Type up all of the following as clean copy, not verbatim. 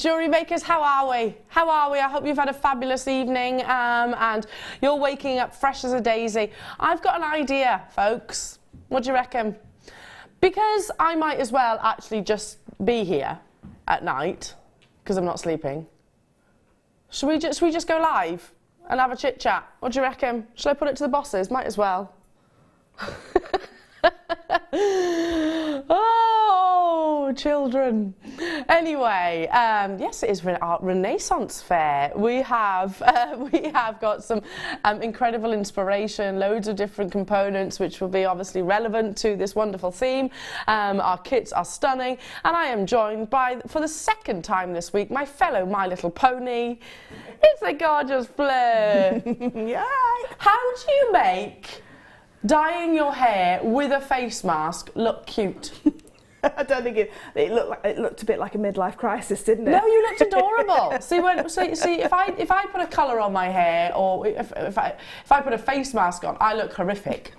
Jewellery makers, how are we? How are we? I hope you've had a fabulous evening and you're waking up fresh as a daisy. I've got an idea, folks. What do you reckon? Because I might as well actually just be here at night, because I'm not sleeping. Should we just go live and have a chit chat? What do you reckon? Should I put it to the bosses? Might as well. Oh, children. Anyway, yes, it is our Renaissance fair. We have got some incredible inspiration, loads of different components, which will be obviously relevant to this wonderful theme. Our kits are stunning, and I am joined by, for the second time this week, my fellow My Little Pony. It's the gorgeous Fleur. Yay! How do you make dyeing your hair with a face mask look cute? I don't think it looked a bit like a midlife crisis, didn't it? No, you looked adorable. See, if I put a colour on my hair, or if I put a face mask on, I look horrific.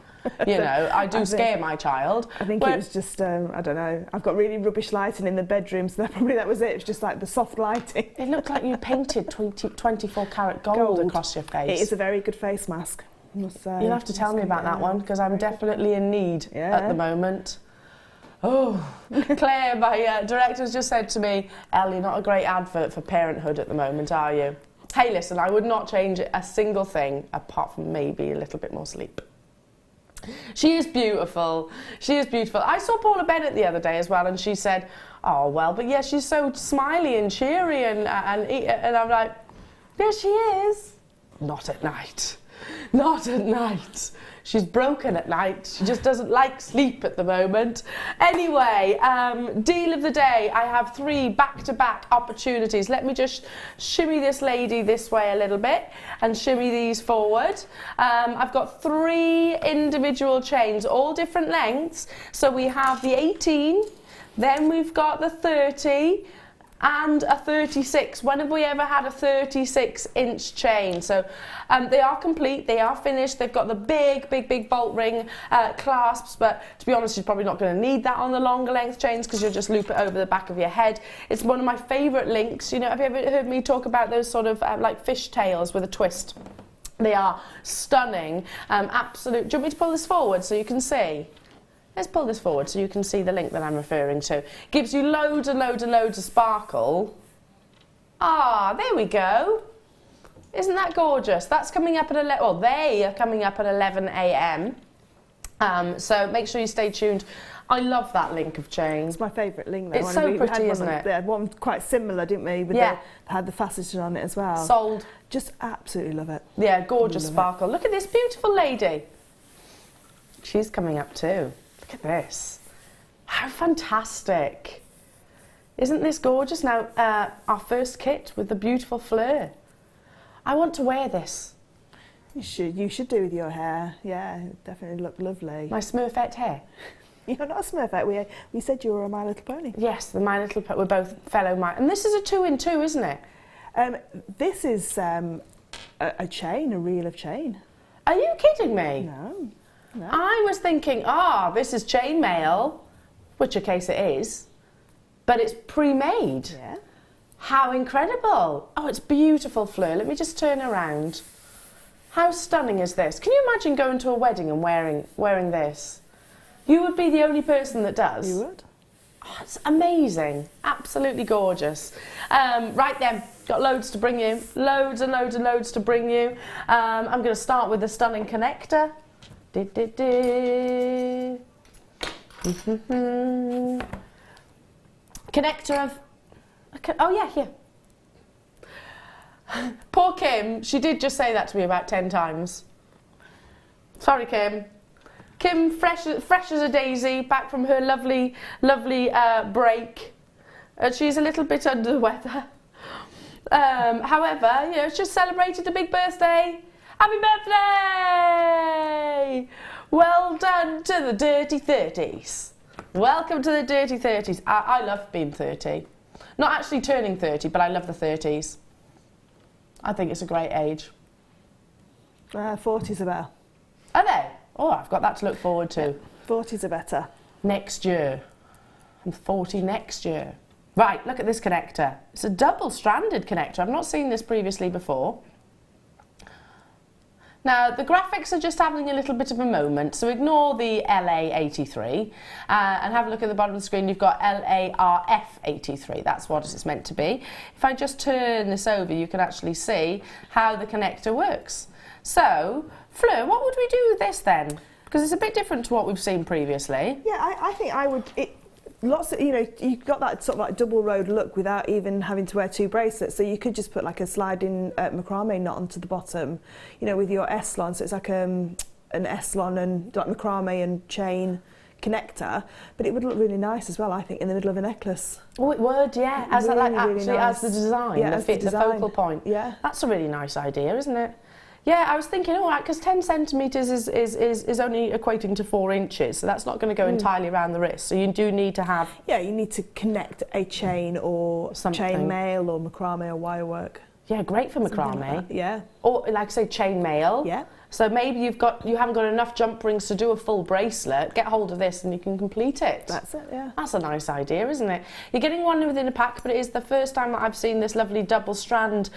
You know, I do scare my child. I think it was just, I don't know, I've got really rubbish lighting in the bedroom, so that was it. It was just like the soft lighting. It looked like you painted 24 karat gold across your face. It is a very good face mask. You'll have to tell me about that one, because I'm definitely in need at the moment. Oh, Claire, my director's just said to me, Elle, you're not a great advert for parenthood at the moment, are you? Hey, listen, I would not change a single thing apart from maybe a little bit more sleep. She is beautiful. She is beautiful. I saw Paula Bennett the other day as well, and she said, oh, well, but yeah, she's so smiley and cheery, and I'm like, yeah, she is. Not at night. Not at night. She's broken at night. She just doesn't like sleep at the moment. Anyway, deal of the day. I have 3 back-to-back opportunities. Let me just shimmy this lady this way a little bit and shimmy these forward. I've got 3 individual chains, all different lengths. So we have the 18, then we've got the 30, and a 36. When have we ever had a 36-inch chain? So they are complete, they are finished, they've got the big bolt ring clasps, but to be honest, you're probably not going to need that on the longer length chains, because you'll just loop it over the back of your head. It's one of my favourite links. You know, have you ever heard me talk about those sort of like fish tails with a twist? They are stunning, absolute. Do you want me to pull this forward so you can see? Let's pull this forward so you can see the link that I'm referring to. Gives you loads and loads and loads of sparkle. Ah, there we go. Isn't that gorgeous? That's coming up at 11, well, they are coming up at 11 a.m. So make sure you stay tuned. I love that link of chain. It's my favourite link though. It's so pretty, isn't it? We had one quite similar, didn't we? With had the faceted on it as well. Sold. Just absolutely love it. Yeah, gorgeous sparkle. Look at this beautiful lady. She's coming up too. Look at this. How fantastic. Isn't this gorgeous? Now, our first kit with the beautiful Fleur. I want to wear this. You should do with your hair. Yeah, it definitely look lovely. My Smurfette hair. You're not a Smurfette. We said you were a My Little Pony. Yes, the My Little Pony. We're both fellow My. And this is a 2-in-2, isn't it? This is a chain, a reel of chain. Are you kidding me? No. No. I was thinking, this is chainmail, which a case it is, but it's pre-made. Yeah. How incredible. Oh, it's beautiful, Fleur. Let me just turn around. How stunning is this? Can you imagine going to a wedding and wearing this? You would be the only person that does. You would. Oh, it's amazing. Absolutely gorgeous. Right then, got loads to bring you. Loads and loads and loads to bring you. I'm going to start with the stunning connector. Connector of... Oh yeah, here. Poor Kim, she did just say that to me about 10 times. Sorry, Kim. Kim, fresh as a daisy, back from her lovely break. She's a little bit under the weather. However, you know, it's just celebrated a big birthday. Happy birthday! Well done to the dirty 30s. Welcome to the dirty 30s. I love being 30. Not actually turning 30, but I love the 30s. I think it's a great age. 40s are better. Are they? Oh, I've got that to look forward to. 40s are better. Next year. I'm 40 next year. Right, look at this connector. It's a double-stranded connector. I've not seen this previously before. Now, the graphics are just having a little bit of a moment, so ignore the LA83 and have a look at the bottom of the screen. You've got LARF83, that's what it's meant to be. If I just turn this over, you can actually see how the connector works. So, Fleur, what would we do with this then? Because it's a bit different to what we've seen previously. Yeah, I think I would... Lots of, you know, you've got that sort of like double road look without even having to wear 2 bracelets. So you could just put like a sliding macrame knot onto the bottom, you know, with your S-lon. So it's like an S-lon and like macrame and chain connector. But it would look really nice as well, I think, in the middle of a necklace. Oh, it would, yeah. As really, like really actually nice. as the design, yeah, the focal point. Yeah. That's a really nice idea, isn't it? Yeah, I was thinking, all right, because 10 centimetres is only equating to 4 inches, so that's not going to go entirely around the wrist. So you do need to have... Yeah, you need to connect a chain or something. Chain mail or macrame or wire work. Yeah, great for macrame. Like yeah. Or, like I say, chain mail. Yeah. So maybe you haven't got enough jump rings to do a full bracelet. Get hold of this and you can complete it. That's it, yeah. That's a nice idea, isn't it? You're getting one within a pack, but it is the first time that I've seen this lovely double strand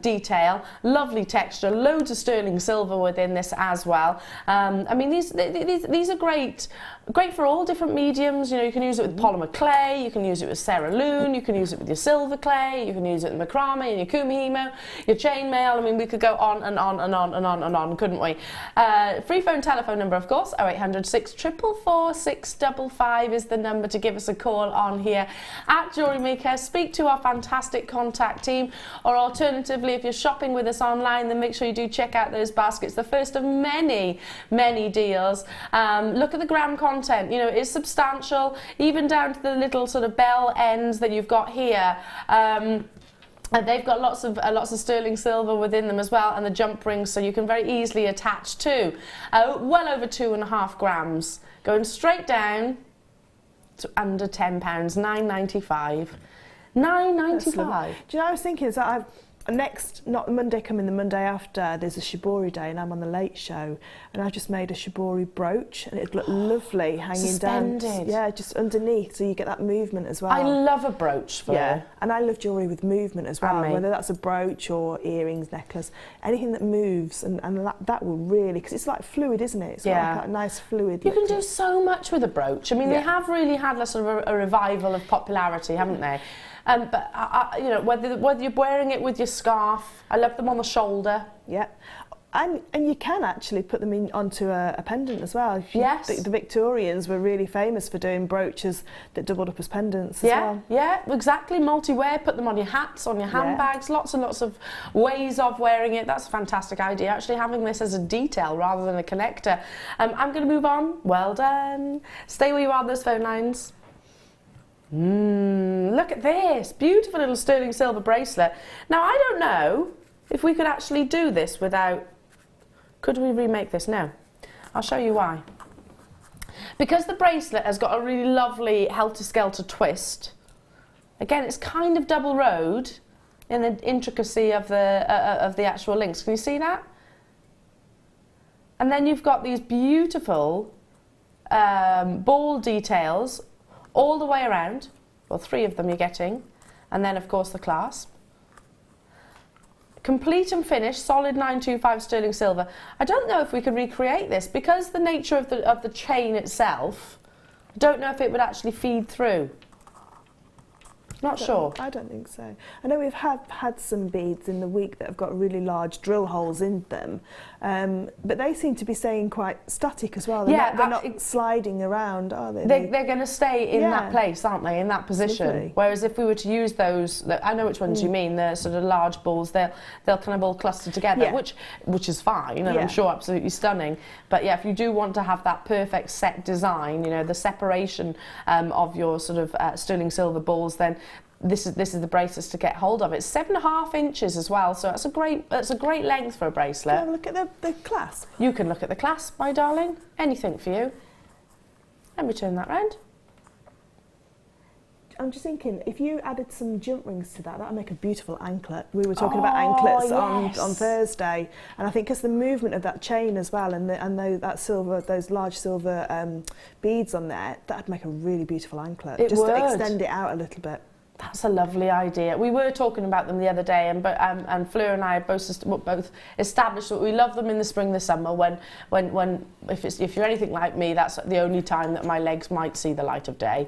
detail. Lovely texture, loads of sterling silver within this as well. I mean, these are great for all different mediums. You know, you can use it with polymer clay, you can use it with cerulean, you can use it with your silver clay, you can use it with macrame and your kumihimo, your chain mail. I mean, we could go on and on and on and on and on, couldn't we? Free phone telephone number, of course, 0800 644 655 is the number to give us a call on here at Jewellery Maker. Speak to our fantastic contact team, or alternatively, if you're shopping with us online, then make sure you do check out those baskets, the first of many, many deals. Look at the gram content, you know, it is substantial, even down to the little sort of bell ends that you've got here. And they've got lots of sterling silver within them as well, and the jump rings, so you can very easily attach to well over 2.5 grams, going straight down to under £10, £9.95. £9.95. Do you know, I was thinking is that not the Monday coming, the Monday after, there's a shibori day and I'm on the Late Show, and I just made a shibori brooch and it'd look lovely hanging suspended down. Yeah, just underneath, so you get that movement as well. I love a brooch for yeah, and I love jewellery with movement as well, whether that's a brooch or earrings, necklace, anything that moves, and that will really, because it's like fluid, isn't it? It's got like a nice fluid. You can do so much with a brooch. I mean, they have really had a sort of a revival of popularity, haven't they? But you know, whether you're wearing it with your scarf, I love them on the shoulder. Yeah, and you can actually put them onto a pendant as well. Yes. The Victorians were really famous for doing brooches that doubled up as pendants as well. Yeah, exactly. Multi-wear, put them on your hats, on your handbags, lots and lots of ways of wearing it. That's a fantastic idea, actually having this as a detail rather than a connector. I'm going to move on. Well done. Stay where you are on those phone lines. Look at this beautiful little sterling silver bracelet. Now, I don't know if we could actually do this without... Could we remake this? No. I'll show you why. Because the bracelet has got a really lovely helter-skelter twist. Again, it's kind of double rowed in the intricacy of the actual links. Can you see that? And then you've got these beautiful ball details all the way around. Well, 3 of them you're getting, and then of course the clasp. Complete and finished, solid 925 sterling silver. I don't know if we could recreate this because the nature of the chain itself. I don't know if it would actually feed through. Not sure. I don't think so. I know we've had some beads in the week that have got really large drill holes in them, but they seem to be staying quite static as well. They're not sliding around, are they? They're going to stay in that place, aren't they, in that position? Lovely. Whereas if we were to use those, I know which ones you mean, the sort of large balls, they'll kind of all cluster together, which is fine, and I'm sure absolutely stunning. But yeah, if you do want to have that perfect set design, you know, the separation of your sort of sterling silver balls, then this is the bracelets to get hold of. It's 7.5 inches as well, so that's a great length for a bracelet. Can I look at the clasp? You can look at the clasp, my darling. Anything for you. Let me turn that round. I'm just thinking, if you added some jump rings to that would make a beautiful anklet. We were talking about anklets on Thursday, and I think because the movement of that chain as well, and those large silver beads on there, that'd make a really beautiful anklet. It would. To extend it out a little bit. That's a lovely idea. We were talking about them the other day, and Fleur and I have both established that we love them in the spring, the summer. When if you're anything like me, that's the only time that my legs might see the light of day.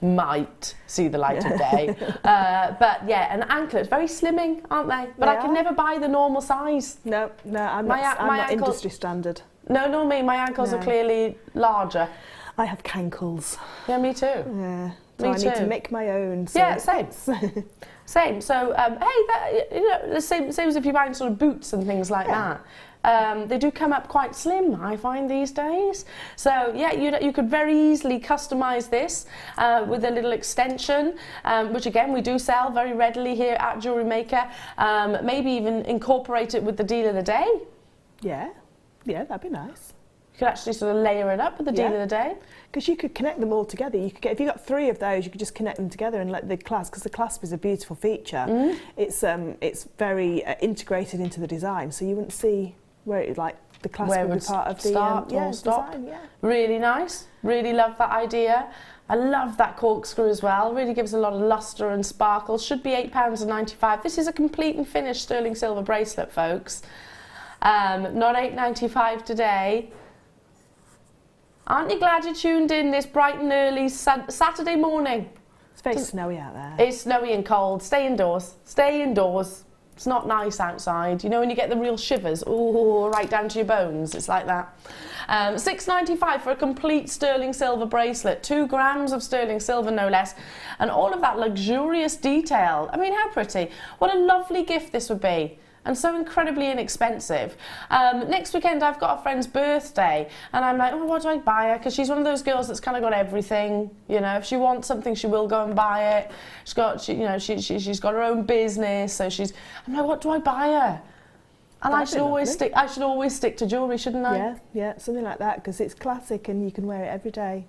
Might see the light of day. But yeah, and anklets, very slimming, aren't they? But I can never buy the normal size. No, I'm not industry standard. No, nor me. My ankles are clearly larger. I have cankles. Yeah, me too. Yeah. So I need to make my own. So. Yeah, same. Same. So, hey, the same as if you're buying sort of boots and things like that. They do come up quite slim, I find, these days. So, yeah, you could very easily customise this with a little extension, which, again, we do sell very readily here at Jewellery Maker. Maybe even incorporate it with the deal of the day. Yeah, that'd be nice. You could actually sort of layer it up with the deal of the day. Because you could connect them all together. You could get, if you got 3 of those, you could just connect them together and let the clasp, because the clasp is a beautiful feature. It's very integrated into the design, so you wouldn't see where it the clasp would be part of the design. Yeah. Really nice. Really love that idea. I love that corkscrew as well. Really gives a lot of lustre and sparkle. Should be £8.95. This is a complete and finished sterling silver bracelet, folks. Not $8.95 today. Aren't you glad you tuned in this bright and early Saturday morning? It's very snowy out there. It's snowy and cold. Stay indoors. Stay indoors. It's not nice outside. You know when you get the real shivers, ooh, right down to your bones. It's like that. $6.95 for a complete sterling silver bracelet. 2 grams of sterling silver, no less. And all of that luxurious detail. I mean, how pretty. What a lovely gift this would be. And so incredibly inexpensive. Next weekend I've got a friend's birthday and I'm like, oh, what do I buy her? Because she's one of those girls that's kind of got everything. You know, if she wants something, she will go and buy it. She's got, she's got her own business, so I'm like, what do I buy her? And I should always stick to jewellery, shouldn't I? Yeah, something like that, because it's classic and you can wear it every day.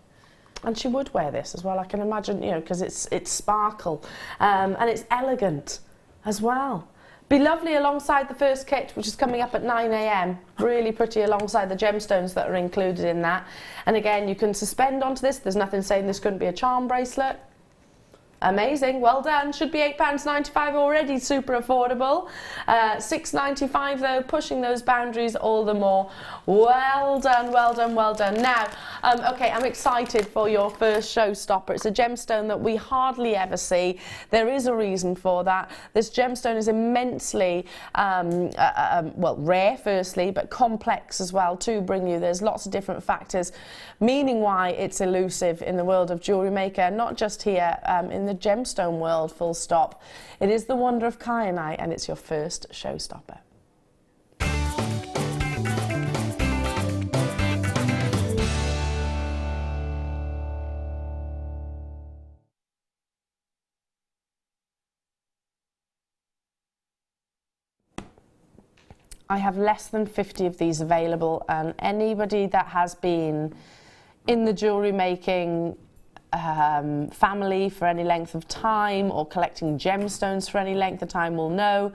And she would wear this as well, I can imagine, because it's sparkle and it's elegant as well. Be lovely alongside the first kit, which is coming up at 9 AM. Really pretty alongside the gemstones that are included in that. And again, you can suspend onto this. There's nothing saying this couldn't be a charm bracelet. Amazing, well done. Should be £8.95 already, super affordable. $6.95 though, pushing those boundaries all the more. Well done, well done, well done. Now, okay, I'm excited for your first showstopper. It's a gemstone that we hardly ever see. There is a reason for that. This gemstone is immensely, well, rare firstly, but complex as well to bring you. There's lots of different factors, meaning why it's elusive in the world of Jewellery Maker, not just here in the gemstone world, full stop. It is the wonder of kyanite, and it's your first showstopper. I have less than 50 of these available, and anybody that has been in the jewellery making family for any length of time, or collecting gemstones for any length of time, will know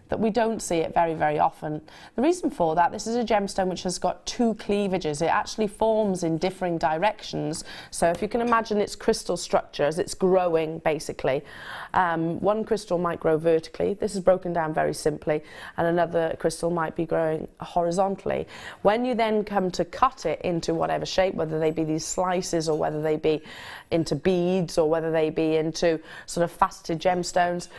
that we don't see it very, very often. The reason for that, this is a gemstone which has got 2 cleavages. It actually forms in differing directions. So if you can imagine its crystal structure as it's growing, basically. One crystal might grow vertically. This is broken down very simply. And another crystal might be growing horizontally. When you then come to cut it into whatever shape, whether they be these slices or whether they be into beads or whether they be into sort of faceted gemstones,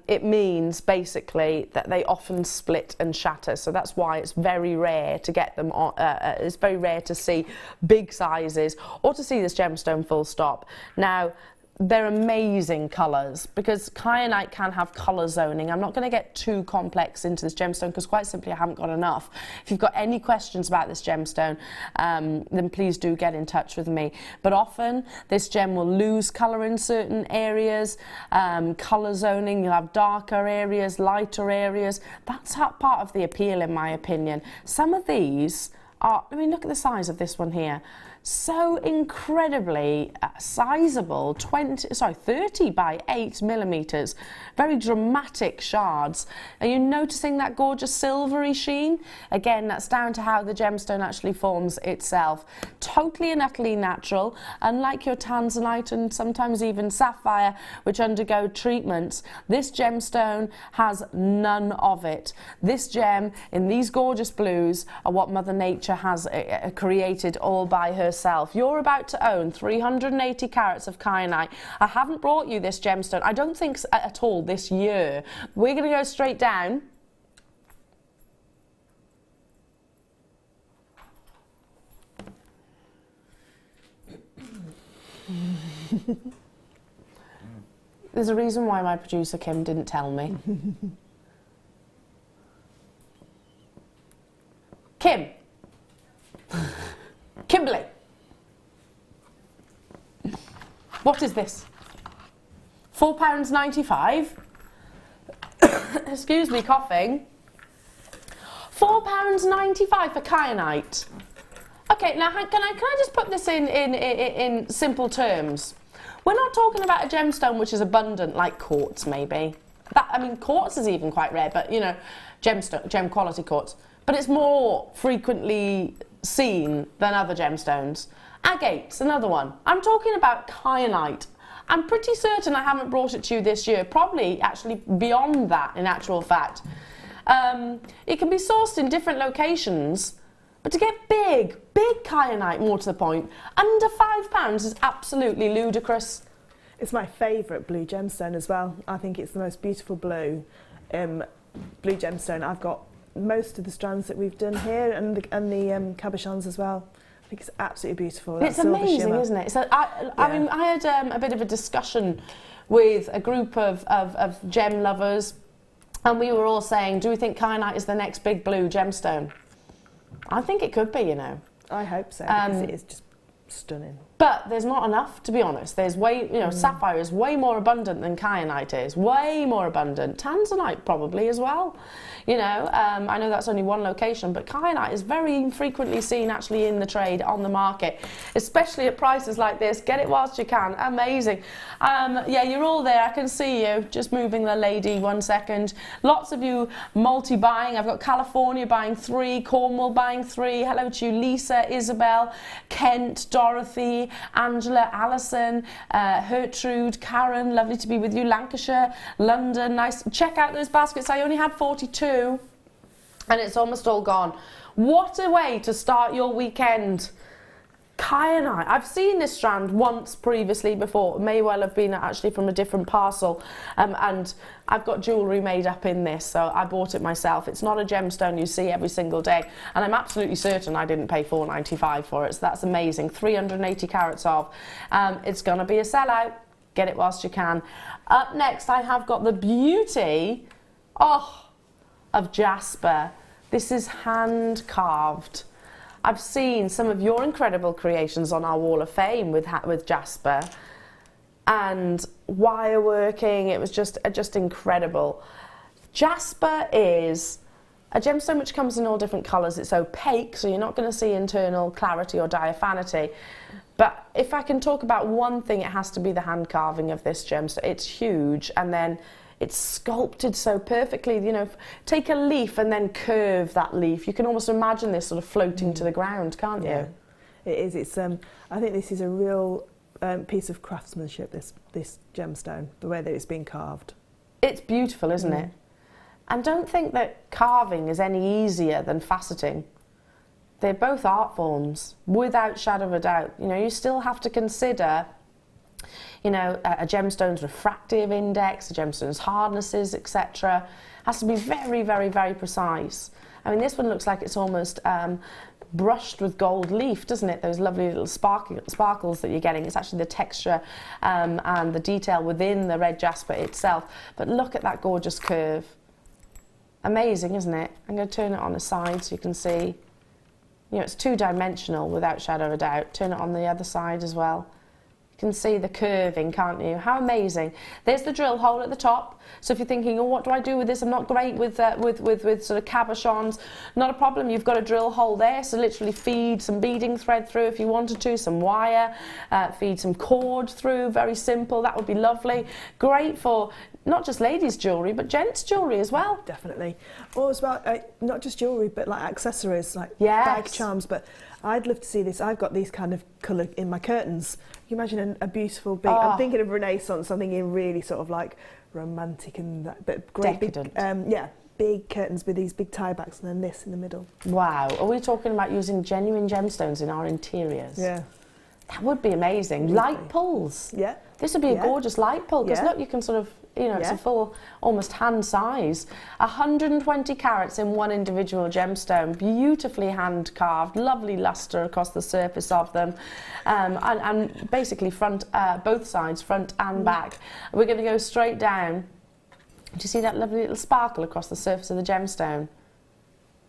it means basically that they often split and shatter. So that's why it's very rare to get them on, it's very rare to see big sizes or to see this gemstone full stop. Now, they're amazing colours, because kyanite can have colour zoning. I'm not going to get too complex into this gemstone because quite simply I haven't got enough. If you've got any questions about this gemstone, then please do get in touch with me. But often this gem will lose colour in certain areas, colour zoning. You'll have darker areas, lighter areas. That's part of the appeal, in my opinion. Some of these are, I mean, look at the size of this one here. so incredibly sizable, 30 by 8 millimeters, very dramatic shards. Are you noticing that gorgeous silvery sheen? Again, that's down to how the gemstone actually forms itself. Totally and utterly natural, unlike your tanzanite and sometimes even sapphire, which undergo treatments. This gemstone has none of it. This gem in these gorgeous blues are what Mother Nature has created all by herself. You're about to own 380 carats of kyanite. I haven't brought you this gemstone, I don't think at all this year. We're going to go straight down. There's a reason why my producer Kim didn't tell me. Kim. Kimberly. What is this? £4.95. Excuse me, coughing. £4.95 for kyanite. Okay, now can I just put this in simple terms? We're not talking about a gemstone which is abundant like quartz, maybe. I mean, quartz is even quite rare, but you know, gem quality quartz. But it's more frequently seen than other gemstones. Agate's another one. I'm talking about kyanite. I'm pretty certain I haven't brought it to you this year, probably actually beyond that in actual fact. It can be sourced in different locations, but to get big kyanite, more to the point, under £5 is absolutely ludicrous. It's my favourite blue gemstone as well. I think it's the most beautiful blue gemstone. I've got most of the strands that we've done here and the cabochons as well. I think it's absolutely beautiful. It's amazing, shimmer. Isn't it? So I mean, I had a bit of a discussion with a group of gem lovers, and we were all saying, do we think kyanite is the next big blue gemstone? I think it could be, you know. I hope so, because it is just stunning. But there's not enough, to be honest. There's sapphire is way more abundant than kyanite is. Way more abundant. Tanzanite probably as well. You know, I know that's only one location, but kyanite is very frequently seen actually in the trade, on the market, especially at prices like this. Get it whilst you can. Amazing. Yeah, you're all there. I can see you. Just moving the lady 1 second. Lots of you multi-buying. I've got California buying 3, Cornwall buying 3. Hello to you, Lisa, Isabel, Kent, Dorothy, Angela, Alison, Gertrude, Karen, lovely to be with you, Lancashire, London, nice. Check out those baskets. I only had 42 and it's almost all gone. What a way to start your weekend. Kyanite. I've seen this strand once previously before. It may well have been actually from a different parcel, and I've got jewellery made up in this, so I bought it myself. It's not a gemstone you see every single day, and I'm absolutely certain I didn't pay £4.95 for it, so that's amazing. 380 carats of. It's going to be a sellout. Get it whilst you can. Up next, I have got the beauty of jasper. This is hand carved. I've seen some of your incredible creations on our wall of fame with jasper and wire working. It was just incredible. Jasper is a gemstone which comes in all different colours. It's opaque, so you're not going to see internal clarity or diaphanity. But if I can talk about one thing, it has to be the hand carving of this gemstone. It's huge, and then it's sculpted so perfectly. You know, take a leaf and then curve that leaf. You can almost imagine this sort of floating to the ground, can't you? It is. It's. I think this is a real piece of craftsmanship. This gemstone, the way that it's been carved. It's beautiful, isn't it? And don't think that carving is any easier than faceting. They're both art forms, without shadow of a doubt. You know, you still have to consider, you know, a gemstone's refractive index, a gemstone's hardnesses, etc. Has to be very, very, very precise. I mean, this one looks like it's almost brushed with gold leaf, doesn't it? Those lovely little sparkles that you're getting. It's actually the texture and the detail within the red jasper itself. But look at that gorgeous curve. Amazing, isn't it? I'm going to turn it on the side so you can see. You know, it's two-dimensional without shadow of a doubt. Turn it on the other side as well. can see the curving, can't you? How amazing. There's the drill hole at the top. So if you're thinking, oh, what do I do with this? I'm not great with sort of cabochons. Not a problem. You've got a drill hole there. So literally feed some beading thread through if you wanted to, some wire, feed some cord through. Very simple. That would be lovely. Great for not just ladies' jewellery, but gents' jewellery as well. Definitely. Or as well, not just jewellery, but like accessories, like yes. bag charms. But I'd love to see this. I've got these kind of colour in my curtains. Can you imagine a beautiful big, I'm thinking of Renaissance, I'm thinking really sort of like romantic and that, but great decadent. Big, big curtains with these big tie backs and then this in the middle. Wow. Are we talking about using genuine gemstones in our interiors? Yeah. That would be amazing. Light pulls. Yeah. This would be a gorgeous light pull because look, you can sort of, you know, it's a full, almost hand size. 120 carats in one individual gemstone, beautifully hand carved, lovely lustre across the surface of them, and basically front, both sides, front and back. We're going to go straight down. Do you see that lovely little sparkle across the surface of the gemstone?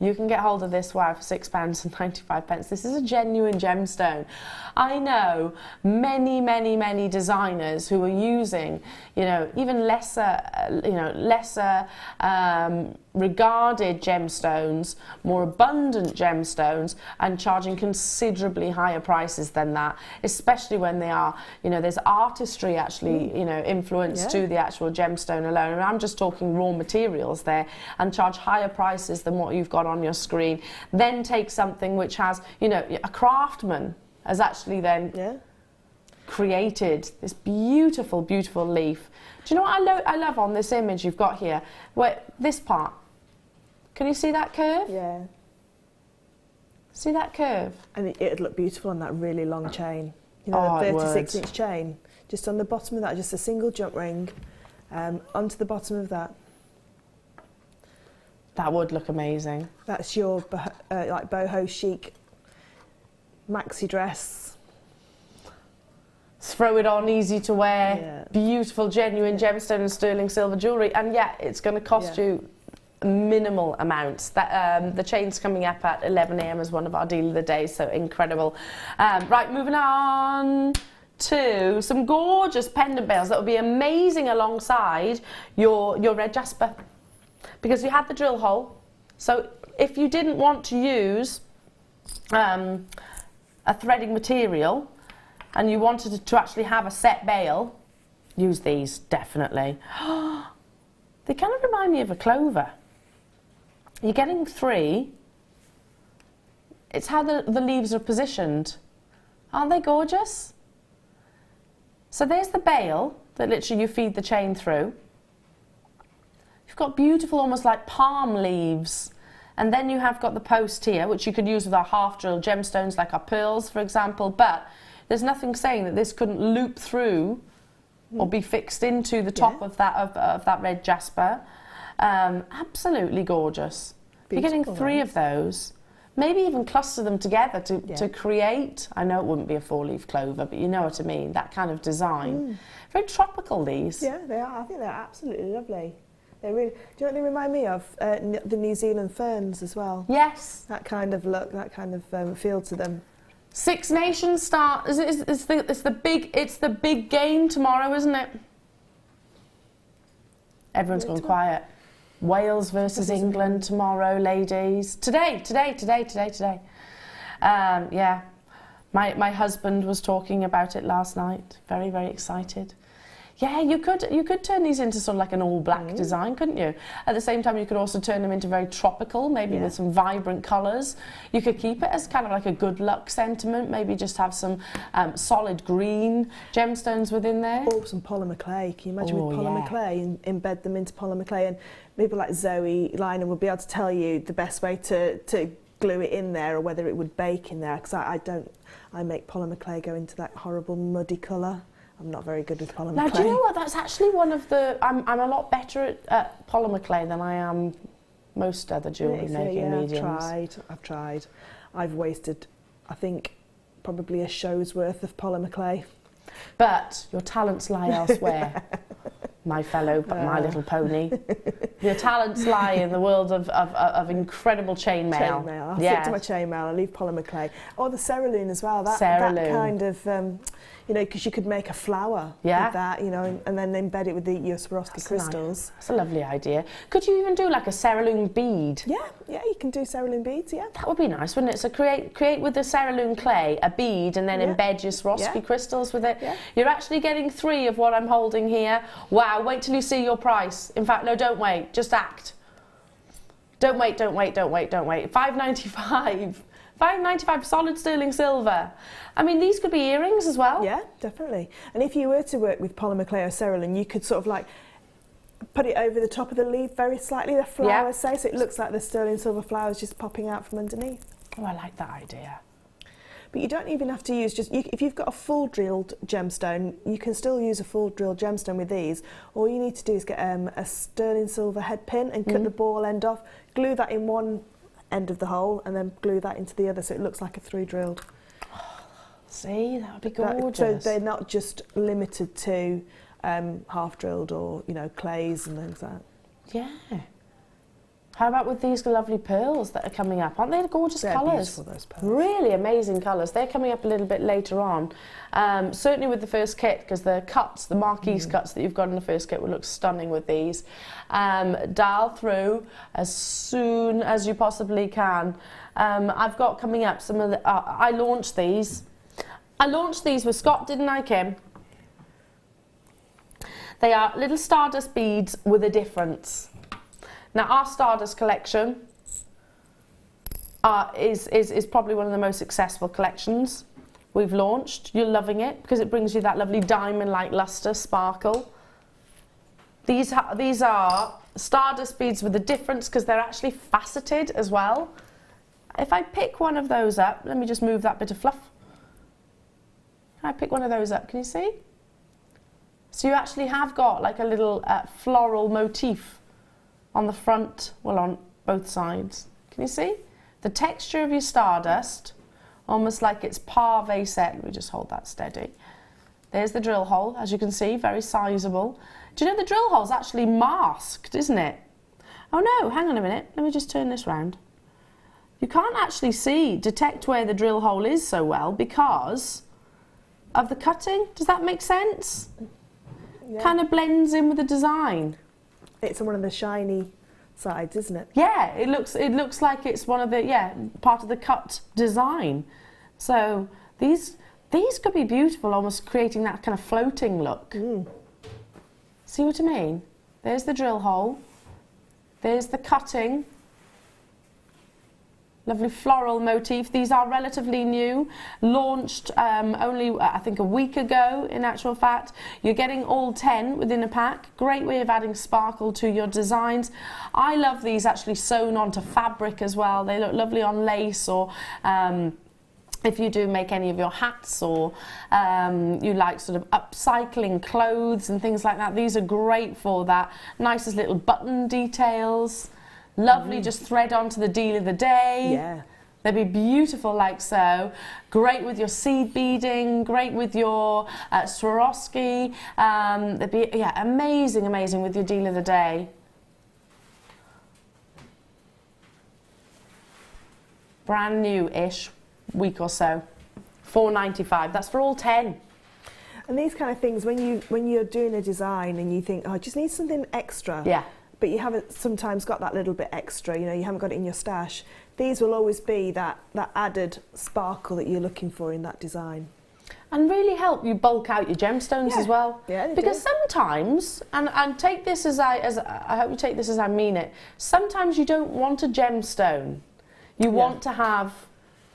You can get hold of this, wow, for £6.95. This is a genuine gemstone. I know many, many, many designers who are using, you know, even lesser regarded gemstones, more abundant gemstones, and charging considerably higher prices than that, especially when they are, you know, there's artistry actually, you know, influence to the actual gemstone alone. And I'm just talking raw materials there, and charge higher prices than what you've got on your screen. Then take something which has, you know, a craftsman has actually then created this beautiful, beautiful leaf. Do you know what I love on this image you've got here? Where this part, can you see that curve? Yeah. See that curve? And it'd look beautiful on that really long chain. You know, the 36-inch chain. Just on the bottom of that, just a single jump ring onto the bottom of that. That would look amazing. That's your like boho chic maxi dress. Throw it on, easy to wear, beautiful, genuine gemstone and sterling silver jewellery, and it's going to cost you minimal amounts. That the chain's coming up at 11 AM as one of our deal of the day, so incredible. Right, moving on to some gorgeous pendant bales that would be amazing alongside your red jasper, because you had the drill hole. So if you didn't want to use a threading material and you wanted to actually have a set bale, use these, definitely. They kind of remind me of a clover. You're getting 3. It's how the leaves are positioned. Aren't they gorgeous? So there's the bale that literally you feed the chain through. You've got beautiful, almost like palm leaves. And then you have got the post here, which you could use with our half-drill gemstones, like our pearls, for example. But there's nothing saying that this couldn't loop through or be fixed into the top of that red jasper. Absolutely gorgeous. Beautiful, you're getting 3 of those. Maybe even cluster them together to create, I know it wouldn't be a 4-leaf clover, but you know what I mean, that kind of design. Very tropical, these. Yeah, they are. I think they're absolutely lovely. They're really, do you know what they remind me of? The New Zealand ferns as well. Yes. That kind of look, that kind of feel to them. Six Nations start. It's the big game tomorrow, isn't it? Everyone's gone quiet. Wales versus England tomorrow, ladies. Today. Yeah, my husband was talking about it last night. Very, very excited. Yeah, you could turn these into sort of like an all-black design, couldn't you? At the same time, you could also turn them into very tropical, maybe with some vibrant colours. You could keep it as kind of like a good luck sentiment, maybe just have some solid green gemstones within there. Or some polymer clay. Can you imagine with polymer clay and embed them into polymer clay? And people like Zoe Liner would be able to tell you the best way to glue it in there, or whether it would bake in there, because I make polymer clay go into that horrible muddy colour. I'm not very good with polymer clay. Now, do you know what? That's actually one of the... I'm a lot better at polymer clay than I am most other jewellery making mediums. I've tried. I've wasted, I think, probably a show's worth of polymer clay. But your talents lie elsewhere. My fellow, My Little Pony. Your talents lie in the world of incredible chainmail. Chainmail. I'll stick to my chainmail. I'll leave polymer clay. Or the cerulean as well. That kind of, you know, because you could make a flower with that, you know, and then embed it with your Swarovski crystals. That's a lovely idea. Could you even do like a cerulean bead? Yeah, you can do cerulean beads, yeah. That would be nice, wouldn't it? So create with the cerulean clay a bead and then embed your Swarovski crystals with it. Yeah. You're actually getting 3 of what I'm holding here. Wow, wait till you see your price. In fact, no, don't wait, just act. Don't wait. $5.95. $5.95 solid sterling silver. I mean, these could be earrings as well. Yeah, definitely. And if you were to work with polymer clay or cerulean, you could sort of like put it over the top of the leaf very slightly, the flowers say, so it looks like the sterling silver flowers just popping out from underneath. Oh, I like that idea. But you don't even have to use if you've got a full drilled gemstone, you can still use a full drilled gemstone with these. All you need to do is get a sterling silver head pin and cut the ball end off, glue that in one end of the hole and then glue that into the other so it looks like a 3 drilled. See, that would be gorgeous. So they're not just limited to half drilled or, you know, clays and things like that. Yeah. How about with these lovely pearls that are coming up? Aren't they gorgeous colours? Beautiful, those pearls. Really amazing colours. They're coming up a little bit later on. Certainly with the first kit, because the cuts, the marquise cuts that you've got in the first kit will look stunning with these. Dial through as soon as you possibly can. I've got coming up some of the... I launched these. I launched these with Scott, didn't I, Kim? They are little stardust beads with a difference. Now, our Stardust collection is probably one of the most successful collections we've launched. You're loving it because it brings you that lovely diamond-like luster, sparkle. These are Stardust beads with a difference because they're actually faceted as well. If I pick one of those up, let me just move that bit of fluff. I pick one of those up, can you see? So you actually have got like a little floral motif on the front, well, on both sides. Can you see? The texture of your Stardust, almost like it's parve set. Let me just hold that steady. There's the drill hole, as you can see, very sizable. Do you know the drill hole's actually masked, isn't it? Oh no, hang on a minute. Let me just turn this round. You can't actually detect where the drill hole is so well because of the cutting. Does that make sense? Yeah. Kind of blends in with the design. It's on one of the shiny sides, isn't it? Yeah, it looks like it's one of the part of the cut design. So these could be beautiful, almost creating that kind of floating look. See what I mean? There's the drill hole. There's the cutting. Lovely floral motif. These are relatively new, launched only I think a week ago in actual fact. You're getting all 10 within a pack. Great way of adding sparkle to your designs. I love these actually sewn onto fabric as well. They look lovely on lace or if you do make any of your hats or you like sort of upcycling clothes and things like that. These are great for that. Nice as little button details. Lovely, just thread onto the deal of the day. Yeah. They'd be beautiful like so. Great with your seed beading, great with your Swarovski. They'd be, amazing, amazing with your deal of the day. Brand new-ish, week or so. $4.95, that's for all 10. And these kind of things, when you're doing a design and you think, oh, I just need something extra. Yeah. But you haven't sometimes got that little bit extra, you know, you haven't got it in your stash. These will always be that added sparkle that you're looking for in that design. And really help you bulk out your gemstones as well. Yeah, because sometimes, and take this as I hope you take this as I mean it, sometimes you don't want a gemstone. You want to have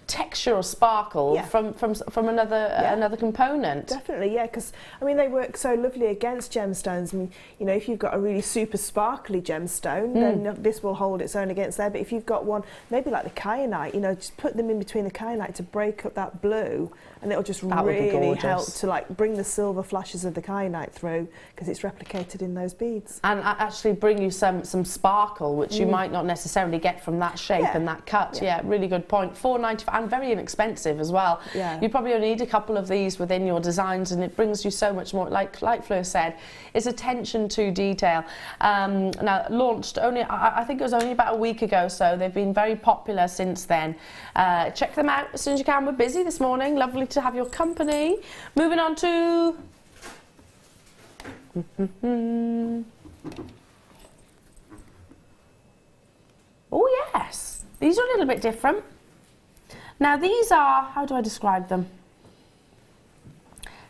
texture or sparkle from another component. Definitely, yeah, because I mean they work so lovely against gemstones. I mean, you know, if you've got a really super sparkly gemstone, then this will hold its own against there. But if you've got one, maybe like the kyanite, you know, just put them in between the kyanite to break up that blue, and it'll just really help to like bring the silver flashes of the kyanite through because it's replicated in those beads. And actually bring you some sparkle, which you might not necessarily get from that shape and that cut. Yeah, really good point. $4.95. and very inexpensive as well. Yeah. You probably only need a couple of these within your designs, and it brings you so much more, like Fleur said, it's attention to detail. Now, launched only, I think it was only about a week ago, so they've been very popular since then. Check them out as soon as you can. We're busy this morning. Lovely to have your company. Moving on to... Oh yes, these are a little bit different. Now these are, how do I describe them?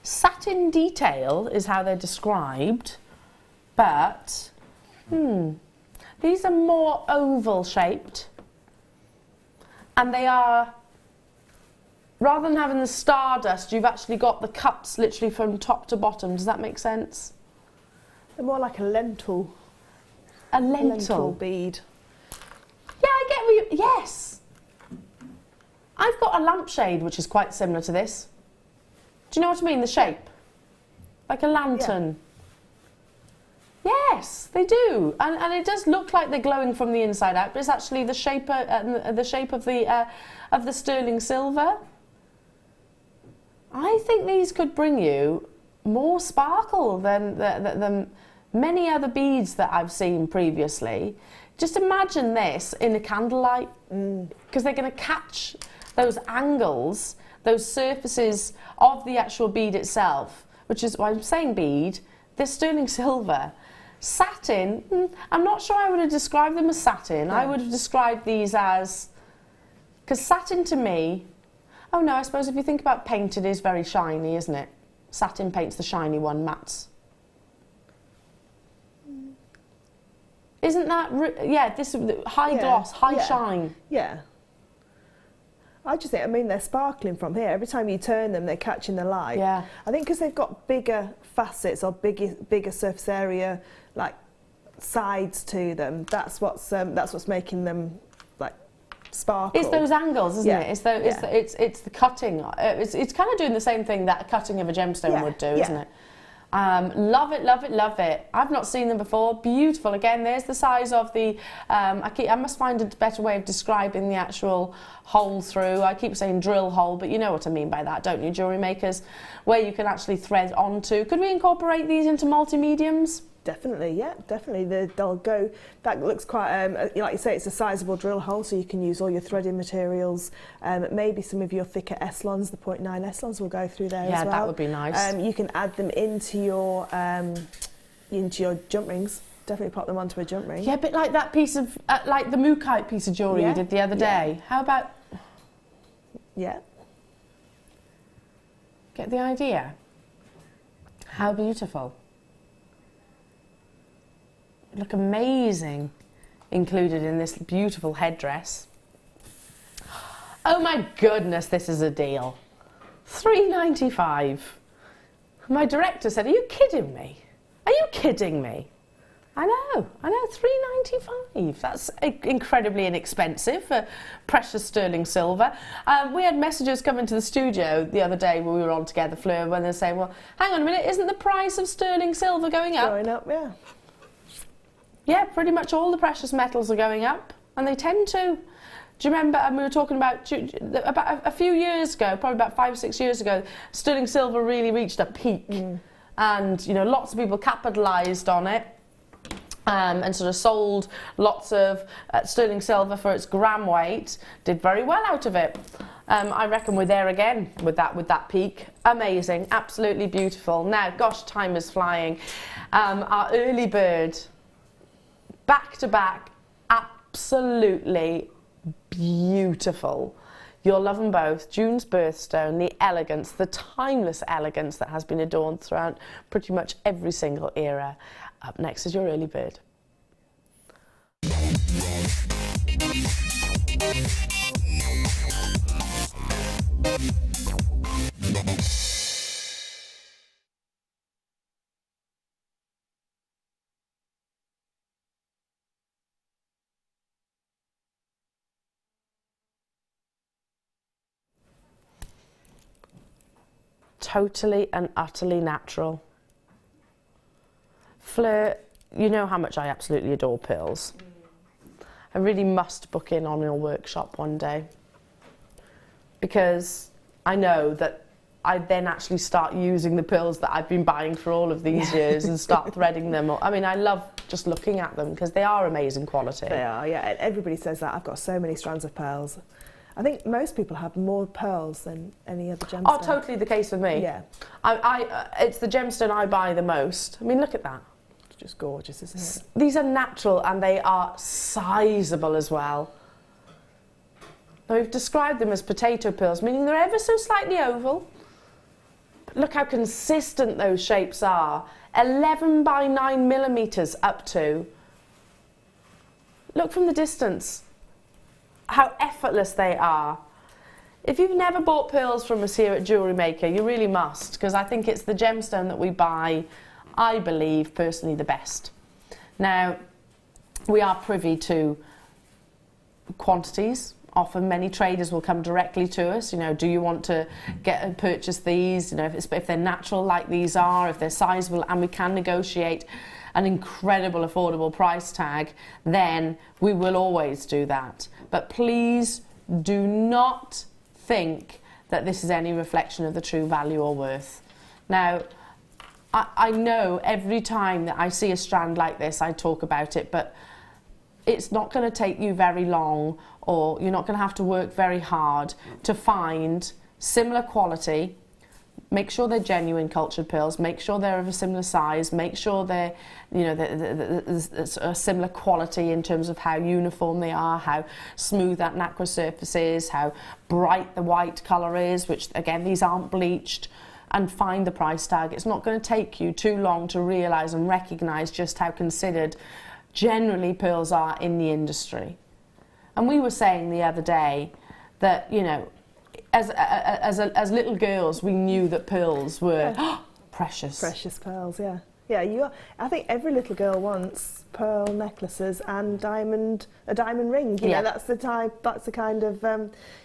Satin detail is how they're described, but these are more oval shaped, and they are, rather than having the stardust, you've actually got the cups literally from top to bottom. Does that make sense? They're more like a lentil. A lentil bead. Yeah, I get what you... Yes! I've got a lampshade which is quite similar to this. Do you know what I mean? The shape. Like a lantern. Yeah. Yes, they do. And it does look like they're glowing from the inside out, but it's actually the shape of the sterling silver. I think these could bring you more sparkle than many other beads that I've seen previously. Just imagine this in a candlelight, because they're going to catch those angles, those surfaces of the actual bead itself, which is why I'm saying bead. They're sterling silver. Satin, I'm not sure I would have described them as satin. No. I would have described these as, because satin to me, oh no, I suppose if you think about paint, it is very shiny, isn't it? Satin paint's the shiny one, mattes. Isn't that, yeah, this high gloss, high shine. Yeah. I just think, I mean, they're sparkling from here. Every time you turn them, they're catching the light. Yeah. I think because they've got bigger facets or bigger surface area, like sides to them. That's what's making them like sparkle. It's those angles, isn't it? It's the cutting. It's kind of doing the same thing that a cutting of a gemstone would do, isn't it? Love it, love it, love it. I've not seen them before. Beautiful. Again, there's the size of the, I must find a better way of describing the actual hole through. I keep saying drill hole, but you know what I mean by that, don't you, jewellery makers? Where you can actually thread onto. Could we incorporate these into multi-mediums? Definitely, yeah, definitely. They'll go, that looks quite, like you say, it's a sizable drill hole, so you can use all your threading materials. Maybe some of your thicker S-lons, the 0.9 S-lons will go through there as well. Yeah, that would be nice. You can add them into your jump rings. Definitely pop them onto a jump ring. Yeah, a bit like that piece of, like the Mookite piece of jewellery you did the other day. How about... Yeah. Get the idea? How beautiful. Look amazing included in this beautiful headdress. Oh my goodness, this is a deal. $3.95. My director said, are you kidding me? Are you kidding me? I know, $3.95. That's incredibly inexpensive for precious sterling silver. We had messages come into the studio the other day when we were on together, Fleur, when they're saying, well, hang on a minute, isn't the price of sterling silver going up? Going up, yeah. Yeah, pretty much all the precious metals are going up, and they tend to. Do you remember, we were talking about a few years ago, probably about 5 or 6 years ago, sterling silver really reached a peak. And, you know, lots of people capitalised on it and sort of sold lots of sterling silver for its gram weight, did very well out of it. I reckon we're there again with that peak. Amazing, absolutely beautiful. Now, gosh, time is flying. Our early bird, back to back, absolutely beautiful. You'll love them both. June's birthstone, the elegance, the timeless elegance that has been adorned throughout pretty much every single era. Up next is your early bird. Totally and utterly natural. Fleur, you know how much I absolutely adore pearls. I really must book in on your workshop one day. because I know that I then actually start using the pearls that I've been buying for all of these years and start threading them. I mean, I love just looking at them because they are amazing quality. They are, yeah. Everybody says that. I've got so many strands of pearls. I think most people have more pearls than any other gemstone. Oh, totally the case with me. Yeah. It's the gemstone I buy the most. I mean, look at that. It's just gorgeous, isn't it? These are natural and they are sizable as well. Now, we've described them as potato pearls, meaning they're ever so slightly oval. Look how consistent those shapes are. 11 by 9 millimeters up to. Look from the distance how effortless they are. If you've never bought pearls from us here at Jewellery Maker, you really must, because I think it's the gemstone that we buy, I believe, personally the best. Now, we are privy to quantities. Often many traders will come directly to us, you know, do you want to get and purchase these, you know, if they're natural like these are, if they're sizable, and we can negotiate an incredible affordable price tag, then we will always do that. But please do not think that this is any reflection of the true value or worth. Now, I know every time that I see a strand like this, I talk about it, but it's not going to take you very long, or you're not going to have to work very hard to find similar quality. Make sure they're genuine cultured pearls, make sure they're of a similar size, make sure they're, you know, there's a similar quality in terms of how uniform they are, how smooth that nacre surface is, how bright the white colour is, which again, these aren't bleached, and find the price tag. It's not going to take you too long to realise and recognise just how considered generally pearls are in the industry. And we were saying the other day that, you know, as little girls, we knew that pearls were precious. Precious pearls, yeah. Yeah, I think every little girl wants pearl necklaces and a diamond ring. You know, that's the kind of,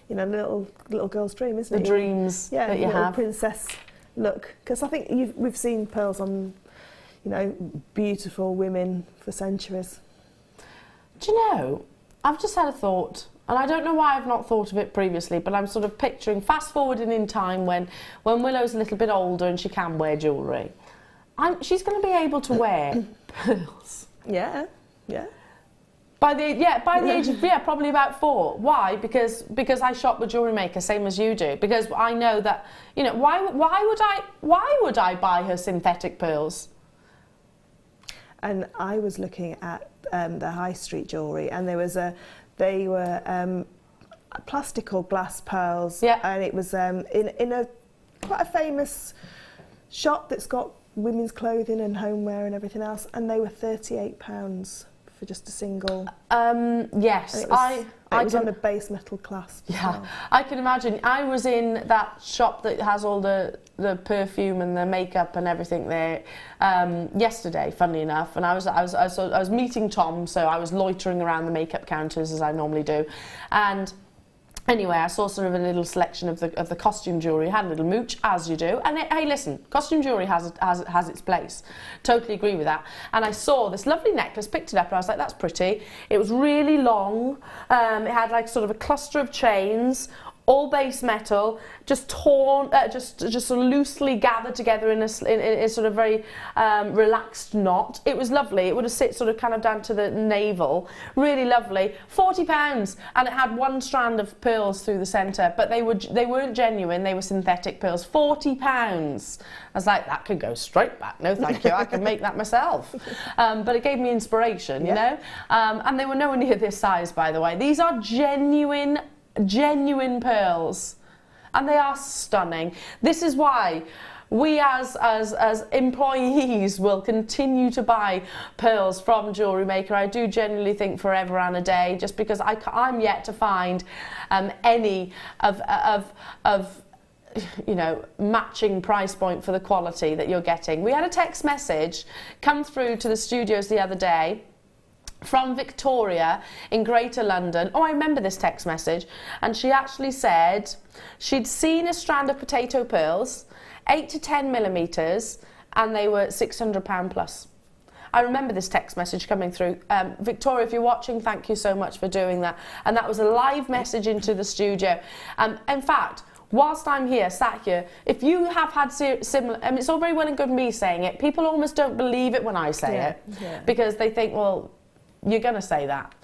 you know, little girl's dream, isn't it? The dreams that you have. Princess look. Because I think we've seen pearls on, you know, beautiful women for centuries. Do you know, I've just had a thought, and I don't know why I've not thought of it previously, but I'm sort of picturing, fast forwarding in time when Willow's a little bit older and she can wear jewellery. She's going to be able to wear pearls. Yeah, yeah. By the age of probably about 4. Why? Because I shop with Jewellery Maker, same as you do. Because I know that, you know, why would I buy her synthetic pearls? And I was looking at the high street jewellery, and they were plastic or glass pearls, and it was in a quite a famous shop that's got women's clothing and homeware and everything else, and they were £38 for just a single. Yes, it was on a base metal clasp. Yeah, well. I can imagine. I was in that shop that has all the perfume and the makeup and everything there yesterday, funnily enough, and I was meeting Tom, so I was loitering around the makeup counters as I normally do, and anyway, I saw sort of a little selection of the costume jewellery. Had a little mooch, as you do. And hey, listen, costume jewellery has its place. Totally agree with that. And I saw this lovely necklace, picked it up, and I was like, that's pretty. It was really long. It had like sort of a cluster of chains, all base metal, just torn, just sort of loosely gathered together in a sort of very relaxed knot. It was lovely. It would have sit sort of kind of down to the navel. Really lovely. £40, and it had one strand of pearls through the centre, but they weren't genuine. They were synthetic pearls. £40. I was like, that could go straight back. No, thank you. I can make that myself. But it gave me inspiration, you know. And they were nowhere near this size, by the way. These are genuine pearls, and they are stunning. This is why we as employees will continue to buy pearls from Jewellery Maker. I do genuinely think forever and a day, just because I'm yet to find any of you know, matching price point for the quality that you're getting. We had a text message come through to the studios the other day from Victoria in Greater London. Oh, I remember this text message. And she actually said she'd seen a strand of potato pearls, 8 to 10 millimetres, and they were £600 plus. I remember this text message coming through. Victoria, if you're watching, thank you so much for doing that. And that was a live message into the studio. In fact, whilst I'm here, sat here, if you have had similar, it's all very well and good me saying it, people almost don't believe it when I say it, because they think, well, you're going to say that.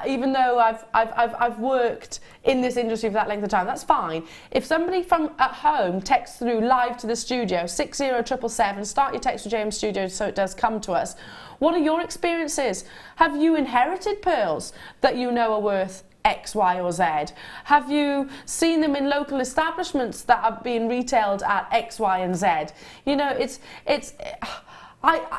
Even though I've worked in this industry for that length of time, that's fine. If somebody from at home texts through live to the studio, 60777, start your text with JM Studio so it does come to us. What are your experiences? Have you inherited pearls that you know are worth X, Y or Z? Have you seen them in local establishments that are being retailed at X, Y and Z? You know,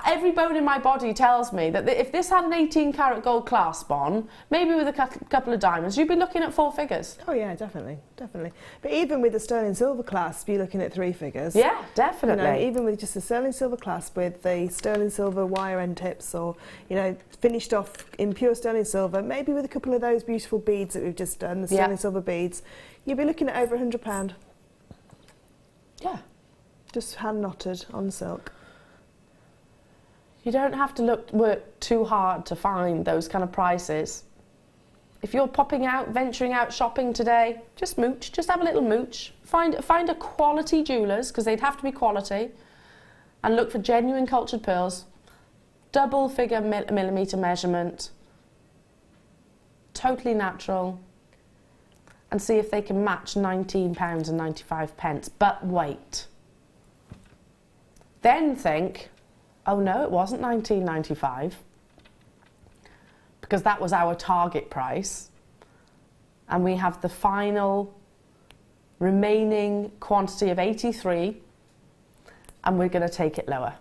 every bone in my body tells me that if this had an 18 karat gold clasp on, maybe with a couple of diamonds, you'd be looking at 4 figures. Oh yeah, definitely. But even with the sterling silver clasp, you're looking at 3 figures. Yeah, definitely. You know, even with just a sterling silver clasp with the sterling silver wire end tips, or, you know, finished off in pure sterling silver, maybe with a couple of those beautiful beads that we've just done, the sterling silver beads, you'd be looking at over £100. Yeah. Just hand knotted on silk. You don't have to work too hard to find those kind of prices. If you're venturing out shopping today, just mooch, just have a little mooch. Find a quality jewellers, because they'd have to be quality, and look for genuine cultured pearls, double figure millimetre measurement, totally natural, and see if they can match £19.95, but wait. Then think, oh no, it wasn't $19.95, because that was our target price, and we have the final remaining quantity of 83, and we're going to take it lower.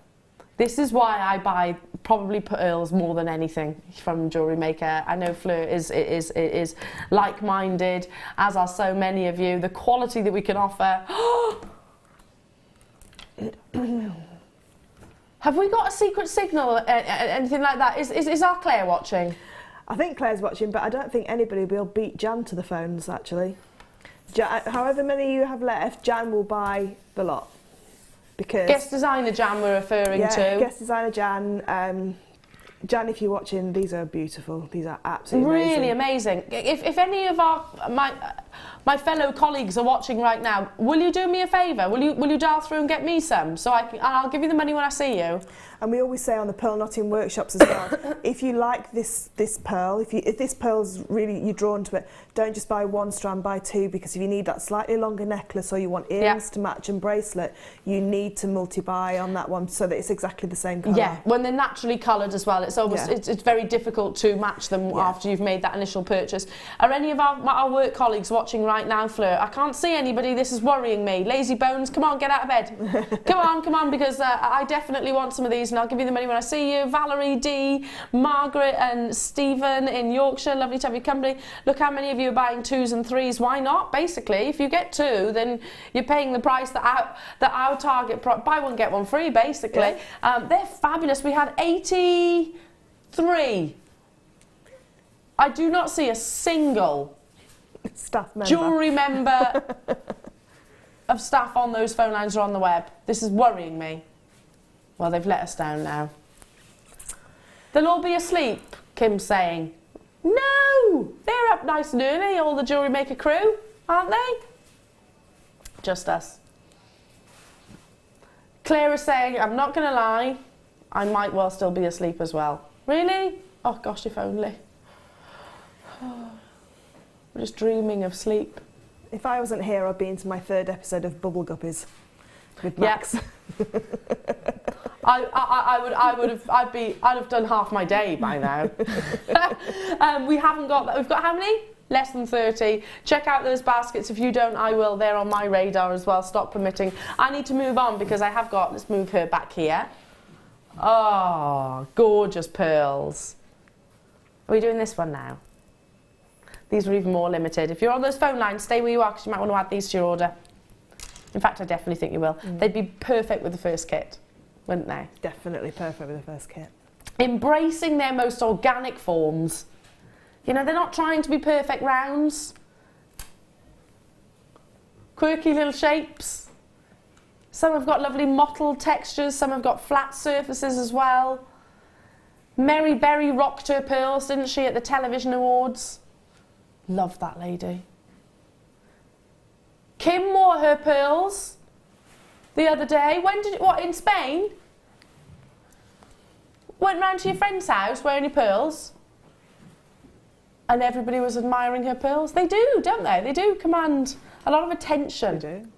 This is why I buy probably pearls more than anything from Jewellery Maker. I know Fleur is like-minded, as are so many of you. The quality that we can offer. Have we got a secret signal, anything like that? Is our Claire watching? I think Claire's watching, but I don't think anybody will beat Jan to the phones, actually. However many you have left, Jan will buy the lot. Because guest designer Jan we're referring to. Guest designer Jan. Jan, if you're watching, these are beautiful. These are absolutely really amazing. If any of my fellow colleagues are watching right now, will you do me a favour? Will you dial through and get me some, so I'll give you the money when I see you. And we always say on the pearl knotting workshops as well, if you like this pearl, if this pearl's really, you're drawn to it, don't just buy 1 strand, buy 2, because if you need that slightly longer necklace or you want earrings to match and bracelet, you need to multi-buy on that one so that it's exactly the same colour. Yeah, when they're naturally coloured as well, it's almost it's very difficult to match them after you've made that initial purchase. Are any of our work colleagues watching right now, Fleur? I can't see anybody. This is worrying me. Lazy bones, come on, get out of bed. Come on, because I definitely want some of these, and I'll give you the money when I see you. Valerie D, Margaret and Stephen in Yorkshire, lovely to have your company. Look how many of you are buying 2s and 3s. Why not? Basically, if you get 2, then you're paying the price that our target buy one get one free. Basically, they're fabulous. We had 83. I do not see a single staff member. Jewellery member of staff on those phone lines or on the web. This is worrying me. Well, they've let us down now. They'll all be asleep, Kim's saying. No! They're up nice and early, all the Jewellery Maker crew, aren't they? Just us. Claire is saying, I'm not going to lie, I might well still be asleep as well. Really? Oh gosh, if only. We're just dreaming of sleep. If I wasn't here, I'd be into my 3rd episode of Bubble Guppies with Max. I'd have done half my day by now. We haven't got that. We've got how many? Less than 30. Check out those baskets. If you don't, I will. They're on my radar as well. Stop permitting. I need to move on because I have got, let's move her back here. Oh, gorgeous pearls. Are we doing this one now? These are even more limited. If you're on those phone lines, stay where you are because you might want to add these to your order. In fact, I definitely think you will. They'd be perfect with the first kit, wouldn't they? Definitely perfect with the first kit. Embracing their most organic forms. You know, they're not trying to be perfect rounds. Quirky little shapes. Some have got lovely mottled textures, some have got flat surfaces as well. Mary Berry rocked her pearls, didn't she, at the television awards? Love that lady. Kim wore her pearls the other day. What, in Spain? Went round to your friend's house wearing your pearls? And everybody was admiring her pearls. They do, don't they? They do command a lot of attention. They do.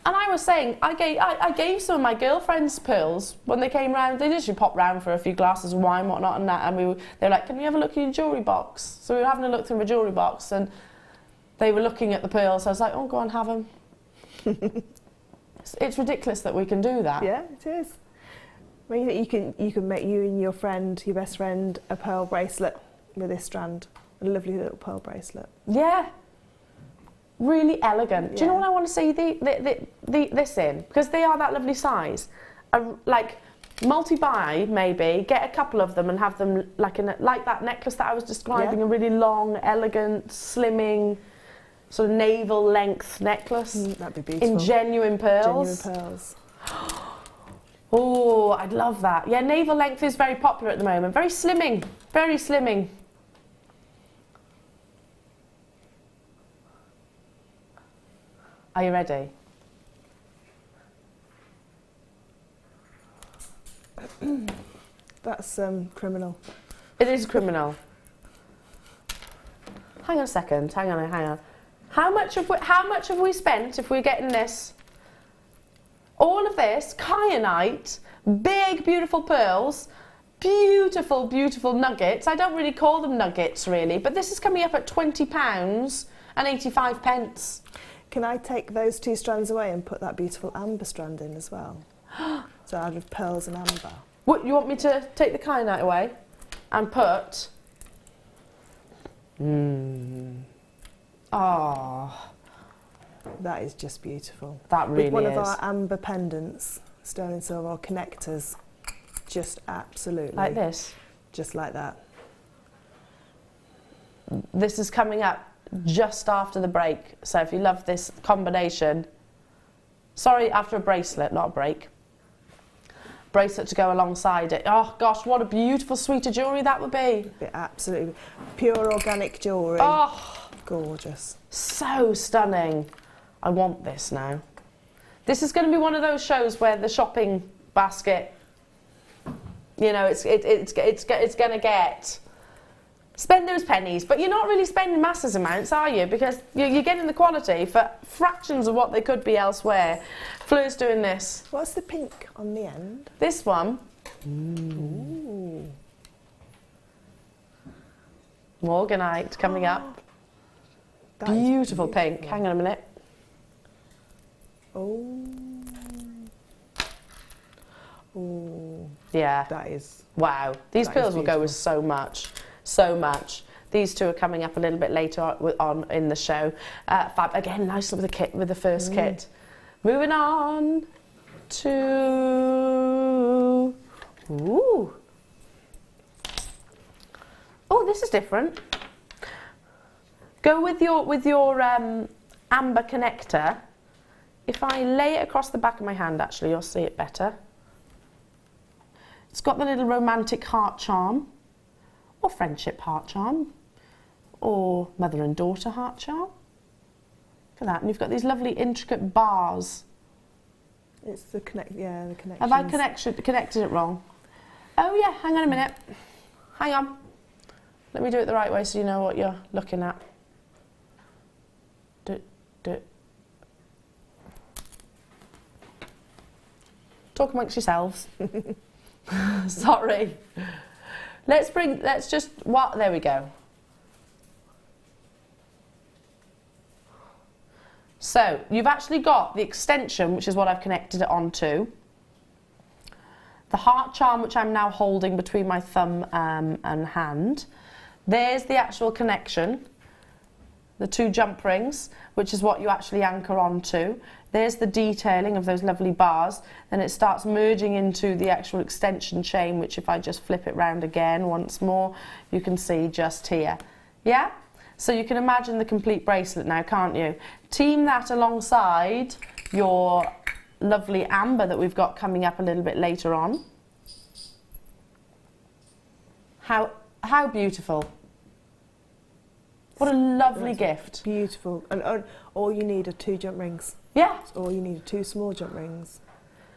And I was saying, I gave some of my girlfriends' pearls when they came round. They literally popped round for a few glasses of wine, whatnot, and that. And they were like, "Can we have a look in your jewellery box?" So we were having a look through my jewellery box, and they were looking at the pearls. So I was like, "Oh, go on, have them." It's ridiculous that we can do that. Yeah, it is. Well, you can make you and your friend, your best friend, a pearl bracelet with this strand. A lovely little pearl bracelet. Yeah. Really elegant. Yeah. Do you know what I want to see this in? Because they are that lovely size. Like multi-buy, maybe, get a couple of them and have them like that necklace that I was describing, a really long, elegant, slimming, sort of navel length necklace. That'd be beautiful. In genuine pearls. Genuine pearls. Oh, I'd love that. Yeah, navel length is very popular at the moment. Very slimming. Very slimming. Are you ready? That's criminal. It is criminal. Hang on a second. Hang on. How much have we spent if we're getting this? All of this kyanite, big beautiful pearls, beautiful beautiful nuggets. I don't really call them nuggets really, but this is coming up at £20 and 85 pence. Can I take those 2 strands away and put that beautiful amber strand in as well? So out of pearls and amber. What, you want me to take the kyanite away and put... Oh, that is just beautiful. that really is. With one of our amber pendants, sterling silver or connectors, just absolutely. Like this? Just like that. This is coming up just after the break, so if you love this combination, sorry, after a bracelet, not a break, bracelet to go alongside it. Oh gosh, what a beautiful suite of jewellery that would be. Absolutely pure organic jewellery. Oh, gorgeous, so stunning. I want this now. This is going to be one of those shows where the shopping basket, you know, it's going to get. Spend those pennies, but you're not really spending massive amounts, are you? Because you're getting the quality for fractions of what they could be elsewhere. Fleur's doing this. What's the pink on the end? This one. Ooh. Morganite coming up. Beautiful pink. Hang on a minute. Oh. Oh. Yeah. That is. Wow. These pearls will go with so much. So much. These two are coming up a little bit later on in the show. Fab. Again, nice with the kit, with the first kit. Moving on to... Ooh. Oh, this is different. Go with your amber connector. If I lay it across the back of my hand, actually, you'll see it better. It's got the little romantic heart charm, or friendship heart charm, or mother and daughter heart charm. Look at that, and you've got these lovely intricate bars. It's the connection. Have I connected it wrong? Oh yeah, hang on a minute. Hang on. Let me do it the right way so you know what you're looking at. Talk amongst yourselves. Sorry. There we go. So, you've actually got the extension, which is what I've connected it onto. The heart charm, which I'm now holding between my thumb and hand. There's the actual connection. The 2 jump rings, which is what you actually anchor onto. There's the detailing of those lovely bars. Then it starts merging into the actual extension chain, which if I just flip it round again once more, you can see just here. Yeah? So you can imagine the complete bracelet now, can't you? Team that alongside your lovely amber that we've got coming up a little bit later on. How beautiful. What a lovely gift. Beautiful. And all you need are 2 jump rings. Yeah. That's all you need are 2 small jump rings.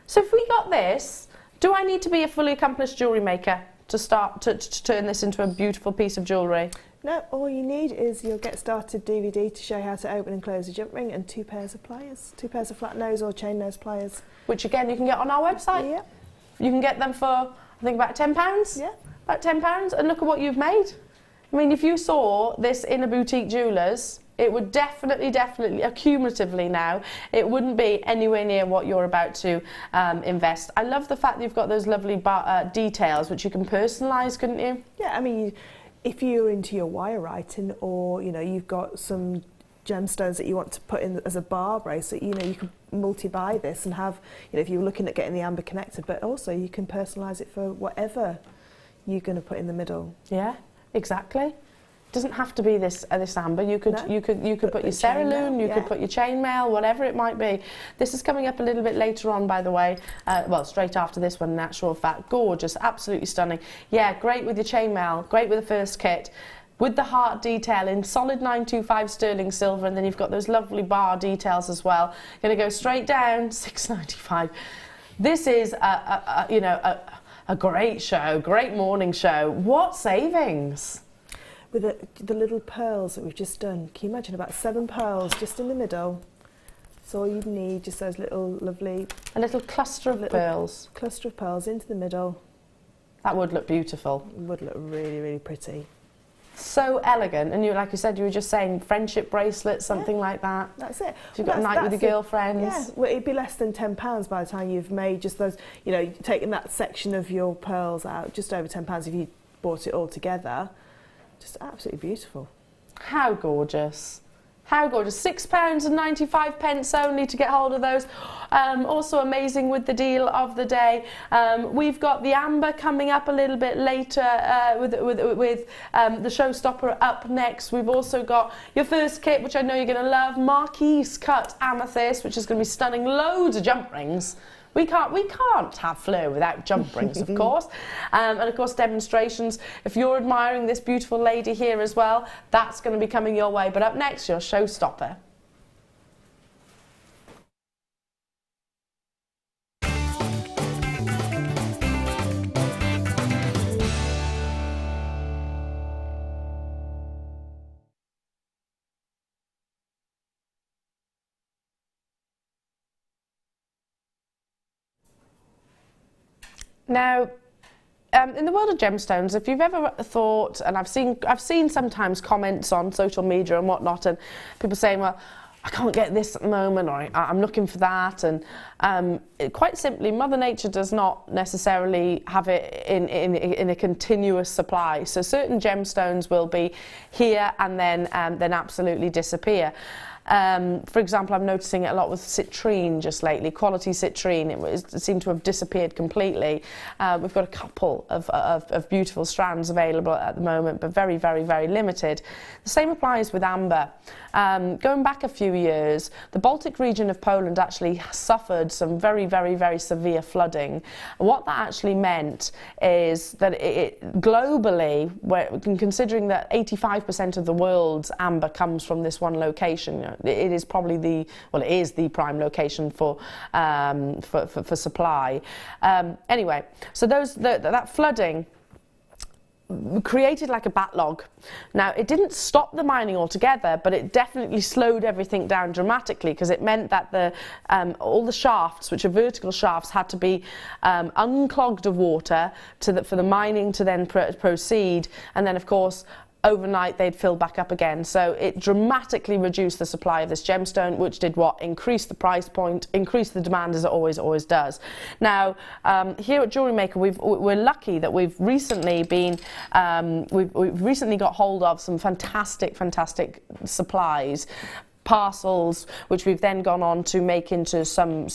So if we got this, do I need to be a fully accomplished jewellery maker to start to turn this into a beautiful piece of jewellery? No, all you need is your Get Started DVD to show you how to open and close a jump ring, and 2 pairs of pliers, 2 pairs of flat nose or chain nose pliers. Which again you can get on our website. Yeah. You can get them for, I think, about £10. Yeah. About £10, and look at what you've made. I mean, if you saw this in a boutique jeweller's, it would definitely, accumulatively now, it wouldn't be anywhere near what you're about to invest. I love the fact that you've got those lovely details, which you can personalise, couldn't you? Yeah, I mean, if you're into your wire writing, or, you know, you've got some gemstones that you want to put in as a bar bracelet, you know, you can multi-buy this and have, you know, if you're looking at getting the amber connected, but also you can personalise it for whatever you're going to put in the middle. Yeah, exactly. It doesn't have to be this amber. You could put your cerulean, you could put your chainmail, whatever it might be. This is coming up a little bit later on, by the way. Well, straight after this one, in actual fact. Gorgeous, absolutely stunning. Yeah, great with your chainmail, great with the first kit. With the heart detail in solid 925 sterling silver, and then you've got those lovely bar details as well. Going to go straight down, $6.95. This is a great show, great morning show. What savings? With the little pearls that we've just done, can you imagine about 7 pearls just in the middle? That's all you need, just those little lovely... A little cluster of pearls. Cluster of pearls into the middle. That would look beautiful. It would look really, really pretty. So elegant, and like you said, you were just saying friendship bracelet, something like that. That's it. So you've got a night with your girlfriends. Yeah, well, it'd be less than £10 by the time you've made just those, you know, taking that section of your pearls out, just over £10 if you bought it all together. Just absolutely beautiful. How gorgeous. How gorgeous. £6.95 only to get hold of those. Also amazing with the deal of the day. We've got the amber coming up a little bit later with the showstopper up next. We've also got your first kit, which I know you're going to love, Marquise cut amethyst, which is going to be stunning. Loads of jump rings. We can't have Fleur without jump rings, of course. And of course, demonstrations. If you're admiring this beautiful lady here as well, that's going to be coming your way. But up next, your showstopper. Now, in the world of gemstones, if you've ever thought, and I've seen sometimes comments on social media and whatnot, and people saying, well, I can't get this at the moment, or I'm looking for that, and quite simply, Mother Nature does not necessarily have it in a continuous supply. So certain gemstones will be here and then absolutely disappear. For example, I'm noticing it a lot with citrine just lately, quality citrine. It seemed to have disappeared completely. We've got a couple of beautiful strands available at the moment, but very, very, very limited. The same applies with amber. Going back a few years, the Baltic region of Poland actually suffered some very, very, very severe flooding. What that actually meant is that globally, considering that 85% of the world's amber comes from this one location, it is probably it is the prime location for supply. Anyway, so that flooding created like a backlog. Now, it didn't stop the mining altogether, but it definitely slowed everything down dramatically, because it meant that all the shafts, which are vertical shafts, had to be unclogged of water for the mining to then proceed, and then of course overnight they'd fill back up again. So it dramatically reduced the supply of this gemstone, which did what? Increase the price point, increase the demand, as it always does. Now, here at Jewellery Maker, we're lucky that we've recently we've recently got hold of some fantastic supplies, parcels, which we've then gone on to make into some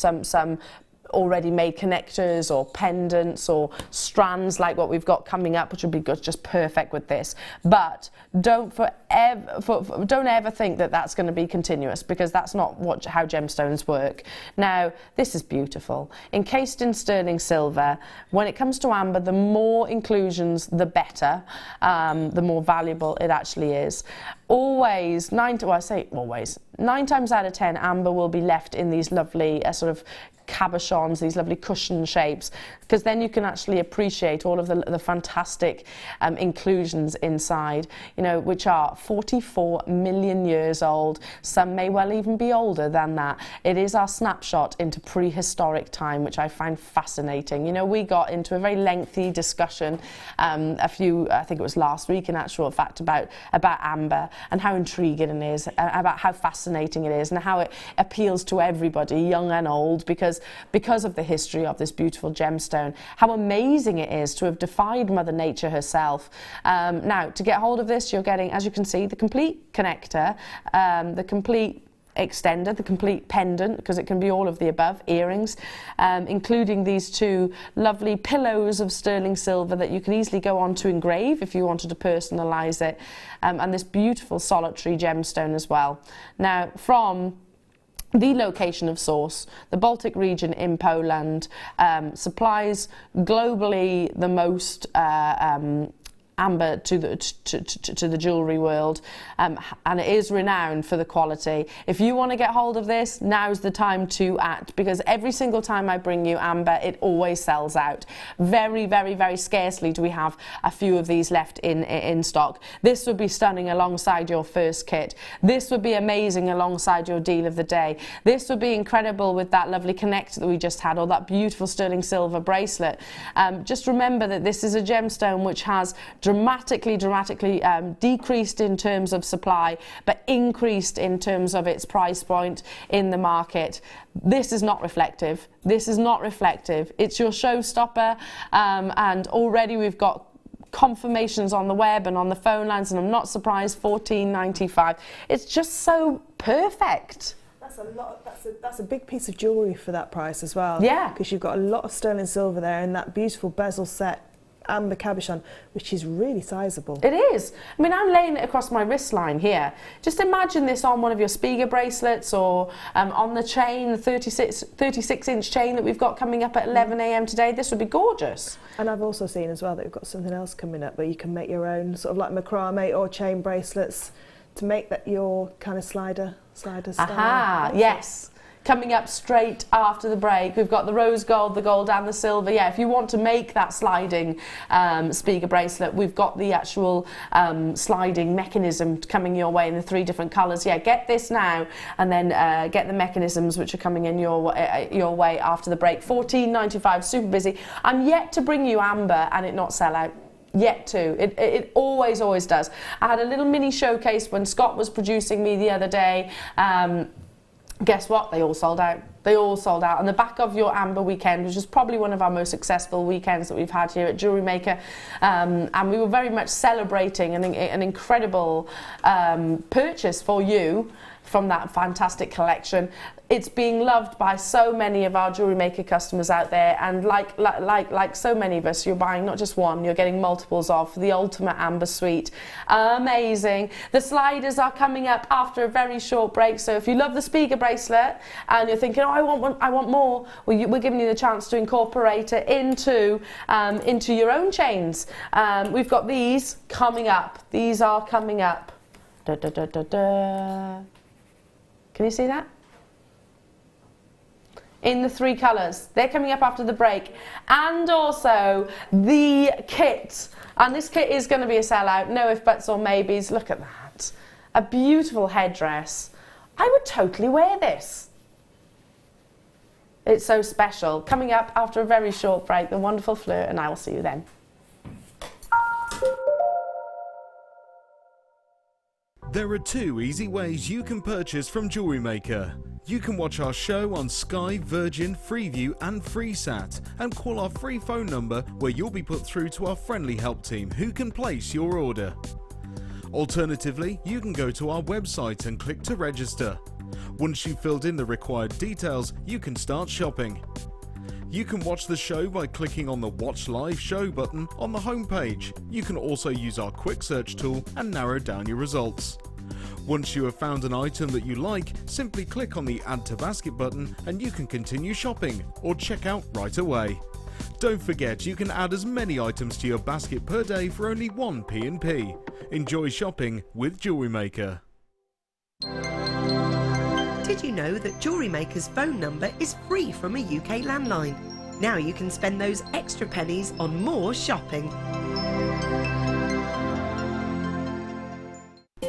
already made connectors or pendants or strands like what we've got coming up, which would be good, just perfect with this. But don't ever think that that's going to be continuous, because that's not how gemstones work. Now, this is beautiful. Encased in sterling silver. When it comes to amber, the more inclusions, the better, the more valuable it actually is. Always, 9 times out of 10, amber will be left in these lovely sort of cabochons, these lovely cushion shapes, because then you can actually appreciate all of the fantastic inclusions inside, you know, which are 44 million years old. Some may well even be older than that. It is our snapshot into prehistoric time, which I find fascinating. You know, we got into a very lengthy discussion I think it was last week in actual fact, about amber and how intriguing it is, about how fascinating it is, and how it appeals to everybody, young and old, because of the history of this beautiful gemstone, how amazing it is to have defied Mother Nature herself. Now, to get hold of this, you're getting, as you can see, the complete connector, the complete extender, the complete pendant, because it can be all of the above, earrings, including these two lovely pillows of sterling silver that you can easily go on to engrave if you wanted to personalize it, and this beautiful solitary gemstone as well. Now, from the location of source, the Baltic region in Poland supplies globally the most amber to the jewellery world, and it is renowned for the quality. If you want to get hold of this, now's the time to act, because every single time I bring you amber, it always sells out. Very, very, very scarcely do we have a few of these left in stock. This would be stunning alongside your first kit. This would be amazing alongside your deal of the day. This would be incredible with that lovely connector that we just had, or that beautiful sterling silver bracelet. Just remember that this is a gemstone which has dramatically decreased in terms of supply, but increased in terms of its price point in the market. This is not reflective. This is not reflective. It's your showstopper, and already we've got confirmations on the web and on the phone lines, and I'm not surprised, $14.95. It's just so perfect. That's a lot. That's a big piece of jewellery for that price as well. Yeah, because you've got a lot of sterling silver there, and that beautiful bezel set amber cabochon, which is really sizable. It is. I mean, I'm laying it across my wrist line here. Just imagine this on one of your Spiga bracelets, or on the chain, the 36-inch chain that we've got coming up at 11 a.m. today. This would be gorgeous. And I've also seen as well that we've got something else coming up where you can make your own sort of like macrame or chain bracelets to make that your kind of slider style. Aha, yes. Coming up straight after the break, we've got the rose gold, the gold and the silver. Yeah, if you want to make that sliding Spiga bracelet, we've got the actual sliding mechanism coming your way in the 3 different colours. Yeah, get this now, and then get the mechanisms which are coming in your way after the break. $14.95, super busy. I'm yet to bring you amber and it not sell out. Yet to. It always does. I had a little mini showcase when Scott was producing me the other day. Guess what? They all sold out. They all sold out. On the back of your Amber weekend, which is probably one of our most successful weekends that we've had here at Jewellery Maker, and we were very much celebrating an incredible purchase for you from that fantastic collection. It's being loved by so many of our Jewellery Maker customers out there, and like so many of us, you're buying not just one, you're getting multiples of the ultimate amber suite. Amazing. The sliders are coming up after a very short break, so if you love the Spiga bracelet and you're thinking, oh, I want more, well, we're giving you the chance to incorporate it into your own chains. We've got these coming up. These are coming up. Da, da, da, da, da. Can you see that? In the 3 colours. They're coming up after the break. And also the kit. And this kit is going to be a sellout. No ifs, buts or maybes. Look at that. A beautiful headdress. I would totally wear this. It's so special. Coming up after a very short break, the wonderful Fleur, and I will see you then. There are 2 easy ways you can purchase from Jewellery Maker. You can watch our show on Sky, Virgin, Freeview and FreeSat, and call our free phone number where you'll be put through to our friendly help team who can place your order. Alternatively, you can go to our website and click to register. Once you've filled in the required details, you can start shopping. You can watch the show by clicking on the Watch Live Show button on the homepage. You can also use our quick search tool and narrow down your results. Once you have found an item that you like, simply click on the Add to Basket button and you can continue shopping or check out right away. Don't forget, you can add as many items to your basket per day for only 1 P&P. Enjoy shopping with Jewellery Maker. Did you know that Jewellery Maker's phone number is free from a UK landline? Now you can spend those extra pennies on more shopping.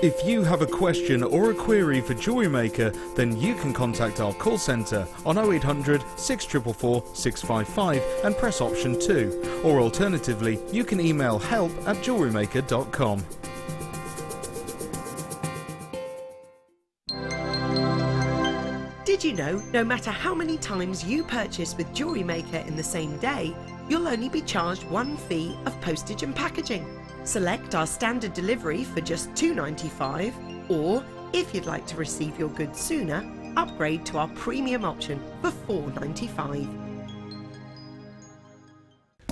If you have a question or a query for Jewellery Maker, then you can contact our call centre on 0800 644 655 and press option 2, or alternatively you can email help@jewellerymaker.com. Did you know no matter how many times you purchase with Jewellery Maker in the same day, you'll only be charged one fee of postage and packaging? Select our standard delivery for just $2.95, or if you'd like to receive your goods sooner, upgrade to our premium option for $4.95.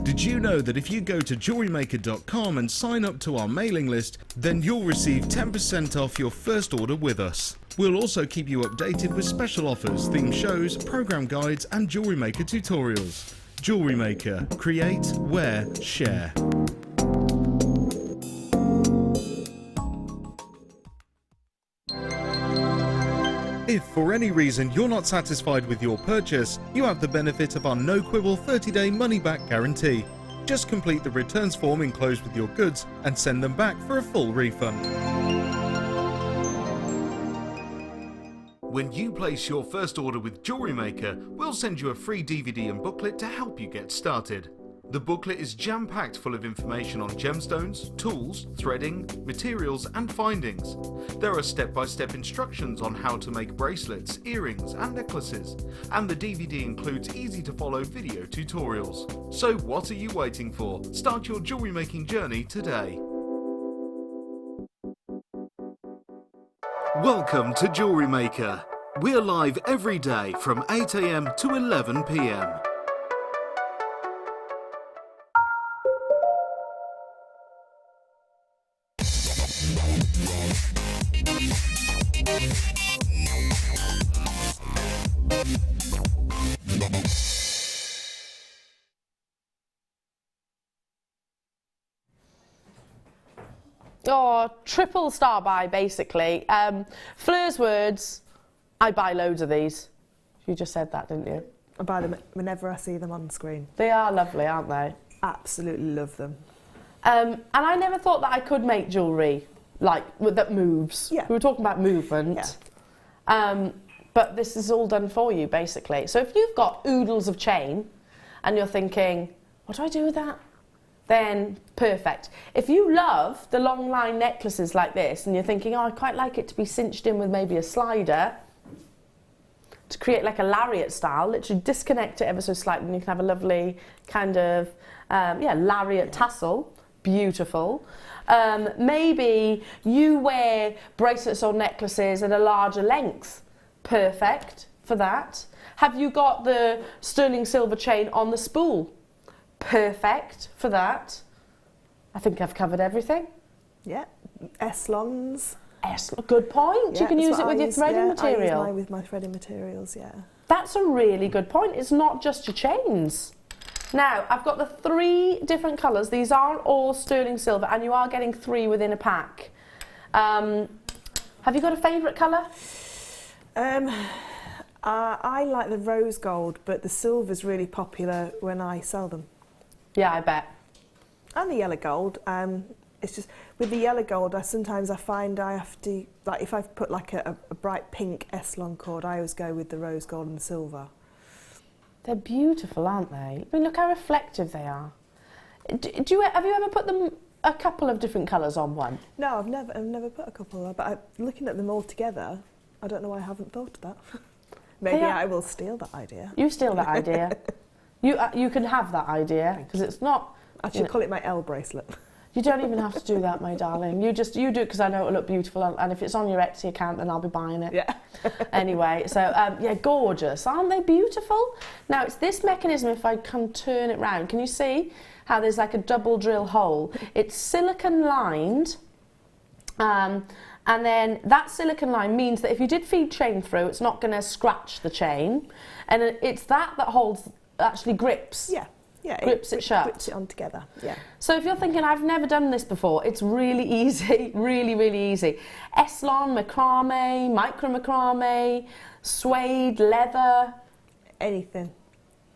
Did you know that if you go to jewellerymaker.com and sign up to our mailing list, then you'll receive 10% off your first order with us? We'll also keep you updated with special offers, themed shows, program guides and Jewellery Maker tutorials. Jewellery Maker. Create, wear, share. If for any reason you're not satisfied with your purchase, you have the benefit of our no-quibble 30-day money-back guarantee. Just complete the returns form enclosed with your goods and send them back for a full refund. When you place your first order with Jewellery Maker, we'll send you a free DVD and booklet to help you get started. The booklet is jam-packed full of information on gemstones, tools, threading, materials and findings. There are step-by-step instructions on how to make bracelets, earrings and necklaces, and the DVD includes easy-to-follow video tutorials. So what are you waiting for? Start your jewellery making journey today. Welcome to Jewellery Maker. We're live every day from 8 AM to 11 PM. Oh, triple star buy, basically. Fleur's words, I buy loads of these. You just said that, didn't you? I buy them whenever I see them on screen. They are lovely, aren't they? Absolutely love them. And I never thought that I could make jewellery like that moves. Yeah. We were talking about movement. Yeah. But this is all done for you, basically. So if you've got oodles of chain and you're thinking, what do I do with that? Then perfect. If you love the long line necklaces like this and you're thinking, oh, I'd quite like it to be cinched in with maybe a slider to create like a lariat style, literally disconnect it ever so slightly and you can have a lovely kind of, lariat tassel. Beautiful. Maybe you wear bracelets or necklaces at a larger length. Perfect for that. Have you got the sterling silver chain on the spool? Perfect for that. I think I've covered everything. Yeah, S-longs. Good point. Yeah, you can use it with your threading material. I use mine with my threading materials, yeah. That's a really good point. It's not just your chains. Now, I've got the 3 different colours. These are all sterling silver and you are getting 3 within a pack. Have you got a favourite colour? I like the rose gold, but the silver's really popular when I sell them. Yeah, I bet. And the yellow gold. It's just, with the yellow gold, sometimes I find I have to, like if I've put like a bright pink S-long cord, I always go with the rose gold and the silver. They're beautiful, aren't they? I mean, look how reflective they are. Have you ever put them a couple of different colours on one? No, I've never put a couple, but looking at them all together, I don't know why I haven't thought of that. Maybe I will steal that idea. You steal that idea. You can have that idea because it's not. I should call it my Elle bracelet. You don't even have to do that, my darling. You do it because I know it'll look beautiful, and if it's on your Etsy account, then I'll be buying it. Yeah. Anyway, so yeah, gorgeous. Aren't they beautiful? Now, it's this mechanism, if I can turn it round, can you see how there's like a double drill hole? It's silicone lined, and then that silicone line means that if you did feed chain through, it's not going to scratch the chain, and it's that holds, actually grips. Yeah. Yeah, grips it shut. Grips it on together, yeah. So if you're thinking, I've never done this before, it's really easy, really, really easy. Eslon, macrame, micro macrame, suede, leather. Anything.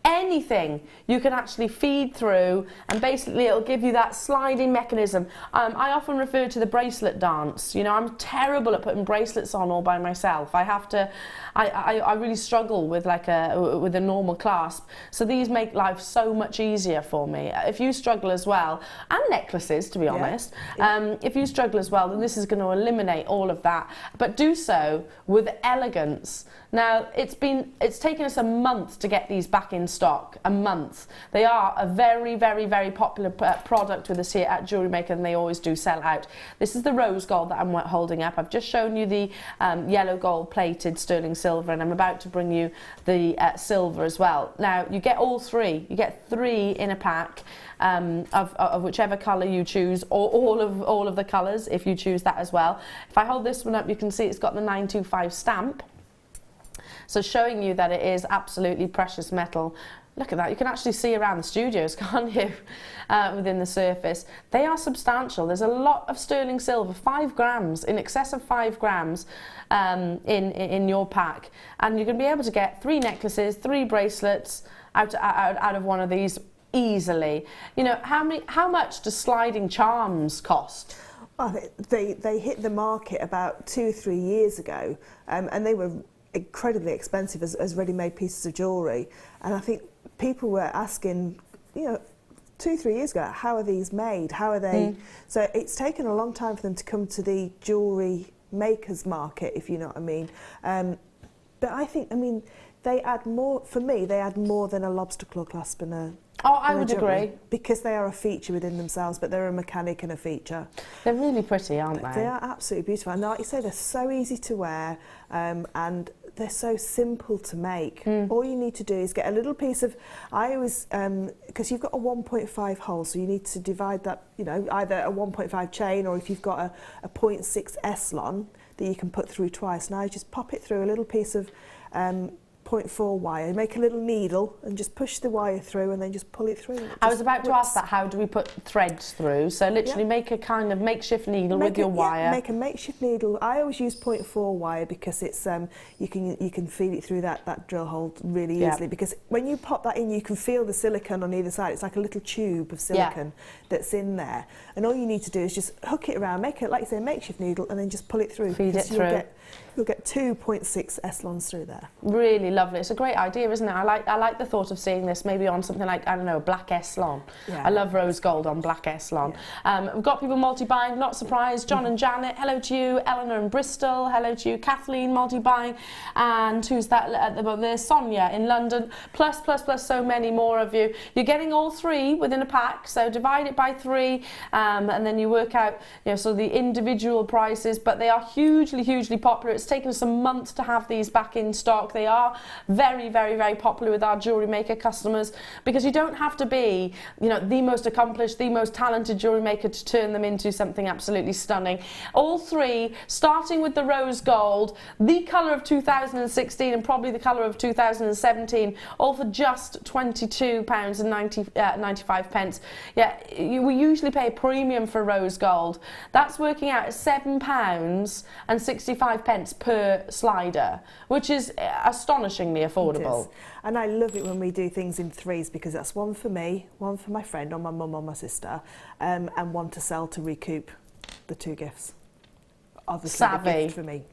Anything you can actually feed through, and basically it'll give you that sliding mechanism. I often refer to the bracelet dance. You know, I'm terrible at putting bracelets on all by myself. I have to, I really struggle with with a normal clasp. So these make life so much easier for me. If you struggle as well, and necklaces to be honest, if you struggle as well, then this is going to eliminate all of that. But do so with elegance. Now, it's taken us a month to get these back in stock, a month. They are a very, very, very popular product with us here at Jewellery Maker, and they always do sell out. This is the rose gold that I'm holding up. I've just shown you the yellow gold plated sterling silver, and I'm about to bring you the silver as well. Now, you get all three. You get 3 in a pack. Of whichever colour you choose, or all of the colours if you choose that as well. If I hold this one up, you can see it's got the 925 stamp. So showing you that it is absolutely precious metal. Look at that, you can actually see around the studios, can't you, within the surface. They are substantial. There's a lot of sterling silver, 5 grams, in excess of 5 grams in your pack. And you're going to be able to get 3 necklaces, 3 bracelets out of one of these easily. You know, how much does sliding charms cost? Oh, they hit the market about 2 or 3 years ago, and they were incredibly expensive as ready-made pieces of jewellery, and I think people were asking, you know, 2 or 3 years ago, how are these made? How are they? So it's taken a long time for them to come to the jewellery makers market, if you know what I mean. But I think, I mean, they add more, for me, they add more than a lobster claw clasp and a... Oh, I would agree. Because they are a feature within themselves, but they're a mechanic and a feature. They're really pretty, aren't they? They are absolutely beautiful. And like you say, they're so easy to wear, and they're so simple to make. All you need to do is get a little piece of... I always... because you've got a 1.5 hole, so you need to divide that, you know, either a 1.5 chain, or if you've got a 0.6 Eslon that you can put through twice. Now you just pop it through a little piece of... 0.4 wire, make a little needle and just push the wire through and then just pull it through. I was about to ask that, how do we put threads through? So literally make a kind of makeshift needle with your wire. Yeah, make a makeshift needle. I always use 0.4 wire because it's you can feed it through that drill hole really easily, because when you pop that in you can feel the silicone on either side. It's like a little tube of silicone that's in there, and all you need to do is just hook it around, make it, like you say, a makeshift needle, and then just pull it through. Feed it through. You'll get 2.6 Eslons through there. Really lovely. It's a great idea, isn't it? I like the thought of seeing this maybe on something like, I don't know, black Eslon. Yeah. I love rose gold on black Eslon. Yeah. We've got people multi-buying, not surprised. John and Janet, hello to you. Eleanor in Bristol, hello to you. Kathleen, multi-buying. And who's that? There's Sonia in London. Plus, so many more of you. You're getting all 3 within a pack, so divide it by 3, and then you work out, you know, so the individual prices, but they are hugely, hugely popular. It's taken us a month to have these back in stock. They are very, very, very popular with our Jewellery Maker customers, because you don't have to be, you know, the most accomplished, the most talented jewellery maker to turn them into something absolutely stunning. All 3, starting with the rose gold, the colour of 2016 and probably the colour of 2017, all for just £22.95. Yeah, we usually pay a premium for rose gold. That's working out at £7.65 per slider, which is astonishingly affordable. And I love it when we do things in 3s, because that's one for me, one for my friend, or my mum or my sister, and one to sell to recoup the 2 gifts. Obviously, savvy. The gift for me.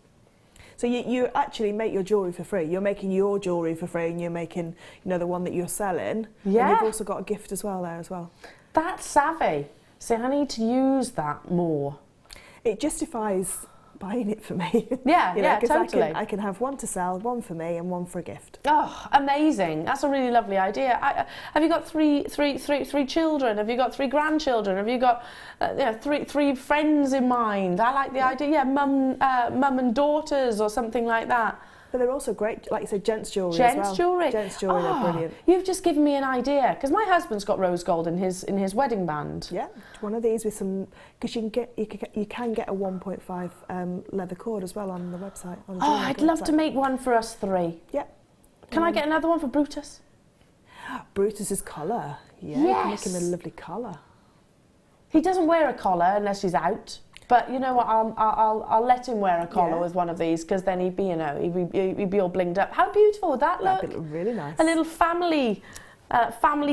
So you actually make your jewellery for free. You're making your jewellery for free, and you're making, you know, the one that you're selling. Yeah. And you've also got a gift as well there as well. That's savvy. See, I need to use that more. It justifies buying it for me. Yeah, You know, yeah, 'cause totally. I can have one to sell, one for me, and one for a gift. Oh, amazing. That's a really lovely idea. Have you got three children? Have you got 3 grandchildren? Have you got three friends in mind? I like the idea. Yeah, mum and daughters or something like that. But they're also great, like you said, gents jewellery as well. Gents jewellery. Gents jewellery, they're brilliant. You've just given me an idea, because my husband's got rose gold in his wedding band. Yeah, one of these with some, because you can get a 1.5 leather cord as well on the website. On the I'd love to make one for us 3. Yeah. Can I get another one for Brutus? Brutus's collar. Yeah, Yes. you can make him a lovely collar. He doesn't wear a collar unless he's out. But you know what? I'll let him wear a collar with one of these, because then he'd be all blinged up. How beautiful would that look? That'd be really nice. A little family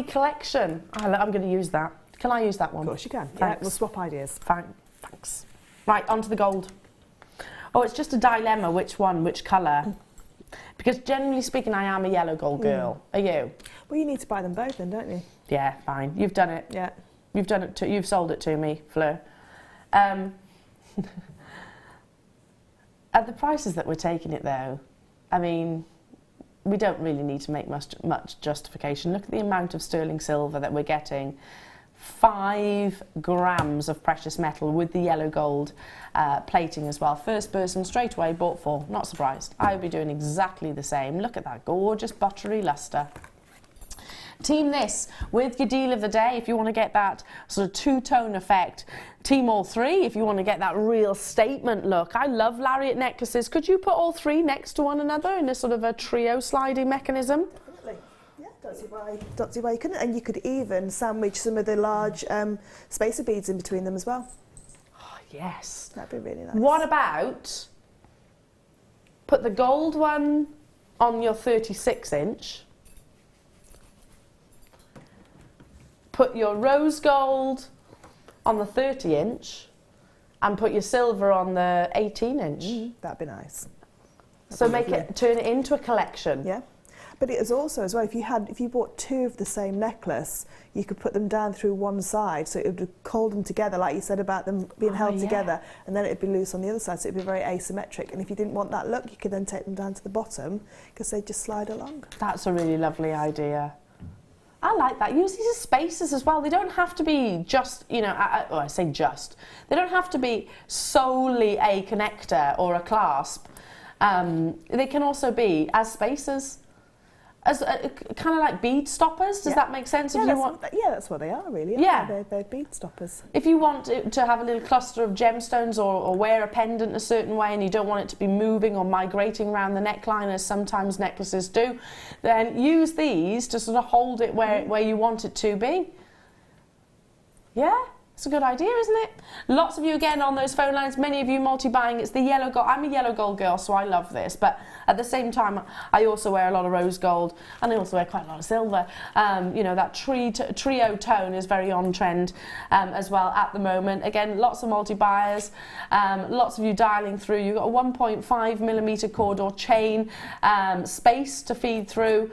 collection. I'm going to use that. Can I use that one? Of course you can. Thanks. Yeah, we'll swap ideas. Thanks. Right, onto the gold. Oh, it's just a dilemma. Which one? Which colour? Because generally speaking, I am a yellow gold girl. Are you? Well, you need to buy them both then, don't you? Yeah, fine. You've done it. Yeah. You've done it. You've sold it to me, Fleur. At the prices that we're taking it, though, I mean, we don't really need to make much justification. Look at the amount of sterling silver that we're getting. 5 grams of precious metal with the yellow gold plating as well. First person straight away bought 4. Not surprised. I would be doing exactly the same. Look at that gorgeous buttery lustre. Team this with your deal of the day if you want to get that sort of 2-tone effect. Team all 3 if you want to get that real statement look. I love lariat necklaces. Could you put all 3 next to one another in a sort of a trio sliding mechanism? Definitely. Yeah, don't see why you couldn't. And you could even sandwich some of the large spacer beads in between them as well. Oh, yes. That'd be really nice. What about put the gold one on your 36-inch, put your rose gold on the 30-inch, and put your silver on the 18-inch. That'd be nice. So turn it into a collection. Yeah. But it is also as well, if you bought 2 of the same necklace, you could put them down through one side, so it would hold them together, like you said about them being held together, and then it'd be loose on the other side, so it'd be very asymmetric. And if you didn't want that look, you could then take them down to the bottom, because they just slide along. That's a really lovely idea. I like that. Use these as spacers as well. They don't have to be just, I say just. They don't have to be solely a connector or a clasp. They can also be as spacers, as kind of like bead stoppers. Does that make sense? Yeah, that's what they are really. Yeah. They're bead stoppers. If you want to have a little cluster of gemstones or wear a pendant a certain way and you don't want it to be moving or migrating around the neckline as sometimes necklaces do, then use these to sort of hold it where you want it to be. Yeah? It's a good idea, isn't it? Lots of you again on those phone lines, many of you multi-buying. It's the yellow gold. I'm a yellow gold girl, so I love this. But at the same time, I also wear a lot of rose gold, and I also wear quite a lot of silver. That trio tone is very on trend as well at the moment. Again, lots of multi-buyers, lots of you dialing through. You've got a 1.5mm cord or chain, space to feed through.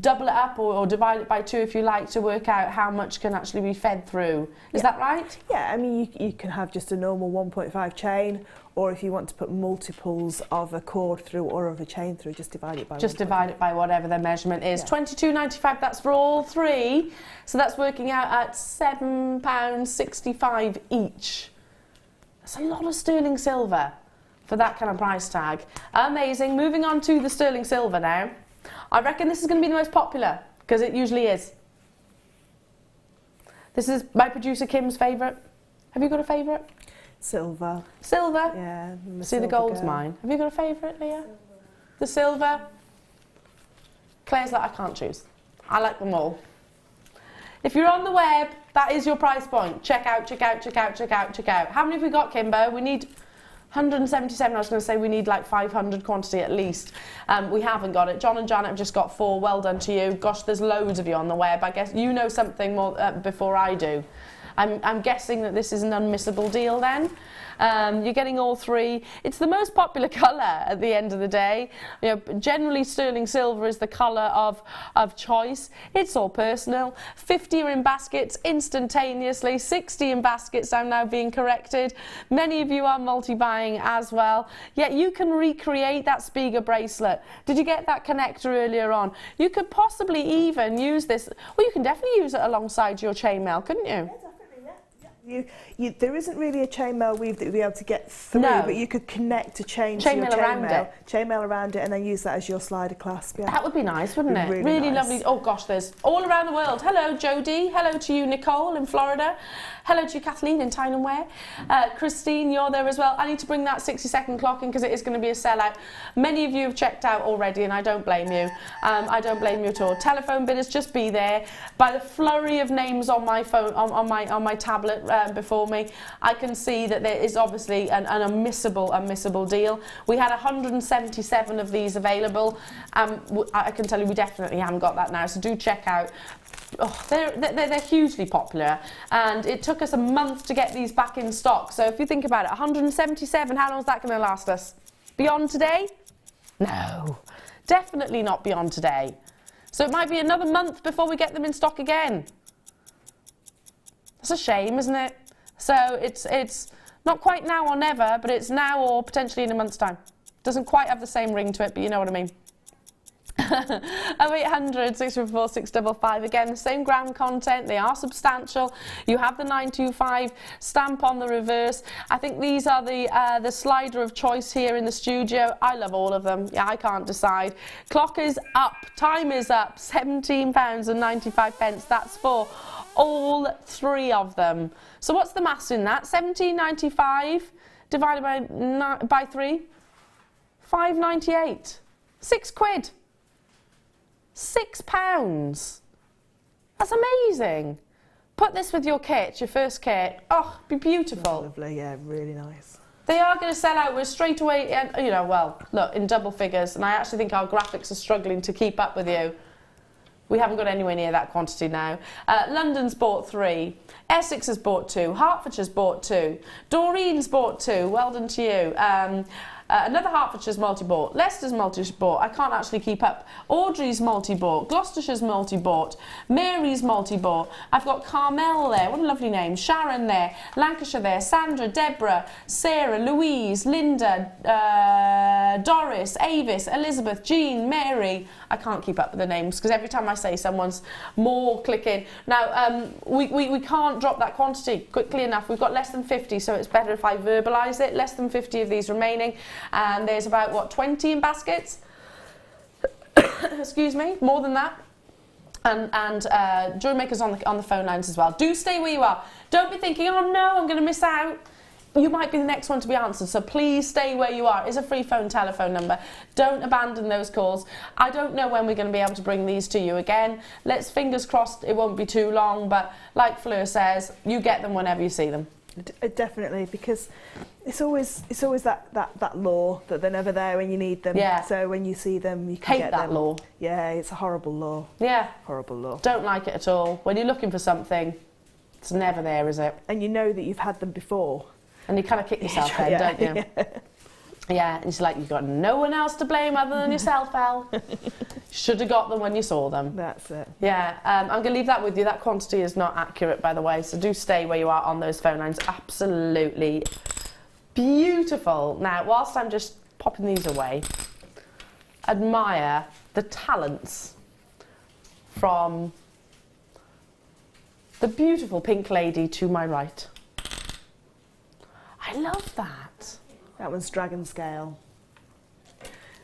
Double it up or divide it by 2 if you like, to work out how much can actually be fed through. Is that right? Yeah, I mean, you can have just a normal 1.5 chain, or if you want to put multiples of a cord through or of a chain through, just divide it by divide it by whatever the measurement is. Yeah. £22.95, that's for all 3. So that's working out at £7.65 each. That's a lot of sterling silver for that kind of price tag. Amazing. Moving on to the sterling silver now. I reckon this is going to be the most popular, because it usually is. This is my producer Kim's favourite. Have you got a favourite? Silver. Silver? Yeah. See, the gold's mine. Have you got a favourite, Leah? Silver. The silver? Claire's like, I can't choose. I like them all. If you're on the web, that is your price point. Check out, check out, check out, check out, check out. How many have we got, Kimbo? We need 177. I was going to say we need like 500 quantity at least. We haven't got it. John and Janet have just got 4. Well done to you. Gosh, there's loads of you on the web. I guess you know something more before I do. I'm guessing that this is an unmissable deal then. You're getting all three. It's the most popular colour at the end of the day. You know, generally sterling silver is the colour of choice. It's all personal. 50 are in baskets instantaneously. 60 in baskets, I'm now being corrected. Many of you are multi-buying as well. Yet you can recreate that Spiga bracelet. Did you get that connector earlier on? You could possibly even use this, well, you can definitely use it alongside your chainmail, couldn't you? There isn't really a chainmail weave that you'll be able to get through, but you could connect a chain to your chainmail around it, and then use that as your slider clasp. Yeah. That would be nice, wouldn't it? Really nice. Lovely. Oh gosh, there's all around the world. Hello, Jodie. Hello to you, Nicole in Florida. Hello to you, Kathleen in Tyne and Ware. Christine, you're there as well. I need to bring that 60-second clock in because it is going to be a sellout. Many of you have checked out already, and I don't blame you. I don't blame you at all. Telephone bidders, just be there. By the flurry of names on my phone, on my tablet before me, I can see that there is obviously an unmissable deal. We had 177 of these available. I can tell you we definitely haven't got that now, so do check out. Oh, they're hugely popular, and it took us a month to get these back in stock. So if you think about it, 177, how long is that going to last us? Beyond today? No, definitely not beyond today. So it might be another month before we get them in stock again. That's a shame, isn't it? So it's not quite now or never, but it's now or potentially in a month's time. Doesn't quite have the same ring to it, but you know what I mean. 0800 644 655. Again, the same gram content. They are substantial. You have the 925 stamp on the reverse. I think these are the slider of choice here in the studio. I love all of them. Yeah, I can't decide. Clock is up. Time is up. £17.95. That's for all three of them. So what's the maths in that? 17.95 divided by 3? 5.98. £6. £6. That's amazing. Put this with your kit, your first kit. Oh, be beautiful. Lovely, yeah, really nice. They are going to sell out. We're straight away, you know, well, look, in double figures. And I actually think our graphics are struggling to keep up with you. We haven't got anywhere near that quantity now. London's bought 3. Essex has bought 2. Hertfordshire's bought 2. Doreen's bought 2. Well done to you. Another Hertfordshire's multi-bought. Leicester's multi-bought. I can't actually keep up. Audrey's multi-bought. Gloucestershire's multi-bought. Mary's multi-bought. I've got Carmel there. What a lovely name. Sharon there. Lancashire there. Sandra, Deborah, Sarah, Louise, Linda, Doris, Avis, Elizabeth, Jean, Mary. I can't keep up with the names because every time I say someone's more clicking. Now, we can't drop that quantity quickly enough. We've got less than 50, so it's better if I verbalise it. Less than 50 of these remaining. And there's about, what, 20 in baskets? Excuse me, more than that. And Jewellery Makers on the phone lines as well. Do stay where you are. Don't be thinking, oh no, I'm going to miss out. You might be the next one to be answered, so please stay where you are. It's a free telephone number. Don't abandon those calls. I don't know when we're going to be able to bring these to you again. Let's fingers crossed it won't be too long, but like Fleur says, you get them whenever you see them. Definitely, because it's always that law that they're never there when you need them. Yeah. So when you see them, you can get them. Hate that law. Yeah, it's a horrible law. Yeah. Horrible law. Don't like it at all. When you're looking for something, it's never there, is it? And you know that you've had them before. And you kind of kick yourself then, don't you? Yeah, and it's like you've got no one else to blame other than yourself, Elle. Should have got them when you saw them. That's it. Yeah, I'm going to leave that with you. That quantity is not accurate, by the way, so do stay where you are on those phone lines. Absolutely beautiful. Now, whilst I'm just popping these away, admire the talents from the beautiful pink lady to my right. I love that. That one's dragon scale.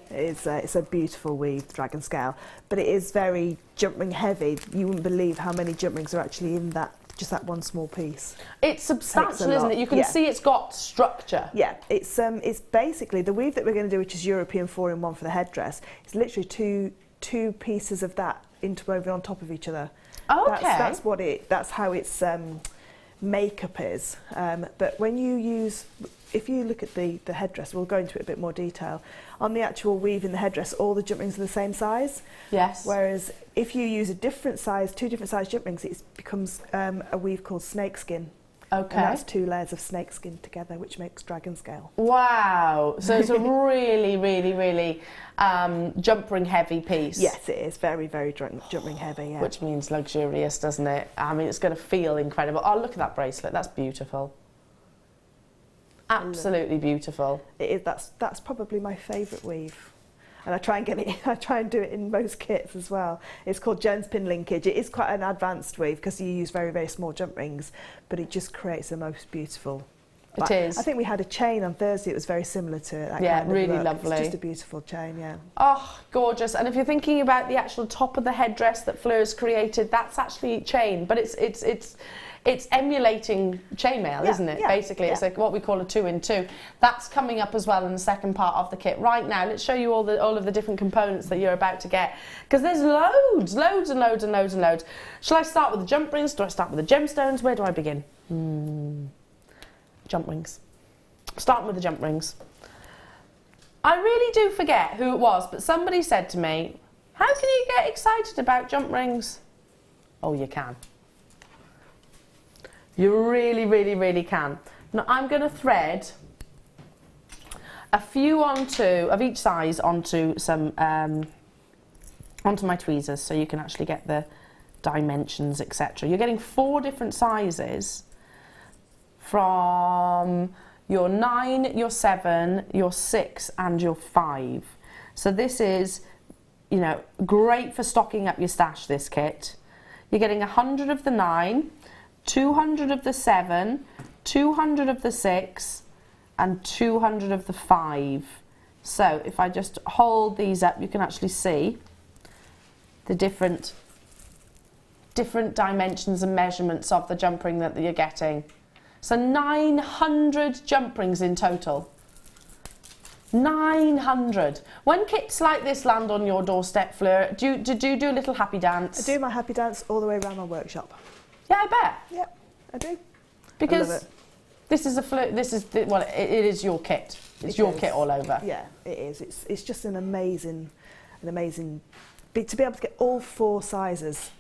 It's a beautiful weave, dragon scale, but it is very jump ring heavy. You wouldn't believe how many jump rings are actually in that, just that one small piece. It's substantial, isn't it? You can see it's got structure. Yeah, it's basically the weave that we're going to do, which is European 4-in-1 for the headdress. It's literally two pieces of that interwoven on top of each other. Okay. That's how it's makeup is. But when you use, if you look at the headdress, we'll go into it a bit more detail. On the actual weave in the headdress, all the jump rings are the same size. Yes. Whereas if you use a different size, two different size jump rings, it becomes a weave called snakeskin. Okay. And that's 2 layers of snakeskin together, which makes dragon scale. Wow. So it's a really, really, really jump ring heavy piece. Yes, it is very, very jump ring heavy. Yeah. Which means luxurious, doesn't it? I mean, it's going to feel incredible. Oh, look at that bracelet. That's beautiful. Absolutely beautiful. It is. That's probably my favourite weave. And I try and get it. I try and do it in most kits as well. It's called gemstone linkage. It is quite an advanced weave because you use very, very small jump rings, but it just creates the most beautiful. It is. I think we had a chain on Thursday. It was very similar to it. That yeah, kind of really look. lovely. It's just a beautiful chain. Yeah. Oh, gorgeous! And if you're thinking about the actual top of the headdress that Fleur's created, that's actually chain, but it's emulating chainmail, isn't it? Yeah, Basically, it's like what we call a 2-in-2. That's coming up as well in the second part of the kit. Right now, let's show you all of the different components that you're about to get, because there's loads and loads. Shall I start with the jump rings? Do I start with the gemstones? Where do I begin? Jump rings. Starting with the jump rings. I really do forget who it was, but somebody said to me, "How can you get excited about jump rings?" Oh, you can. You really, really, really can. Now I'm going to thread a few of each size onto some onto my tweezers, so you can actually get the dimensions, etc. You're getting 4 different sizes from your 9, your 7, your 6, and your 5. So this is, you know, great for stocking up your stash. This kit, you're getting 100 of the 9. 200 of the 7, 200 of the 6, and 200 of the 5. So if I just hold these up, you can actually see the different dimensions and measurements of the jump ring that you're getting. So 900 jump rings in total. 900. When kits like this land on your doorstep, Fleur, do you do a little happy dance? I do my happy dance all the way around my workshop. Yeah, I bet. Yeah, I do. Because I love it. this is it is your kit. It's your kit all over. Yeah, it is. It's just an amazing to be able to get all 4 sizes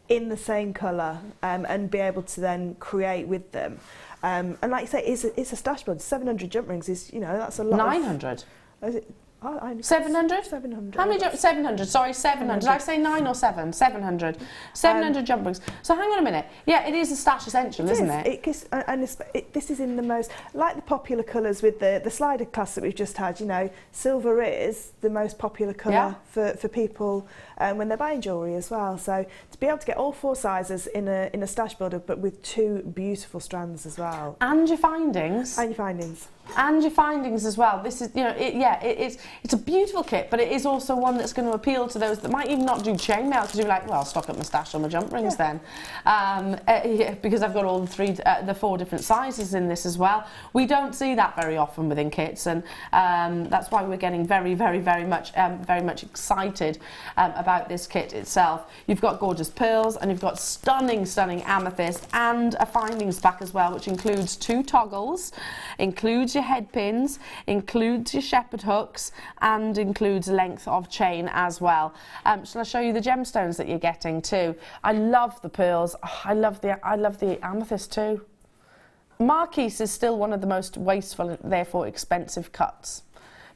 in the same colour and be able to then create with them. And like you say, it's a stash build. 700 jump rings is, you know, that's a lot. 900. 700? 700? How many 700, sorry, 700. Did I say 9 or 7? 700. 700 jump rings. So hang on a minute. Yeah, it is a stash essential, isn't it? This is in the most, like the popular colours with the slider class that we've just had, you know, silver is the most popular colour for people when they're buying jewellery as well. So to be able to get all 4 sizes in a stash builder, but with 2 beautiful strands as well. And your findings. And your findings. And your findings as well. This is, you know, it's a beautiful kit, but it is also one that's going to appeal to those that might even not do chainmail, because you're like, well, I'll stock up my stash on my jump rings then, because I've got all the 4 different sizes in this as well. We don't see that very often within kits, and that's why we're getting very, very, very much excited about this kit itself. You've got gorgeous pearls, and you've got stunning amethyst, and a findings pack as well, which includes 2 toggles, includes your head pins, includes your shepherd hooks, and includes length of chain as well. Shall I show you the gemstones that you're getting too? I love the pearls. Oh, I love the amethyst too. Marquise is still one of the most wasteful and therefore expensive cuts.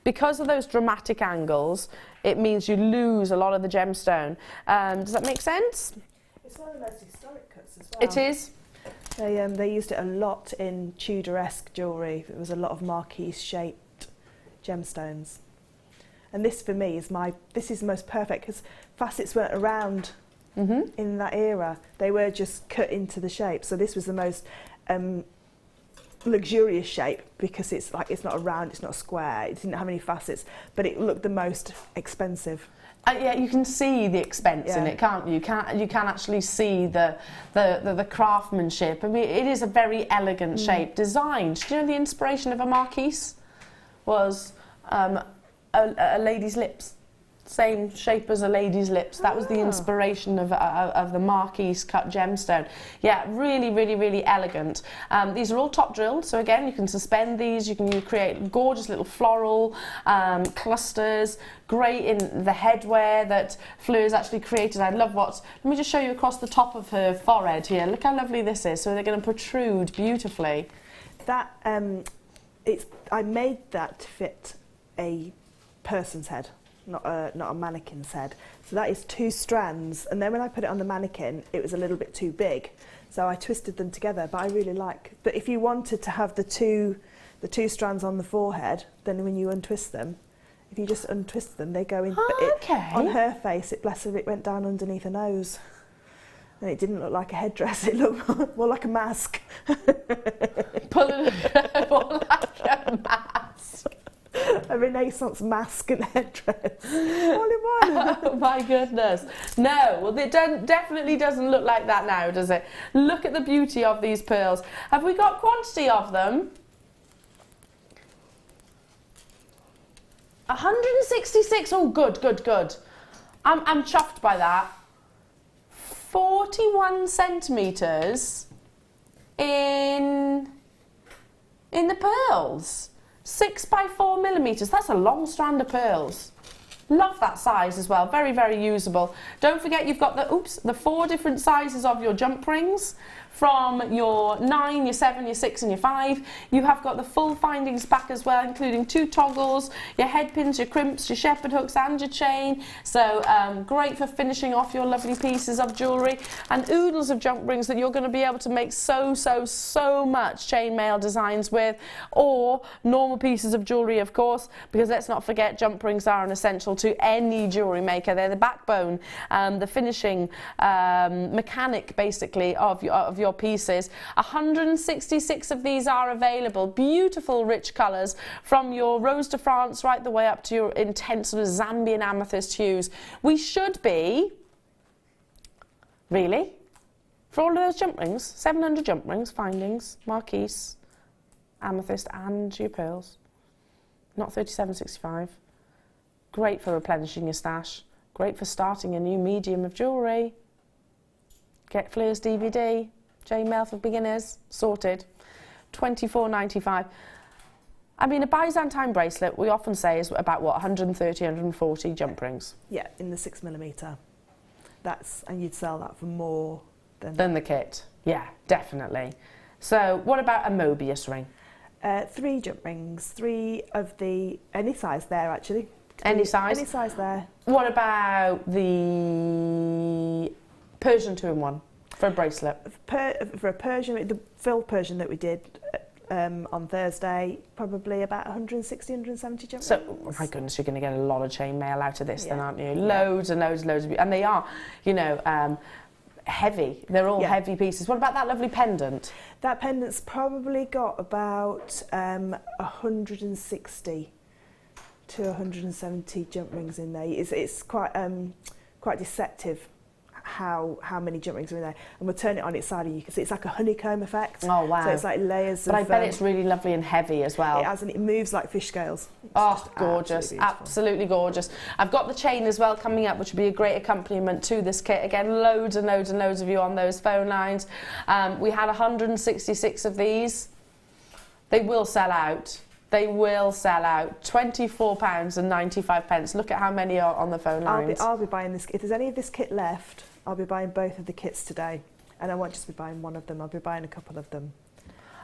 Because of those dramatic angles, it means you lose a lot of the gemstone. Does that make sense? It's one of the most historic cuts as well. It is. They used it a lot in Tudoresque jewellery. There was a lot of marquise-shaped gemstones. And this, for me, is the most perfect, because facets weren't around in that era. They were just cut into the shape. So this was the most luxurious shape, because it's not a round, it's not a square, it didn't have any facets, but it looked the most expensive. Yeah, you can see the expense in it, can't you? You can actually see the craftsmanship. I mean, it is a very elegant shape, designed. Do you know the inspiration of a marquise was a lady's lips? same shape as a lady's lips. That was the inspiration of the Marquise cut gemstone. Yeah, really, really, really elegant. These are all top drilled, so again, you can suspend these, you can create gorgeous little floral clusters. Great in the headwear that Fleur's actually created. I love let me just show you across the top of her forehead here. Look how lovely this is. So they're going to protrude beautifully. That, I made that to fit a person's head, not a mannequin's head. So that is 2 strands, and then when I put it on the mannequin, it was a little bit too big. So I twisted them together, but I really like. But if you wanted to have the two strands on the forehead, then when you untwist them, if you just untwist them, they go in. Okay. On her face, bless her, it went down underneath her nose. And it didn't look like a headdress, it looked more like a mask. More like a mask. A Renaissance mask and headdress. All in one. Oh my goodness. No, well, it definitely doesn't look like that now, does it? Look at the beauty of these pearls. Have we got quantity of them? 166. Oh, good, good, good. I'm chuffed by that. 41 centimetres in the pearls. 6 by 4 millimetres. That's a long strand of pearls. Love that size as well. Very, very usable. Don't forget you've got the 4 different sizes of your jump rings. From your 9, your 7, your 6 and your 5. You have got the full findings back as well, including 2 toggles, your head pins, your crimps, your shepherd hooks and your chain. So great for finishing off your lovely pieces of jewellery, and oodles of jump rings that you're going to be able to make so much chainmail designs with, or normal pieces of jewellery, of course, because let's not forget jump rings are an essential to any jewellery maker. They're the backbone, the finishing mechanic basically of your pieces. 166 of these are available. Beautiful rich colours from your Rose de France right the way up to your intense sort of Zambian amethyst hues. We should be, really, for all of those jump rings, 700 jump rings, findings, Marquise, amethyst and your pearls. Not 37.65. Great for replenishing your stash. Great for starting a new medium of jewellery. Get Fleur's DVD. Chainmail for beginners, sorted. $24.95. I mean, a Byzantine bracelet, we often say, is about, what, 130, 140 jump rings? Yeah, in the 6mm. And you'd sell that for more than the kit. Yeah, definitely. So, what about a Mobius ring? 3 jump rings, 3 of any size there, actually. Any size? Any size there. What about the Persian 2-in-1? For a bracelet? For a Persian, the filled Persian that we did on Thursday, probably about 160, 170 jump rings. So, oh my goodness, you're going to get a lot of chainmail out of this then, aren't you? Loads and loads and loads of... And they are, you know, heavy. They're all heavy pieces. What about that lovely pendant? That pendant's probably got about 160 to 170 jump rings in there. It's quite deceptive how many jump rings are in there, and we'll turn it on its side and you can see it's like a honeycomb effect. Oh wow. So it's like layers but I bet it's really lovely and heavy as well. It has, and it moves like fish scales. Oh, gorgeous. Absolutely gorgeous. I've got the chain as well coming up, which would be a great accompaniment to this kit. Again, loads and loads and loads of you on those phone lines. We had 166 of these. They will sell out. They will sell out. £24.95. Look at how many are on the phone lines. I'll be buying this. If there's any of this kit left, I'll be buying both of the kits today. And I won't just be buying one of them, I'll be buying a couple of them.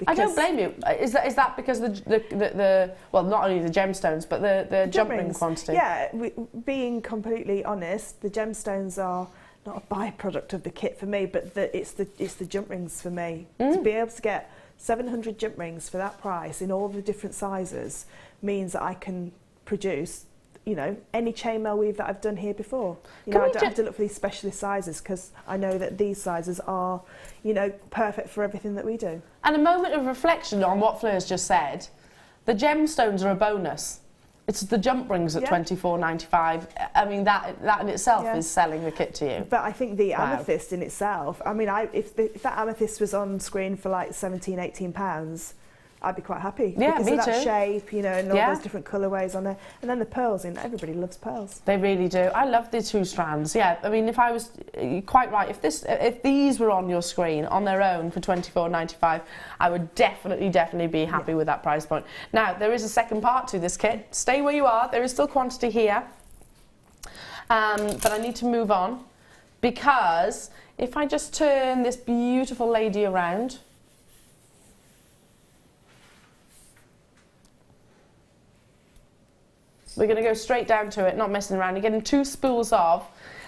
I don't blame you. Is that because the well, not only the gemstones, but the jump ring quantity? Yeah, being completely honest, the gemstones are not a byproduct of the kit for me, but it's the jump rings for me. To be able to get 700 jump rings for that price in all the different sizes means that I can produce, you know, any chainmail weave that I've done here before. You know, I don't have to look for these specialist sizes because I know that these sizes are, you know, perfect for everything that we do. And a moment of reflection on what Fleur's just said. The gemstones are a bonus. It's the jump rings at $24.95. I mean, that in itself is selling the kit to you. But I think the amethyst in itself, I mean, if that amethyst was on screen for like £17, £18, I'd be quite happy. Yeah, because me of that too. shape, you know, and all those different colourways on there. And then the pearls in, everybody loves pearls. They really do. I love the 2 strands. Yeah, I mean, if I was, you're quite right, if these were on your screen on their own for $24.95, I would definitely be happy with that price point. Now, there is a second part to this kit. Stay where you are. There is still quantity here. But I need to move on, because if I just turn this beautiful lady around, we're going to go straight down to it, not messing around. You're getting 2 spools of.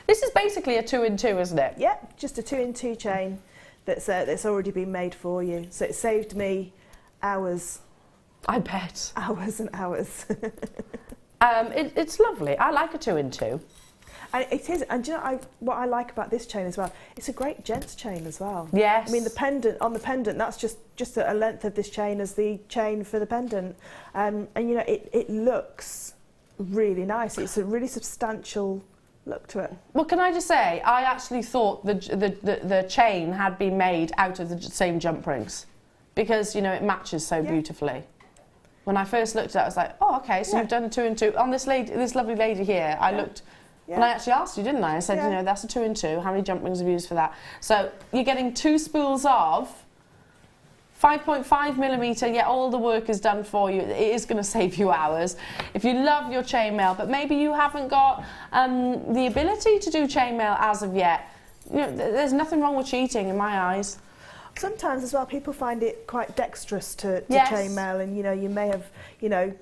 This is basically a 2-in-2, isn't it? Yeah, just a 2-in-2 chain that's already been made for you. So it saved me hours. I bet. Hours and hours. It's lovely. I like a 2-in-2. And it is, and do you know what I like about this chain as well? It's a great gents chain as well. Yes. I mean, the pendant, that's just a length of this chain as the chain for the pendant. And you know, it looks really nice. It's a really substantial look to it. Well, can I just say, I actually thought the chain had been made out of the same jump rings, because, you know, it matches so beautifully. When I first looked at it, I was like, oh, okay, so you've done a 2-in-2. On this lovely lady here, I looked... And I actually asked you, didn't I? I said, you know, that's a 2-in-2. How many jump rings have you used for that? So you're getting 2 spools of 5.5mm, yet all the work is done for you. It is going to save you hours. If you love your chainmail, but maybe you haven't got the ability to do chainmail as of yet, you know, there's nothing wrong with cheating in my eyes. Sometimes as well, people find it quite dexterous to chainmail, and you know, you may have, you know,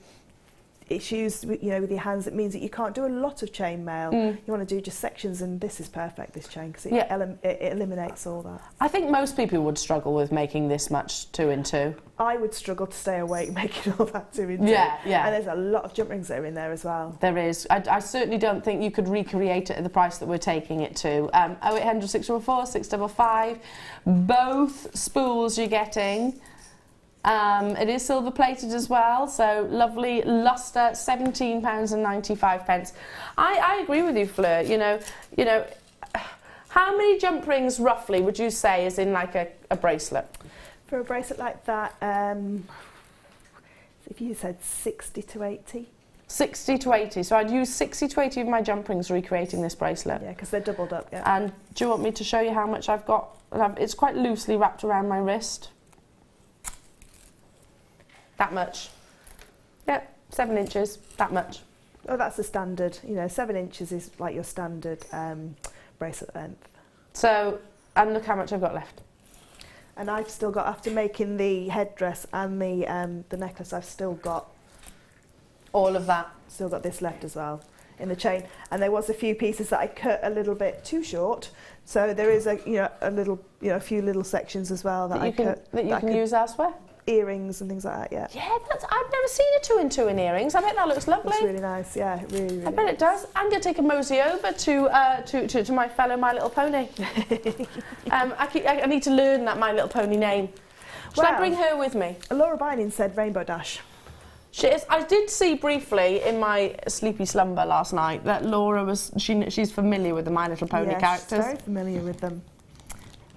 issues with your hands. It means that you can't do a lot of chainmail. You want to do just sections, and this is perfect, this chain, because it eliminates all that. I think most people would struggle with making this much 2-in-2. I would struggle to stay awake making all that 2-in-2. Yeah. And there's a lot of jump rings that are in there as well. There is. I certainly don't think you could recreate it at the price that we're taking it to. 0800 644 655. Both spools you're getting. It is silver plated as well, so lovely luster, £17.95. I agree with you, Fleur. You know, how many jump rings roughly would you say is in like a bracelet? For a bracelet like that, if you said 60 to 80. 60 to 80. So I'd use 60 to 80 of my jump rings recreating this bracelet. Yeah, because they're doubled up. Yeah. And do you want me to show you how much I've got? It's quite loosely wrapped around my wrist. That much. Yep, 7 inches, that much. Oh, that's the standard. You know, 7 inches is like your standard bracelet length. So, and look how much I've got left. And I've still got, after making the headdress and the necklace, I've still got all of that. Still got this left as well in the chain. And there was a few pieces that I cut a little bit too short. So there is a few little sections as well that I cut that you can use elsewhere. Earrings and things like that, yeah. Yeah, I've never seen a 2-in-2 in earrings. I bet that looks lovely. It's really nice, yeah, really I bet it does. I'm going to take a mosey over to my fellow My Little Pony. I need to learn that My Little Pony name. Should I bring her with me? Laura Binding said Rainbow Dash. I did see briefly in my sleepy slumber last night that Laura was, she's familiar with the My Little Pony characters. She's very familiar with them.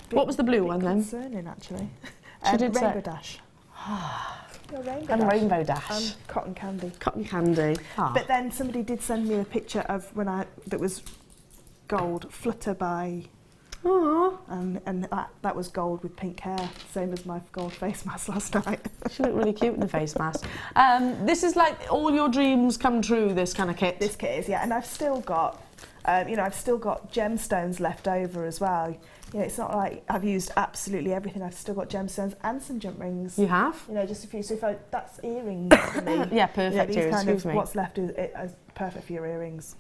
What was the blue one then? Concerning, actually. She did Rainbow say. Dash. Rainbow Dash. Cotton Candy. Cotton Candy. Ah. But then somebody did send me a picture of that was gold, Flutter by. Aww. And that was gold with pink hair, same as my gold face mask last night. She looked really cute in the face mask. This is like all your dreams come true, this kind of kit. This kit is, yeah, and I've still got, I've still got gemstones left over as well. You know, it's not like I've used absolutely everything. I've still got gemstones and some jump rings. You have? You know, just a few. So that's earrings for me. Yeah, perfect. You know, excuse me. What's left is perfect for your earrings.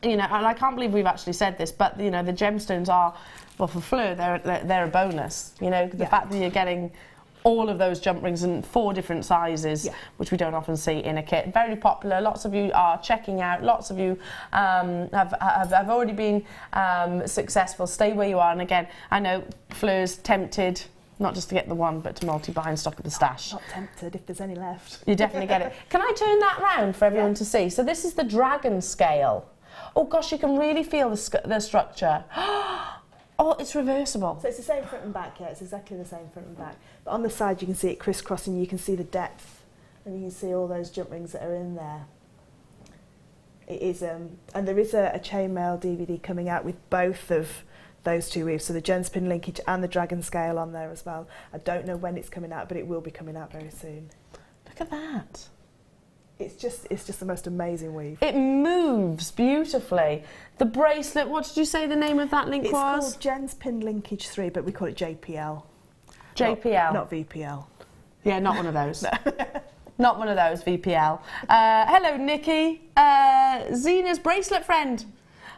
You know, and I can't believe we've actually said this, but you know, the gemstones are, well, for Fleur, they're a bonus. You know, the fact that you're getting all of those jump rings in 4 different sizes, which we don't often see in a kit. Very popular. Lots of you are checking out. Lots of you have already been successful. Stay where you are. And again, I know Fleur's tempted not just to get the one, but to multi-buy and stock at the stash. Not tempted if there's any left. You definitely get it. Can I turn that round for everyone to see? So this is the dragon scale. Oh gosh, you can really feel the structure. Oh, it's reversible. So it's the same front and back, yeah, it's exactly the same front and back. But on the side you can see it crisscrossing, you can see the depth, and you can see all those jump rings that are in there. It is, and there is a chainmail DVD coming out with both of those two weaves, so the gemspin linkage and the dragon scale on there as well. I don't know when it's coming out, but it will be coming out very soon. Look at that. It's just the most amazing weave. It moves beautifully. The bracelet, what did you say the name of that link was? It's called Gemspin Linkage 3, but we call it JPL. JPL. Not VPL. Yeah, not one of those. Not one of those, VPL. Hello, Nikki. Zena's bracelet friend.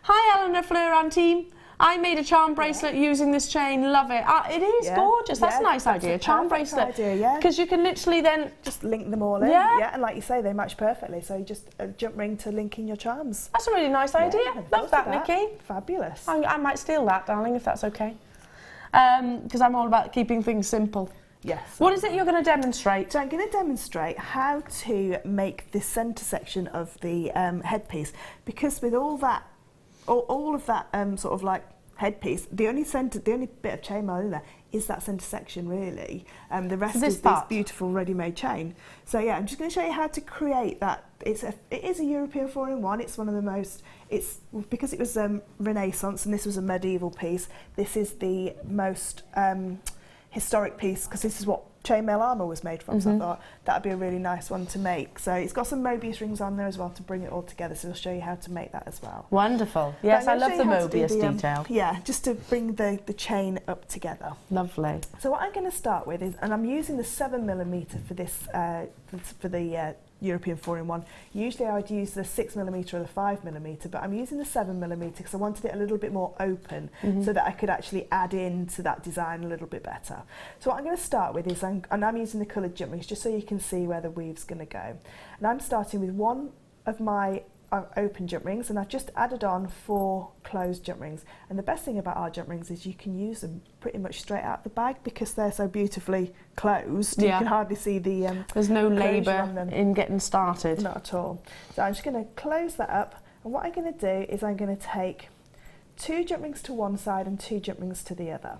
Hi, Eleanor, Fleur and team. I made a charm bracelet using this chain. Love it. It is gorgeous. That's a nice idea. Charm bracelet. Idea, yeah. Because you can literally then just link them all in. Yeah. And like you say, they match perfectly. So you just jump ring to link in your charms. That's a really nice idea. Love that, Nikki. Fabulous. I might steal that, darling, if that's okay. Because I'm all about keeping things simple. Yes. What is it you're going to demonstrate? So I'm going to demonstrate how to make this centre section of the headpiece, because with all of that sort of like headpiece, the only bit of chainmail in there is that centre section really. The rest is this beautiful ready-made chain. So yeah, I'm just going to show you how to create that. It is a European 4-in-1. It's one of the most. It's because it was Renaissance and this was a medieval piece. This is the most historic piece because this is what chainmail armour was made from, so I thought that would be a really nice one to make. So it's got some Mobius rings on there as well to bring it all together, so I'll show you how to make that as well. Wonderful. Yes, I love the Mobius detail. Yeah, just to bring the chain up together. Lovely. So what I'm going to start with is, and I'm using the 7mm for this, for the European 4-in-1. Usually I would use the 6mm or the 5mm, but I'm using the 7mm because I wanted it a little bit more open so that I could actually add into that design a little bit better. So what I'm going to start with is, I'm using the coloured jump rings just so you can see where the weave's going to go. And I'm starting with one of my open jump rings, and I've just added on 4 closed jump rings. And the best thing about our jump rings is you can use them pretty much straight out the bag because they're so beautifully closed. You can hardly see the there's no labour in getting started. Not at all. So I'm just going to close that up, and what I'm going to do is I'm going to take 2 jump rings to one side and 2 jump rings to the other.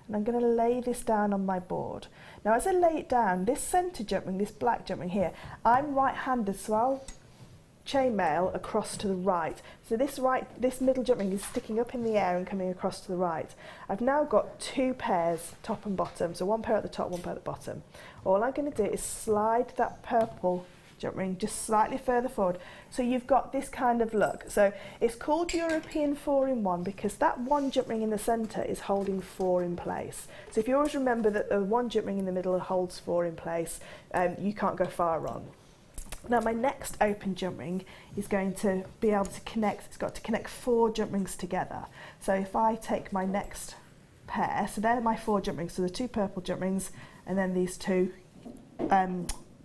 And I'm going to lay this down on my board. Now as I lay it down, this centre jump ring, this black jump ring here, I'm right-handed, so I'll chainmail across to the right. So this middle jump ring is sticking up in the air and coming across to the right. I've now got 2 pairs, top and bottom, so 1 pair at the top, 1 pair at the bottom. All I'm going to do is slide that purple jump ring just slightly further forward, so you've got this kind of look. So it's called European 4-in-1 because that 1 jump ring in the centre is holding 4 in place. So if you always remember that the 1 jump ring in the middle holds 4 in place, you can't go far wrong. Now my next open jump ring is going to be able to connect, it's got to connect 4 jump rings together. So if I take my next pair, so they're my 4 jump rings, so the 2 purple jump rings and then these 2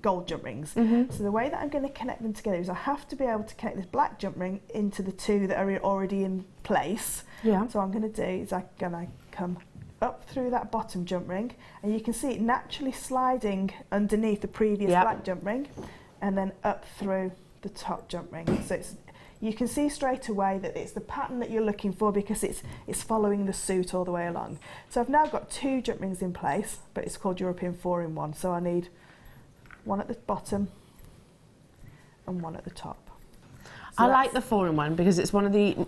gold jump rings. So the way that I'm going to connect them together is I have to be able to connect this black jump ring into the 2 that are already in place. So what I'm going to do is I'm going to come up through that bottom jump ring, and you can see it naturally sliding underneath the previous black jump ring, and then up through the top jump ring. So you can see straight away that it's the pattern that you're looking for because it's following the suit all the way along. So I've now got 2 jump rings in place, but it's called European 4-in-1. So I need 1 at the bottom and 1 at the top. So I like the 4-in-1 because it's one of the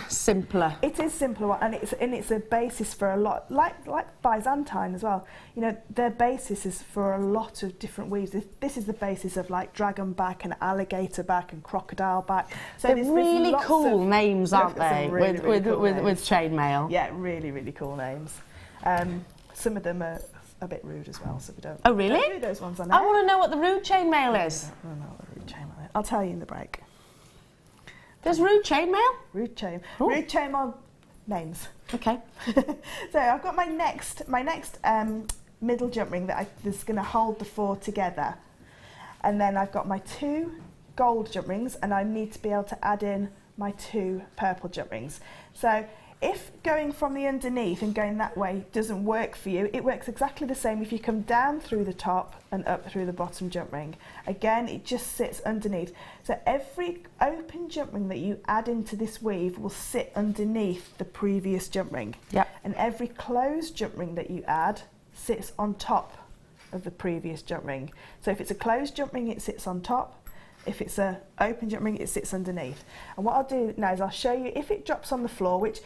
simpler. It is simpler, and it's a basis for a lot, like Byzantine as well. You know, their basis is for a lot of different weaves. This is the basis of like dragon back and alligator back and crocodile back. So they're really cool names, aren't they? Really with cool with chainmail. Yeah, really cool names. Some of them are a bit rude as well, so we don't. Oh really? Don't do those ones on I want to know what the rude chainmail is. I don't know what the rude chainmail is. I'll tell you in the break. There's rude chainmail? Rude chainmail names. Okay. So I've got my next middle jump ring that's going to hold the 4 together. And then I've got my 2 gold jump rings, and I need to be able to add in my 2 purple jump rings. So if going from the underneath and going that way doesn't work for you, it works exactly the same if you come down through the top and up through the bottom jump ring. Again, it just sits underneath. So every open jump ring that you add into this weave will sit underneath the previous jump ring. Yep. and every closed jump ring that you add sits on top of the previous jump ring. So if it's a closed jump ring, it sits on top. If it's an open jump ring, it sits underneath. And what I'll do now is I'll show you if it drops on the floor, which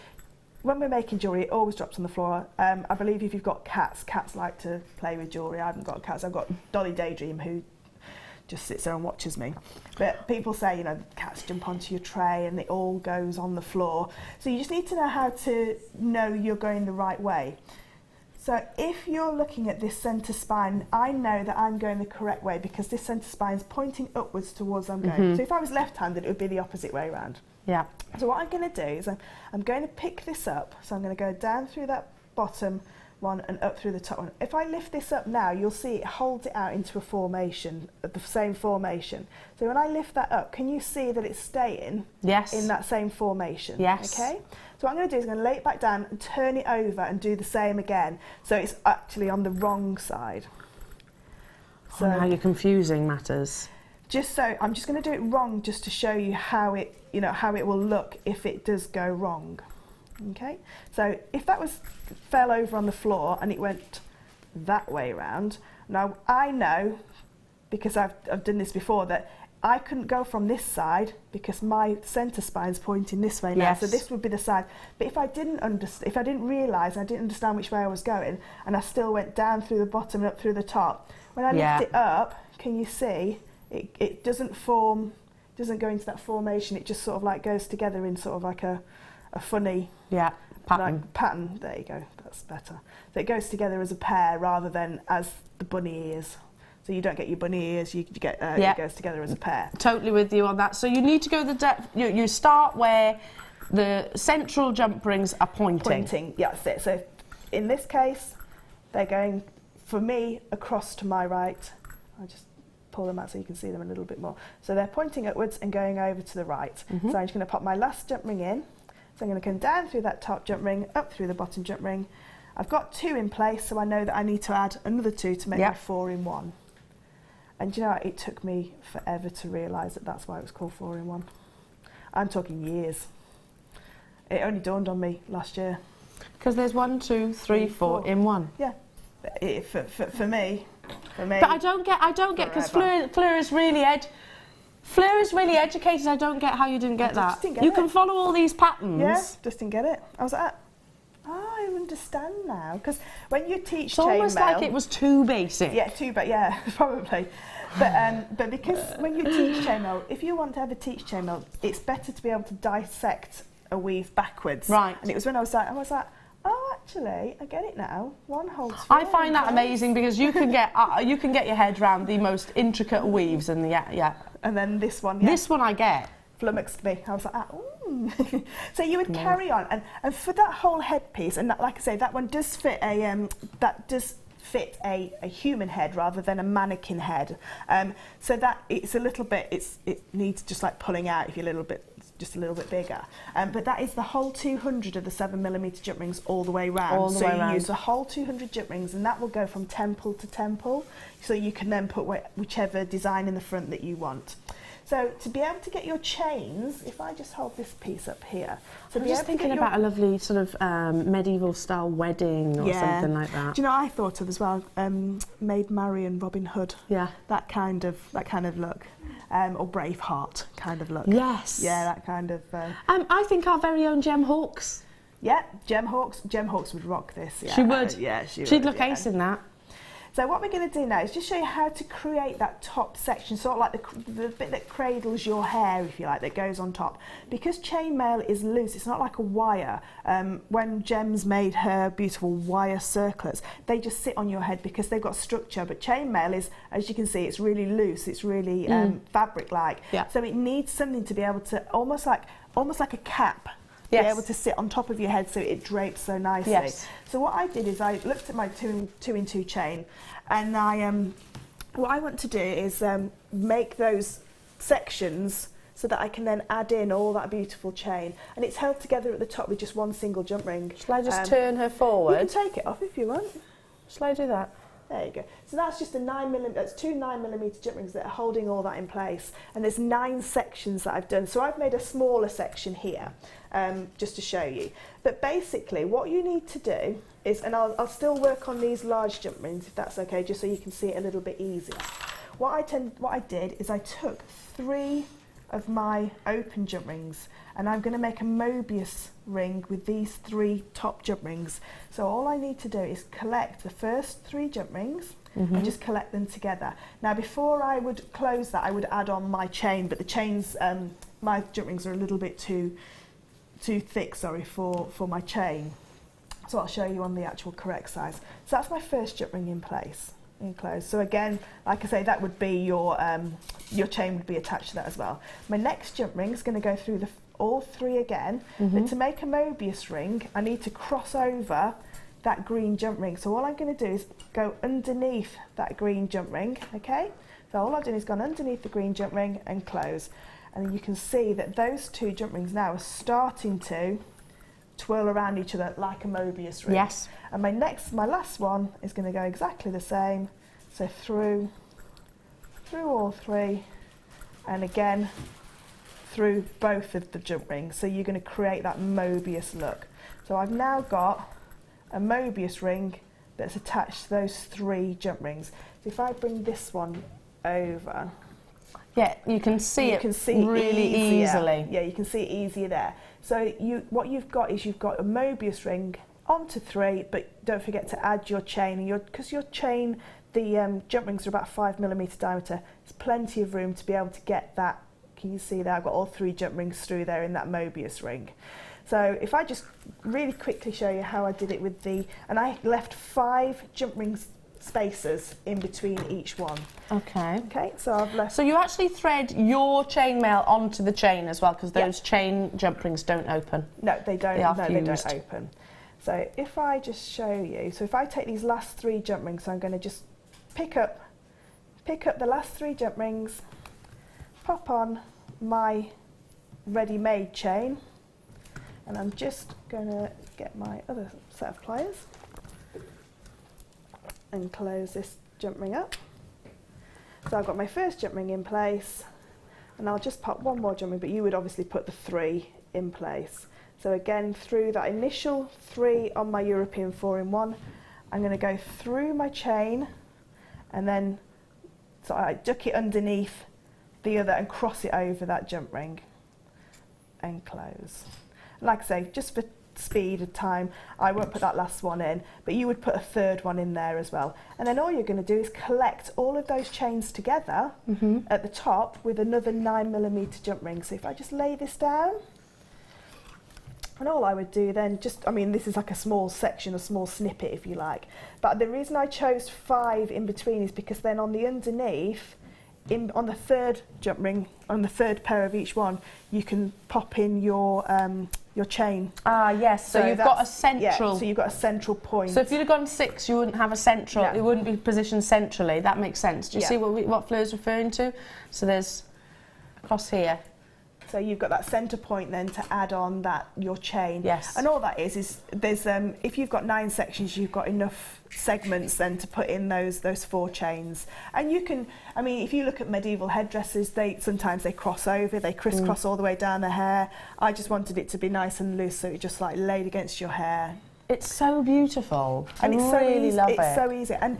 when we're making jewellery, it always drops on the floor. I believe if you've got cats like to play with jewellery. I haven't got cats. I've got Dolly Daydream, who just sits there and watches me. But people say, you know, cats jump onto your tray and it all goes on the floor. So you just need to know how to know you're going the right way. So if you're looking at this centre spine, I know that I'm going the correct way because this centre spine is pointing upwards towards I'm going. So if I was left-handed, it would be the opposite way around. Yeah. So what I'm going to do is I'm going to pick this up. So I'm going to go down through that bottom one and up through the top one. If I lift this up now, you'll see it holds it out into a formation, the same formation. So when I lift that up, can you see that it's staying in that same formation? Yes. Okay. So what I'm going to do is I'm going to lay it back down and turn it over and do the same again. So it's actually on the wrong side. So now you're confusing matters. Just so I'm just going to do it wrong just to show you how it, you know, how it will look if it does go wrong. Okay, so if that fell over on the floor and it went that way around, now I know, because I've done this before, that I couldn't go from this side because my centre spine's pointing this way now. Yes. So this would be the side. But if I didn't realise, I didn't understand which way I was going, and I still went down through the bottom and up through the top, when I lift it up, can you see it doesn't form, doesn't go into that formation. It just sort of like goes together in sort of like a funny pattern. Like pattern. There you go, that's better. So it goes together as a pair rather than as the bunny ears. So you don't get your bunny ears, you get it goes together as a pair. Totally with you on that. So you need to go the depth. You start where the central jump rings are pointing. Pointing, yeah, that's it. So in this case, they're going, for me, across to my right. I'll just pull them out so you can see them a little bit more. So they're pointing upwards and going over to the right. So I'm just going to pop my last jump ring in. So I'm going to come down through that top jump ring, up through the bottom jump ring. I've got 2 in place, so I know that I need to add another 2 to make my 4 in 1. And you know, it took me forever to realise that that's why it was called 4 in 1. I'm talking years. It only dawned on me last year. Because there's 1, 2, 3, 4 in 1. Yeah, for me. But I don't get because Fleur is really educated. I don't get how you didn't get that. You can follow all these patterns. Yeah, just didn't get it. I was like, oh, I understand now. Because when you teach it's almost like it was too basic. Yeah, yeah, probably. But because when you teach chainmail, if you want to ever teach chainmail, it's better to be able to dissect a weave backwards. Right. And it was when I was like, oh, actually, I get it now. 1 holds 4. I find that amazing because you can get your head around the most intricate weaves and And then this one, This one I get. Flummoxed me. I was like, ooh. So you would carry on, and for that whole headpiece, and that, like I say, that one does fit a human head rather than a mannequin head. So that it's a little bit, it needs just like pulling out if you're just a little bit bigger. But that is the whole 200 of the 7mm jump rings all the way round. So you use the whole 200 jump rings, and that will go from temple to temple. So you can then put whichever design in the front that you want. So to be able to get your chains, if I just hold this piece up here. So I'm just thinking about a lovely sort of medieval style wedding or something like that. Do you know what I thought of as well? Maid Marian, Robin Hood. Yeah. That kind of look. Or Braveheart kind of look. Yes. Yeah, that kind of... I think our very own Gem Hawks. Yeah, Gem Hawks would rock this. Yeah. She would. Yeah, she would. She'd look ace in that. So what we're going to do now is just show you how to create that top section, sort of like the bit that cradles your hair, if you like, that goes on top. Because chainmail is loose, it's not like a wire. When Gems made her beautiful wire circlets, they just sit on your head because they've got structure. But chainmail is, as you can see, it's really loose, it's really fabric-like. Yeah. So it needs something to be able to, almost like a cap. Be able to sit on top of your head so it drapes so nicely. Yes. So what I did is I looked at my 2-in-2 chain, and what I want to do is make those sections so that I can then add in all that beautiful chain, and it's held together at the top with just 1 single jump ring. Shall I just turn her forward? You can take it off if you want. Shall I do that? There you go. So that's just a 9mm, that's 2 9mm jump rings that are holding all that in place. And there's 9 sections that I've done. So I've made a smaller section here, just to show you. But basically what you need to do is, and I'll still work on these large jump rings if that's okay, just so you can see it a little bit easier. What I did is I took 3 of my open jump rings, and I'm going to make a Mobius ring with these 3 top jump rings. So all I need to do is collect the first 3 jump rings and just collect them together. Now before I would close that, I would add on my chain, but the chains, my jump rings are a little bit too thick, sorry, for my chain. So I'll show you on the actual correct size. So that's my first jump ring in place. Enclosed. So again, like I say, that would be your chain would be attached to that as well. My next jump ring is going to go through all 3 again, but to make a Mobius ring, I need to cross over that green jump ring. So all I'm going to do is go underneath that green jump ring, okay? So all I've done is gone underneath the green jump ring and close. And you can see that those 2 jump rings now are starting to twirl around each other like a Mobius ring. Yes. And my last one is going to go exactly the same. So through all 3, and again through both of the jump rings. So you're going to create that Mobius look. So I've now got a Mobius ring that's attached to those 3 jump rings. So if I bring this one over, yeah, you can see it really easily. Yeah, you can see it easier there. So what you've got is you've got a Mobius ring onto 3, but don't forget to add your chain. Because your chain, the jump rings are about 5mm diameter. There's plenty of room to be able to get that. Can you see there? I've got all 3 jump rings through there in that Mobius ring. So if I just really quickly show you how I did it with and I left 5 jump rings spaces in between each one. Okay. Okay, so I've left. So you actually thread your chainmail onto the chain as well, because those chain jump rings don't open. No, they don't. They are no, fused. They don't open. So if I just show you, so if I take these last 3 jump rings, so I'm going to just pick up the last 3 jump rings, pop on my ready-made chain, and I'm just going to get my other set of pliers and close this jump ring up. So I've got my first jump ring in place, and I'll just pop 1 more jump ring, but you would obviously put the 3 in place. So again, through that initial 3 on my European 4-in-1, I'm going to go through my chain, and then so I duck it underneath the other and cross it over that jump ring and close. Like I say, just for speed of time, I won't put that last one in, but you would put a 3rd one in there as well. And then all you're going to do is collect all of those chains together at the top with another 9mm jump ring. So if I just lay this down, and all I would do then, this is like a small section, a small snippet if you like, but the reason I chose 5 in between is because then on the underneath, on the 3rd jump ring, on the 3rd pair of each one, you can pop in your chain. Ah, yes. So you've got a central. Yeah, so you've got a central point. So if you'd have gone 6, you wouldn't have a central. No. It wouldn't be positioned centrally. That makes sense. Do you Yeah. see what Fleur's referring to? So there's across here. So you've got that centre point then to add on your chain. Yes. And all that is there's if you've got 9 sections, you've got enough segments then to put in those 4 chains. And you can, if you look at medieval headdresses, sometimes they cross over, they crisscross all the way down the hair. I just wanted it to be nice and loose, so it just like laid against your hair. It's so beautiful. And I really love it. It's so easy. And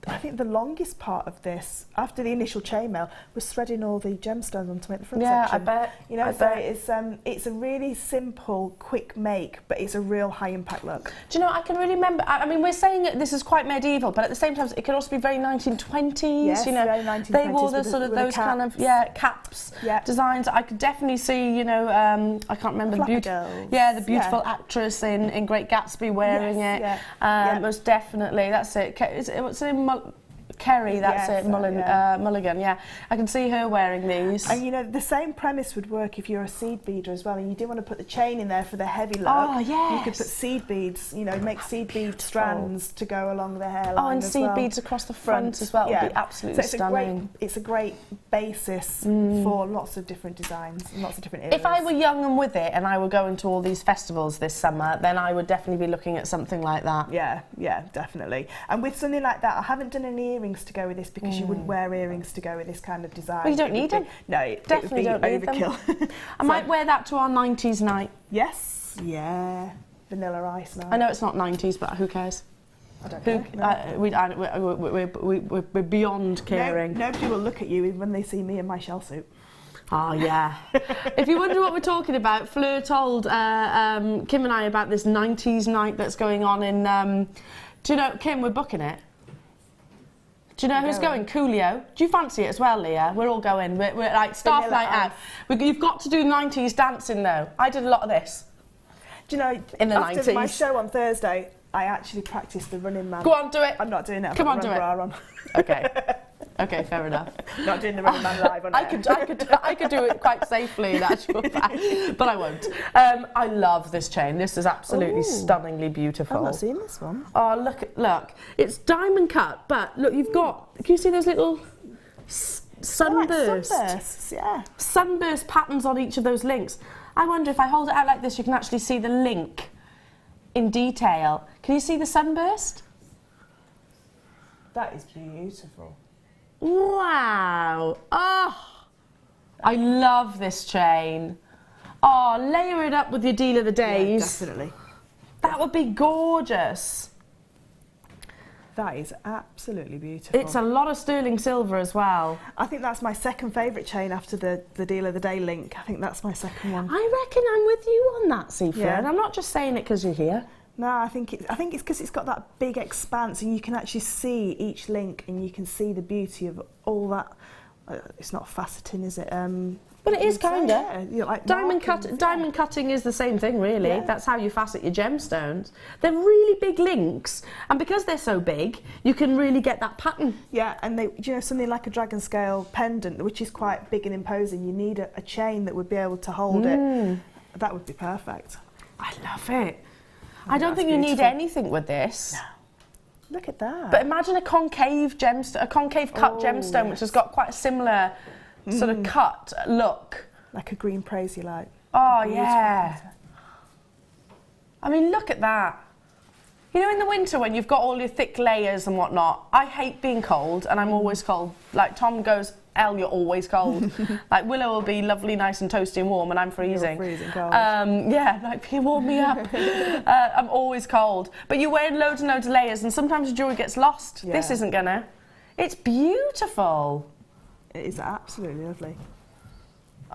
I think the longest part of this, after the initial chainmail, was threading all the gemstones onto the front section. Yeah, I bet. It's a really simple, quick make, but it's a real high impact look. Do you know, I can really remember, we're saying that this is quite medieval, but at the same time, it could also be very 1920s, yes, very 1920s. They wore those kind of, caps, designs. I could definitely see, I can't remember the beautiful actress in Great Gatsby wearing it. Most definitely, that's it. What's the name? Kerry, that's Yes, it, Mulligan, yeah. I can see her wearing these. And you know, the same premise would work if you're a seed beader as well, and you do want to put the chain in there for the heavy look. Oh, yes. You could put seed beads, you know, make seed bead strands to go along the hairline. Oh, and as seed well. beads across the front as well. It would be absolutely stunning. It's a great basis for lots of different designs and lots of different eras. If I were young and with it and I were going to all these festivals this summer, then I would definitely be looking at something like that. Yeah, yeah, definitely. And with something like that, I haven't done any earrings to go with this because you wouldn't wear earrings to go with this kind of design. Well, you don't need them. No, it Definitely would be don't need overkill. them. I might wear that to our 90s night. Yes, yeah, vanilla ice night. I know it's not 90s, but who cares? I don't know. We're beyond caring. Nobody will look at you when they see me in my shell suit. Oh, yeah. If you wonder what we're talking about, Fleur told Kim and I about this 90s night that's going on in... do you know, Kim, we're booking it. Do you know who's going? Coolio. Do you fancy it as well, Leah? We're all going. We're like staff night out. You've got to do 90s dancing, though. I did a lot of this. Do you know, in the after 90s. My show on Thursday, I actually practiced the running man. Go on, do it. I'm not doing it. I've Come got on, the do it. bra on. Okay. Okay, fair enough. Not doing the running man live on I could do it quite safely in actual fact, but I won't. I love this chain. This is absolutely stunningly beautiful. I've not seen this one. Oh, look. It's diamond cut, but look, you've got, can you see those little sunburst? Sunbursts, yeah. Sunburst patterns on each of those links. I wonder if I hold it out like this, you can actually see the link in detail. Can you see the sunburst? That is beautiful. Wow. Oh, I love this chain. Oh, layer it up with your deal of the days. Yeah, definitely. That would be gorgeous. That is absolutely beautiful. It's a lot of sterling silver as well. I think that's my second favourite chain after the deal of the day link. I think that's my second one. I reckon I'm with you on that, Fleur, Yeah. and I'm not just saying it because you're here. No, I think it's because it's got that big expanse and you can actually see each link and you can see the beauty of all that. It's not faceting, is it? But it is kind of. Yeah, like diamond cutting is the same thing, really. Yeah. That's how you facet your gemstones. They're really big links, and because they're so big, you can really get that pattern. Yeah, and something like a dragon scale pendant, which is quite big and imposing, you need a chain that would be able to hold it. That would be perfect. I love it. I don't think you need anything with this. No. Look at that. But imagine a concave gemstone, a concave cut gemstone, which has got quite a similar sort of cut look. Like a green praise you like. Oh, yeah. I mean, look at that. You know, in the winter when you've got all your thick layers and whatnot, I hate being cold and I'm always cold. Like Tom goes, Elle, you're always cold. Like Willow will be lovely, nice and toasty and warm and I'm freezing. You're freezing cold. Yeah, like, can you warm me up? I'm always cold. But you're wearing loads and loads of layers and sometimes the jewellery gets lost. Yeah. This isn't gonna. It's beautiful. It is absolutely lovely.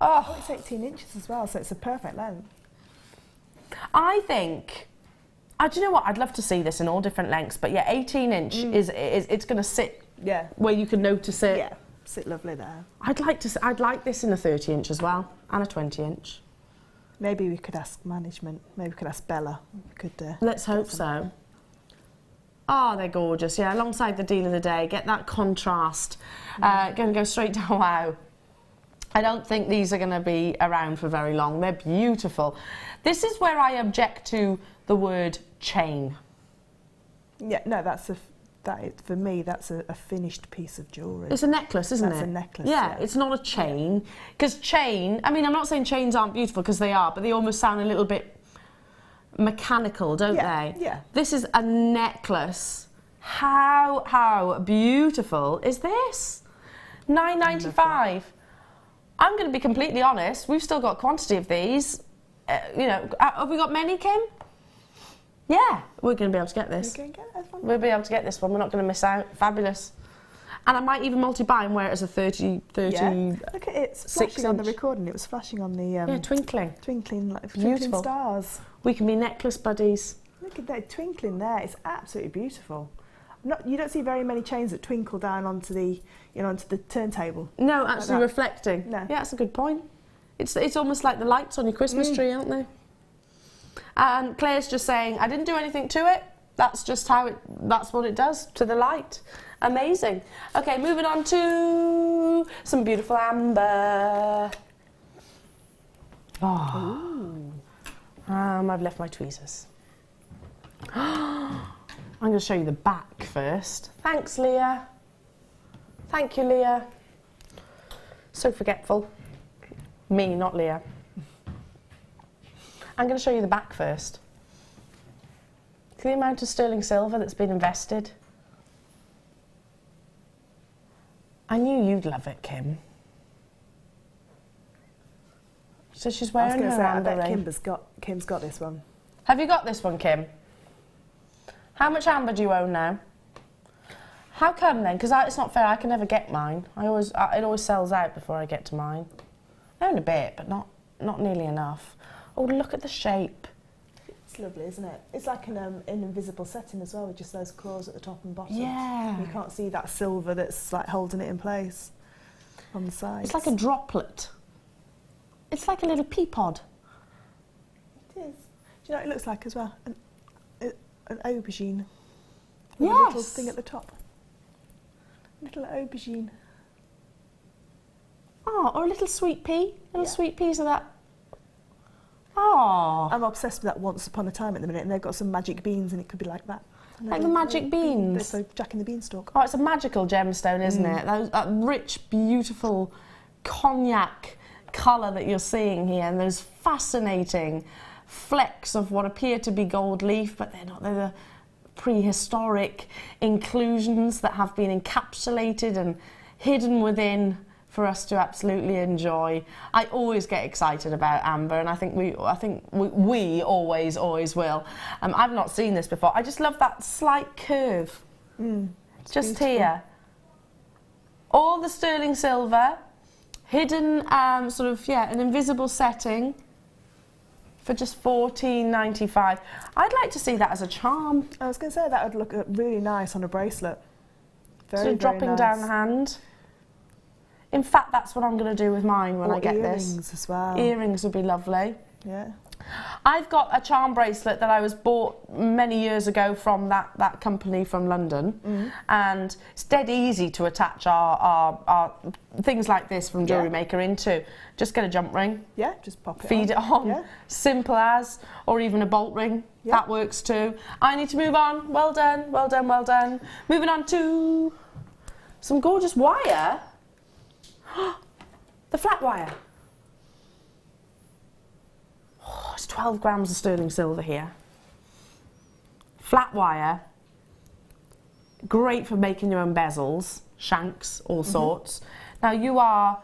Oh, it's 18 inches as well, so it's a perfect length. I think, do you know what? I'd love to see this in all different lengths, but yeah, 18 inch is it's going to sit where you can notice it. Yeah, sit lovely there. I'd like this in a 30 inch as well, and a 20 inch. Maybe we could ask management. Maybe we could ask Bella. We could. Let's hope so. Oh, they're gorgeous. Yeah, alongside the deal of the day, get that contrast. Going to go straight down. Wow. I don't think these are going to be around for very long. They're beautiful. This is where I object to the word chain. Yeah, no, for me, that's a finished piece of jewellery. It's a necklace, isn't it? That's a necklace, yeah. It's not a chain. Because chain, I mean, I'm not saying chains aren't beautiful, because they are, but they almost sound a little bit mechanical, don't they? Yeah. This is a necklace. How beautiful is this? $9.95. I'm going to be completely honest. We've still got quantity of these. Have we got many, Kim? Yeah, we're going to be able to get this. We're going to get this one. We'll be able to get this one. We're not going to miss out. Fabulous. And I might even multi-buy and wear it as a 30. Yeah. Look at it. It's flashing on the recording. It was flashing on the... twinkling. Twinkling, like beautiful. Twinkling stars. We can be necklace buddies. Look at that twinkling there. It's absolutely beautiful. You don't see very many chains that twinkle down onto the turntable. No, actually like reflecting. No. Yeah, that's a good point. It's almost like the lights on your Christmas tree, aren't they? And Claire's just saying, I didn't do anything to it. That's just that's what it does to the light. Amazing. Okay, moving on to some beautiful amber. Oh. I've left my tweezers. I'm going to show you the back first. Thanks, Leah. Thank you, Leah. So forgetful. Me, not Leah. I'm going to show you the back first. See the amount of sterling silver that's been invested? I knew you'd love it, Kim. So she's wearing her amber ring. I bet Kim's got this one. Have you got this one, Kim? How much amber do you own now? How come then? Because it's not fair. I can never get mine. It always sells out before I get to mine. I own a bit, but not nearly enough. Oh, look at the shape. It's lovely, isn't it? It's like an invisible setting as well, with just those claws at the top and bottom. Yeah. You can't see that silver that's like holding it in place on the sides. It's like a droplet. It's like a little pea pod. It is. Do you know what it looks like as well? An aubergine. Yes. A little thing at the top. Little aubergine. Oh, or a little sweet pea. Little sweet peas of that. Oh. I'm obsessed with that Once Upon a Time at the minute, and they've got some magic beans, and it could be like that. Like the magic beans? So Jack and the Beanstalk. Oh, it's a magical gemstone, isn't it? That rich, beautiful cognac colour that you're seeing here, and those fascinating flecks of what appear to be gold leaf, but they're not. They're the prehistoric inclusions that have been encapsulated and hidden within for us to absolutely enjoy. I always get excited about amber, and I think we always will. I've not seen this before. I just love that slight curve. Just beautiful. Here. All the sterling silver, hidden an invisible setting for just $14.95. I'd like to see that as a charm. I was going to say that would look really nice on a bracelet. Very dropping down the hand. In fact, that's what I'm going to do with mine when I get this. Earrings as well. Earrings would be lovely. Yeah. I've got a charm bracelet that I was bought many years ago from that company from London, and it's dead easy to attach our things like this from Jewellery Maker into. Just get a jump ring. Yeah, just pop it feed on. it on. Yeah. Simple as, or even a bolt ring. Yeah. That works too. I need to move on. Well done, well done, well done. Moving on to some gorgeous wire. The flat wire. Oh, it's 12 grams of sterling silver here. Flat wire. Great for making your own bezels, shanks, all sorts. Now you are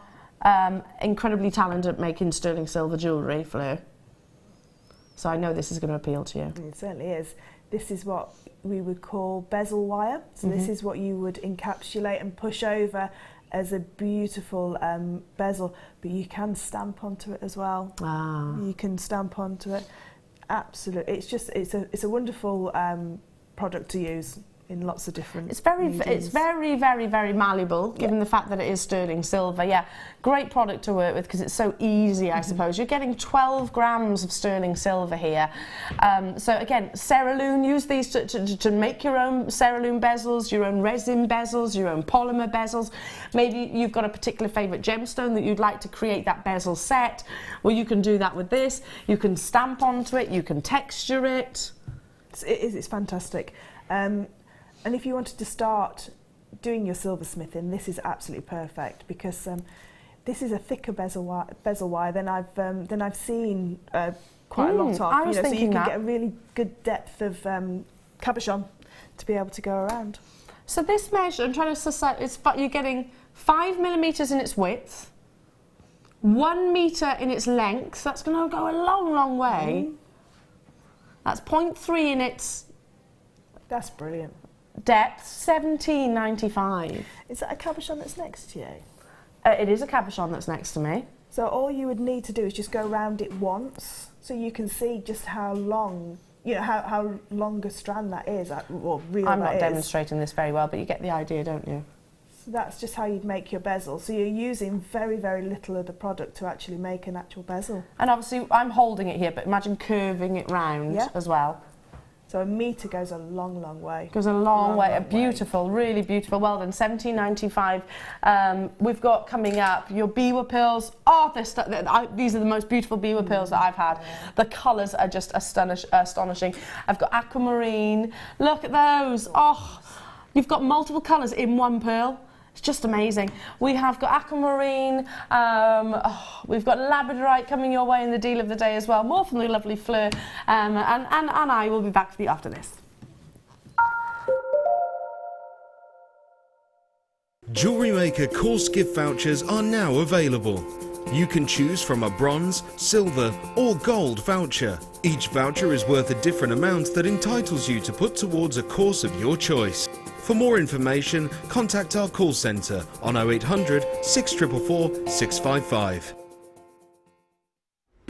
incredibly talented at making sterling silver jewellery, Fleur. So I know this is going to appeal to you. It certainly is. This is what we would call bezel wire. So this is what you would encapsulate and push over as a beautiful bezel, but you can stamp onto it as well. You can stamp onto it. Absolutely, it's a wonderful product to use in lots of different. It's very malleable, given the fact that it is sterling silver. Yeah, great product to work with because it's so easy. I suppose you're getting 12 grams of sterling silver here. So again, cerulean. Use these to make your own cerulean bezels, your own resin bezels, your own polymer bezels. Maybe you've got a particular favourite gemstone that you'd like to create that bezel set. Well, you can do that with this. You can stamp onto it. You can texture it. It's fantastic. And if you wanted to start doing your silversmithing, this is absolutely perfect because this is a thicker bezel wire than I've seen quite a lot of. So you can get a really good depth of cabochon to be able to go around. So this measure, I'm trying to suss out, you're getting 5 millimetres in its width, 1 metre in its length. That's going to go a long, long way. That's 0.3 in its. That's brilliant. Depth, $17.95. Is that a cabochon that's next to you? It is a cabochon that's next to me. So all you would need to do is just go around it once, so you can see just how long, how long a strand that is, or real I'm that not is. demonstrating this very well, but you get the idea, don't you? So that's just how you'd make your bezel. So you're using very, very little of the product to actually make an actual bezel. And obviously I'm holding it here, but imagine curving it round as well. So So a metre goes a long, long way. Goes a long way. Beautiful, really beautiful. Well done, £17.95. We've got coming up your biwa pearls. Oh, these are the most beautiful biwa pearls that I've had. The colours are just astonishing. I've got aquamarine. Look at those. Oh, you've got multiple colours in one pearl. It's just amazing. We have got Aquamarine, we've got Labradorite coming your way in the deal of the day as well. More from the lovely Fleur, and I will be back for you after this. Jewellery Maker course gift vouchers are now available. You can choose from a bronze, silver or gold voucher. Each voucher is worth a different amount that entitles you to put towards a course of your choice. For more information, contact our call centre on 0800 644 655.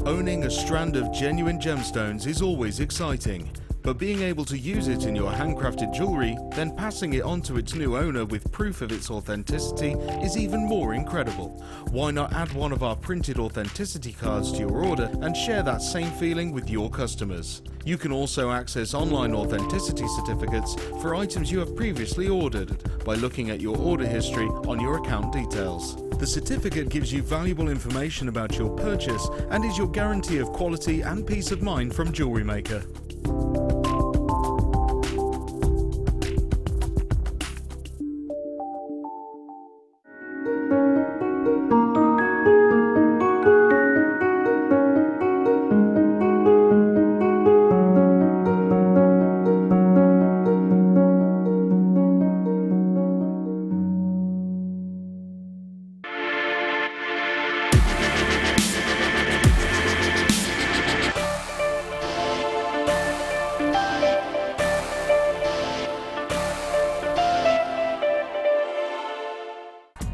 Owning a strand of genuine gemstones is always exciting, but being able to use it in your handcrafted jewellery, then passing it on to its new owner with proof of its authenticity is even more incredible. Why not add one of our printed authenticity cards to your order and share that same feeling with your customers? You can also access online authenticity certificates for items you have previously ordered by looking at your order history on your account details. The certificate gives you valuable information about your purchase and is your guarantee of quality and peace of mind from Jewellery Maker.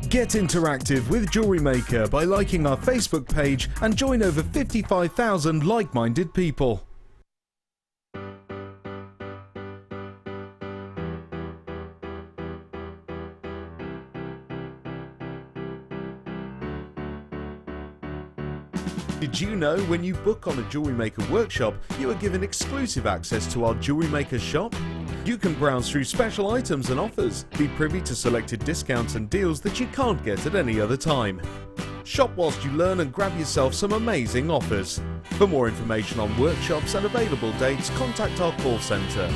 Get interactive with Jewellery Maker by liking our Facebook page and join over 55,000 like-minded people. Did you know when you book on a Jewellery Maker workshop, you are given exclusive access to our Jewellery Maker shop? You can browse through special items and offers, be privy to selected discounts and deals that you can't get at any other time. Shop whilst you learn and grab yourself some amazing offers. For more information on workshops and available dates, contact our call centre.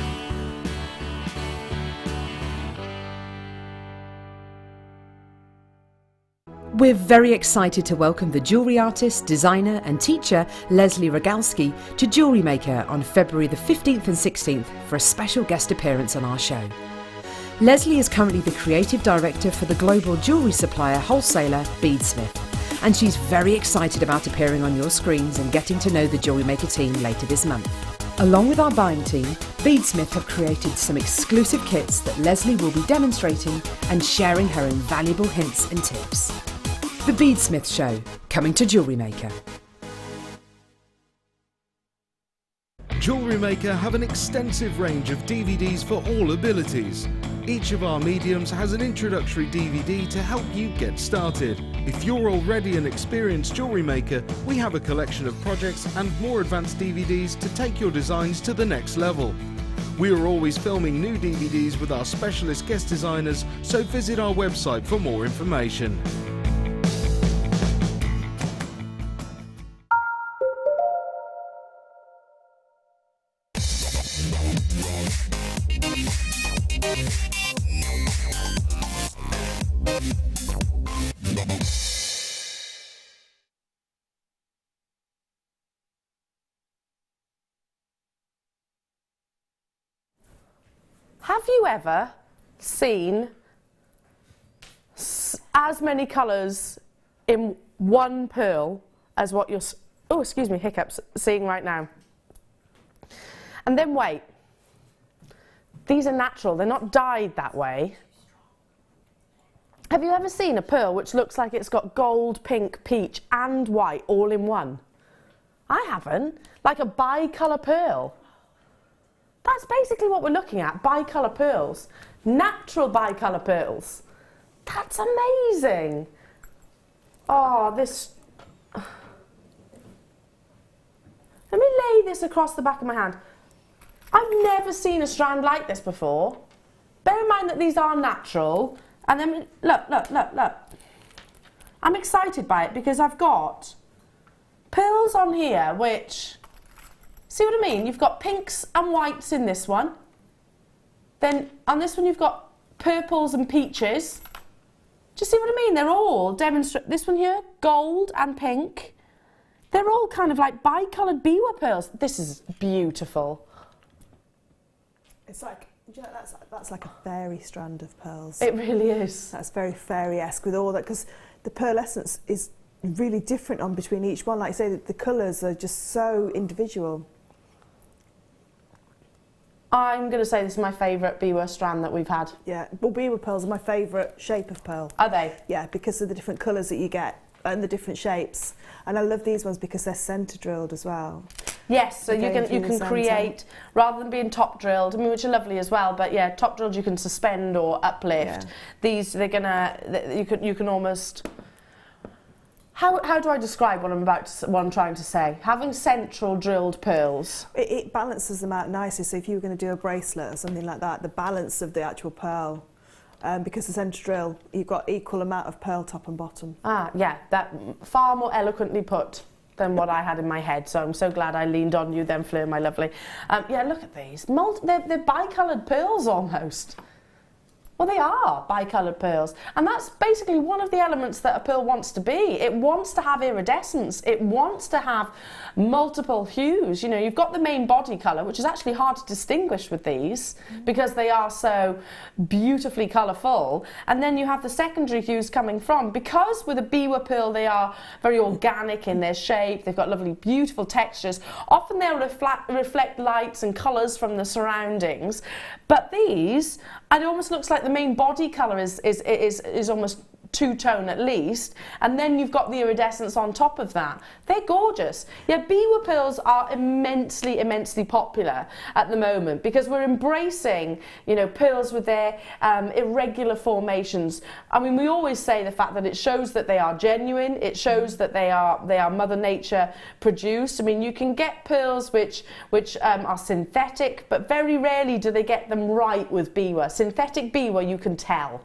We're very excited to welcome the jewellery artist, designer and teacher Leslie Rogalski to Jewellery Maker on February the 15th and 16th for a special guest appearance on our show. Leslie is currently the creative director for the global jewellery supplier wholesaler Beadsmith, and she's very excited about appearing on your screens and getting to know the Jewellery Maker team later this month. Along with our buying team, Beadsmith have created some exclusive kits that Leslie will be demonstrating and sharing her invaluable hints and tips. The Beadsmith Show, coming to Jewellery Maker. Jewellery Maker have an extensive range of DVDs for all abilities. Each of our mediums has an introductory DVD to help you get started. If you're already an experienced jewellery maker, we have a collection of projects and more advanced DVDs to take your designs to the next level. We are always filming new DVDs with our specialist guest designers, so visit our website for more information. Have you ever seen as many colours in one pearl as what you're, oh excuse me, hiccups, seeing right now? And then wait, these are natural, they're not dyed that way. Have you ever seen a pearl which looks like it's got gold, pink, peach and white all in one? I haven't. Like a bi-colour pearl. That's basically what we're looking at, bi-colour pearls. Natural bi-colour pearls. That's amazing. Oh, this... Let me lay this across the back of my hand. I've never never seen a strand like this before. Bear in mind that these are natural. And then, look. I'm excited by it because I've got pearls on here which, see what I mean? You've got pinks and whites in this one. Then on this one you've got purples and peaches. Do you see what I mean? They're all this one here, gold and pink. They're all kind of like bicoloured biwa pearls. This is beautiful. It's like, you know, that's like a fairy strand of pearls. It really is. That's very fairy-esque with all that, because the pearlescence is really different on between each one. Like I say, the colours are just so individual. I'm going to say this is my favourite biwa strand that we've had. Yeah, well, biwa pearls are my favourite shape of pearl. Are they? Yeah, because of the different colours that you get and the different shapes. And I love these ones because they're centre drilled as well. Yes, so you can create, rather than being top drilled, I mean, which are lovely as well, but yeah, top drilled you can suspend or uplift. Yeah. These, you can almost, how do I describe what I'm trying to say? Having central drilled pearls. It balances them out nicely, so if you were going to do a bracelet or something like that, the balance of the actual pearl, because the centre drill, you've got equal amount of pearl top and bottom. Ah, yeah, that far more eloquently put than what I had in my head, so I'm so glad I leaned on you then, Fleur, my lovely. Yeah, look at these. They're bicoloured pearls almost. Well, they are bicoloured pearls, and that's basically one of the elements that a pearl wants to be. It wants to have iridescence. It wants to have multiple hues. You know, you've got the main body colour, which is actually hard to distinguish with these because they are so beautifully colourful, and then you have the secondary hues coming from, because with a biwa pearl they are very organic in their shape. They've got lovely, beautiful textures. Often they'll reflect lights and colours from the surroundings, but these, it almost looks like the main body colour is almost two-tone at least, and then you've got the iridescence on top of that. They're gorgeous. Yeah, biwa pearls are immensely, immensely popular at the moment because we're embracing, you know, pearls with their irregular formations. I mean, we always say the fact that it shows that they are genuine. It shows that they are Mother Nature produced. I mean, you can get pearls which are synthetic, but very rarely do they get them right with biwa. Synthetic biwa, you can tell.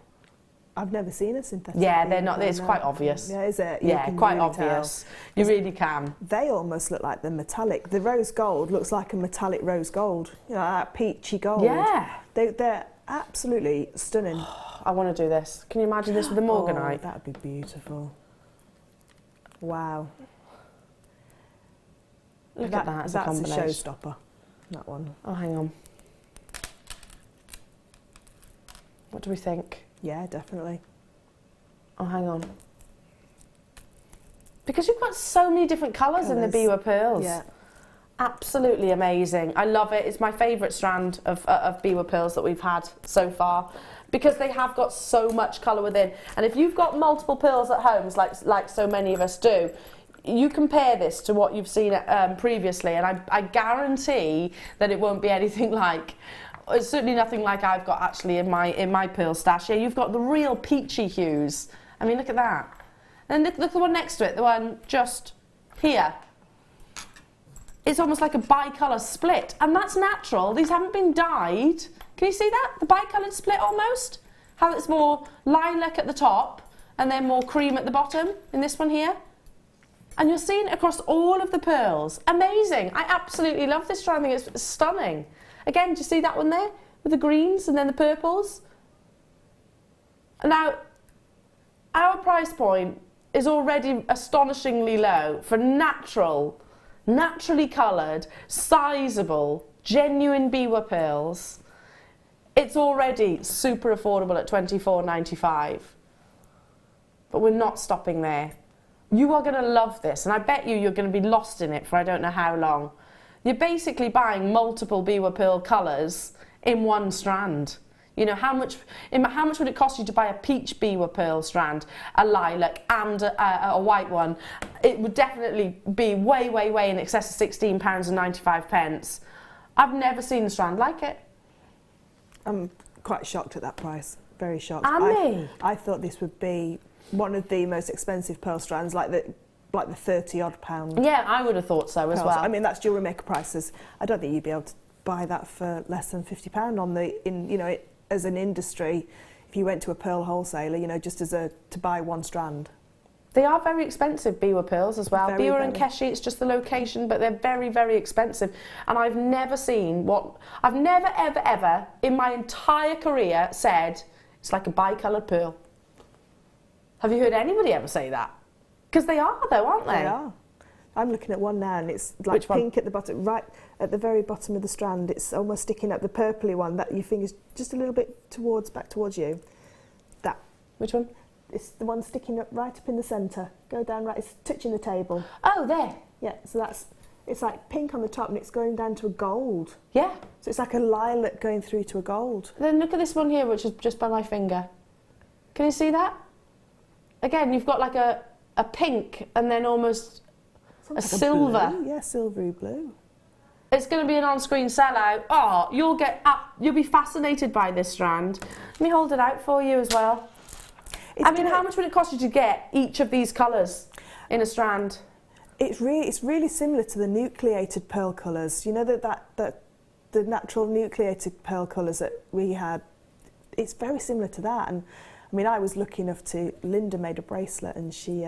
I've never seen a synthetic. Yeah, they're not. It's quite obvious. Yeah, is it? Yeah, quite obvious. You really can. They almost look like the metallic. The rose gold looks like a metallic rose gold. You know, that peachy gold. Yeah. They're absolutely stunning. I want to do this. Can you imagine this with the morganite? Oh, that would be beautiful. Wow. Look at that as a combination. That's a showstopper. That one. Oh, hang on. What do we think? Yeah, definitely. Oh, hang on. Because you've got so many different colours in the biwa pearls. Yeah. Absolutely amazing. I love it. It's my favourite strand of biwa pearls that we've had so far because they have got so much colour within. And if you've got multiple pearls at home, like so many of us do, you compare this to what you've seen previously, and I guarantee that it won't be anything like. It's certainly nothing like I've got actually in my pearl stash. Yeah, you've got the real peachy hues. I mean, look at that. And look at the one next to it, the one just here. It's almost like a bicolour split, and that's natural. These haven't been dyed. Can you see that? The bicoloured split almost? How it's more lilac at the top and then more cream at the bottom in this one here. And you're seeing it across all of the pearls. Amazing. I absolutely love this strand. I think it's stunning. Again, do you see that one there? With the greens and then the purples? Now, our price point is already astonishingly low for naturally coloured, sizeable, genuine biwa pearls. It's already super affordable at $24.95. But we're not stopping there. You are going to love this, and I bet you're going to be lost in it for I don't know how long. You're basically buying multiple biwa pearl colours in one strand. You know, how much would it cost you to buy a peach biwa pearl strand, a lilac and a white one? It would definitely be way, way, way in excess of £16.95. I've never seen a strand like it. I'm quite shocked at that price. Very shocked. I thought this would be one of the most expensive pearl strands, like the 30-odd pound. Yeah, I would have thought so as well. I mean, that's Jewellery Maker prices. I don't think you'd be able to buy that for less than £50 on as an industry. If you went to a pearl wholesaler, you know, just to buy one strand. They are very expensive, Biwa pearls as well. Very, Biwa and very. Keshi, it's just the location, but they're very, very expensive. And I've never ever in my entire career said it's like a bicoloured pearl. Have you heard anybody ever say that? Because they are though, aren't they? They are. I'm looking at one now and it's like pink at the bottom, right at the very bottom of the strand. It's almost sticking up, the purpley one, that your finger's just a little bit back towards you. That. Which one? It's the one sticking up right up in the centre. Go down right, it's touching the table. Oh, there. Yeah, so it's like pink on the top and it's going down to a gold. Yeah. So it's like a lilac going through to a gold. Then look at this one here, which is just by my finger. Can you see that? Again, you've got like a pink and then almost a Like silver. Blue. Yeah, silvery blue. It's going to be an on-screen sellout. Oh, you'll be fascinated by this strand. Let me hold it out for you as well. How much would it cost you to get each of these colours in a strand? It's really similar to the nucleated pearl colours. You know the natural nucleated pearl colours that we had. It's very similar to that. And I mean, I was lucky enough to. Linda made a bracelet and she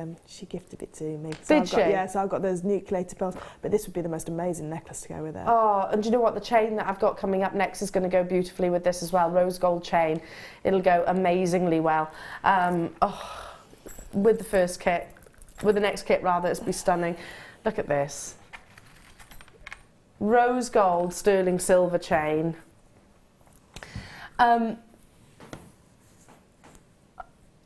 gifted it to me. Did she? Yeah. So I've got those nucleated pearls. But this would be the most amazing necklace to go with it. Oh, and do you know what? The chain that I've got coming up next is going to go beautifully with this as well. Rose gold chain. It'll go amazingly well. With the first kit, with the next kit rather, it'll be stunning. Look at this. Rose gold sterling silver chain.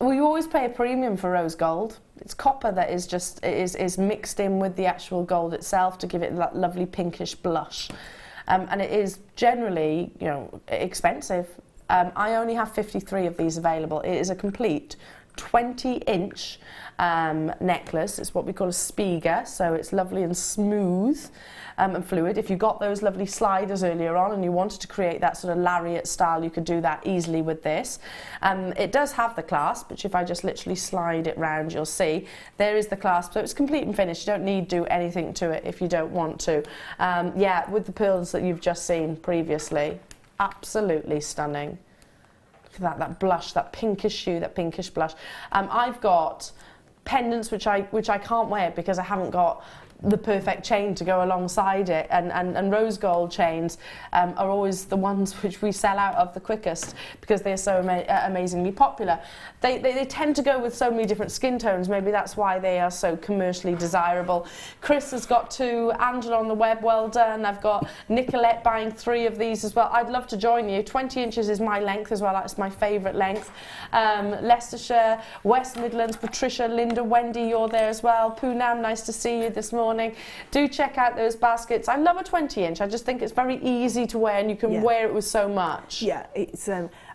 We always pay a premium for rose gold. It's copper that is mixed in with the actual gold itself to give it that lovely pinkish blush. And it is generally, you know, expensive. I only have 53 of these available. It is a complete 20-inch necklace. It's what we call a spiga, so it's lovely and smooth and fluid. If you got those lovely sliders earlier on and you wanted to create that sort of lariat style, you could do that easily with this. It does have the clasp, which if I just literally slide it round, you'll see there is the clasp. So it's complete and finished. You don't need to do anything to it if you don't want to. Yeah, with the pearls that you've just seen previously, absolutely stunning. That blush, that pinkish hue, that pinkish blush. I've got pendants which I can't wear because I haven't got the perfect chain to go alongside it, and rose gold chains are always the ones which we sell out of the quickest because they're so amazingly popular. They tend to go with so many different skin tones. Maybe that's why they are so commercially desirable. Chris has got 2, Angela on the web, well done. I've got Nicolette buying 3 of these as well. I'd love to join you. 20 inches is my length as well. That's my favourite length. Leicestershire, West Midlands, Patricia, Linda, Wendy, you're there as well. Poonam, nice to see you this morning. Do check out those baskets. I love a 20-inch. I just think it's very easy to wear and you can wear it with so much. Yeah, it's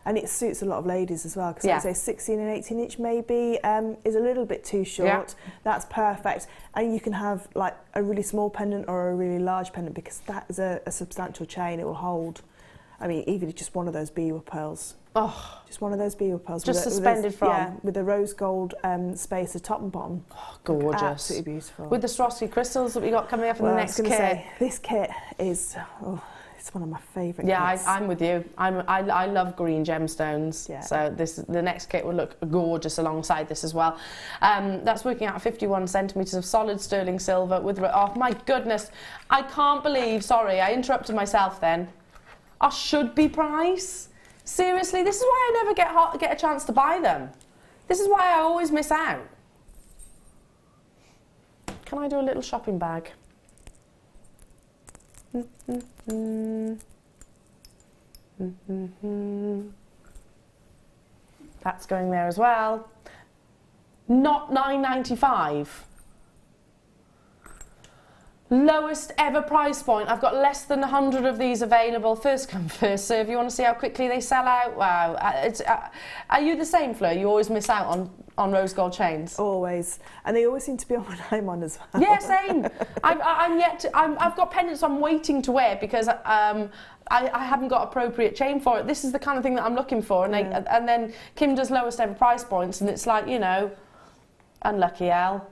and it suits a lot of ladies as well because Yeah. I'd say 16 and 18-inch maybe is a little bit too short. Yeah. That's perfect. And you can have like a really small pendant or a really large pendant because that is a substantial chain. It will hold, I mean, even just one of those Biwa pearls. Oh, Just one of those Biwa pearls. just suspended from. Yeah, with the rose gold spacer top and bottom. Oh, gorgeous. Absolutely beautiful. With the Swarovski crystals that we got coming up in the next kit. Say, this kit is, it's one of my favourite kits. I'm with you. I love green gemstones. Yeah. So the next kit will look gorgeous alongside this as well. That's working out 51 centimetres of solid sterling silver with, oh my goodness, I can't believe, sorry, I interrupted myself then. Our should-be price? Seriously, this is why I never get a chance to buy them. This is why I always miss out. Can I do a little shopping bag? That's going there as well. Not £9.95. Lowest ever price point. I've got less than 100 of these available. First come, first serve. You want to see how quickly they sell out? Wow. Are you the same, Fleur? You always miss out on rose gold chains? Always. And they always seem to be on when I'm on as well. Yeah, same. I've got pendants I'm waiting to wear because I haven't got appropriate chain for it. This is the kind of thing that I'm looking for. And, and then Kim does lowest ever price points and it's like, you know, unlucky Elle.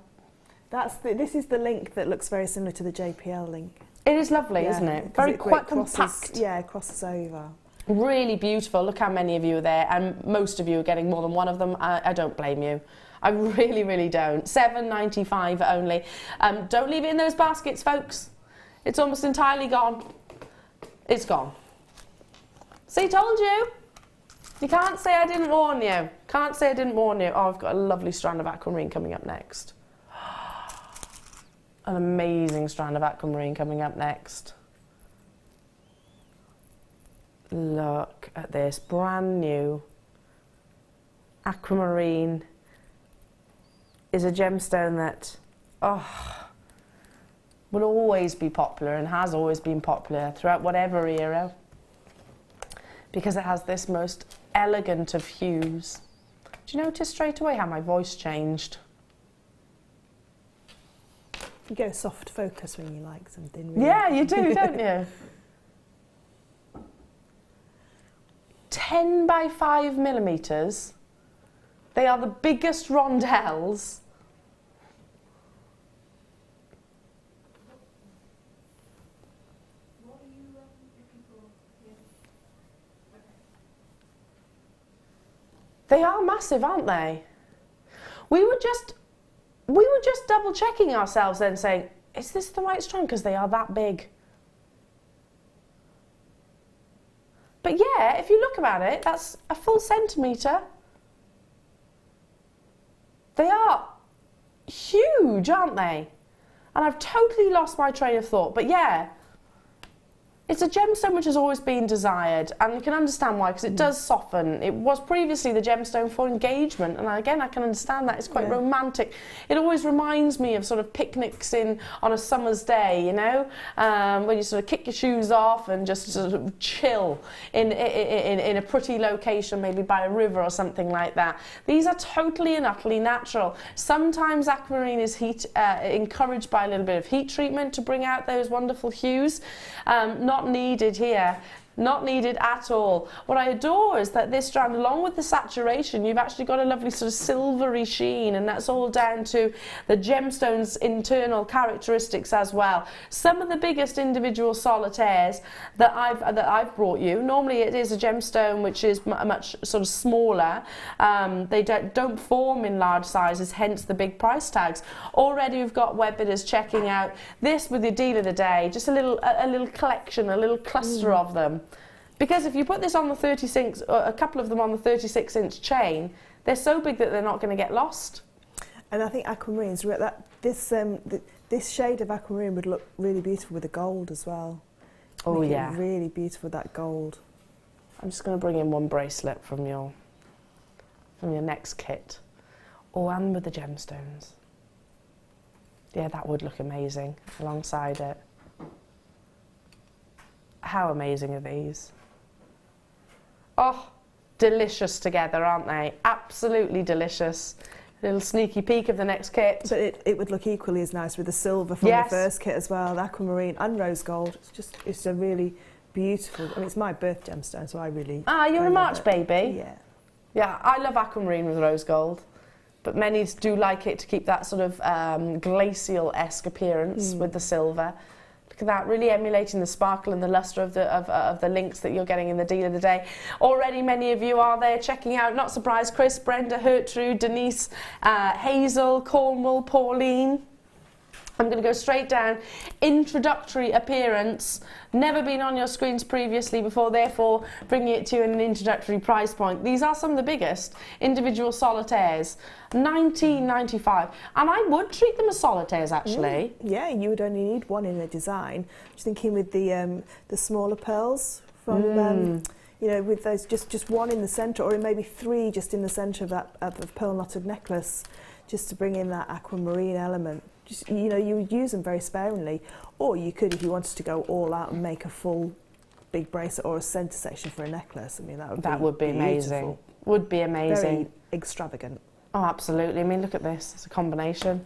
This is the link that looks very similar to the JPL link. It is lovely, isn't it? Very quite compact. Yeah, it crosses over. Really beautiful. Look how many of you are there, and most of you are getting more than one of them. I don't blame you. I really, really don't. $7.95 only. Don't leave it in those baskets, folks. It's almost entirely gone. It's gone. See, told you. You can't say I didn't warn you. Can't say I didn't warn you. Oh, I've got a lovely strand of Aquamarine coming up next. An amazing strand of Aquamarine coming up next. Look at this, brand new. Aquamarine is a gemstone that, will always be popular and has always been popular throughout whatever era, because it has this most elegant of hues. Do you notice straight away how my voice changed? You get a soft focus when you like something. Really. Yeah, you do, don't you? 10 by 5 millimeters. They are the biggest rondells. They are massive, aren't they? We were just double checking ourselves then, saying, is this the right strand? Because they are that big. But yeah, if you look about it, that's a full centimetre. They are huge, aren't they? And I've totally lost my train of thought. But yeah, it's a gemstone which has always been desired, and you can understand why, because it does soften. It was previously the gemstone for engagement, and again, I can understand that. It's quite romantic. It always reminds me of sort of picnics on a summer's day, you know, when you sort of kick your shoes off and just sort of chill in a pretty location, maybe by a river or something like that. These are totally and utterly natural. Sometimes Aquamarine is encouraged by a little bit of heat treatment to bring out those wonderful hues. Not needed here. Not needed at all. What I adore is that this strand, along with the saturation, you've actually got a lovely sort of silvery sheen, and that's all down to the gemstone's internal characteristics as well. Some of the biggest individual solitaires that I've brought you, normally it is a gemstone which is much sort of smaller. They don't form in large sizes, hence the big price tags. Already we've got web bidders checking out this with your deal of the day, just a little collection, a little cluster of them. Because if you put this on the 36, or a couple of them on the 36-inch chain, they're so big that they're not going to get lost. And I think aquamarines, this shade of aquamarine would look really beautiful with the gold as well. Oh yeah, really beautiful with that gold. I'm just going to bring in one bracelet from your next kit. Oh, and with the gemstones. Yeah, that would look amazing alongside it. How amazing are these? Oh, delicious together, aren't they? Absolutely delicious. A little sneaky peek of the next kit. But it would look equally as nice with the silver from the first kit as well, the aquamarine and rose gold. It's a really beautiful, I mean, it's my birth gemstone, so I really... Ah, you're a March baby? Yeah. Yeah, I love aquamarine with rose gold, but many do like it to keep that sort of glacial-esque appearance with the silver. Look at that, really emulating the sparkle and the lustre of the links that you're getting in the deal of the day. Already many of you are there checking out, not surprised, Chris, Brenda, Gertrude, Denise, Hazel, Cornwall, Pauline. I'm going to go straight down. Introductory appearance, never been on your screens previously before, therefore bringing it to you in an introductory price point. These are some of the biggest individual solitaires, $19.95, and I would treat them as solitaires actually. Yeah, you would only need one in a design. Just thinking with the smaller pearls from you know, with those just one in the centre, or maybe three just in the centre of that pearl knotted necklace, just to bring in that aquamarine element. Just, you know, you would use them very sparingly, or you could, if you wanted to go all out and make a full big bracelet or a centre section for a necklace. I mean, that would be amazing. Would be amazing. Very extravagant. Oh, absolutely. I mean, look at this. It's a combination.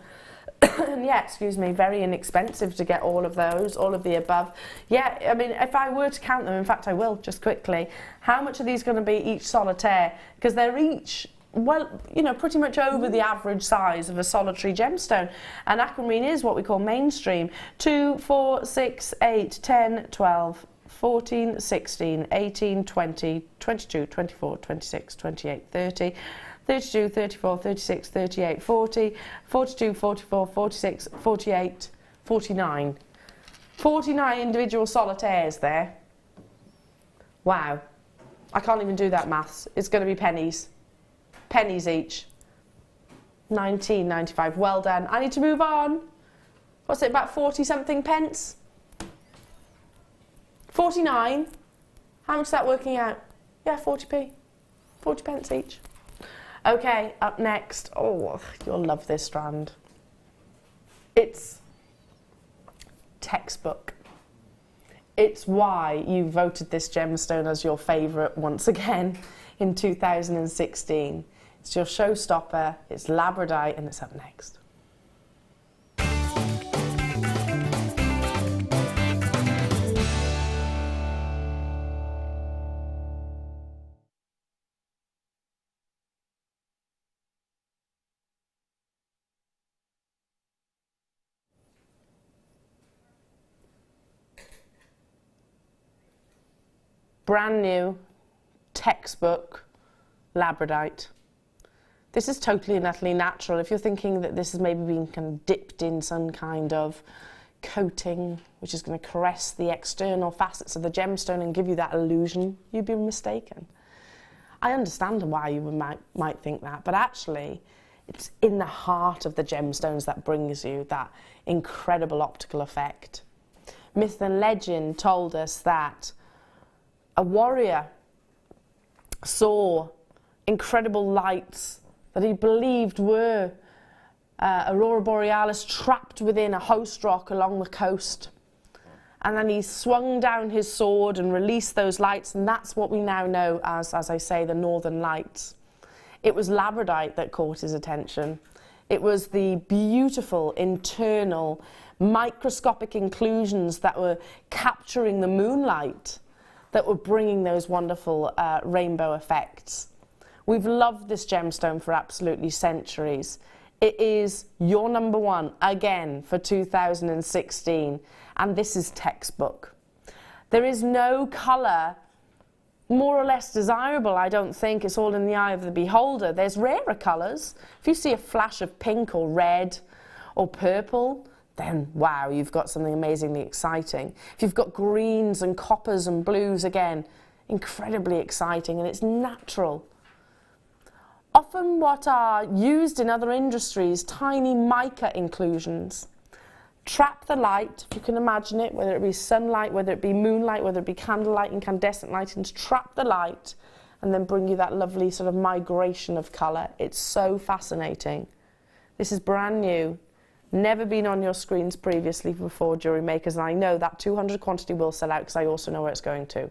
And yeah, excuse me, very inexpensive to get all of those, all of the above. Yeah, I mean, if I were to count them, in fact I will, just quickly, how much are these going to be each solitaire? Because they're each well, you know, pretty much over the average size of a solitary gemstone. And Aquamarine is what we call mainstream. 2, 4, 6, 8, 10, 12, 14, 16, 18, 20, 22, 24, 26, 28, 30, 32, 34, 36, 38, 40, 42, 44, 46, 48, 49. 49 individual solitaires there. Wow. I can't even do that maths. It's going to be pennies. Pennies each. 19.95. Well done. I need to move on. What's it, about 40 something pence? 49. How much is that working out? Yeah, 40p. 40 pence each. Okay, up next. Oh, you'll love this strand. It's textbook. It's why you voted this gemstone as your favourite once again in 2016. It's your showstopper, it's Labradorite, and it's up next. Brand new, textbook, Labradorite. This is totally and utterly natural. If you're thinking that this has maybe been kind of dipped in some kind of coating, which is going to caress the external facets of the gemstone and give you that illusion, you'd be mistaken. I understand why you might think that, but actually, it's in the heart of the gemstones that brings you that incredible optical effect. Myth and legend told us that a warrior saw incredible lights that he believed were aurora borealis trapped within a host rock along the coast. And then he swung down his sword and released those lights, and that's what we now know as I say, the Northern Lights. It was Labradorite that caught his attention. It was the beautiful internal microscopic inclusions that were capturing the moonlight that were bringing those wonderful rainbow effects. We've loved this gemstone for absolutely centuries. It is your number one again for 2016, and this is textbook. There is no colour more or less desirable, I don't think. It's all in the eye of the beholder. There's rarer colours. If you see a flash of pink or red or purple, then wow, you've got something amazingly exciting. If you've got greens and coppers and blues, again, incredibly exciting, and it's natural. Often what are used in other industries, tiny mica inclusions, trap the light, if you can imagine it, whether it be sunlight, whether it be moonlight, whether it be candlelight, incandescent light, and trap the light and then bring you that lovely sort of migration of colour. It's so fascinating. This is brand new. Never been on your screens previously before, Jewellery Makers, and I know that 200 quantity will sell out because I also know where it's going to.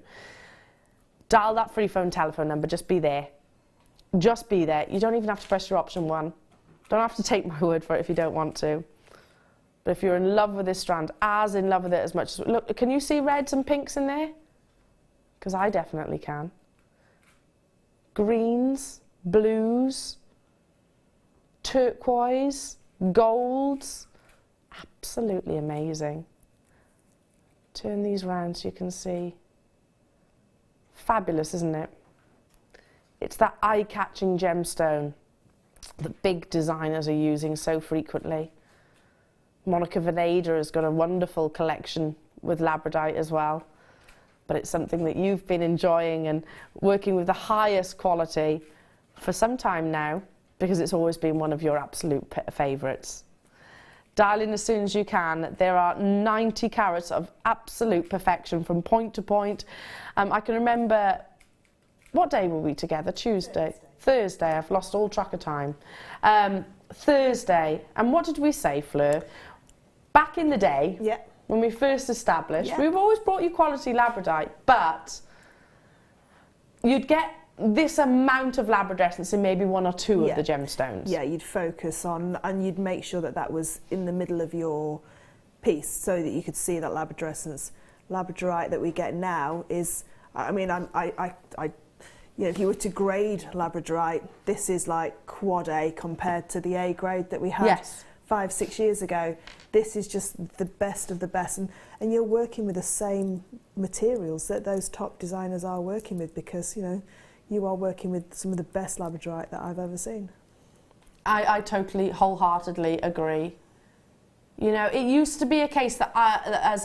Dial that free phone telephone number, just be there. Just be there. You don't even have to press your option 1. Don't have to take my word for it if you don't want to. But if you're in love with this strand, as in love with it as much as... Look, can you see reds and pinks in there? Because I definitely can. Greens, blues, turquoise, golds, absolutely amazing. Turn these round so you can see. Fabulous, isn't it? It's that eye-catching gemstone that big designers are using so frequently. Monica Veneda has got a wonderful collection with Labradorite as well, but it's something that you've been enjoying and working with the highest quality for some time now, because it's always been one of your absolute favourites. Dial in as soon as you can. There are 90 carats of absolute perfection from point to point. I can remember, what day were we together? Tuesday? Thursday. I've lost all track of time. Thursday. And what did we say, Fleur? Back in the day, when we first established, we've always brought you quality Labradorite, but you'd get this amount of labradescence in maybe 1 or 2 of the gemstones. Yeah, you'd focus on, and you'd make sure that that was in the middle of your piece so that you could see that labradescence. Labradorite that we get now is, I mean, you know, if you were to grade Labradorite, this is like quad A compared to the A grade that we had 5-6 years ago. This is just the best of the best, and you're working with the same materials that those top designers are working with, because, you know, you are working with some of the best Labradorite that I've ever seen. I totally, wholeheartedly agree. You know, it used to be a case that as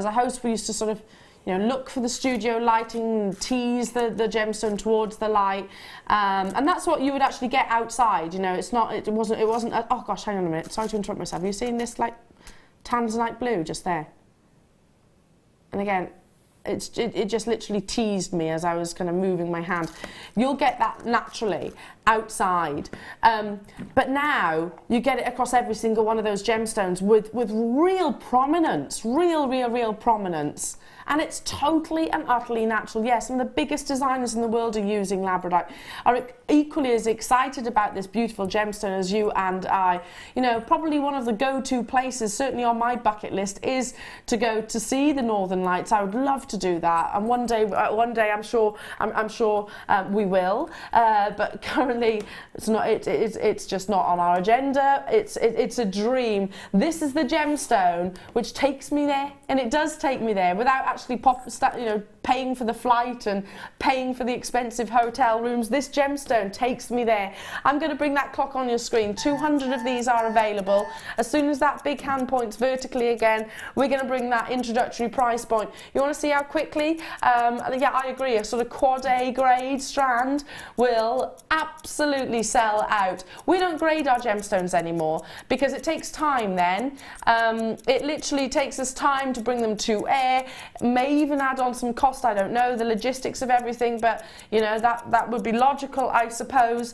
a host, we used to sort of, you know, look for the studio lighting, tease the gemstone towards the light, and that's what you would actually get outside. You know, it wasn't. Oh gosh, hang on a minute. Sorry to interrupt myself. Have you seen this like tanzanite blue just there? And again, it just literally teased me as I was kind of moving my hand. You'll get that naturally outside, but now you get it across every single one of those gemstones with real prominence, real prominence. And it's totally and utterly natural. Yes, some of the biggest designers in the world are using Labradorite, are equally as excited about this beautiful gemstone as you and I. You know, probably one of the go-to places, certainly on my bucket list, is to go to see the Northern Lights. I would love to do that, and one day I'm sure we will. But currently, it's not. It's just not on our agenda. It's a dream. This is the gemstone which takes me there, and it does take me there without actually paying for the flight and paying for the expensive hotel rooms. This gemstone takes me there. I'm going to bring that clock on your screen. 200 of these are available. As soon as that big hand points vertically again, we're going to bring that introductory price point. You want to see how quickly? Yeah, I agree. A sort of quad A grade strand will absolutely sell out. We don't grade our gemstones anymore because it takes time then. It literally takes us time to bring them to air. May even add on some cost, I don't know, the logistics of everything, but you know, that would be logical, I suppose.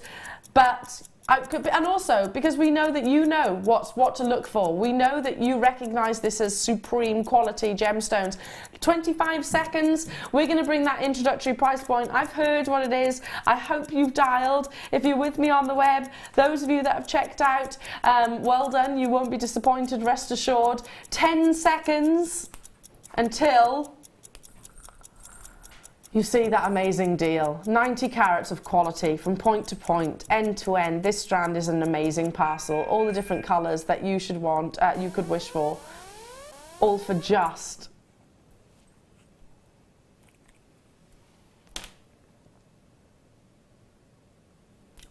But and also because we know that you know what to look for. We know that you recognise this as supreme quality gemstones. 25 seconds, we're going to bring that introductory price point. I've heard what it is. I hope you've dialed. If you're with me on the web, those of you that have checked out, well done, you won't be disappointed, rest assured. 10 seconds until you see that amazing deal. 90 carats of quality from point to point, end to end. This strand is an amazing parcel. All the different colours that you should want, you could wish for, all for just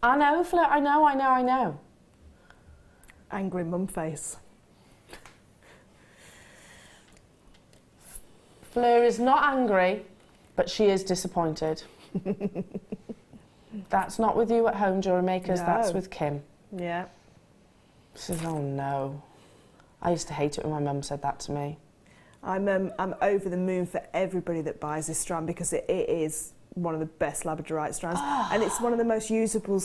I know, Fleur, I know. Angry mum face. Fleur is not angry, but she is disappointed. That's not with you at home, Jewellery Makers, No. That's with Kim. Yeah. She says, oh no. I used to hate it when my mum said that to me. I'm over the moon for everybody that buys this strand, because it is one of the best Labradorite strands, and it's one of the most usable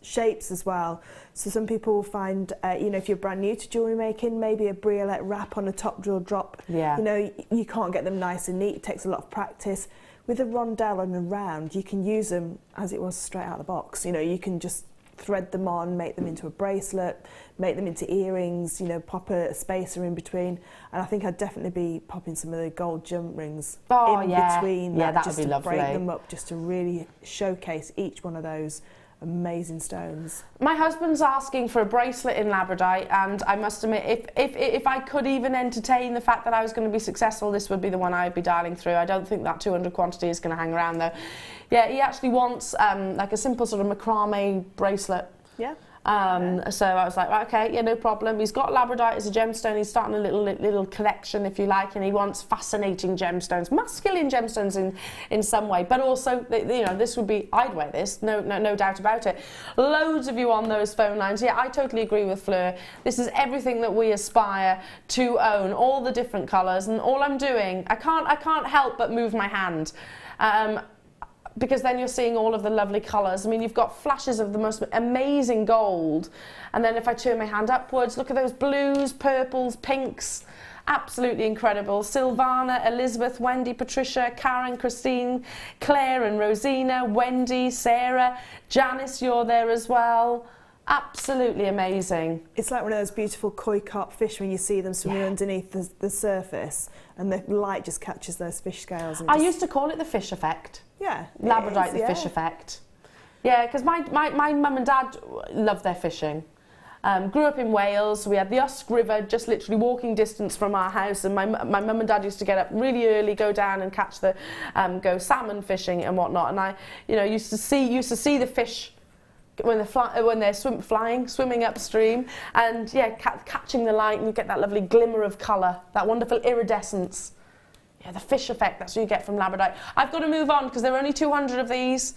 shapes as well. So some people find, you know, if you're brand new to jewellery making, maybe a briolette wrap on a top drill drop, Yeah. you know, you can't get them nice and neat. It takes a lot of practice. With a rondelle and a round, you can use them as it was straight out of the box. You know, you can just thread them on, make them into a bracelet, make them into earrings, you know, pop a spacer in between. And I think I'd definitely be popping some of the gold jump rings in between that would just be to lovely. break them up, just to really showcase each one of those amazing stones. My husband's asking for a bracelet in Labradorite, and I must admit, if I could even entertain the fact that I was going to be successful, this would be the one I'd be dialing through. I don't think that 200 quantity is going to hang around though. Yeah, he actually wants like a simple sort of macrame bracelet. Yeah. So I was like, right, okay, yeah, no problem. He's got Labradorite as a gemstone. He's starting a little collection, if you like, and he wants fascinating gemstones, masculine gemstones in some way, but also, you know, this would be, I'd wear this, no doubt about it. Loads of you on those phone lines. Yeah, I totally agree with Fleur. This is everything that we aspire to own, all the different colours, and all I'm doing, I can't help but move my hand. Because then you're seeing all of the lovely colours. I mean, you've got flashes of the most amazing gold. And then if I turn my hand upwards, look at those blues, purples, pinks. Absolutely incredible. Silvana, Elizabeth, Wendy, Patricia, Karen, Christine, Claire and Rosina, Wendy, Sarah, Janice, you're there as well. Absolutely amazing. It's like one of those beautiful koi carp fish when you see them swimming underneath the surface and the light just catches those fish scales. And I used to call it the fish effect. Yeah. Labradorite, the fish effect. Yeah, because my mum and dad loved their fishing. Grew up in Wales, so we had the Usk River just literally walking distance from our house, and my mum and dad used to get up really early, go down and catch the, go salmon fishing and whatnot, and I, used to see the fish when they're swimming upstream, and yeah, catching the light, and you get that lovely glimmer of colour, that wonderful iridescence. Yeah, the fish effect, that's what you get from Labradorite. I've got to move on because there are only 200 of these.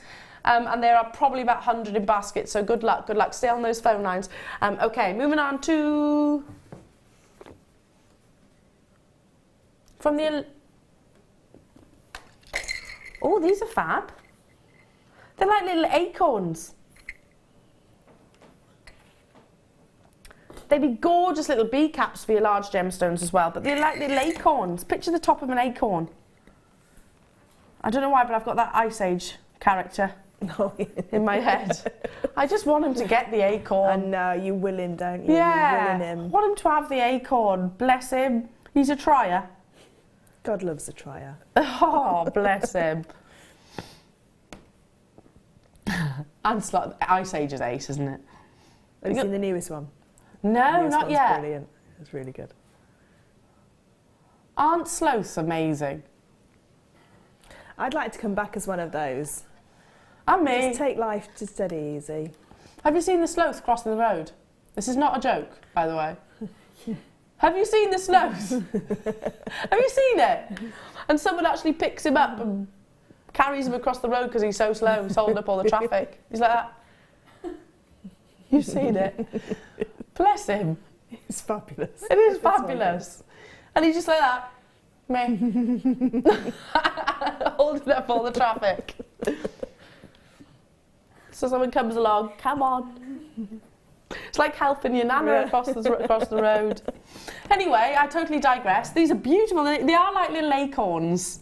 And there are probably about 100 in baskets, so good luck, stay on those phone lines. Okay, moving on to... From the... Oh, these are fab. They're like little acorns. They'd be gorgeous little bead caps for your large gemstones as well, but they're like little acorns. Picture the top of an acorn. I don't know why, but I've got that Ice Age character in my head. I just want him to get the acorn. And now you will him, don't you? Yeah, You will him. want him to have the acorn. Bless him. He's a trier. God loves a trier. Oh, bless him. And Ice Age is ace, isn't it? Have you seen the newest one? No, not yet. Brilliant. It's really good. Aren't sloths amazing? I'd like to come back as one of those. And me. Just take life just steady easy. Have you seen the sloth crossing the road? This is not a joke, by the way. Have you seen the sloth? Have you seen it? And someone actually picks him up and carries him across the road because he's so slow, he's holding up all the traffic. He's like that. You've seen it. Bless him. It's fabulous. It is fabulous. And he's just like that. Me. Holding up all the traffic. So someone comes along, come on. It's like helping your nana across the road. Anyway, I totally digress. These are beautiful. They are like little acorns.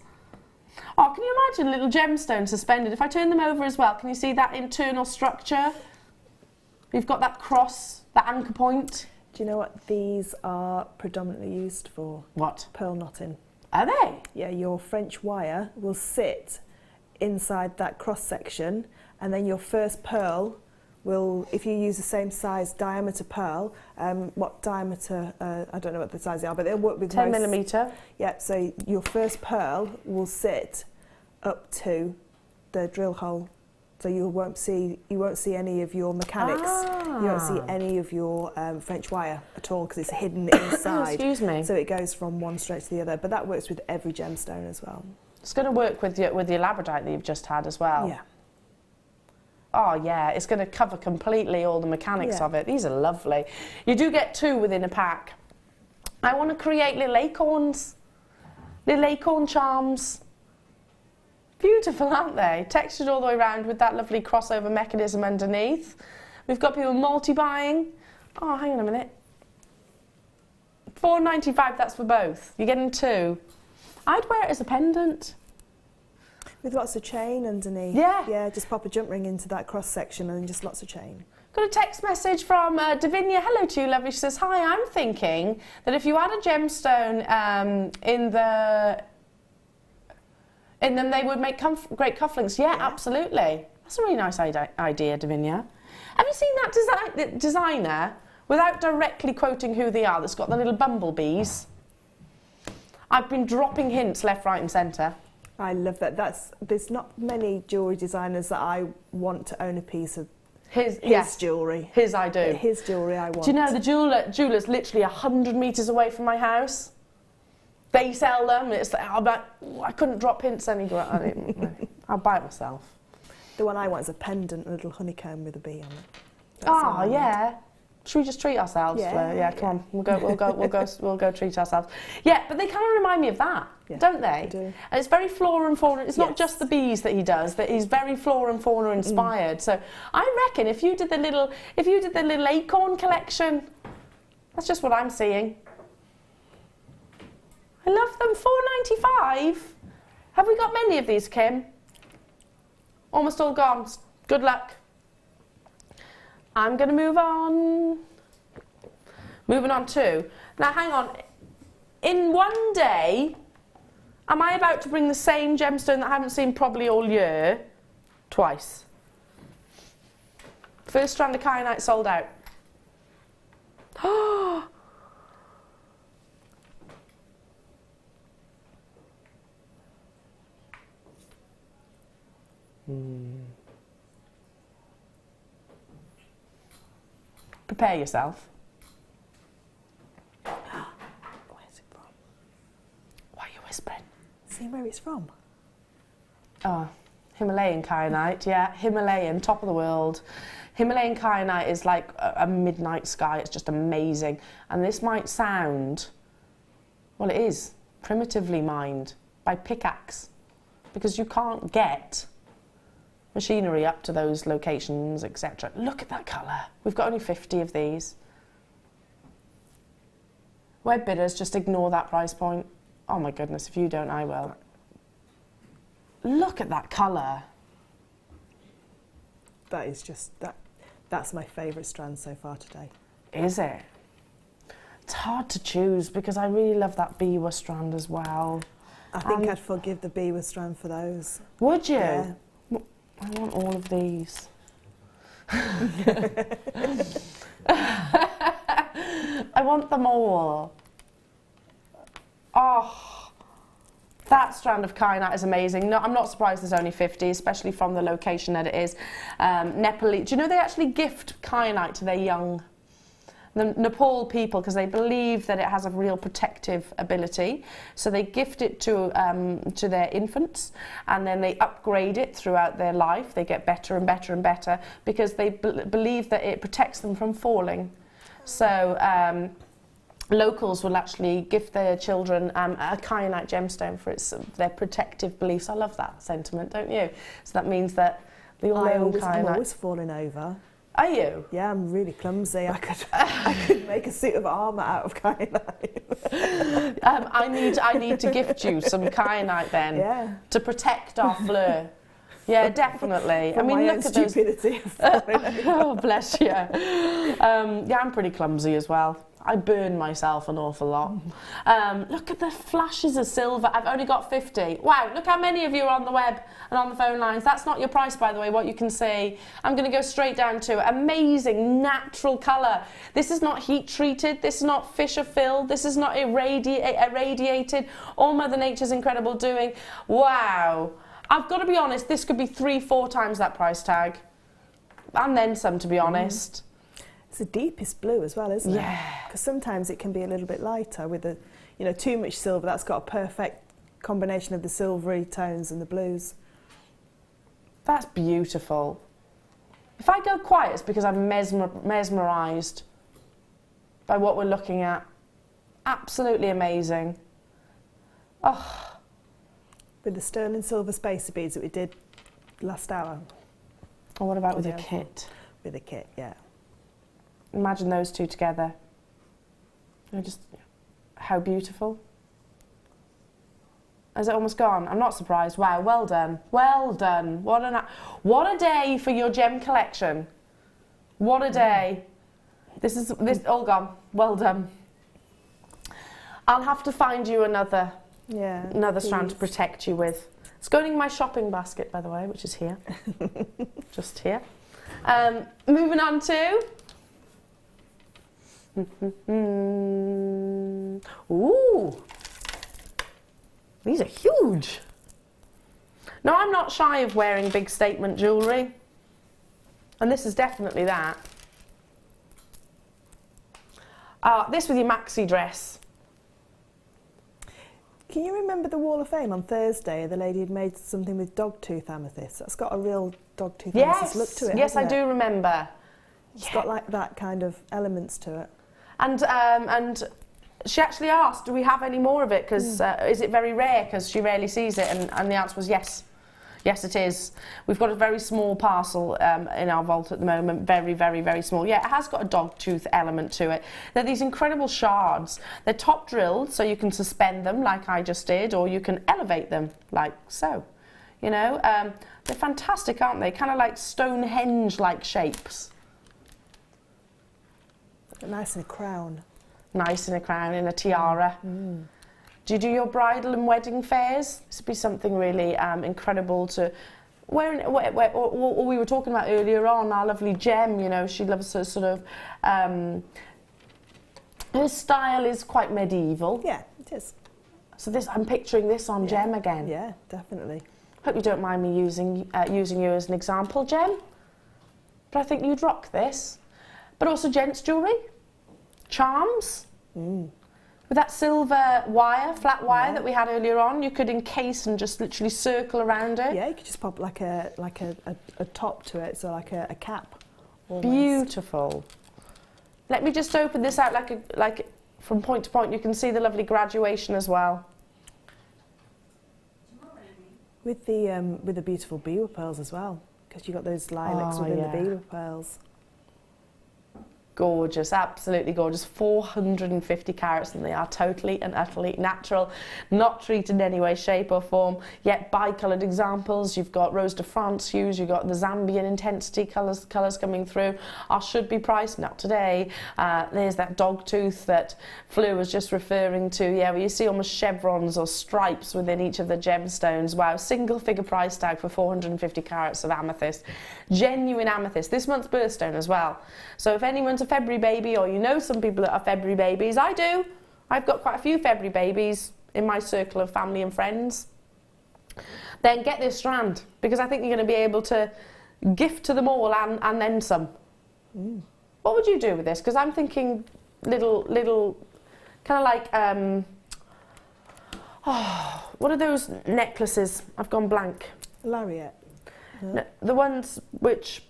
Oh, can you imagine a little gemstone suspended? If I turn them over as well, can you see that internal structure? We've got that cross, that anchor point. Do you know what these are predominantly used for? What? Pearl knotting. Are they? Yeah, your French wire will sit inside that cross section, and then your first pearl will, if you use the same size diameter pearl, what diameter, I don't know what the size they are, but they'll work with 10 millimetre. Yeah, so your first pearl will sit up to the drill hole. So you won't see any of your mechanics. You won't see any of your French wire at all because it's hidden inside. Excuse me. So it goes from one straight to the other. But that works with every gemstone as well. It's going to work with your Labradorite that you've just had as well. Yeah. Oh yeah, it's going to cover completely all the mechanics of it. These are lovely. You do get 2 within a pack. I want to create little acorns, little acorn charms. Beautiful, aren't they? Textured all the way around with that lovely crossover mechanism underneath. We've got people multi-buying. Oh, hang on a minute. $4.95, that's for both. You're getting 2. I'd wear it as a pendant. With lots of chain underneath. Yeah. Yeah, just pop a jump ring into that cross section and then just lots of chain. Got a text message from Davinia. Hello to you, lovely. She says, hi, I'm thinking that if you add a gemstone in them, they would make great cufflinks. Yeah, absolutely. That's a really nice idea, Davinia. Have you seen that designer, without directly quoting who they are, that's got the little bumblebees? I've been dropping hints left, right and centre. I love that. There's not many jewellery designers that I want to own a piece of his jewellery. His I do. But his jewellery I want. Do you know the jeweller's literally 100 metres away from my house? They sell them. It's like, I'm like, I couldn't drop hints anywhere. I'll buy it myself. The one I want is a pendant, a little honeycomb with a bee on it. Oh yeah. Should we just treat ourselves, Fleur? Yeah, come on. We'll go treat ourselves. Yeah, but they kind of remind me of that, don't they? They do. And it's very flora and fauna. It's not just the bees that he does. That he's very flora and fauna inspired. So I reckon if you did the little acorn collection, that's just what I'm seeing. I love them. $4.95. Have we got many of these, Kim? Almost all gone. Good luck. I'm going to move on. Moving on to, now hang on, in one day, am I about to bring the same gemstone that I haven't seen probably all year, twice? First strand of kyanite sold out. Prepare yourself. Where's it from? Why are you whispering? See where it's from? Oh, Himalayan Kyanite, yeah, Himalayan, top of the world. Himalayan Kyanite is like a midnight sky, it's just amazing. And this might sound, well it is, primitively mined by pickaxe, because you can't get machinery up to those locations, etc. Look at that colour. We've got only 50 of these. Web bidders, just ignore that price point. Oh my goodness, if you don't, I will. Look at that colour. That is just, that's my favourite strand so far today. Is it? It's hard to choose because I really love that Biwa strand as well. I think I'd forgive the Biwa strand for those. Would you? Yeah. I want all of these. I want them all. Oh, that strand of kyanite is amazing. No, I'm not surprised there's only 50, especially from the location that it is. Nepalese. Do you know they actually gift kyanite to their young? The Nepal people, because they believe that it has a real protective ability, so they gift it to their infants, and then they upgrade it throughout their life. They get better and better and better because they believe that it protects them from falling. So locals will actually gift their children a kyanite gemstone for their protective beliefs. I love that sentiment, don't you? So that means that they all own kyanite. I'm always falling over. Are you? Yeah, I'm really clumsy. I could make a suit of armour out of kyanite. I need to gift you some kyanite then, yeah, to protect our Fleur. Yeah, definitely. I mean, look at stupidity. Oh, bless you. Yeah, I'm pretty clumsy as well. I burn myself an awful lot. Look at the flashes of silver. I've only got 50. Wow, look how many of you are on the web and on the phone lines. That's not your price, by the way, what you can see. I'm going to go straight down to amazing natural colour. This is not heat treated. This is not Fisher filled. This is not irradiated. All Mother Nature's incredible doing. Wow. I've got to be honest, this could be 3-4 times that price tag. And then some, to be honest. It's the deepest blue as well, isn't it? Yeah. Because sometimes it can be a little bit lighter with the, too much silver. That's got a perfect combination of the silvery tones and the blues. That's beautiful. If I go quiet, it's because I'm mesmerised by what we're looking at. Absolutely amazing. Oh. With the sterling silver spacer beads that we did last hour. Oh, what about with your kit? With a kit, yeah. Imagine those two together. Just how beautiful. Is it almost gone? I'm not surprised. Wow, well done. Well done. What a day for your gem collection. What a day. This all gone. Well done. I'll have to find you another strand to protect you with. It's going in my shopping basket, by the way, which is here. Just here. Moving on to... Ooh, these are huge. Now, I'm not shy of wearing big statement jewellery, and this is definitely that. This with your maxi dress. Can you remember the Wall of Fame on Thursday? The lady had made something with dogtooth amethyst. That's got a real dogtooth amethyst look to it. Yes, I do remember. It's got like that kind of elements to it. And she actually asked, do we have any more of it? Because is it very rare? Because she rarely sees it. And the answer was yes. Yes, it is. We've got a very small parcel in our vault at the moment. Very, very, very small. Yeah, it has got a dog tooth element to it. They're these incredible shards. They're top drilled, so you can suspend them like I just did, or you can elevate them like so. They're fantastic, aren't they? Kind of like Stonehenge-like shapes. Nice in a crown. Nice in a crown, in a tiara. Do you do your bridal and wedding fairs? This would be something really incredible to wear. Or we were talking about earlier on, our lovely Gem, you know, she loves her sort of, her style is quite medieval. Yeah, it is. So this, I'm picturing this on Gem again. Yeah, definitely. Hope you don't mind me using you as an example, Gem. But I think you'd rock this. But also gents jewellery, charms. With that silver wire, flat wire that we had earlier on, you could encase and just literally circle around it. Yeah, you could just pop like a top to it, so like a cap. Almost. Beautiful. Let me just open this out like from point to point. You can see the lovely graduation as well. With the beautiful beaver pearls as well, because you got those lilacs within the beaver pearls. Gorgeous, absolutely gorgeous. 450 carats, and they are totally and utterly natural, not treated in any way, shape or form, yet bi-coloured examples. You've got Rose de France hues, you've got the Zambian intensity colours coming through. Our should be priced, not today. There's that dog tooth that Fleur was just referring to, where you see almost chevrons or stripes within each of the gemstones. Wow, single figure price tag for 450 carats of amethyst. Genuine amethyst. This month's birthstone as well. So if anyone's a February baby, or you know some people that are February babies, I do. I've got quite a few February babies in my circle of family and friends. Then get this strand, because I think you're going to be able to gift to them all and then some. What would you do with this? Because I'm thinking little, kind of like, what are those necklaces? I've gone blank. Lariat. No, the ones which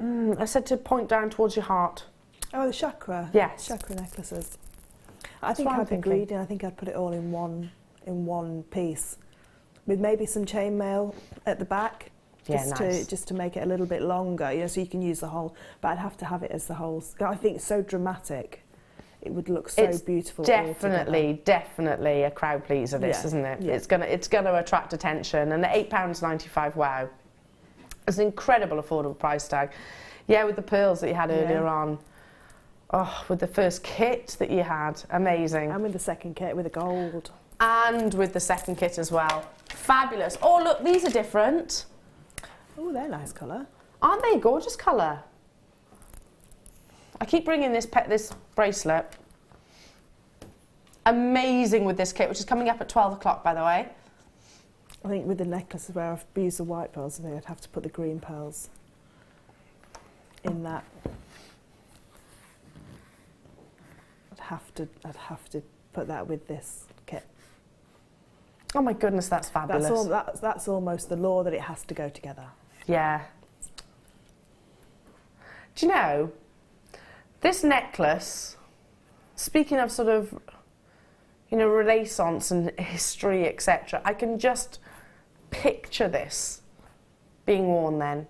I said to point down towards your heart. Oh, the chakra. Yes. Chakra necklaces. I think I'd be greedy, and I think I'd put it all in one piece, with maybe some chainmail at the back, just to make it a little bit longer, you know, so you can use the whole. But I'd have to have it as the whole. I think it's so dramatic. It would look so beautiful. Definitely a crowd pleaser. This, isn't it? Yeah. It's gonna attract attention, and at £8.95. Wow. It's an incredible affordable price tag. Yeah, with the pearls that you had earlier on. Oh, with the first kit that you had. Amazing. And with the second kit, with the gold. And with the second kit as well. Fabulous. Oh, look, these are different. Oh, they're nice colour. Aren't they? Gorgeous colour. I keep bringing this bracelet. Amazing with this kit, which is coming up at 12 o'clock, by the way. I think with the necklace where I've used the white pearls, I think I'd have to put the green pearls in that. I'd have to put that with this kit. Oh my goodness, that's fabulous. That's almost the law that it has to go together. Yeah. Do you know, this necklace, speaking of sort of, you know, Renaissance and history, etc., I can just picture this being worn then.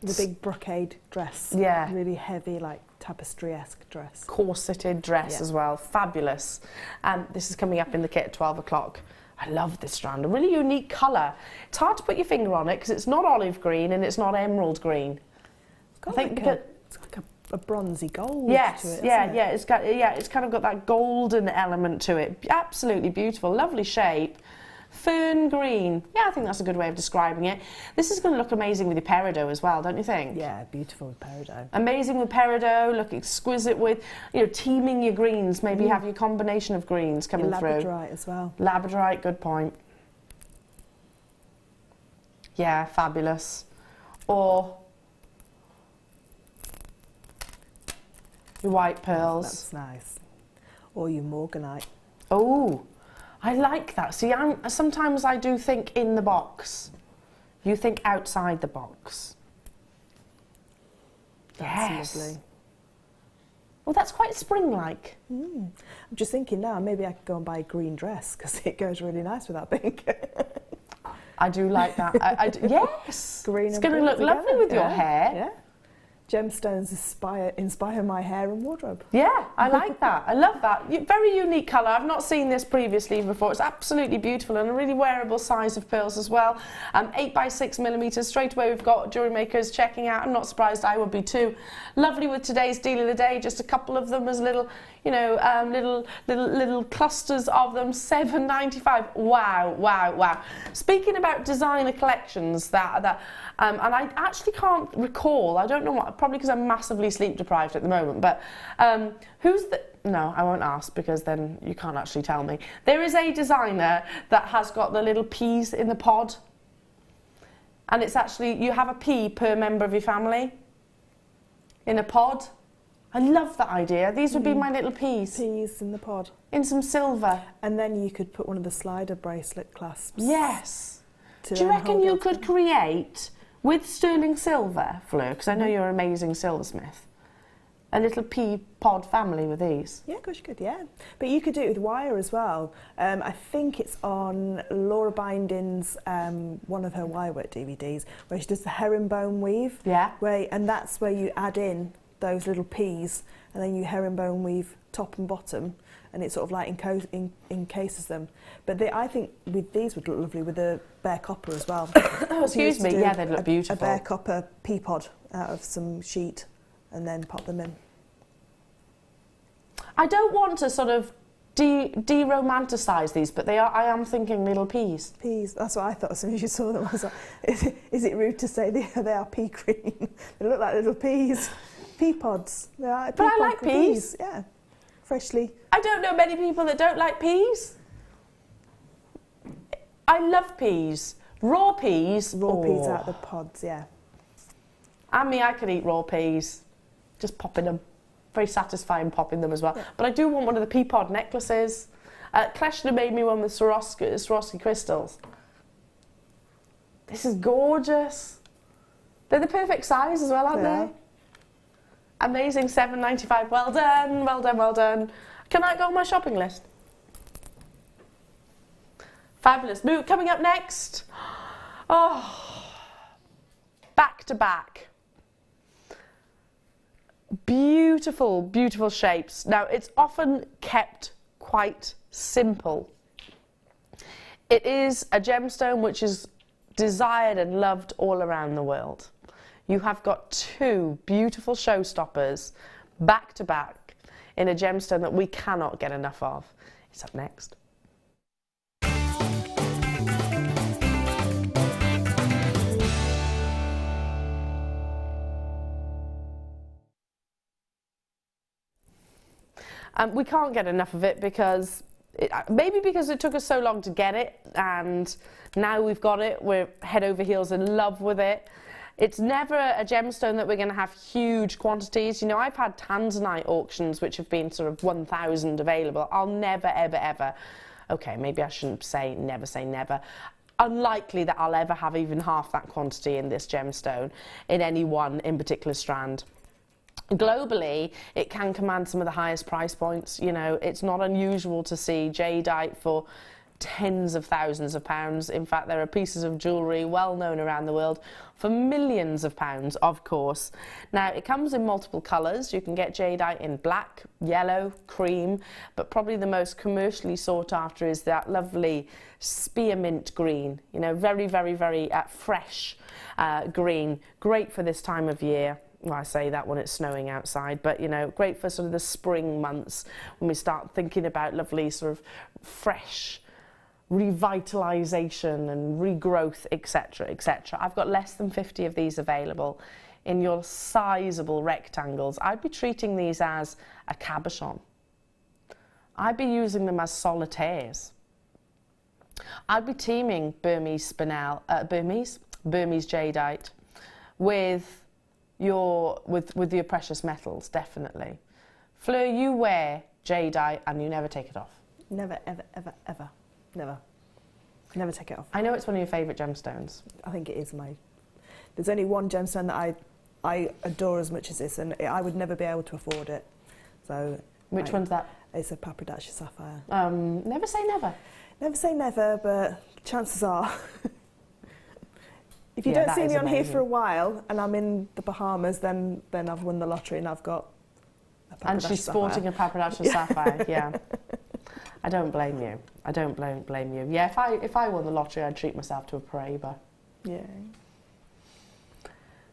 The big brocade dress. Yeah. Really heavy, like tapestry-esque dress. Corseted dress as well. Fabulous. And this is coming up in the kit at 12 o'clock. I love this strand. A really unique colour. It's hard to put your finger on it because it's not olive green and it's not emerald green. It's like a bronzy gold to it. Yeah. It's kind of got that golden element to it. Absolutely beautiful. Lovely shape. Fern green. Yeah, I think that's a good way of describing it. This is going to look amazing with your peridot as well, don't you think? Yeah, beautiful with peridot. Amazing with peridot, look exquisite with, you know, teaming your greens. Maybe have your combination of greens coming through. Labradorite as well. Labradorite, good point. Yeah, fabulous. Or your white pearls. That's nice. Or your morganite. Oh, I like that. See, sometimes I do think in the box. You think outside the box. That's lovely. Well, that's quite spring-like. I'm just thinking now, maybe I could go and buy a green dress because it goes really nice with that pink. I do like that. Yes. Green it's and going to look blue lovely together. with your hair. Yeah. Gemstones inspire my hair and wardrobe. Yeah, I like that. I love that. Very unique colour. I've not seen this previously before. It's absolutely beautiful and a really wearable size of pearls as well. 8 by 6 millimetres. Straight away we've got jewellery makers checking out. I'm not surprised, I would be too. Lovely with today's deal of the day. Just a couple of them as little, you know, little clusters of them. $7.95. Wow, wow, wow. Speaking about designer collections, and I actually can't recall. I don't know what. Probably because I'm massively sleep deprived at the moment. But who's the? No, I won't ask because then you can't actually tell me. There is a designer that has got the little peas in the pod, and it's actually you have a pea per member of your family in a pod. I love that idea. These would be my little peas. Peas in the pod. In some silver. And then you could put one of the slider bracelet clasps. Yes. Do you reckon you could create, with sterling silver, Fleur, because I know you're an amazing silversmith, a little pea pod family with these? Yeah, of course you could, yeah. But you could do it with wire as well. I think it's on Laura Binding's, one of her wirework DVDs, where she does the herringbone weave. Yeah. And that's where you add in those little peas, and then you herringbone weave top and bottom, and it sort of like encases them. But I think with these would look lovely with a bare copper as well. Oh, excuse me, yeah, they'd look beautiful. A bare copper pea pod out of some sheet, and then pop them in. I don't want to sort of de-romanticise these, but I am thinking little peas. Peas, that's what I thought as soon as you saw them. I was like, is it rude to say they are pea green? They look like little peas. Pea pods. But I like peas. Yeah, freshly. I don't know many people that don't like peas. I love peas. Raw peas. Raw peas out of the pods, yeah. I could eat raw peas. Just popping them. Very satisfying popping them as well. Yeah. But I do want one of the pea pod necklaces. Kleshner made me one with Swarovski crystals. This is gorgeous. They're the perfect size as well, aren't they? Amazing, $7.95. Well done, well done, well done. Can I go on my shopping list? Fabulous. Coming up next. Oh, back to back. Beautiful, beautiful shapes. Now, it's often kept quite simple. It is a gemstone which is desired and loved all around the world. You have got two beautiful showstoppers back to back in a gemstone that we cannot get enough of. It's up next. We can't get enough of it because maybe because it took us so long to get it, and now we've got it, we're head over heels in love with it. It's never a gemstone that we're going to have huge quantities. You know, I've had tanzanite auctions which have been sort of 1,000 available. I'll never, ever, ever, okay, maybe I shouldn't say never. Unlikely that I'll ever have even half that quantity in this gemstone in any one in particular strand. Globally, it can command some of the highest price points. You know, it's not unusual to see jadeite for tens of thousands of pounds. In fact, there are pieces of jewellery well known around the world for millions of pounds, of course. Now, it comes in multiple colours. You can get jadeite in black, yellow, cream, but probably the most commercially sought after is that lovely spearmint green. You know, very, very, very fresh green. Great for this time of year. Well, I say that when it's snowing outside, but, you know, great for sort of the spring months when we start thinking about lovely sort of fresh revitalisation and regrowth, etc., etc. I've got less than 50 of these available in your sizable rectangles. I'd be treating these as a cabochon. I'd be using them as solitaires. I'd be teaming Burmese jadeite with your precious metals, definitely. Fleur, you wear jadeite and you never take it off. Never, ever, ever, ever. Never. Never take it off. I know it's one of your favourite gemstones. I think it is There's only one gemstone that I adore as much as this, and I would never be able to afford it. So. Which one's that? It's a Papradashi sapphire. Never say never. Never say never, but chances are. If you don't see me on here for a while and I'm in the Bahamas, then I've won the lottery and I've got a and she's sporting a papadash sapphire, yeah. I don't blame you. I don't blame you. Yeah, if I won the lottery, I'd treat myself to a Paraiba. Yeah.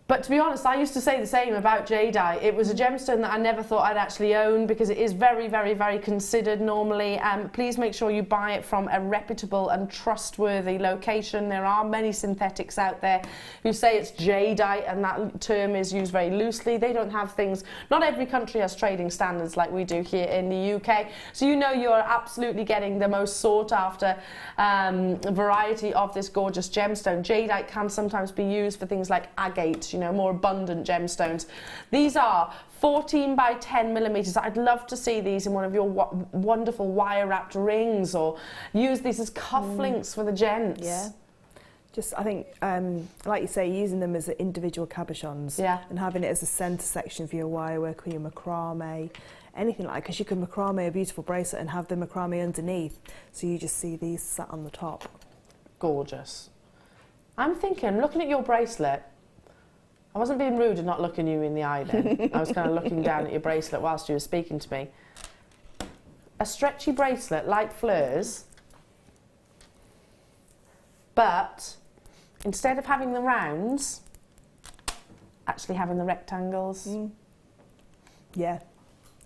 But to be honest, I used to say the same about jadeite. It was a gemstone that I never thought I'd actually own because it is very, very, very considered normally. Please make sure you buy it from a reputable and trustworthy location. There are many synthetics out there who say it's jadeite, and that term is used very loosely. They don't have things, not every country has trading standards like we do here in the UK. So you know you're absolutely getting the most sought after variety of this gorgeous gemstone. Jadeite can sometimes be used for things like agate, you know, more abundant gemstones. These are 14 by 10 millimeters. I'd love to see these in one of your wonderful wire wrapped rings, or use these as cufflinks for the gents. Yeah. Just, I think, like you say, using them as individual cabochons, and having it as a centre section for your wire work or your macrame, anything like that, because you can macrame a beautiful bracelet and have the macrame underneath, so you just see these sat on the top. Gorgeous. I'm thinking, looking at your bracelet, I wasn't being rude and not looking you in the eye then. I was kind of looking down at your bracelet whilst you were speaking to me. A stretchy bracelet like Fleur's, but instead of having the rounds, actually having the rectangles. Yeah,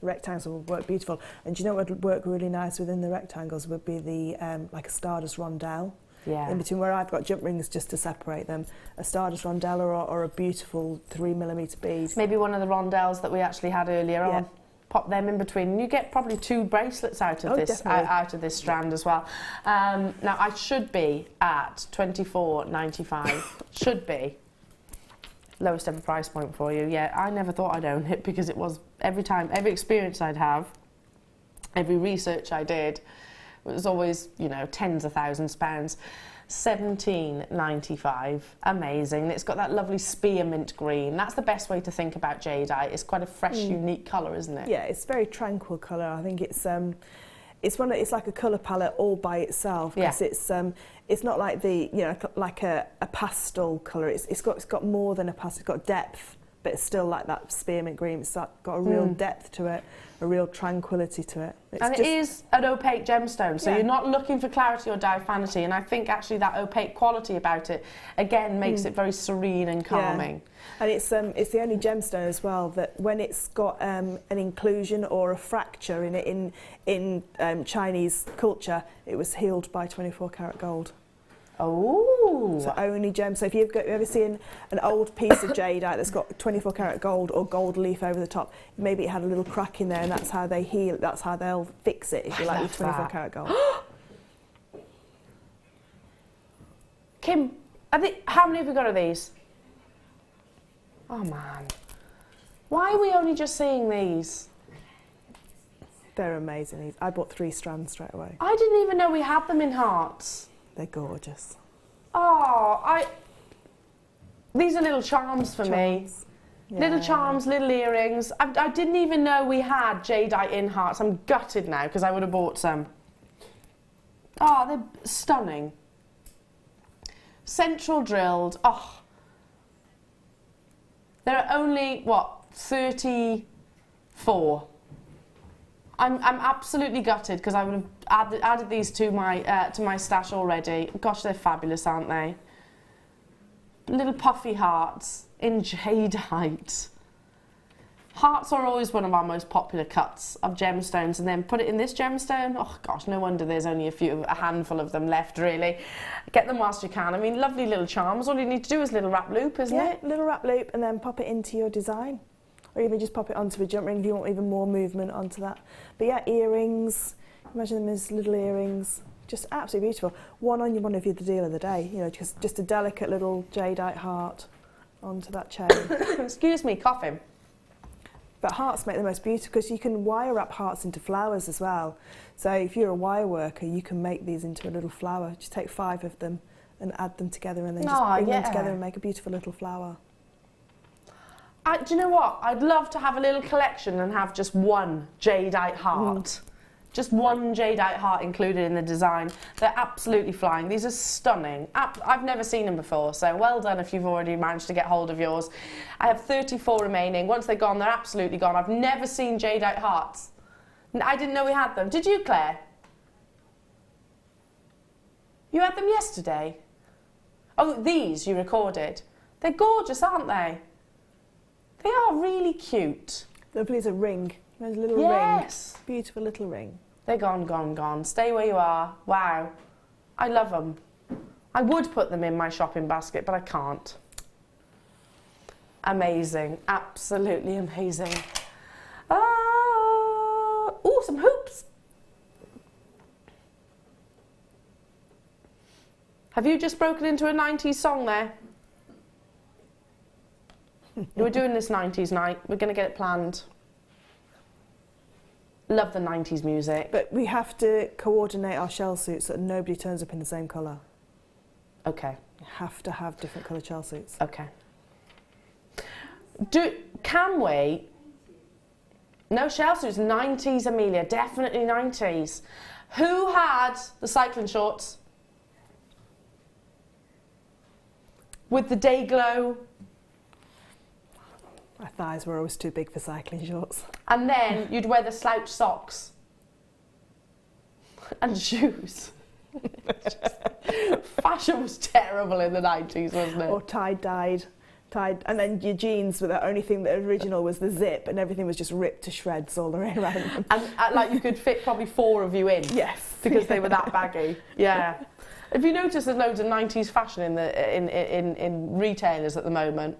the rectangles will work beautiful. And do you know what would work really nice within the rectangles would be the like a stardust rondelle. Yeah. In between where I've got jump rings just to separate them, a stardust rondelle or a beautiful 3mm bead. Maybe one of the rondells that we actually had earlier on. Pop them in between, and you get probably 2 bracelets out of this strand as well. Now I should be at $24.95. Should be lowest ever price point for you. Yeah, I never thought I'd own it because it was every experience I'd have, every research I did. It was always, you know, tens of thousands of pounds. $17.95, amazing. It's got that lovely spearmint green. That's the best way to think about jadeite. It's quite a fresh, unique colour, isn't it? Yeah, it's a very tranquil colour. I think it's like a colour palette all by itself. Because it's not like like a pastel colour. It's got more than a pastel. It's got depth, but it's still like that spearmint green. It's got a real depth to it, a real tranquility to it. It is an opaque gemstone, so you're not looking for clarity or diaphanity, and I think actually that opaque quality about it, again, makes it very serene and calming. And it's the only gemstone as well that when it's got an inclusion or a fracture in it in Chinese culture, it was healed by 24 karat gold. Oh! So only gem. So if you've ever seen an old piece of jadeite that's got 24 karat gold or gold leaf over the top, maybe it had a little crack in there, and that's how they heal. That's how they'll fix it. If you like, with 24 karat gold. Kim, how many have we got of these? Oh man, why are we only just seeing these? They're amazing. I bought 3 strands straight away. I didn't even know we had them in hearts. They're gorgeous. Oh, these are little charms for me. Yeah. Little charms, little earrings. I didn't even know we had jadeite in hearts. I'm gutted now because I would have bought some. Oh, they're stunning. Central drilled. Oh, there are only, what, 34. I'm absolutely gutted because I would have added these to my stash already. Gosh, they're fabulous, aren't they? Little puffy hearts in jadeite. Hearts are always one of our most popular cuts of gemstones, and then put it in this gemstone. Oh gosh, no wonder there's only a handful of them left, really. Get them whilst you can. I mean, lovely little charms. All you need to do is a little wrap loop, isn't it? Yeah, little wrap loop, and then pop it into your design. Or even just pop it onto a jump ring if you want even more movement onto that. But yeah, earrings, imagine them as little earrings, just absolutely beautiful. One on one of you the deal of the day, you know, just a delicate little jadeite heart onto that chain. Excuse me, coughing. But hearts make the most beautiful because you can wire wrap hearts into flowers as well. So if you're a wire worker, you can make these into a little flower. Just take 5 of them and add them together, and then just bring them together and make a beautiful little flower. Do you know what? I'd love to have a little collection and have just one jadeite heart. Just one jadeite heart included in the design. They're absolutely flying. These are stunning. I've never seen them before, so well done if you've already managed to get hold of yours. I have 34 remaining. Once they're gone, they're absolutely gone. I've never seen jadeite hearts. I didn't know we had them. Did you, Claire? You had them yesterday? Oh, these you recorded. They're gorgeous, aren't they? They are really cute. Lovely as a ring. There's a little ring. Yes. Beautiful little ring. They're gone, gone, gone. Stay where you are. Wow. I love them. I would put them in my shopping basket, but I can't. Amazing. Absolutely amazing. Oh, some hoops. Have you just broken into a 90s song there? We're doing this 90s night. We're going to get it planned. Love the 90s music. But we have to coordinate our shell suits so that nobody turns up in the same colour. Okay. You have to have different coloured shell suits. Okay. Can we? No shell suits. 90s, Amelia. Definitely 90s. Who had the cycling shorts? With the day glow? My thighs were always too big for cycling shorts. And then you'd wear the slouch socks. And shoes. Fashion was terrible in the 90s, wasn't it? Or tied, and then your jeans were the only thing that original was the zip, and everything was just ripped to shreds all the way around them. And like you could fit probably 4 of you in. Yes. Because they were that baggy. Yeah. Have you noticed there's loads of 90s fashion in retailers at the moment?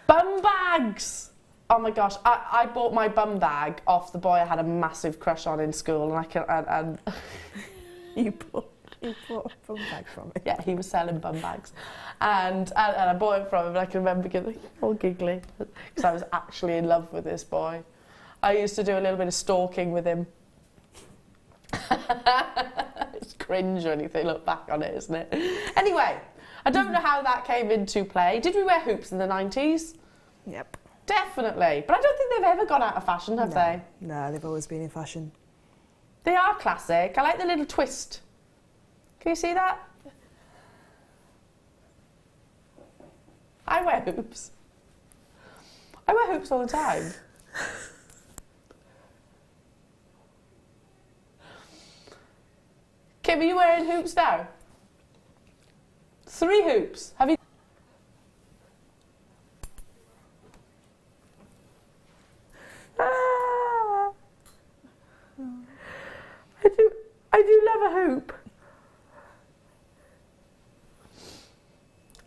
Bum bags! Oh my gosh, I bought my bum bag off the boy I had a massive crush on in school, and You bought a bum bag from him? Yeah, he was selling bum bags, and I bought it from him. And I can remember getting all giggly because I was actually in love with this boy. I used to do a little bit of stalking with him. It's cringe when you look back on it, isn't it? Anyway, I don't know how that came into play. Did we wear hoops in the 90s? Yep. Definitely. But I don't think they've ever gone out of fashion, have they? No, they've always been in fashion. They are classic. I like the little twist. Can you see that? I wear hoops. I wear hoops all the time. Kim, are you wearing hoops now? 3 hoops. Have you? I do love a hoop.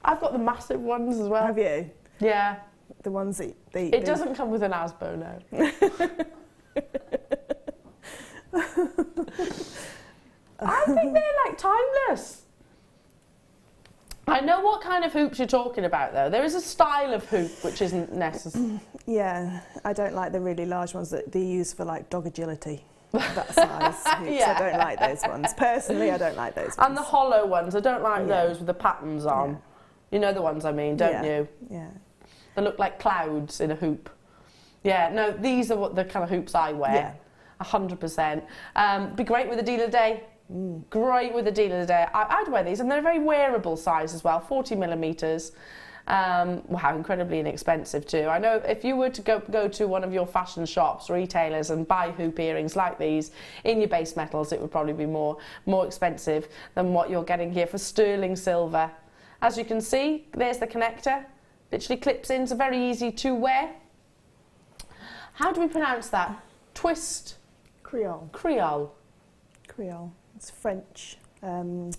I've got the massive ones as well. Have you? Yeah. The ones that It doesn't come with an ASBO, no. I think they're like timeless. I know what kind of hoops you're talking about though. There is a style of hoop which isn't necessary. Yeah, I don't like the really large ones that they use for like dog agility. That size hoops. Yeah. I don't like those ones. Personally, I don't like those ones. And the hollow ones, I don't like those with the patterns on. Yeah. You know the ones I mean, don't you? Yeah. They look like clouds in a hoop. Yeah, no, these are what the kind of hoops I wear. Yeah. 100%. Be great with a deal of the day. Great with a deal of the day. I'd wear these, and they're a very wearable size as well, 40 millimetres. Wow, incredibly inexpensive too. I know if you were to go to one of your fashion shops, retailers, and buy hoop earrings like these in your base metals, it would probably be more expensive than what you're getting here for sterling silver. As you can see, there's the connector. Literally clips in, so very easy to wear. How do we pronounce that? Twist? Creole. Creole. Creole. It's French. It's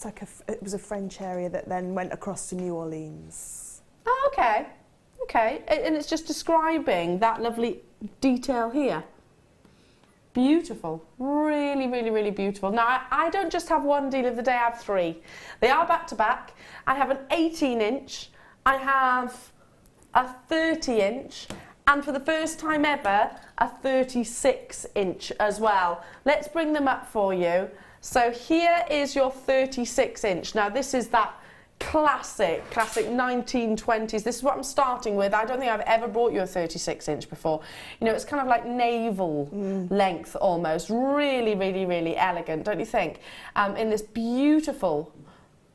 like it was a French area that then went across to New Orleans. Oh, okay. Okay. And it's just describing that lovely detail here. Beautiful. Really, really, really beautiful. Now, I don't just have one deal of the day, I have 3. They are back to back. I have an 18-inch. I have a 30-inch. And for the first time ever, a 36-inch as well. Let's bring them up for you. So here is your 36-inch. Now this is that classic 1920s. This is what I'm starting with. I don't think I've ever brought you a 36 inch before. You know, it's kind of like navel length almost. Really, really, really elegant, don't you think? In this beautiful,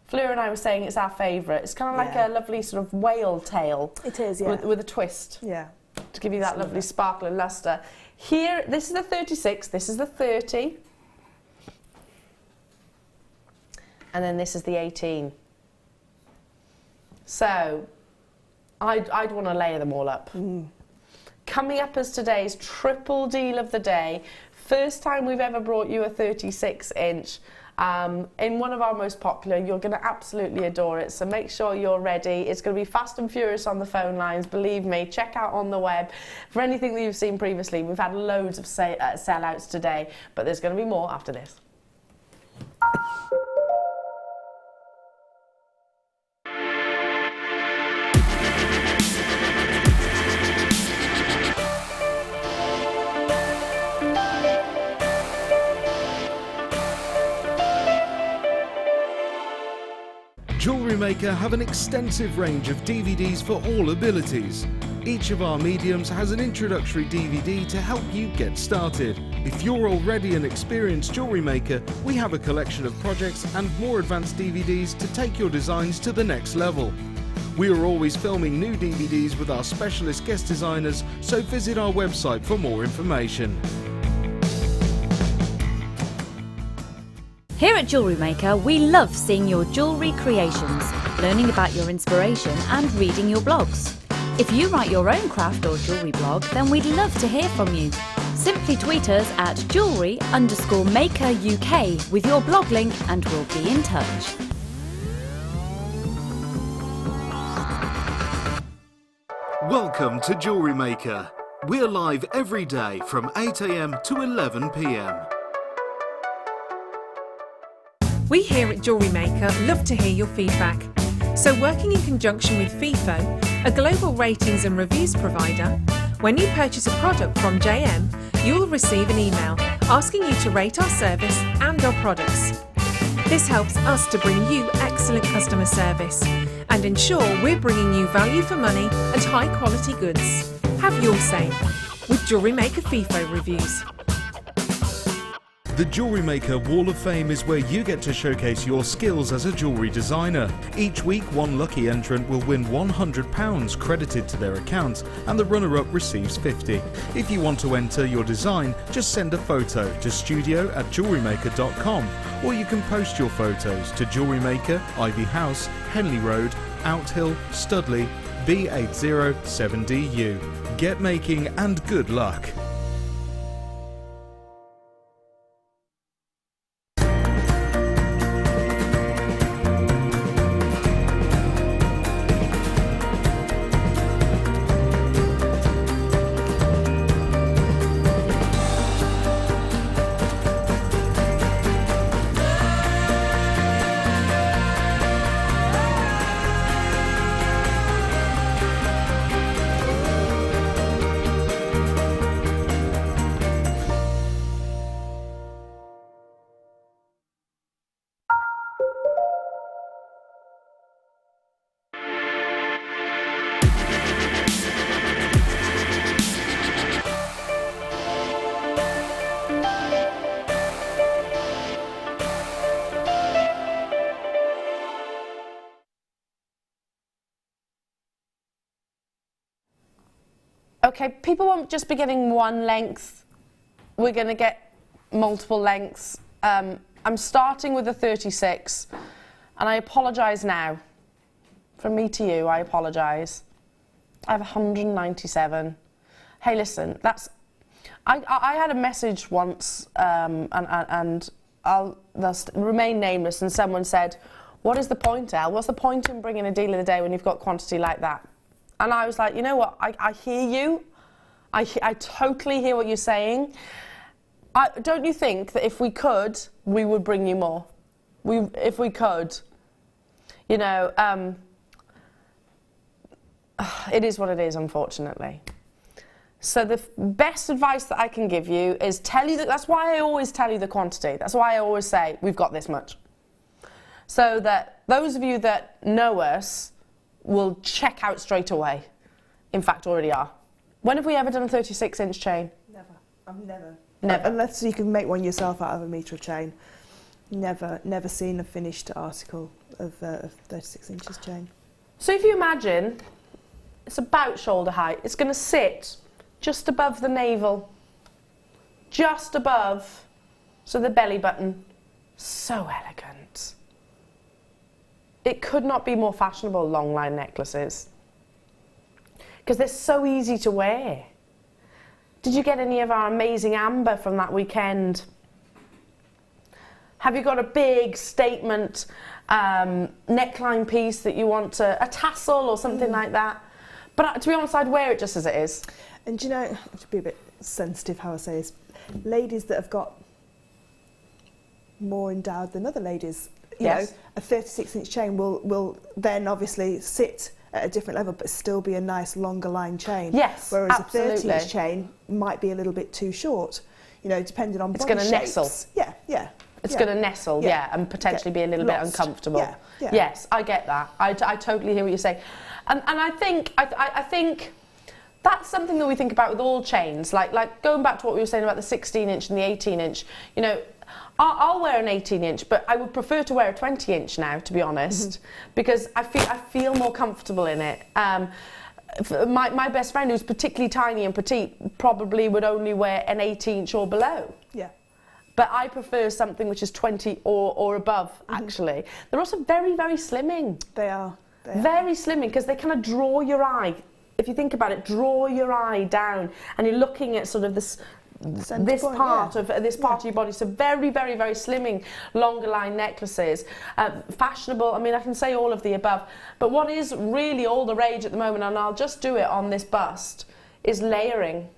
Fleur and I were saying it's our favourite. It's kind of like a lovely sort of whale tail. It is, yeah. With a twist. Yeah. To give you that lovely sparkle and lustre. Here, this is the 36, this is the 30. And then this is the 18. So, I'd want to layer them all up. Coming up as today's triple deal of the day, first time we've ever brought you a 36 inch. In one of our most popular, you're going to absolutely adore it, so make sure you're ready. It's going to be fast and furious on the phone lines, believe me. Check out on the web for anything that you've seen previously. We've had loads of sellouts today, but there's going to be more after this. Jewellery Maker have an extensive range of DVDs for all abilities. Each of our mediums has an introductory DVD to help you get started. If you're already an experienced jewellery maker, we have a collection of projects and more advanced DVDs to take your designs to the next level. We are always filming new DVDs with our specialist guest designers, so visit our website for more information. Here at Jewellery Maker, we love seeing your jewellery creations, learning about your inspiration and reading your blogs. If you write your own craft or jewellery blog, then we'd love to hear from you. Simply tweet us at jewellery_maker UK with your blog link and we'll be in touch. Welcome to Jewellery Maker. We're live every day from 8 AM to 11 PM. We here at Jewellery Maker love to hear your feedback. So working in conjunction with FIFO, a global ratings and reviews provider, when you purchase a product from JM, you'll receive an email asking you to rate our service and our products. This helps us to bring you excellent customer service and ensure we're bringing you value for money and high quality goods. Have your say with Jewellery Maker FIFO reviews. The Jewellery Maker Wall of Fame is where you get to showcase your skills as a jewellery designer. Each week, one lucky entrant will win £100 credited to their account, and the runner-up receives £50. If you want to enter your design, just send a photo to studio@jewellerymaker.com, or you can post your photos to Jewellery Maker, Ivy House, Henley Road, Outhill, Studley, B807DU. Get making and good luck. Okay, people won't just be getting one length. We're going to get multiple lengths. I'm starting with a 36, and I apologise now. From me to you, I apologise. I have 197. Hey, listen, that's... I had a message once, and I'll remain nameless, and someone said, what is the point, Elle? What's the point in bringing a deal of the day when you've got quantity like that? And I was like, you know what, I hear you. I totally hear what you're saying. Don't you think that if we could, we would bring you more? If we could. You know, it is what it is, unfortunately. So the best advice that I can give you is tell you that, that's why I always tell you the quantity. That's why I always say, we've got this much. so that those of you that know us will check out straight away. In fact, already are. When have we ever done a 36-inch chain? Never. I've never. Never. Unless you can make one yourself out of a metre of chain. Never seen a finished article of 36 inches chain. So if you imagine, it's about shoulder height. It's going to sit just above the navel, just above, so the belly button. So elegant. It could not be more fashionable, long line necklaces, because they're so easy to wear. Did you get any of our amazing amber from that weekend? Have you got a big statement neckline piece that you want a tassel or something like that? But to be honest, I'd wear it just as it is. And you know, I have to be a bit sensitive how I say this, ladies that have got more endowed than other ladies, you know, a 36-inch chain will then obviously sit at a different level but still be a nice longer line chain. Yes, whereas absolutely. a 30-inch chain might be a little bit too short, you know, depending on it's body going to nestle. Yeah. It's going to nestle, and potentially be a little bit uncomfortable. Yeah. Yes, I get that. I totally hear what you're saying. And I think that's something that we think about with all chains. Like going back to what we were saying about the 16-inch and the 18-inch, you know, I'll wear an 18-inch, but I would prefer to wear a 20-inch now, to be honest, because I feel more comfortable in it. My best friend, who's particularly tiny and petite, probably would only wear an 18-inch or below. Yeah. But I prefer something which is 20 or above, actually. They're also very, very slimming. They are. Very slimming, because they kind of draw your eye. If you think about it, draw your eye down, and you're looking at sort of this part of your body. So very, very, very slimming, longer line necklaces. Fashionable, I mean, I can say all of the above. But what is really all the rage at the moment, and I'll just do it on this bust, is layering.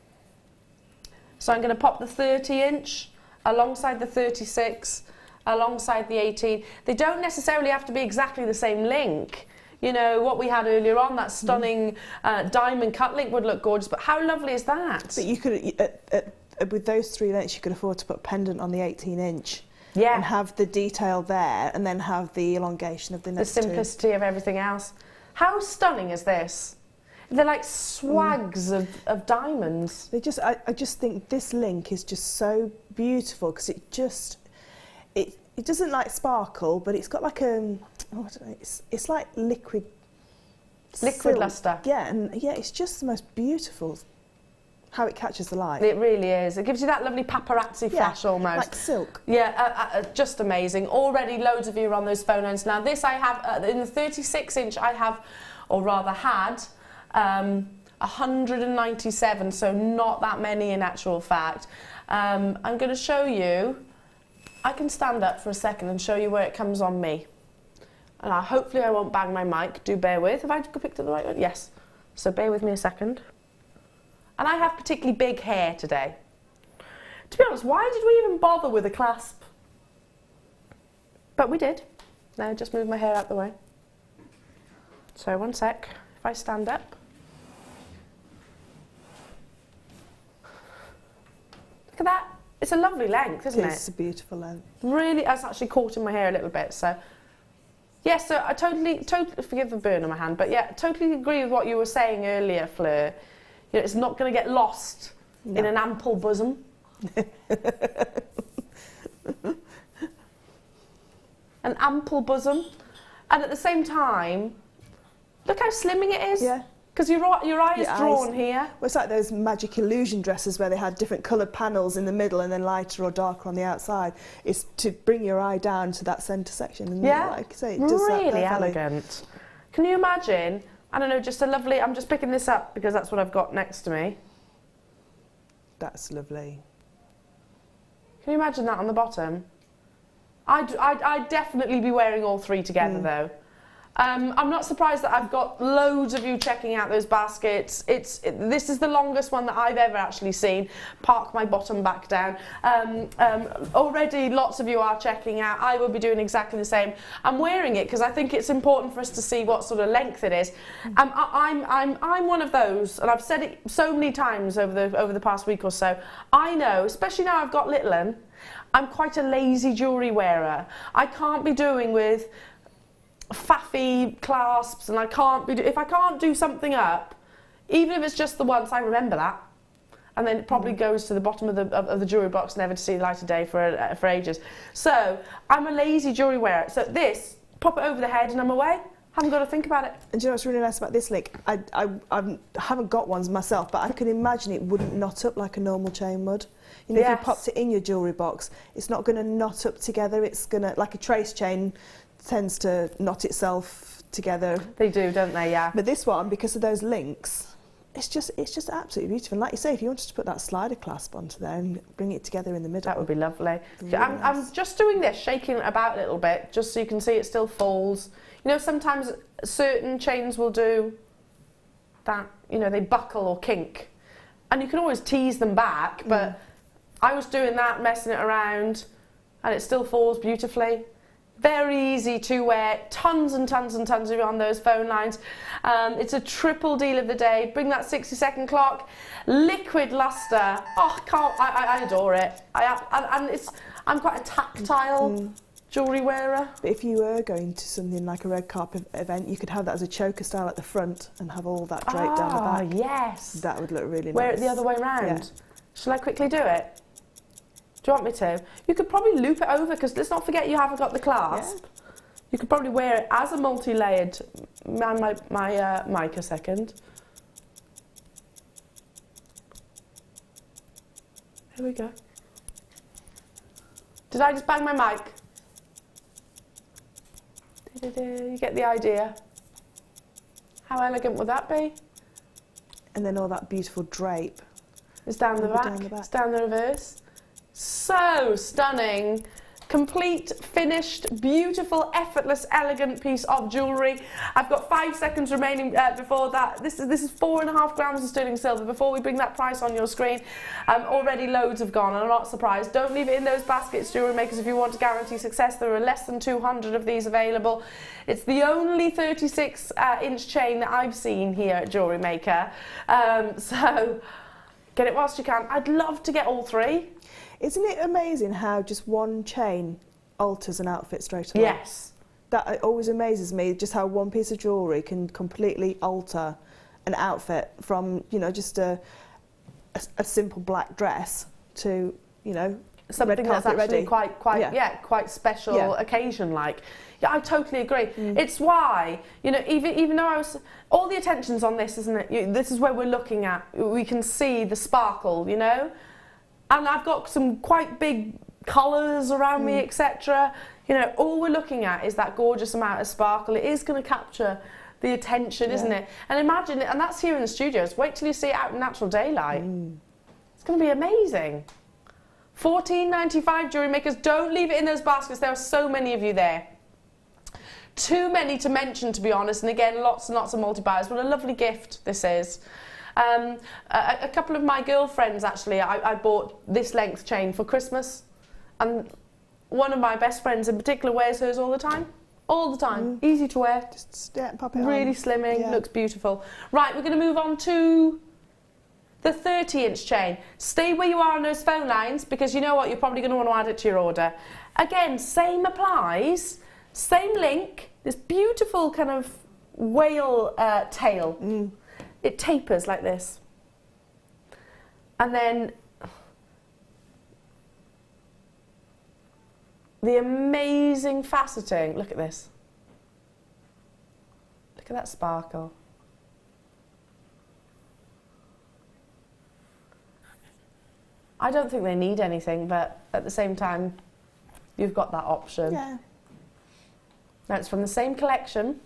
So I'm going to pop the 30-inch alongside the 36, alongside the 18. They don't necessarily have to be exactly the same link. You know, what we had earlier on, that stunning diamond cut link would look gorgeous, but how lovely is that? But you could, with those 3 lengths, you could afford to put a pendant on the 18-inch. Yeah. And have the detail there, and then have the elongation of the next The simplicity of everything else. How stunning is this? They're like swags of diamonds. I just think this link is just so beautiful, because it doesn't like sparkle, but it's got like I don't know, it's like liquid silk. Luster. Yeah, and it's just the most beautiful how it catches the light. It really is. It gives you that lovely paparazzi flash almost. Like silk. Yeah, just amazing. Already loads of you are on those phone ends. Now this I have, in the 36-inch I have, or rather had, 197, so not that many in actual fact. I'm going to show you, I can stand up for a second and show you where it comes on me. And hopefully I won't bang my mic, do bear with. Have I picked up the right one? Yes. So bear with me a second. And I have particularly big hair today. To be honest, why did we even bother with a clasp? But we did. Now just move my hair out the way. So one sec, if I stand up. Look at that. It's a lovely length, isn't it? It's a beautiful length. Really, it's actually caught in my hair a little bit, so. Yes, so I totally, forgive the burn on my hand, but yeah, totally agree with what you were saying earlier, Fleur. You know, it's not going to get lost in an ample bosom. An ample bosom. And at the same time, look how slimming it is. Yeah. Because your eye is drawn here. Well, it's like those magic illusion dresses where they had different coloured panels in the middle and then lighter or darker on the outside. It's to bring your eye down to that centre section. And like I say, it does really that elegant. Can you imagine? I don't know, just a lovely. I'm just picking this up because that's what I've got next to me. That's lovely. Can you imagine that on the bottom? I'd definitely be wearing all three together though. I'm not surprised that I've got loads of you checking out those baskets. This is the longest one that I've ever actually seen. Park my bottom back down. Already lots of you are checking out. I will be doing exactly the same. I'm wearing it because I think it's important for us to see what sort of length it is. I'm one of those, and I've said it so many times over the past week or so. I know, especially now I've got little 'un, I'm quite a lazy jewellery wearer. I can't be doing with faffy clasps, and I can't be, if I can't do something up, even if it's just the once, I remember that. And then it probably goes to the bottom of the jewellery box, never to see the light of day for ages. So I'm a lazy jewellery wearer. So this, pop it over the head and I'm away. Haven't got to think about it. And do you know what's really nice about this link? I haven't got ones myself, but I can imagine it wouldn't knot up like a normal chain would. You know, if you popped it in your jewellery box, it's not going to knot up together. It's going to, like a trace chain tends to knot itself together. They do, don't they? Yeah. But this one, because of those links, it's just absolutely beautiful. And like you say, if you wanted to put that slider clasp onto there and bring it together in the middle, that would be lovely. Really I'm just doing this, shaking it about a little bit, just so you can see it still folds. You know, sometimes certain chains will do that, you know, they buckle or kink. And you can always tease them back, but I was doing that, messing it around, and it still falls beautifully. Very easy to wear, tons and tons and tons of you on those phone lines. It's a triple deal of the day. Bring that 60-second clock, liquid luster. Oh, I adore it. I'm quite a tactile jewellery wearer. But if you were going to something like a red carpet event, you could have that as a choker style at the front and have all that draped down the back. Yes. That would look really nice. Wear it the other way round. Yeah. Shall I quickly do it? Do you want me to? You could probably loop it over, because let's not forget you haven't got the clasp. Yeah. You could probably wear it as a multi-layered, my mic a second. Here we go. Did I just bang my mic? You get the idea. How elegant would that be? And then all that beautiful drape. It's down the back, it's down the reverse. So stunning. Complete, finished, beautiful, effortless, elegant piece of jewellery. I've got 5 seconds remaining before that. This is 4.5 grams of sterling silver. Before we bring that price on your screen, already loads have gone, and I'm not surprised. Don't leave it in those baskets, jewellery makers, if you want to guarantee success. There are less than 200 of these available. It's the only 36-inch chain that I've seen here at Jewellery Maker. So get it whilst you can. I'd love to get all three. Isn't it amazing how just one chain alters an outfit straight away? Yes. That always amazes me, just how one piece of jewellery can completely alter an outfit from, you know, just a simple black dress to, you know, something that's actually ready. quite special occasion-like. Yeah, I totally agree. It's why, you know, even though all the attention's on this, isn't it? This is where we're looking at. We can see the sparkle, you know? And I've got some quite big collars around me, etc. You know, all we're looking at is that gorgeous amount of sparkle. It is going to capture the attention, isn't it? And imagine it, and that's here in the studios. Wait till you see it out in natural daylight. It's going to be amazing. $14.95, jewellery makers. Don't leave it in those baskets. There are so many of you there. Too many to mention, to be honest. And again, lots and lots of multi-buyers. What a lovely gift this is. A couple of my girlfriends, actually, I bought this length chain for Christmas, and one of my best friends in particular wears hers all the time. All the time. Easy to wear. Just pop it on. Really slimming, looks beautiful. Right, we're going to move on to the 30-inch chain. Stay where you are on those phone lines, because you know what, you're probably going to want to add it to your order. Again, same applies, same link, this beautiful kind of whale tail. It tapers like this. And then the amazing faceting. Look at this. Look at that sparkle. I don't think they need anything, but at the same time, you've got that option. Yeah. Now it's from the same collection.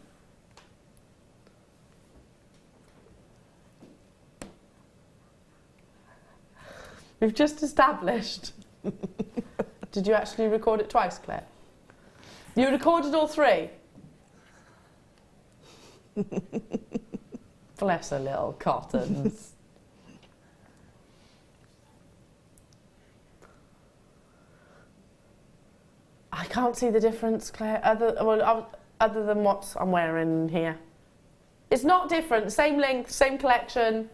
We've just established. Did you actually record it twice, Claire? You recorded all three? Bless her little cottons. I can't see the difference, Claire, other than what I'm wearing here. It's not different, same length, same collection.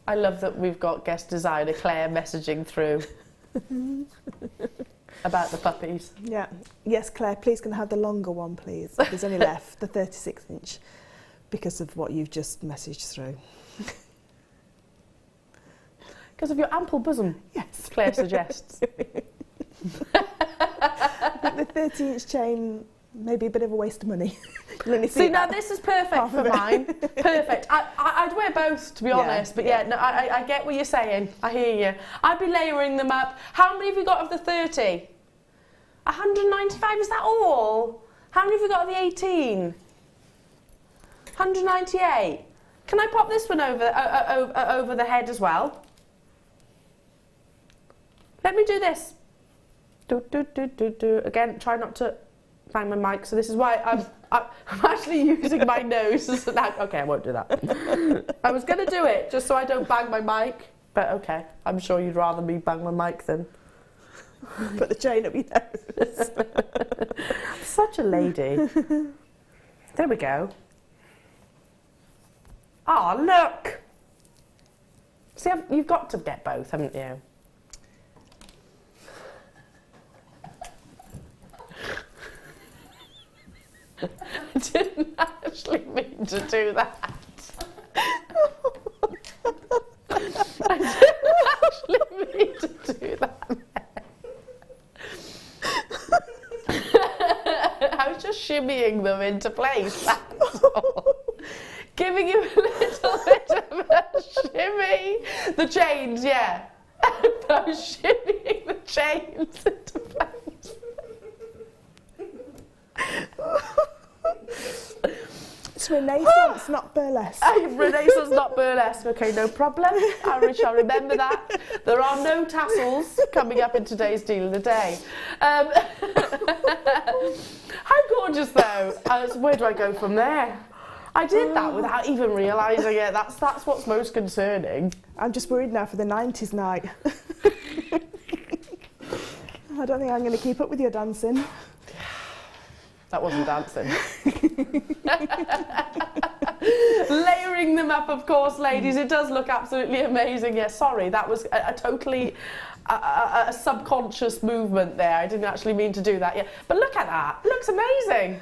I love that we've got guest designer Claire messaging through about the puppies. Yeah. Yes, Claire, please can I have the longer one, please? There's only left, the 36-inch, because of what you've just messaged through. Because of your ample bosom, Yes. Claire suggests. I think the 30-inch chain may be a bit of a waste of money. See, now this is perfect for mine. Perfect. I'd wear both, to be honest, but yeah, no, I get what you're saying. I hear you. I'd be layering them up. How many have you got of the 30? 195, is that all? How many have you got of the 18? 198. Can I pop this one over the head as well? Let me do this. Do. Again, try not to bang my mic. So this is why I'm actually using my nose. Okay, I won't do that. I was going to do it just so I don't bang my mic. But okay, I'm sure you'd rather me bang my mic than put the chain up your nose. Such a lady. There we go. Oh, look. See, you've got to get both, haven't you? I didn't actually mean to do that. I didn't actually mean to do that. I was just shimmying them into place, that's all. Giving you a little bit of a shimmy. The chains, yeah. I was shimmying the chains into place. It's Renaissance, not burlesque. Renaissance, not burlesque. Okay, no problem. I shall remember that. There are no tassels coming up in today's deal of the day. How gorgeous, though. Where do I go from there? I did that without even realising it. That's what's most concerning. I'm just worried now for the 90s night. I don't think I'm going to keep up with your dancing. That wasn't dancing. Layering them up, of course, ladies. It does look absolutely amazing. Yeah, sorry, that was a totally a subconscious movement there. I didn't actually mean to do that. Yeah, but look at that. It looks amazing.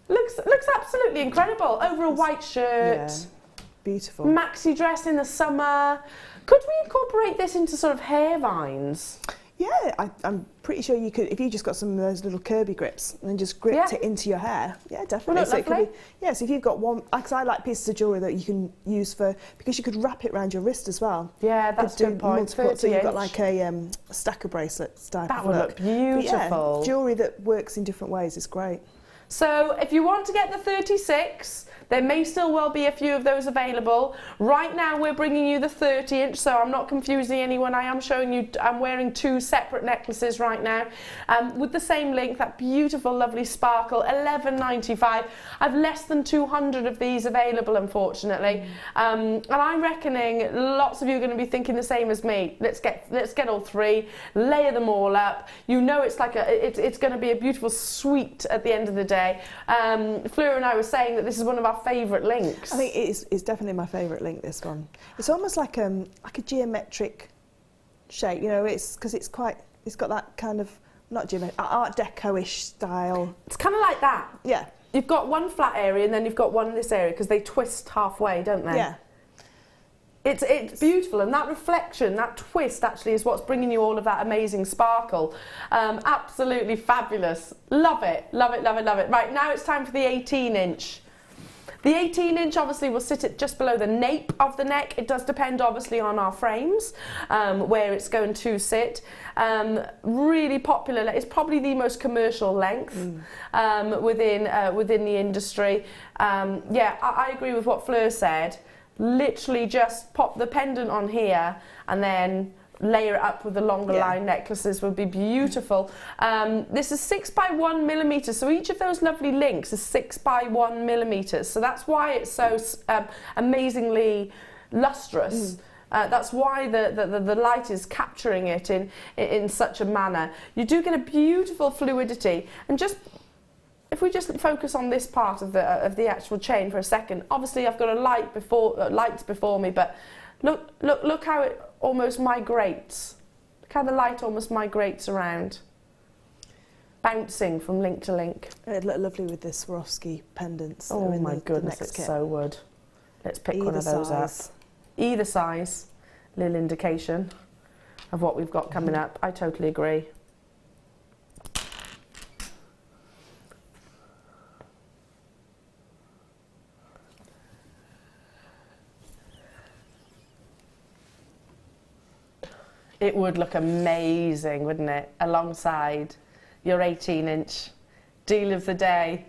Looks absolutely incredible. Over a white shirt. Yeah, beautiful. Maxi dress in the summer. Could we incorporate this into sort of hair vines? Yeah, I'm pretty sure you could, if you just got some of those little Kirby grips and just gripped it into your hair. Yeah, definitely. So it could be, so if you've got one, because I like pieces of jewellery that you can use because you could wrap it around your wrist as well. Yeah, that's a good point. So you've got like a stacker bracelet type that of would look. Look beautiful. Yeah, jewellery that works in different ways is great. So if you want to get the 36, there may still well be a few of those available. Right now we're bringing you the 30-inch, so I'm not confusing anyone. I am showing you, I'm wearing two separate necklaces right now with the same length, that beautiful, lovely sparkle, $11.95. I've less than 200 of these available, unfortunately. And I'm reckoning lots of you are going to be thinking the same as me. Let's get all three, layer them all up. You know it's like it's going to be a beautiful suite at the end of the day. Fleur and I were saying that this is one of our favourite links. I think it's definitely my favourite link, this one. It's almost like a geometric shape, you know, it's because it's got that kind of, not geometric, Art Deco-ish style. It's kind of like that. Yeah. You've got one flat area and then you've got one in this area because they twist halfway, don't they? Yeah. It's beautiful, and that reflection, that twist actually is what's bringing you all of that amazing sparkle. Absolutely fabulous. Love it, love it, love it, love it. Right, now it's time for the 18-inch. The 18-inch obviously will sit at just below the nape of the neck. It does depend obviously on our frames, where it's going to sit. Really popular. It's probably the most commercial length within the industry. Yeah, I agree with what Fleur said. Literally just pop the pendant on here and then layer it up with the longer line necklaces would be beautiful. This is 6 by 1 millimeter, so each of those lovely links is 6 by 1 millimeters. So that's why it's so amazingly lustrous. That's why the light is capturing it in such a manner. You do get a beautiful fluidity, and just if we just focus on this part of the actual chain for a second, obviously I've got a light before me, but Look how it almost migrates. Look how the light almost migrates around, bouncing from link to link. It'd look lovely with the Swarovski pendants. Oh my goodness, it so would. Let's pick one of those up. Either size, little indication of what we've got coming up. I totally agree. It would look amazing, wouldn't it? Alongside your 18-inch deal of the day.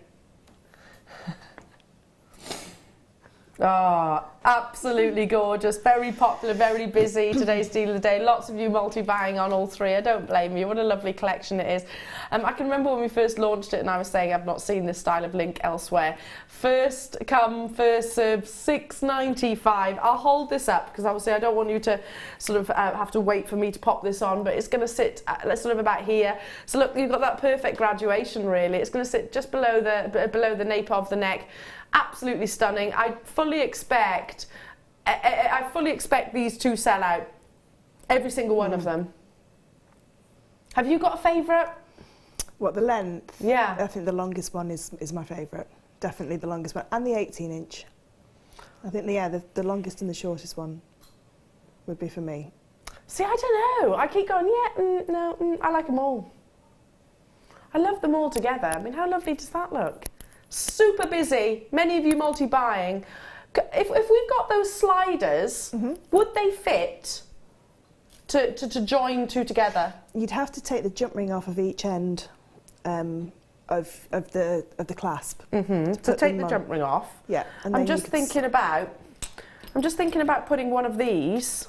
Oh, absolutely gorgeous. Very popular, very busy. Today's deal of the day. Lots of you multi-buying on all three. I don't blame you. What a lovely collection it is. I can remember when we first launched it and I was saying I've not seen this style of link elsewhere. First come, first serve, $6.95. I'll hold this up because obviously I don't want you to sort of have to wait for me to pop this on, but it's going to sit sort of about here. So look, you've got that perfect graduation really. It's going to sit just below the nape of the neck. Absolutely stunning. I fully expect these to sell out. Every single one of them. Have you got a favourite? What, the length? Yeah. I think the longest one is my favourite. Definitely the longest one. And the 18-inch. I think, the longest and the shortest one would be for me. See, I don't know. I keep going, I like them all. I love them all together. I mean, how lovely does that look? Super busy, many of you multi-buying. If we've got those sliders, would they fit to join two together? You'd have to take the jump ring off of each end of the clasp. So take the jump ring off. Yeah. And I'm just thinking about putting one of these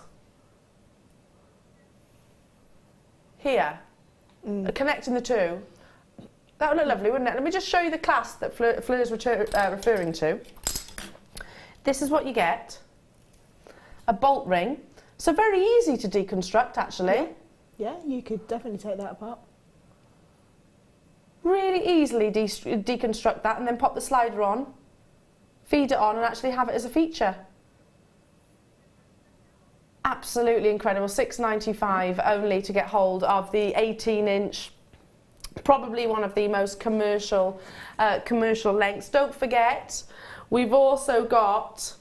here, connecting the two. That would look lovely, wouldn't it? Let me just show you the clasp that Fleur's referring to. This is what you get. A bolt ring. So very easy to deconstruct, actually. Yeah, you could definitely take that apart. Really easily deconstruct that and then pop the slider on, feed it on and actually have it as a feature. Absolutely incredible. $6.95 only to get hold of the 18-inch. Probably one of the most commercial lengths. Don't forget, we've also got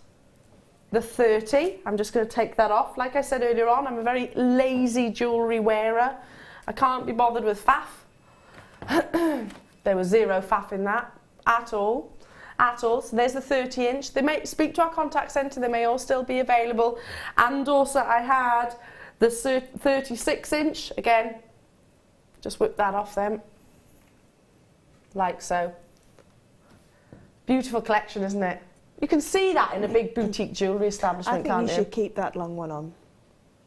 the 30. I'm just going to take that off. Like I said earlier on, I'm a very lazy jewellery wearer. I can't be bothered with faff. There was zero faff in that at all. So there's the 30-inch. They may speak to our contact centre. They may all still be available. And also I had the 36-inch again. Just whip that off them, like so. Beautiful collection, isn't it? You can see that in a big boutique jewellery establishment, can't you? I think you should keep that long one on.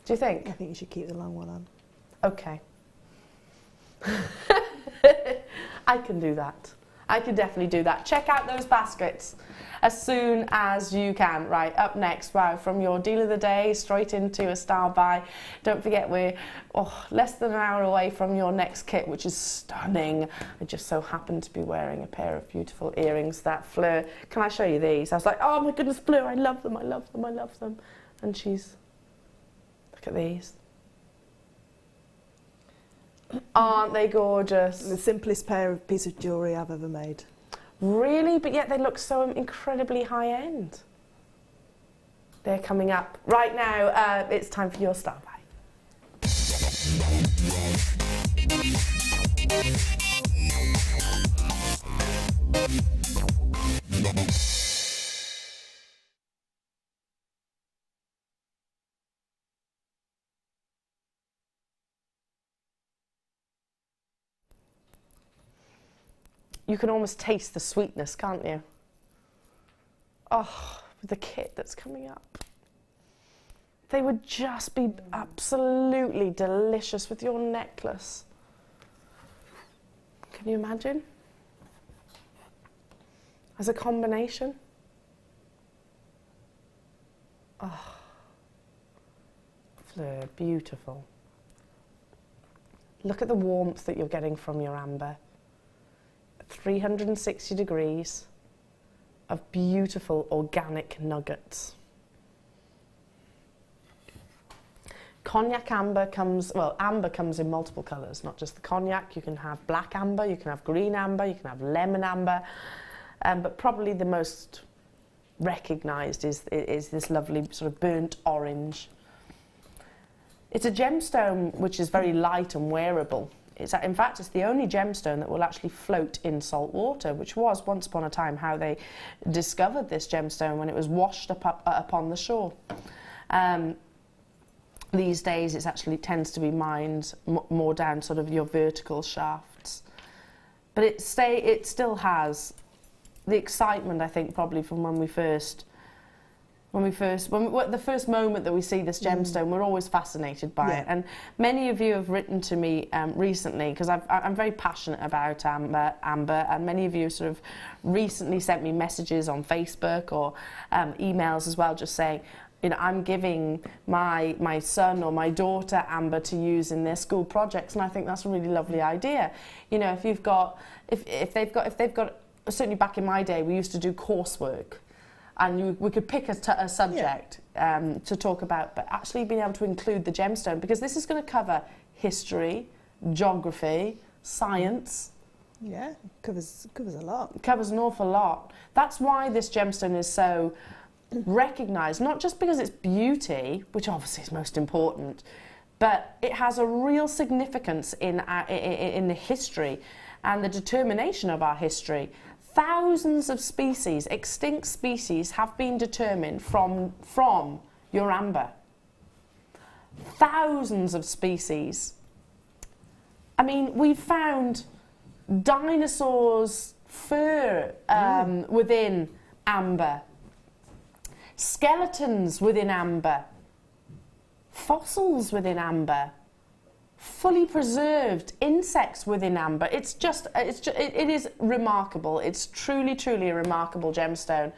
Do you think? I think you should keep the long one on. Okay. I can do that. I can definitely do that. Check out those baskets as soon as you can. Right, up next, wow, from your deal of the day straight into a style buy. Don't forget we're less than an hour away from your next kit, which is stunning. I just so happen to be wearing a pair of beautiful earrings that Fleur, can I show you these? I was like, oh my goodness, Fleur, I love them, I love them, I love them. And she's, look at these. Aren't they gorgeous? The simplest piece of jewellery I've ever made. Really? But yet they look so incredibly high-end. They're coming up. Right now, it's time for your style buy. You can almost taste the sweetness, can't you? Oh, with the kit that's coming up. They would just be absolutely delicious with your necklace. Can you imagine? As a combination. Oh, Fleur, beautiful. Look at the warmth that you're getting from your amber. 360 degrees of beautiful organic nuggets. Cognac amber comes, well, amber comes in multiple colours, not just the cognac. You can have black amber, you can have green amber, you can have lemon amber, but probably the most recognised is this lovely sort of burnt orange. It's a gemstone which is very light and wearable. In fact, it's the only gemstone that will actually float in salt water, which was once upon a time how they discovered this gemstone, when it was washed upon the shore. These days it actually tends to be mined more down sort of your vertical shafts. But it still has the excitement, I think, probably from the first moment that we see this gemstone, we're always fascinated by it. And many of you have written to me recently, because I'm very passionate about amber, and many of you sort of recently sent me messages on Facebook or emails as well, just saying, you know, I'm giving my son or my daughter amber to use in their school projects, and I think that's a really lovely idea. You know, if they've got, certainly back in my day, we used to do coursework, and we could pick a subject to talk about, but actually being able to include the gemstone, because this is going to cover history, geography, science. Yeah, covers a lot. Covers an awful lot. That's why this gemstone is so recognised, not just because it's beauty, which obviously is most important, but it has a real significance in the history and the determination of our history. Thousands of species, extinct species, have been determined from your amber. Thousands of species. I mean, we've found dinosaurs' fur within amber, skeletons within amber, fossils within amber, fully preserved insects within amber. It is remarkable. It's truly, truly a remarkable gemstone.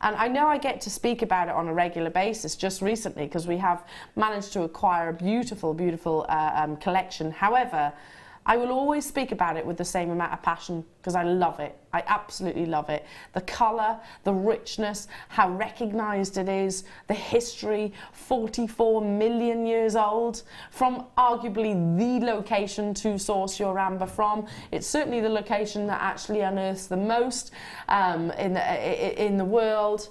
And I know I get to speak about it on a regular basis just recently, because we have managed to acquire a beautiful, beautiful collection. However, I will always speak about it with the same amount of passion, because I love it. I absolutely love it. The colour, the richness, how recognised it is, the history, 44 million years old, from arguably the location to source your amber from. It's certainly the location that actually unearths the most in the world.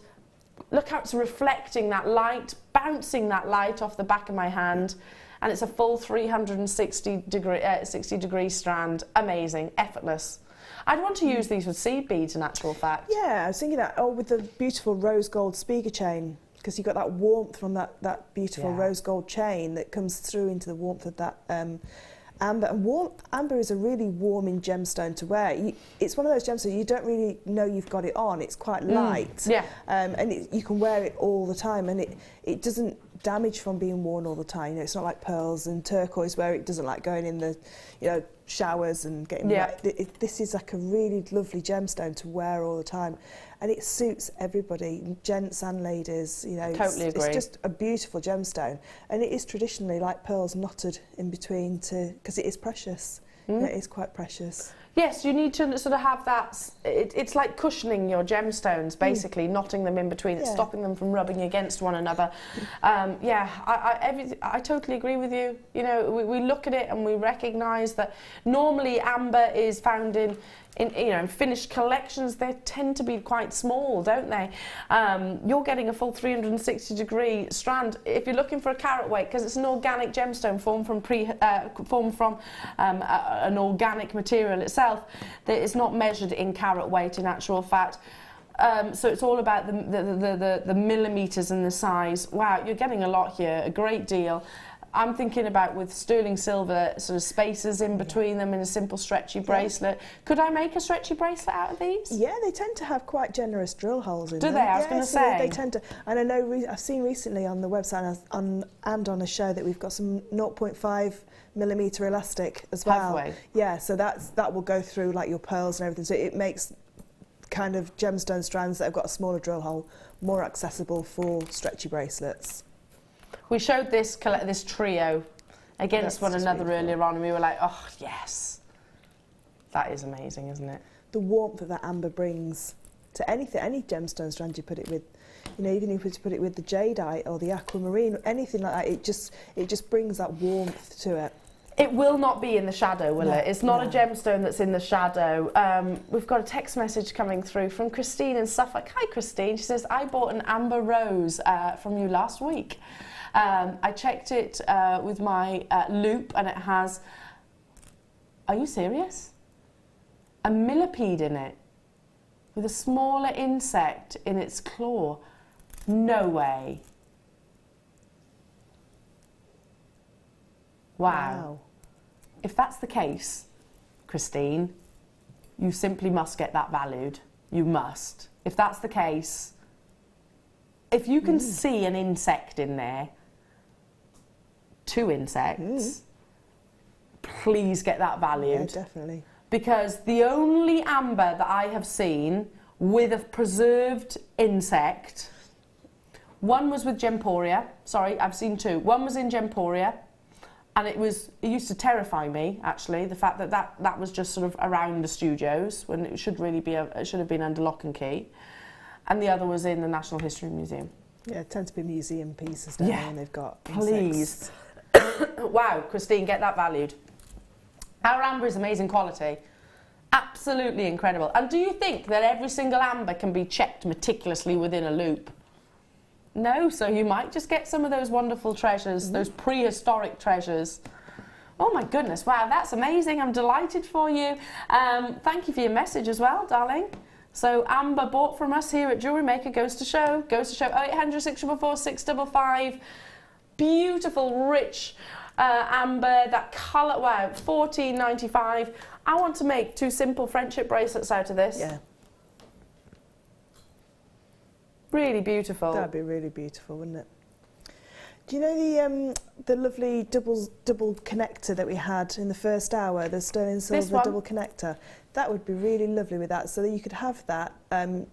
Look how it's reflecting that light, bouncing that light off the back of my hand. And it's a full 360 degree strand. Amazing, effortless. I'd want to use these with seed beads, in actual fact. Yeah, I was thinking that, with the beautiful rose gold speaker chain, because you've got that warmth from that beautiful rose gold chain that comes through into the warmth of that amber. And amber is a really warming gemstone to wear. It's one of those gemstones you don't really know you've got it on. It's quite light. Yeah. And you can wear it all the time, and it doesn't damage from being worn all the time. You know, it's not like pearls and turquoise where it doesn't like going in the, you know, showers and getting wet. This is like a really lovely gemstone to wear all the time, and it suits everybody, gents and ladies. You know, totally agree. It's just a beautiful gemstone, and it is traditionally like pearls knotted in between because it is precious. You know, it is quite precious. Yes, you need to sort of have that. It's like cushioning your gemstones, basically, knotting them in between, it's stopping them from rubbing against one another. I totally agree with you. You know, we look at it and we recognise that normally amber is found in finished collections. They tend to be quite small, don't they? You're getting a full 360 degree strand if you're looking for a carat weight, because it's an organic gemstone formed from an organic material itself that is not measured in carat weight, in actual fact. So it's all about the millimetres and the size. Wow, you're getting a lot here, a great deal. I'm thinking about with sterling silver sort of spaces in between them in a simple stretchy bracelet. Could I make a stretchy bracelet out of these? Yeah, they tend to have quite generous drill holes in them. Do they? I was going to say. They tend to, and I know I've seen recently on the website and on a show that we've got some 0.5 millimetre elastic as well. Have we? Yeah, so that will go through like your pearls and everything. So it makes kind of gemstone strands that have got a smaller drill hole more accessible for stretchy bracelets. We showed this trio against one another earlier on, and we were like, oh, yes. That is amazing, isn't it? The warmth that amber brings to anything, any gemstone strand you put it with. You know, even if you put it with the jadeite or the aquamarine, anything like that, it just brings that warmth to it. It will not be in the shadow, will it? It's not a gemstone that's in the shadow. We've got a text message coming through from Christine in Suffolk. Hi, Christine. She says, I bought an amber rose from you last week. I checked it with my loop and it has, are you serious? A millipede in it with a smaller insect in its claw. No way. Wow. If that's the case, Christine, you simply must get that valued. You must. If that's the case, if you can see an insect in there, 2 insects, please get that valued. Yeah, definitely. Because the only amber that I have seen with a preserved insect, one was with Gemporia. Sorry, I've seen 2. One was in Gemporia, and it used to terrify me, actually, the fact that was just sort of around the studios when it should really be it should have been under lock and key. And the other was in the National History Museum. Yeah, it tends to be museum pieces down there, and they've got please. Wow, Christine, get that valued. Our amber is amazing quality. Absolutely incredible. And do you think that every single amber can be checked meticulously within a loop? No, so you might just get some of those wonderful treasures, those prehistoric treasures. Oh my goodness, wow, that's amazing. I'm delighted for you. Thank you for your message as well, darling. So amber bought from us here at Jewellery Maker goes to show. 0800 644 655. Beautiful, rich amber, that colour, wow, $14.95. I want to make 2 simple friendship bracelets out of this. Yeah. Really beautiful. That'd be really beautiful, wouldn't it? Do you know the lovely double connector that we had in the first hour, the sterling silver double connector? That would be really lovely with that, so that you could have that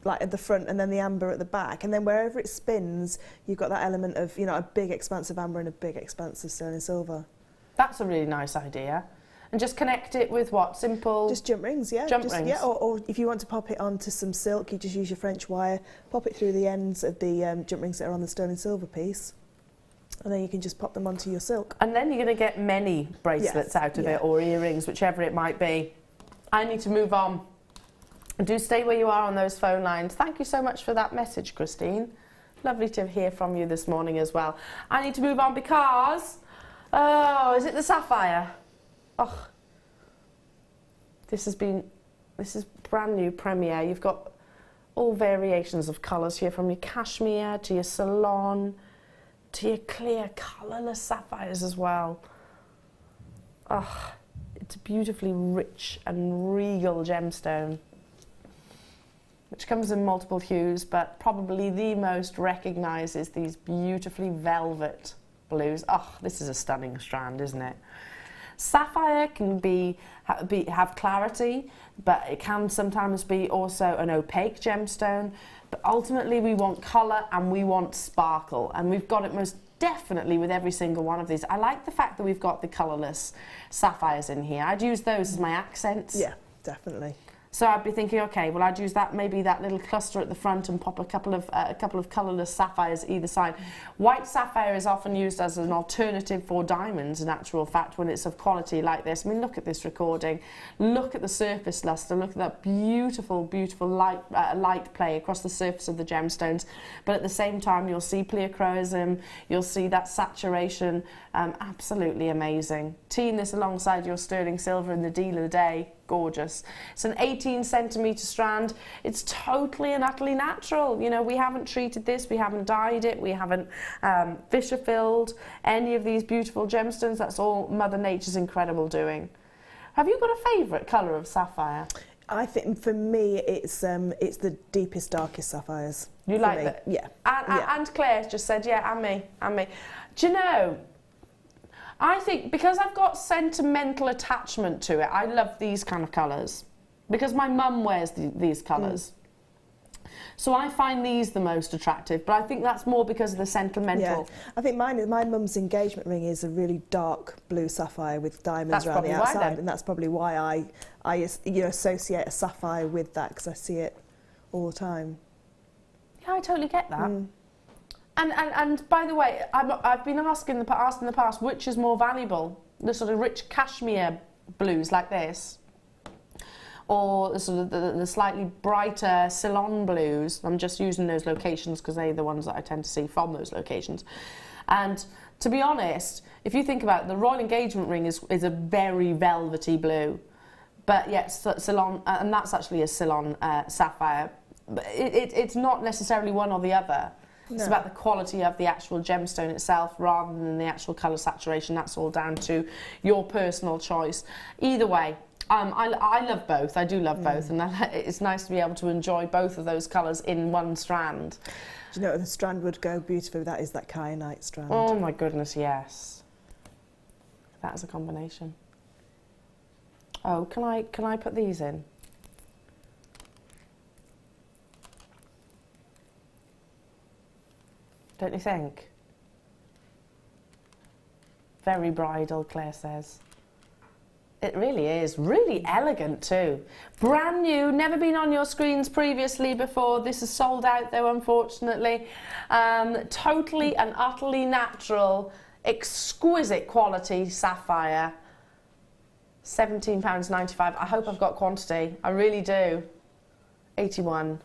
like at the front and then the amber at the back, and then wherever it spins, you've got that element of, you know, a big expanse of amber and a big expanse of sterling silver. That's a really nice idea. And just connect it with what? Simple? Just jump rings, yeah. Jump rings. Yeah, or if you want to pop it onto some silk, you just use your French wire, pop it through the ends of the jump rings that are on the sterling silver piece, and then you can just pop them onto your silk. And then you're going to get many bracelets out of it, or earrings, whichever it might be. I need to move on. Do stay where you are on those phone lines. Thank you so much for that message, Christine. Lovely to hear from you this morning as well. I need to move on because, oh, is it the sapphire? Oh, this is brand new premiere. You've got all variations of colours here, from your cashmere to your salon to your clear colourless sapphires as well. Oh, it's a beautifully rich and regal gemstone, which comes in multiple hues, but probably the most recognised is these beautifully velvet blues. Oh, this is a stunning strand, isn't it? Sapphire can have clarity, but it can sometimes be also an opaque gemstone. But ultimately we want colour and we want sparkle, and we've got it most definitely with every single one of these. I like the fact that we've got the colourless sapphires in here. I'd use those as my accents. Yeah, definitely. So I'd be thinking, okay, well, I'd use that, maybe that little cluster at the front, and pop a couple of colourless sapphires either side. White sapphire is often used as an alternative for diamonds, in actual fact, when it's of quality like this. I mean, look at this recording. Look at the surface lustre. Look at that beautiful, beautiful light play across the surface of the gemstones. But at the same time, you'll see pleochroism. You'll see that saturation. Absolutely amazing. Teeing this alongside your sterling silver in the deal of the day. Gorgeous. It's an 18 centimetre strand. It's totally and utterly natural. You know, we haven't treated this, we haven't dyed it, we haven't Fisher filled any of these beautiful gemstones. That's all Mother Nature's incredible doing. Have you got a favourite colour of sapphire? I think for me it's the deepest, darkest sapphires. You like that? Yeah. And Claire just said, yeah, and me. Do you know, I think because I've got sentimental attachment to it, I love these kind of colours. Because my mum wears these colours. So I find these the most attractive, but I think that's more because of the sentimental. Yeah. I think my mum's engagement ring is a really dark blue sapphire with diamonds around the outside, and that's probably why I associate a sapphire with that, because I see it all the time. Yeah, I totally get that. And by the way, I've been asked in the past which is more valuable, the sort of rich cashmere blues like this, or the sort of the slightly brighter Ceylon blues. I'm just using those locations because they're the ones that I tend to see from those locations. And to be honest, if you think about it, the Royal Engagement ring is a very velvety blue, but yet Ceylon, and that's actually a Ceylon sapphire. But it's not necessarily one or the other. No. It's about the quality of the actual gemstone itself rather than the actual colour saturation. That's all down to your personal choice. Either way, I love both. I do love both, and it's nice to be able to enjoy both of those colours in one strand. Do you know what the strand would go beautifully with? That is that kyanite strand. Oh my goodness, yes. That is a combination. Oh, can I put these in? Don't you think? Very bridal, Claire says. It really is. Really elegant too. Brand new, never been on your screens previously before. This is sold out though, unfortunately. Totally and utterly natural, exquisite quality sapphire. £17.95. I hope I've got quantity. I really do. 81.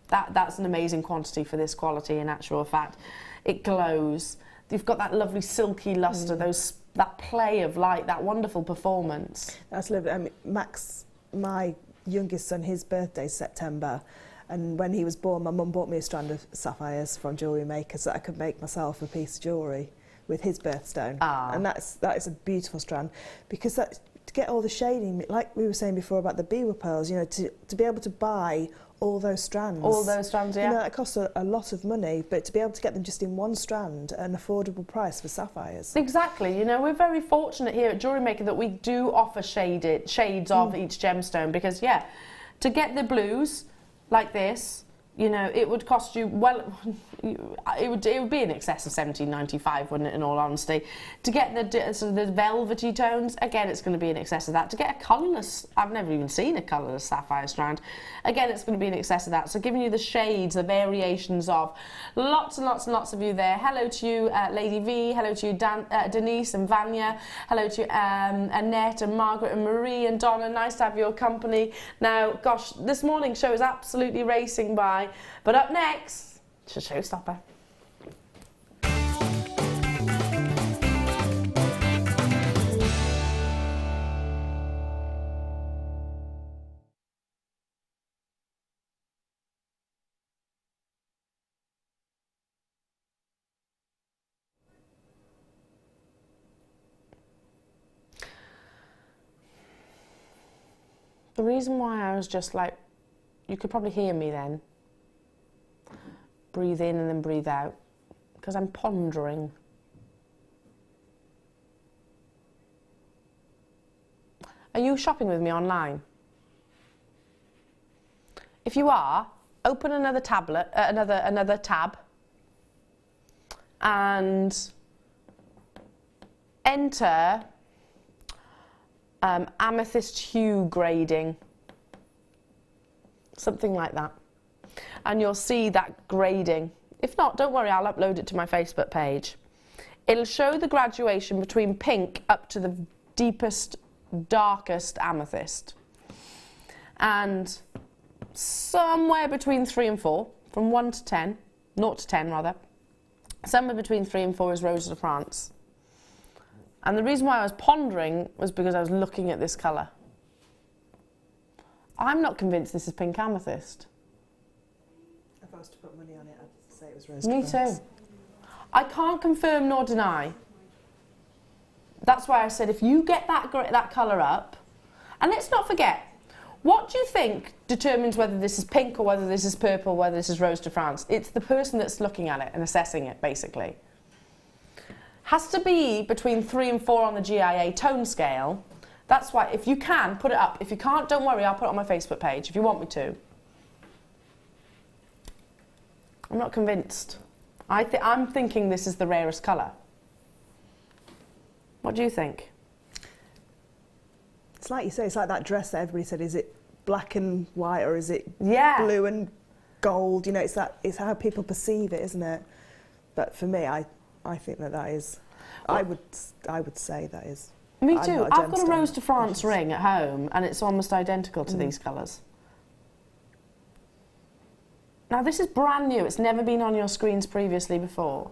That's an amazing quantity for this quality in actual fact. It glows. You've got that lovely silky lustre, that play of light, that wonderful performance. That's lovely. I mean, Max, my youngest son, his birthday's September, and when he was born, my mum bought me a strand of sapphires from Jewellery Maker so that I could make myself a piece of jewellery with his birthstone. And that is a beautiful strand, because to get all the shading, like we were saying before about the beaver pearls, you know, to be able to buy all those strands. All those strands, yeah. You know, it costs a lot of money, but to be able to get them just in one strand at an affordable price for sapphires. Exactly. You know, we're very fortunate here at Jewellery Maker that we do offer shades of each gemstone, because, yeah, to get the blues like this, you know, it would cost you, well, it would be in excess of £17.95, wouldn't it, in all honesty. To get the velvety tones, again, it's going to be in excess of that. To get a colourless, I've never even seen a colourless sapphire strand, again, it's going to be in excess of that. So giving you the shades, the variations of lots and lots and lots of you there. Hello to you, Lady V. Hello to you, Denise and Vanya. Hello to you, Annette and Margaret and Marie and Donna. Nice to have your company. Now, gosh, this morning's show is absolutely racing by. But up next, it's a showstopper. The reason why I was just like, you could probably hear me then. Breathe in and then breathe out, because I'm pondering. Are you shopping with me online? If you are, open another tablet, another tab, and enter Amethyst hue grading, something like that. And you'll see that grading. If not, don't worry, I'll upload it to my Facebook page. It'll show the graduation between pink up to the deepest, darkest amethyst. And somewhere between 3 and 4, from 1 to 10, 0 to 10 rather, somewhere between 3 and 4 is Rose de France. And the reason why I was pondering was because I was looking at this colour. I'm not convinced this is pink amethyst. If I was to put money on it, I'd say it was Rose. Me too. I can't confirm nor deny. That's why I said if you get that colour up, and let's not forget, what do you think determines whether this is pink or whether this is purple, whether this is Rose de France? It's the person that's looking at it and assessing it, basically. Has to be between 3 and 4 on the GIA tone scale. That's why, if you can, put it up. If you can't, don't worry, I'll put it on my Facebook page if you want me to. I'm not convinced. I'm thinking this is the rarest colour. What do you think? It's like you say, it's like that dress that everybody said, is it black and white or is it Yeah. blue and gold. You know, it's how people perceive it, isn't it? But for me, I think that is. I would say that is. Me too. I've got a Rose de France ring at home, and it's almost identical to these colours. Now this is brand new. It's never been on your screens previously before,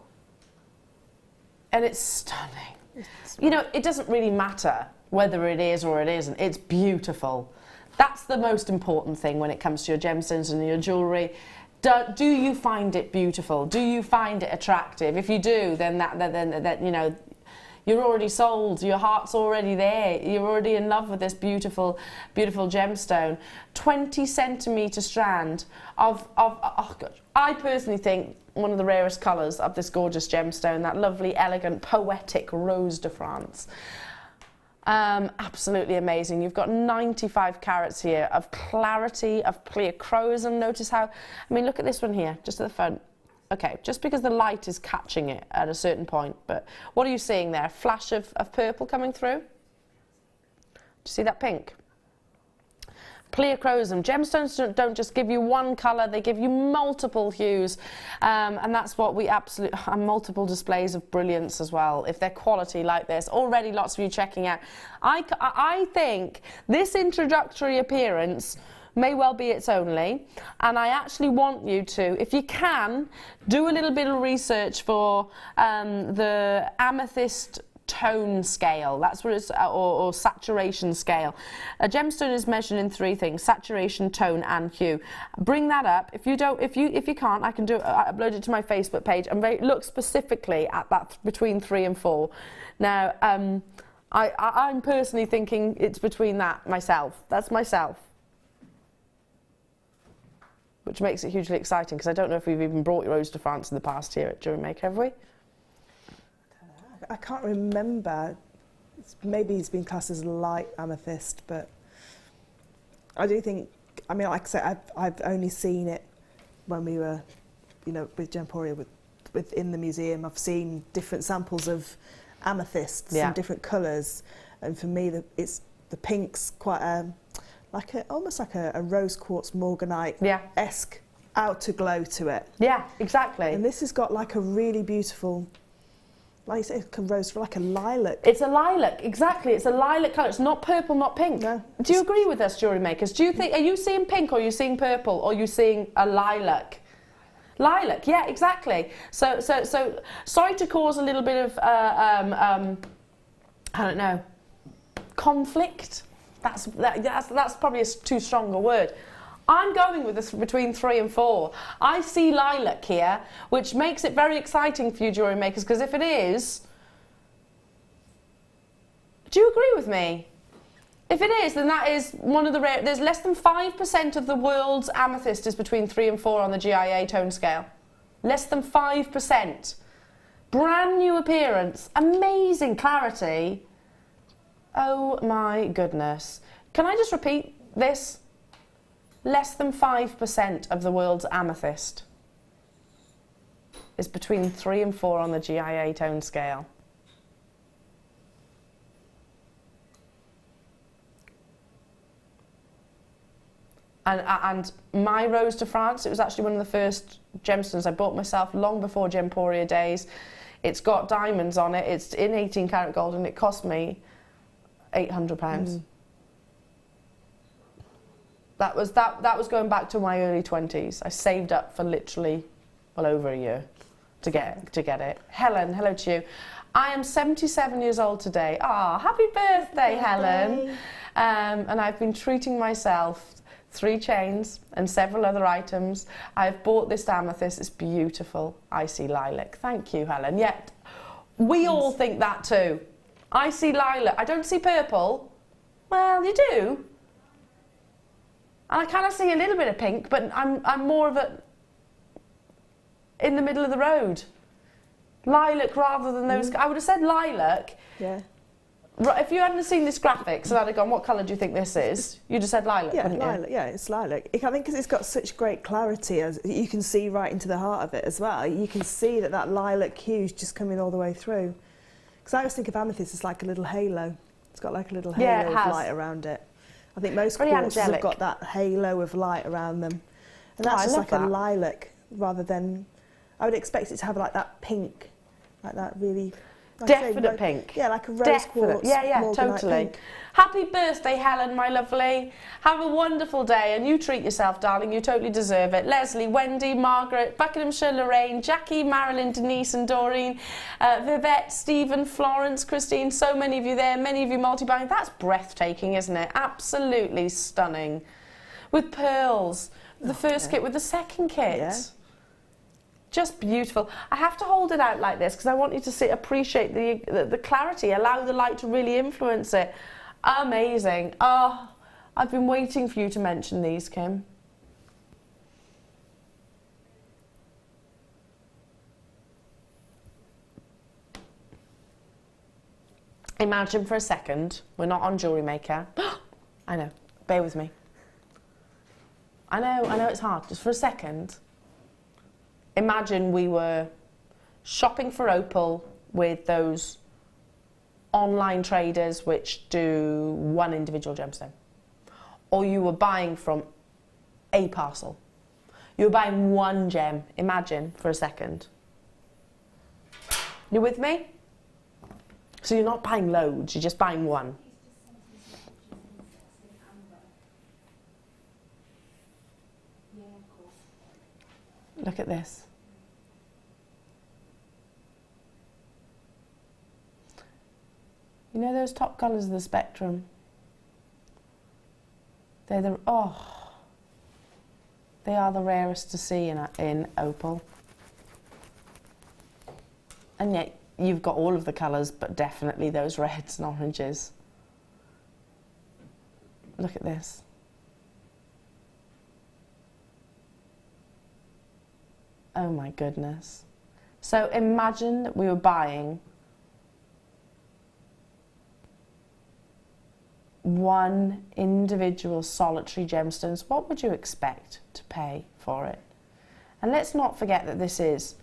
and it's stunning. You know, it doesn't really matter whether it is or it isn't. It's beautiful. That's the most important thing when it comes to your gemstones and your jewellery. Do you find it beautiful? Do you find it attractive? If you do, then that you know, you're already sold. Your heart's already there. You're already in love with this beautiful, beautiful gemstone. 20 centimetre strand of oh gosh, I personally think one of the rarest colours of this gorgeous gemstone. That lovely, elegant, poetic Rose de France. Absolutely amazing. You've got 95 carats here of clarity, of clear chromosome. Notice how, I mean, look at this one here, just at the front. Okay, just because the light is catching it at a certain point, but what are you seeing there? Flash of purple coming through? Do you see that pink? Clear chromosome. Gemstones don't just give you one colour, they give you multiple hues, and that's what we absolutely, and multiple displays of brilliance as well, if they're quality like this. Already lots of you checking out. I think this introductory appearance may well be its only, and I actually want you to, if you can, do a little bit of research for the Amethyst tone scale. That's what it's, or saturation scale. A gemstone is measured in three things: saturation, tone, and hue. Bring that up. If you don't, if you can't, I can do it. I upload it to my Facebook page and look specifically at that between 3 and 4. Now, I'm personally thinking it's between that myself. That's myself, which makes it hugely exciting because I don't know if we've even brought Rose de France in the past here at Jewellery Maker, have we? I can't remember. Maybe it's been classed as light amethyst, but I do think, I mean, like I said, I've only seen it when we were, you know, with Gemporia, within the museum. I've seen different samples of amethysts in different colours, and for me, the pink's quite almost like a rose quartz morganite-esque outer glow to it. Yeah, exactly. And this has got like a really beautiful, like you say, like a lilac. It's a lilac, exactly. It's a lilac colour. It's not purple, not pink. No. Do you agree with us, jewellery makers? Do you think, are you seeing pink, or are you seeing purple, or are you seeing a lilac? Lilac, yeah, exactly. So sorry to cause a little bit of, I don't know, conflict. That's probably too strong a word. I'm going with this between 3 and 4. I see lilac here, which makes it very exciting for you jewellery makers, because if it is, do you agree with me? If it is, then that is one of the rare, there's less than 5% of the world's amethyst is between 3 and 4 on the GIA tone scale. Less than 5%. Brand new appearance, amazing clarity. Oh my goodness. Can I just repeat this? Less than 5% of the world's amethyst is between 3 and 4 on the GIA tone scale. And my Rose de France, it was actually one of the first gemstones I bought myself long before Gemporia days. It's got diamonds on it, it's in 18 karat gold, and it cost me £800. That was going back to my early 20s. I saved up for literally well over a year to get it. Helen, hello to you. I am 77 years old today. Ah, happy birthday, Helen. And I've been treating myself. 3 chains and several other items. I've bought this amethyst. It's beautiful. I see lilac. Thank you, Helen. Yet we all think that too. I see lilac. I don't see purple. Well, you do. And I kind of see a little bit of pink, but I'm more of a in the middle of the road. Lilac rather than those. I would have said lilac. Yeah. Right, if you hadn't seen this graphic, so I'd have gone, what colour do you think this is? You'd have said lilac, yeah, wouldn't lilac, you? yeah, it's lilac. I think because it's got such great clarity, as you can see right into the heart of it as well. You can see that lilac hue is just coming all the way through. Because I always think of amethyst as like a little halo. It's got like a little halo of light around it. I think most quartzes have got that halo of light around them. And that's I just love like a that. lilac rather than, I would expect it to have like that pink, like that really... Like I say, Definite pink. Yeah, like a rose quartz. Yeah, morganite totally. pink. Happy birthday, Helen, my lovely. Have a wonderful day and you treat yourself, darling. You totally deserve it. Leslie, Wendy, Margaret, Buckinghamshire, Lorraine, Jackie, Marilyn, Denise and Doreen, Vivette, Stephen, Florence, Christine, so many of you there, many of you multi-buying. That's breathtaking, isn't it? Absolutely stunning. With pearls, the first kit with the second kit. Yeah. Just beautiful. I have to hold it out like this because I want you to see, appreciate the clarity, allow the light to really influence it. Amazing. Oh, I've been waiting for you to mention these, Kim. Imagine for a second, we're not on Jewellery Maker. I know, bear with me. I know it's hard, just for a second. Imagine we were shopping for Opal with those online traders which do one individual gemstone. Or you were buying from a parcel. You were buying one gem. Imagine for a second. You with me? So you're not buying loads, you're just buying one. Look at this. You know those top colours of the spectrum? They are the rarest to see in Opal. And yet you've got all of the colours, but definitely those reds and oranges. Look at this. Oh my goodness. So imagine that we were buying one individual solitary gemstones. What would you expect to pay for it? And let's not forget that this is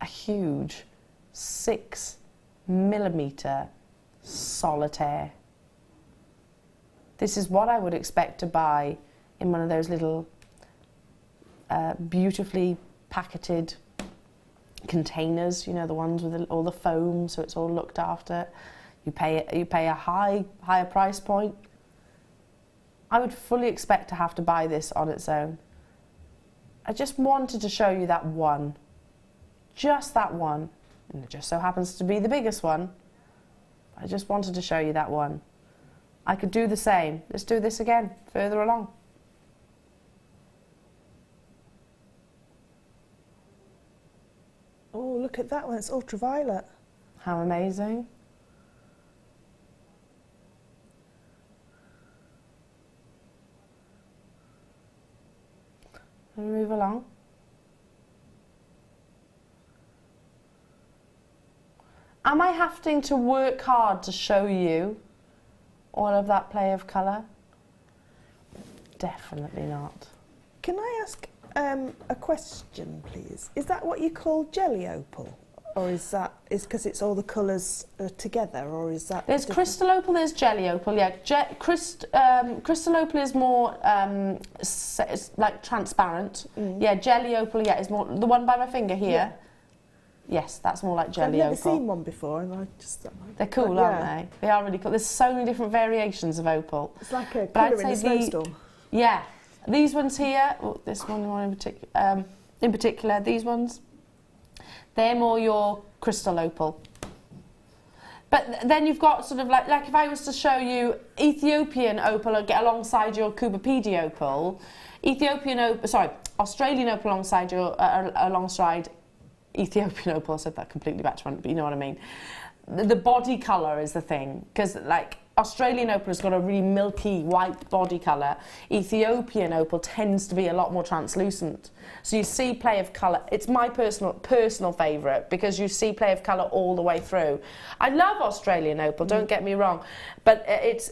a huge 6mm solitaire. This is what I would expect to buy in one of those little beautifully packeted containers, you know, the ones with all the foam, so it's all looked after. You pay a higher price point. I would fully expect to have to buy this on its own. I just wanted to show you that one, just that one, and it just so happens to be the biggest one. I just wanted to show you that one. I could do the same. Let's do this again, further along. Oh, look at that one, it's ultraviolet. How amazing. And move along. Am I having to work hard to show you all of that play of colour? Definitely not. Can I ask a question, please? Is that what you call jelly opal? Or is that because it's all the colours together, or is that... There's crystal opal, there's jelly opal, yeah. Crystal opal is more it's like transparent. Yeah, jelly opal, yeah, is more... The one by my finger here? Yeah. Yes, that's more like jelly opal. I've never seen one before, and I just... They're cool, aren't they? They are really cool. There's so many different variations of opal. It's like a colour in a snowstorm. Yeah. These ones here, this one in particular, these ones, they're more your crystal opal. But then you've got sort of like if I was to show you Ethiopian opal alongside your Kubapedi opal, Australian opal alongside your alongside Ethiopian opal. I said that completely back to front, but you know what I mean. The body colour is the thing, because like Australian opal has got a really milky white body colour. Ethiopian opal tends to be a lot more translucent. So you see play of colour. It's my personal favourite because you see play of colour all the way through. I love Australian opal, don't get me wrong, but it's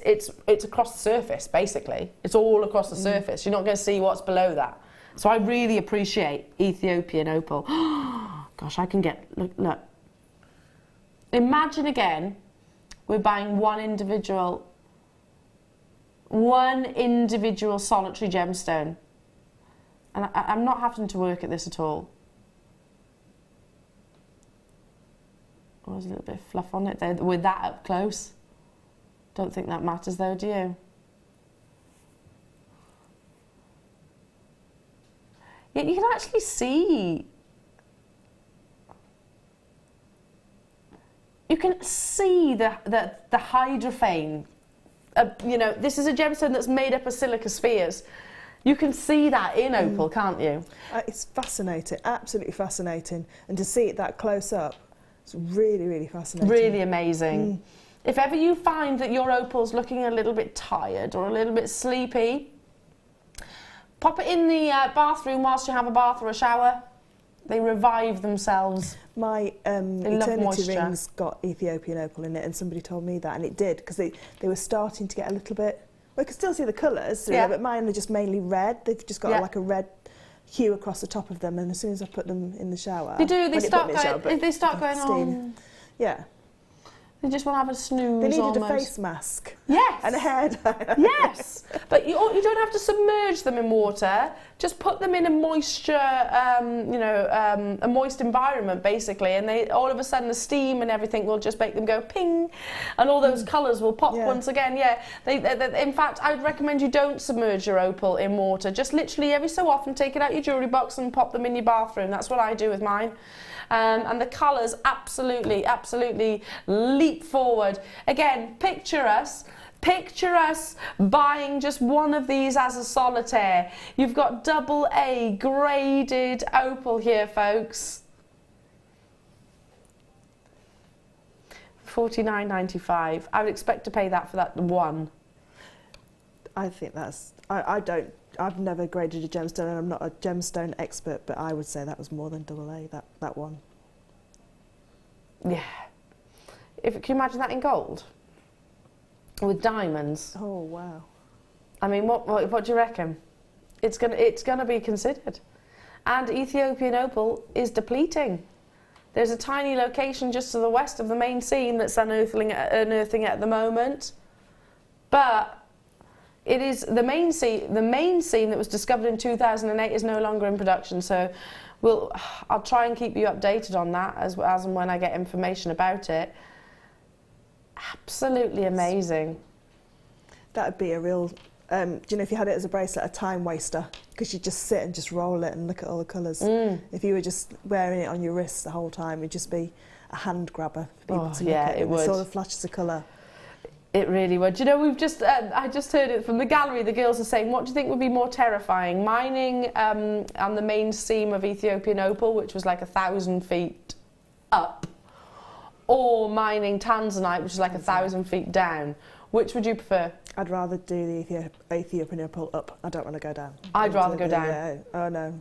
across the surface basically. It's all across the surface. You're not going to see what's below that. So I really appreciate Ethiopian opal. Gosh, I can get look. Imagine again. We're buying one individual solitary gemstone. And I'm not having to work at this at all. Oh, there's a little bit of fluff on it there with that up close. Don't think that matters though, do you? Yeah, you can actually see. You can see the hydrophane. You know, this is a gemstone that's made up of silica spheres. You can see that in opal, can't you? It's fascinating, absolutely fascinating. And to see it that close up, it's really, really fascinating. Really amazing. If ever you find that your opal's looking a little bit tired or a little bit sleepy, pop it in the bathroom whilst you have a bath or a shower. They revive themselves. My eternity rings got Ethiopian opal in it, and somebody told me that, and it did, because they were starting to get a little bit... Well, you can still see the colours, but mine are just mainly red. They've just got like a red hue across the top of them, and as soon as I put them in the shower... They do, they start going steam. on... Yeah. They just want to have a snooze. They needed almost. a face mask. Yes. And a hair dye. Yes. But you don't have to submerge them in water. Just put them in a moisture, a moist environment, basically, and they all of a sudden the steam and everything will just make them go ping, and all those colours will pop once again. Yeah. They, in fact, I would recommend you don't submerge your opal in water. Just literally every so often take it out your jewellery box and pop them in your bathroom. That's what I do with mine. And the colours absolutely, absolutely leap forward. Again, picture us buying just one of these as a solitaire. You've got AA graded opal here, folks. $49.95. I would expect to pay that for that one. I think that's... I've never graded a gemstone, and I'm not a gemstone expert, but I would say that was more than AA, that one. Yeah. Can you imagine that in gold? With diamonds? Oh, wow. I mean, what do you reckon? It's gonna be considered. And Ethiopian opal is depleting. There's a tiny location just to the west of the main seam that's unearthing it at the moment. But it is the main seam that was discovered in 2008 is no longer in production, so I'll try and keep you updated on that as and when I get information about it. Absolutely amazing. That would be a real, do you know, if you had it as a bracelet, a time waster, because you just sit and just roll it and look at all the colours. If you were just wearing it on your wrist the whole time, it'd just be a hand grabber for people to look at. It would. Sort of flashes of colour. It really would. You know, I just heard it from the gallery. The girls are saying, what do you think would be more terrifying? Mining on the main seam of Ethiopian opal, which was like 1,000 feet up, or mining tanzanite, which is like 1,000 feet down? Which would you prefer? I'd rather do the Ethiopian opal up. I don't want to go down. I'd rather go down. Yeah. Oh, no.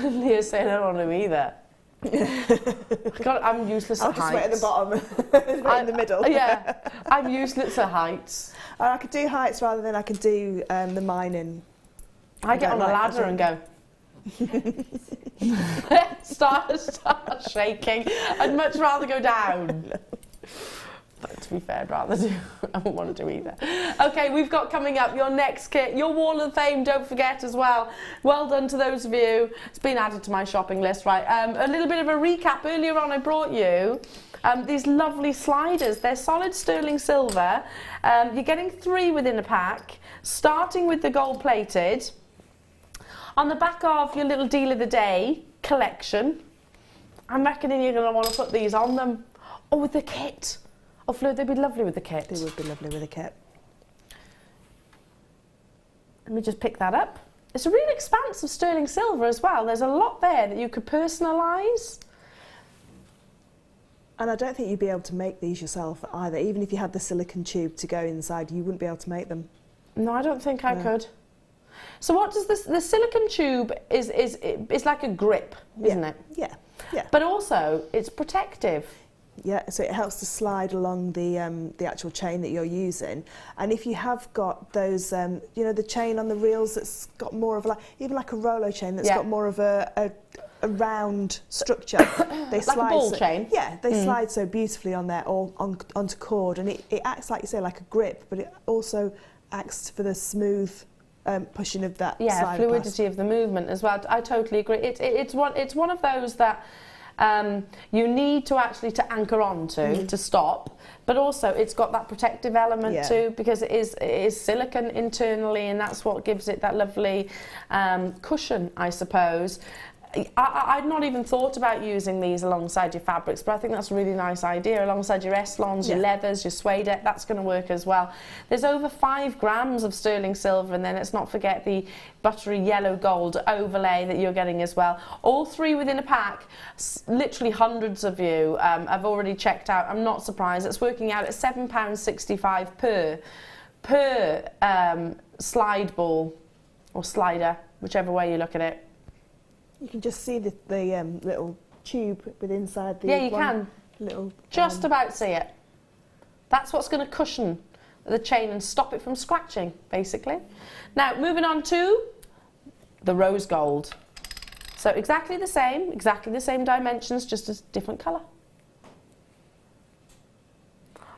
Leah's saying I don't want to either. God, I'm useless at heights. I'll just wait at the bottom, right in the middle. Yeah, I'm useless at heights. I could do heights rather than I could do the mining. I get on a ladder and go. start shaking. I'd much rather go down. But to be fair, I wouldn't want to do either. Okay, we've got coming up your next kit, your Wall of Fame, don't forget as well. Well done to those of you. It's been added to my shopping list, right? A little bit of a recap. Earlier on I brought you these lovely sliders. They're solid sterling silver. You're getting 3 within a pack, starting with the gold plated. On the back of your little deal of the day collection, I'm reckoning you're going to want to put these on them. Oh, with the kit. Oh, Fleur, they'd be lovely with the kit. They would be lovely with a kit. Let me just pick that up. It's a real expanse of sterling silver as well. There's a lot there that you could personalise. And I don't think you'd be able to make these yourself either. Even if you had the silicone tube to go inside, you wouldn't be able to make them. No, I don't think I could. So what does the silicone tube is like a grip, isn't it? Yeah, yeah. But also it's protective. Yeah, so it helps to slide along the actual chain that you're using. And if you have got those, you know, the chain on the reels that's got more of even like a Rolo chain that's got more of a round structure. They slide like a ball chain? Yeah, they slide so beautifully on there or onto cord, and it acts like you say like a grip, but it also acts for the smooth pushing of that slide fluidity clasp. of the movement as well. I totally agree. It's one of those that you need to actually to anchor onto to stop, but also it's got that protective element too, because it is silicone internally, and that's what gives it that lovely cushion, I suppose. I'd not even thought about using these alongside your fabrics, but I think that's a really nice idea. Alongside your Eslons, your leathers, your suede, that's going to work as well. There's over 5 grams of sterling silver, and then let's not forget the buttery yellow gold overlay that you're getting as well. All 3 within a pack. Literally hundreds of you have already checked out. I'm not surprised. It's working out at £7.65 per slide ball or slider, whichever way you look at it. You can just see the little tube with inside the you can. Little just about see it. That's what's going to cushion the chain and stop it from scratching, basically. Now, moving on to the rose gold. So exactly the same dimensions, just a different colour.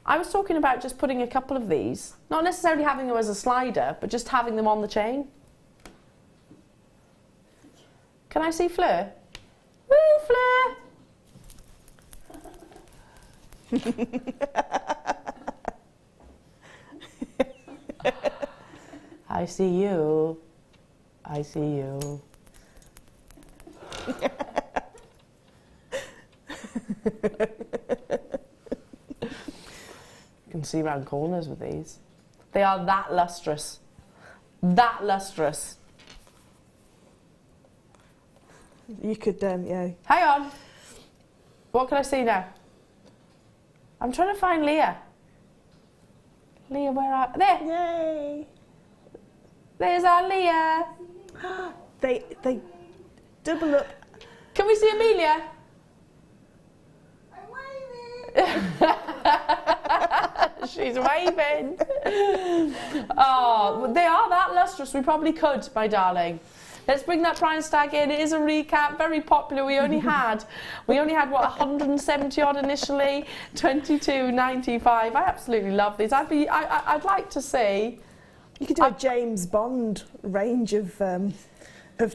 I was talking about just putting a couple of these, not necessarily having them as a slider, but just having them on the chain. Can I see Fleur? Woo, Fleur! I see you. I see you. You can see round corners with these. They are that lustrous. That lustrous. You could, yeah. Hang on. What can I see now? I'm trying to find Leah. Leah, where are... There! Yay! There's our Leah. They double up. Can we see Amelia? I'm waving! She's waving. Oh, they are that lustrous. We probably could, my darling. Let's bring that price tag in. It is a recap, very popular. We only had what, 170 odd initially, 22.95. I absolutely love these. I'd like to see. You could do a James Bond range of jewellery.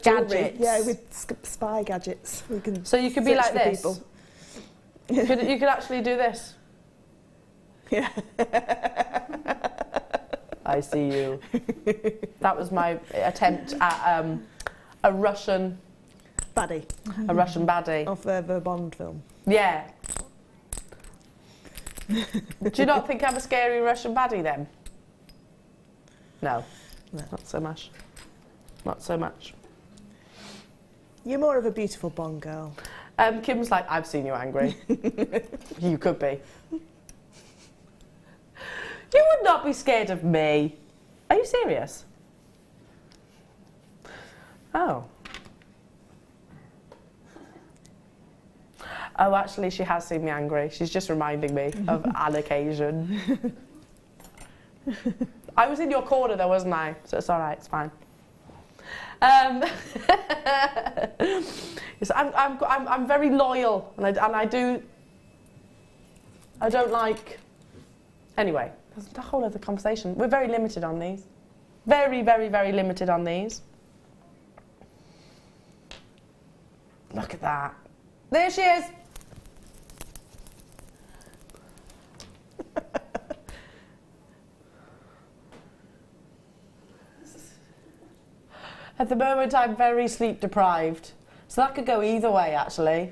Gadgets. Yeah, with spy gadgets. So you could be like this. People. You could actually do this. Yeah. I see you. That was my attempt at a Russian baddie. A Russian baddie. Of the Bond film. Yeah. Do you not think I'm a scary Russian baddie then? No. Not so much. Not so much. You're more of a beautiful Bond girl. Kim's like, I've seen you angry. You could be. You would not be scared of me. Are you serious? Oh. Oh, actually, she has seen me angry. She's just reminding me of an occasion. I was in your corner though, wasn't I? So it's all right, it's fine. Yes, I'm very loyal, and I don't like. Anyway, there's a whole other conversation. We're very limited on these. Very, very, very limited on these. Look at that. There she is. At the moment, I'm very sleep deprived. So that could go either way, actually.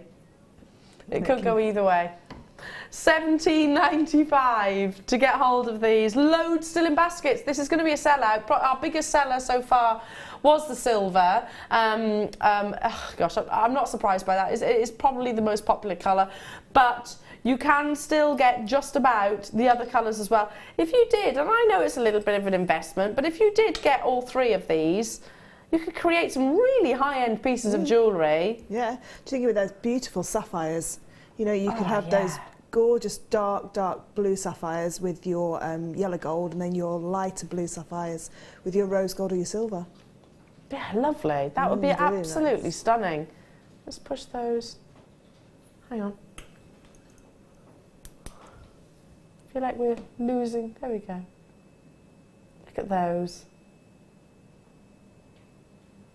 It could go either way. £17.95 to get hold of these. Loads still in baskets. This is going to be a sellout. Our biggest seller so far was the silver. Gosh, I'm not surprised by that. It is probably the most popular colour. But you can still get just about the other colours as well. If you did, and I know it's a little bit of an investment, but if you did get all three of these, you could create some really high-end pieces of jewellery. Yeah. Do you think with those beautiful sapphires? You know, you could have those gorgeous dark blue sapphires with your yellow gold, and then your lighter blue sapphires with your rose gold or your silver. Yeah, lovely. That would be really absolutely nice. stunning. Let's push those. Hang on. I feel like we're losing. There we go. Look at those.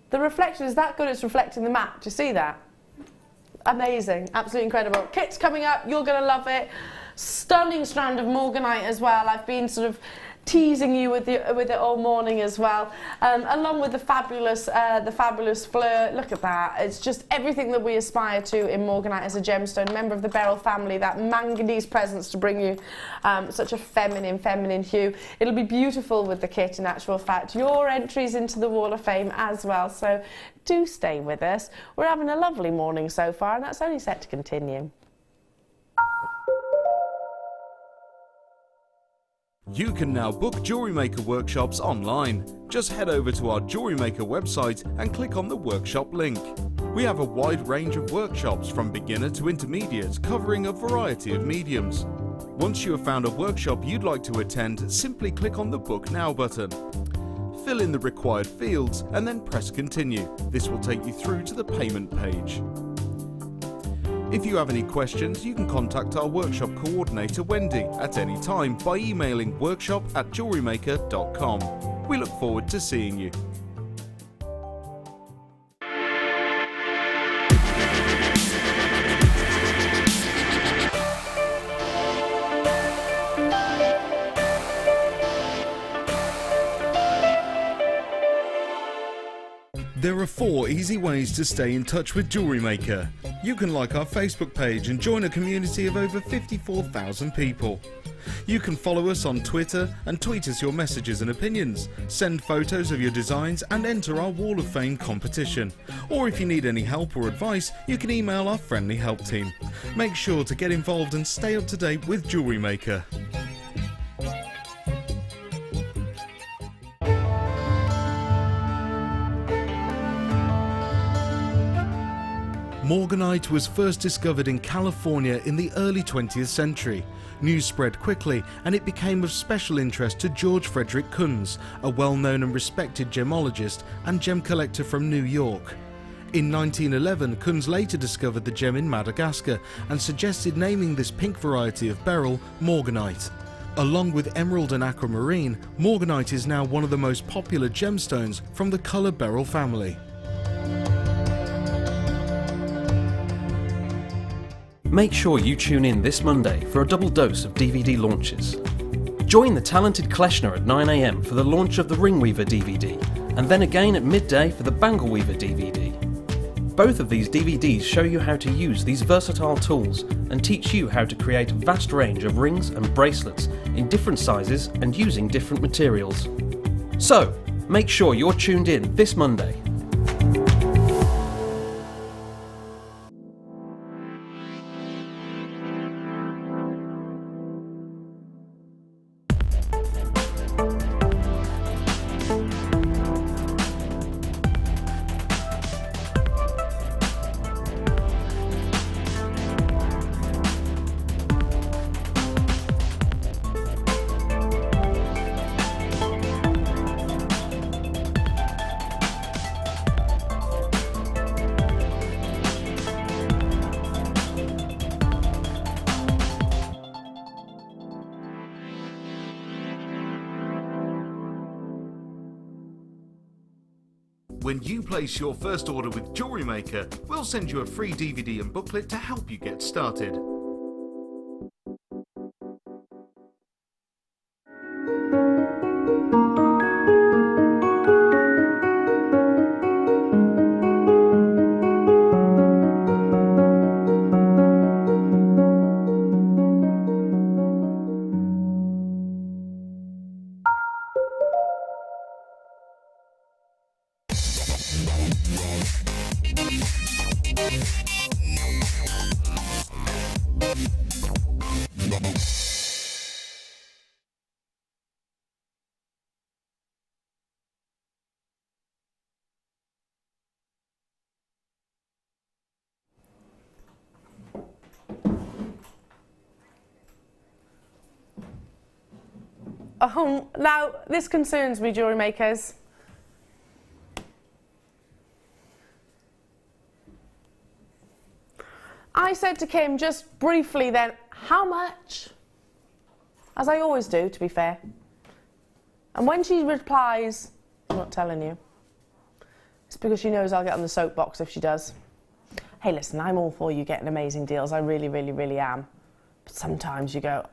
The reflection is that good, it's reflecting the mat. Do you see that? Amazing, absolutely incredible. Kit's coming up, you're going to love it. Stunning strand of morganite as well. I've been sort of teasing you with it all morning as well, along with the fabulous Fleur. Look at that, it's just everything that we aspire to in morganite as a gemstone, member of the beryl family, that manganese presence to bring you such a feminine hue. It'll be beautiful with the kit, in actual fact. Your entries into the Wall of Fame as well, so do stay with us. We're having a lovely morning so far, and that's only set to continue. You can now book Jewellery Maker workshops online. Just head over to our Jewellery Maker website and click on the workshop link. We have a wide range of workshops from beginner to intermediate, covering a variety of mediums. Once you have found a workshop you'd like to attend, simply click on the Book Now button. Fill in the required fields and then press Continue. This will take you through to the payment page. If you have any questions, you can contact our workshop coordinator Wendy at any time by emailing workshop@jewellerymaker.com. We look forward to seeing you. There are 4 easy ways to stay in touch with Jewellery Maker. You can like our Facebook page and join a community of over 54,000 people. You can follow us on Twitter and tweet us your messages and opinions, send photos of your designs and enter our Wall of Fame competition. Or if you need any help or advice, you can email our friendly help team. Make sure to get involved and stay up to date with Jewellery Maker. Morganite was first discovered in California in the early 20th century. News spread quickly and it became of special interest to George Frederick Kunz, a well-known and respected gemologist and gem collector from New York. In 1911, Kunz later discovered the gem in Madagascar and suggested naming this pink variety of beryl morganite. Along with emerald and aquamarine, morganite is now one of the most popular gemstones from the colour beryl family. Make sure you tune in this Monday for a double dose of DVD launches. Join the talented Kleshner at 9 AM for the launch of the Ringweaver DVD, and then again at midday for the Bangle Weaver DVD. Both of these DVDs show you how to use these versatile tools and teach you how to create a vast range of rings and bracelets in different sizes and using different materials. So, make sure you're tuned in this Monday. When you place your first order with Jewellery Maker, we'll send you a free DVD and booklet to help you get started. Oh, now this concerns me, jewellery makers. I said to Kim just briefly then, how much? As I always do, to be fair. And when she replies, I'm not telling you, it's because she knows I'll get on the soapbox if she does. Hey, listen, I'm all for you getting amazing deals. I really, really, really am. But sometimes you go,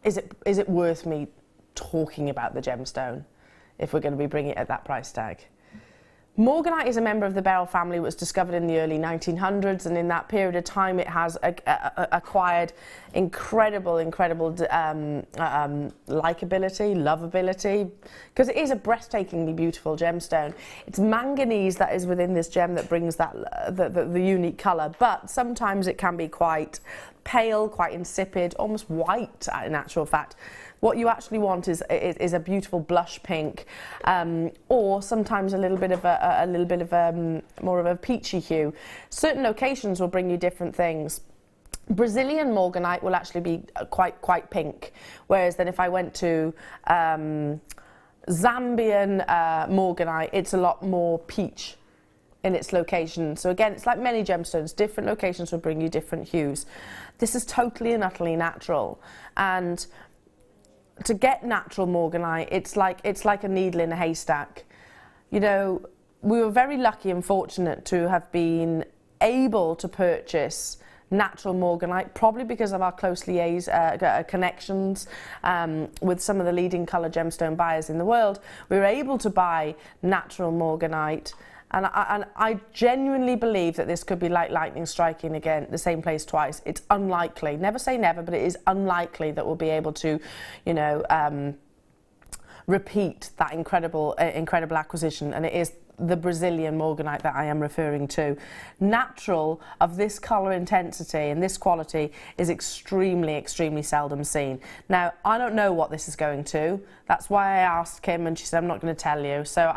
is it worth me talking about the gemstone if we're going to be bringing it at that price tag? Morganite is a member of the beryl family. It was discovered in the early 1900s, and in that period of time it has acquired incredible likability, lovability, because it is a breathtakingly beautiful gemstone. It's manganese that is within this gem that brings that the unique colour, but sometimes it can be quite pale, quite insipid, almost white in actual fact. What you actually want is a beautiful blush pink, or sometimes a little bit of more of a peachy hue. Certain locations will bring you different things. Brazilian morganite will actually be quite pink, whereas then if I went to Zambian morganite, it's a lot more peach in its location. So again, it's like many gemstones, different locations will bring you different hues. This is totally and utterly natural, and to get natural morganite, it's like a needle in a haystack. You know, we were very lucky and fortunate to have been able to purchase natural morganite, probably because of our close connections with some of the leading colour gemstone buyers in the world. We were able to buy natural morganite, and I genuinely believe that this could be like lightning striking again the same place twice. It's unlikely, never say never, but it is unlikely that we'll be able to, you know, repeat that incredible acquisition, and it is the Brazilian morganite that I am referring to. Natural of this colour intensity and this quality is extremely seldom seen. Now, I don't know what this is going to. That's why I asked Kim, and she said, I'm not going to tell you. So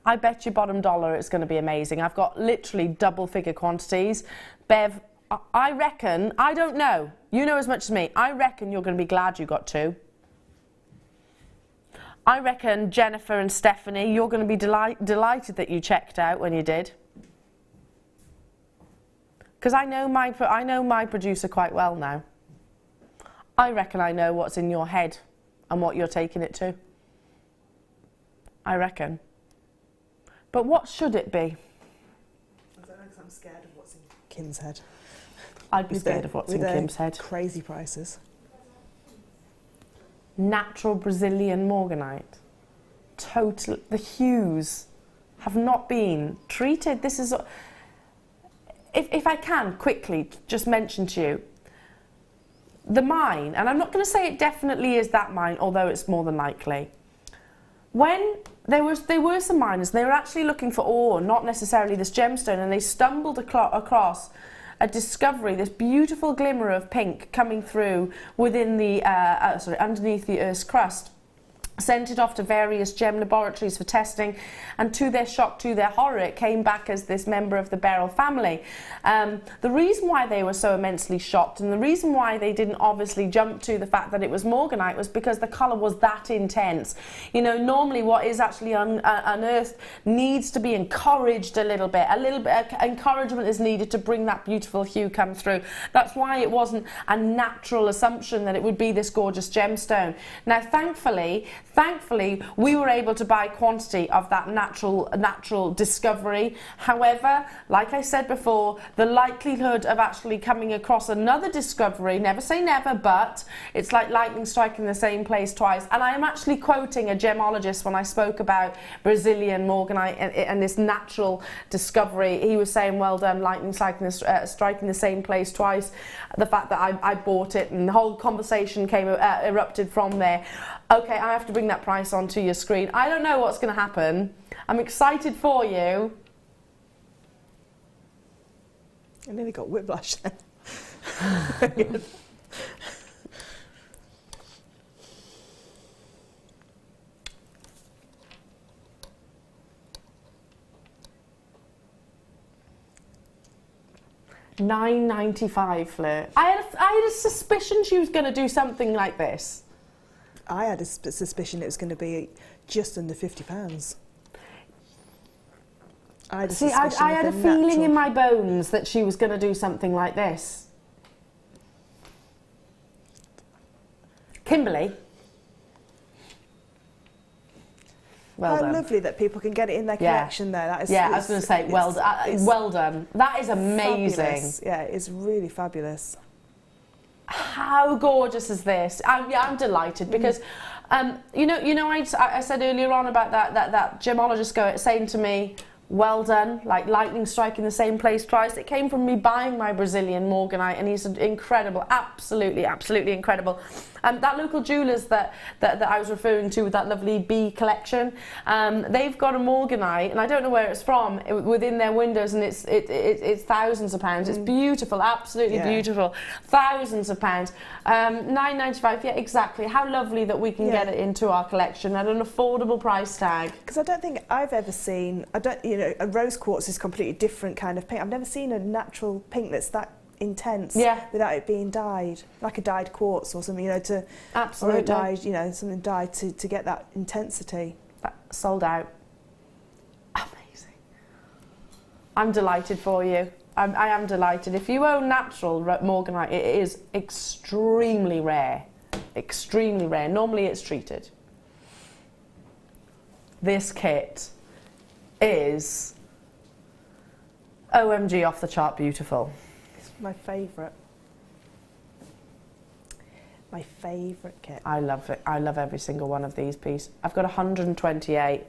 I bet you bottom dollar it's going to be amazing. I've got literally double figure quantities. Bev, I reckon, I don't know, you know as much as me, I reckon you're going to be glad you got two. I reckon Jennifer and Stephanie, you're going to be delighted that you checked out when you did. Because I know my producer quite well now. I reckon I know what's in your head and what you're taking it to. I reckon. But what should it be? I don't know, because I'm scared of what's in Kim's head. I'd be scared of what's in Kim's head. Crazy prices. Natural Brazilian morganite. Total. The hues have not been treated. This is. If I can quickly just mention to you, the mine, and I'm not going to say it definitely is that mine, although it's more than likely. When there were some miners, they were actually looking for ore, not necessarily this gemstone, and they stumbled across a discovery, this beautiful glimmer of pink coming through within the, underneath the Earth's crust. Sent it off to various gem laboratories for testing, and to their shock, to their horror, it came back as this member of the beryl family. The reason why they were so immensely shocked, and the reason why they didn't obviously jump to the fact that it was morganite, was because the colour was that intense. You know, normally what is actually unearthed needs to be encouraged a little bit. Encouragement is needed to bring that beautiful hue come through. That's why it wasn't a natural assumption that it would be this gorgeous gemstone. Now, thankfully, we were able to buy quantity of that natural discovery. However, like I said before, the likelihood of actually coming across another discovery, never say never, but it's like lightning striking the same place twice. And I am actually quoting a gemologist when I spoke about Brazilian morganite and this natural discovery. He was saying, well done, lightning striking the same place twice. The fact that I bought it, and the whole conversation erupted from there. Okay, I have to bring that price onto your screen. I don't know what's going to happen. I'm excited for you. I nearly got whiplash then. $9.95, Fleur. I had a suspicion she was going to do something like this. I had a suspicion it was going to be just under £50. I had a feeling in my bones that she was going to do something like this. Kimberly, Well How done. lovely that people can get it in their collection there. That is, I was going to say, well done. That is amazing. Fabulous. Yeah, it's really fabulous. How gorgeous is this? I'm delighted because, you know, I said earlier on about that gemologist saying to me, well done, like lightning striking the same place twice. It came from me buying my Brazilian morganite, and he's incredible, absolutely incredible. That local jewellers that I was referring to with that lovely bee collection, they've got a morganite, and I don't know where it's from, within their windows, and it's thousands of pounds. It's beautiful, absolutely beautiful, thousands of pounds. £9.95, yeah, exactly. How lovely that we can get it into our collection at an affordable price tag. Because I don't think I've ever seen, a rose quartz is a completely different kind of pink. I've never seen a natural pink that's that intense without it being dyed, like a dyed quartz or something, absolutely, or dyed, something dyed to get that intensity. Sold out. Amazing. I'm delighted for you. I am delighted. If you own natural morganite, it is extremely rare. Extremely rare. Normally it's treated. This kit is OMG off the chart beautiful. It's my favourite. My favourite kit. I love it. I love every single one of these pieces. I've got 128.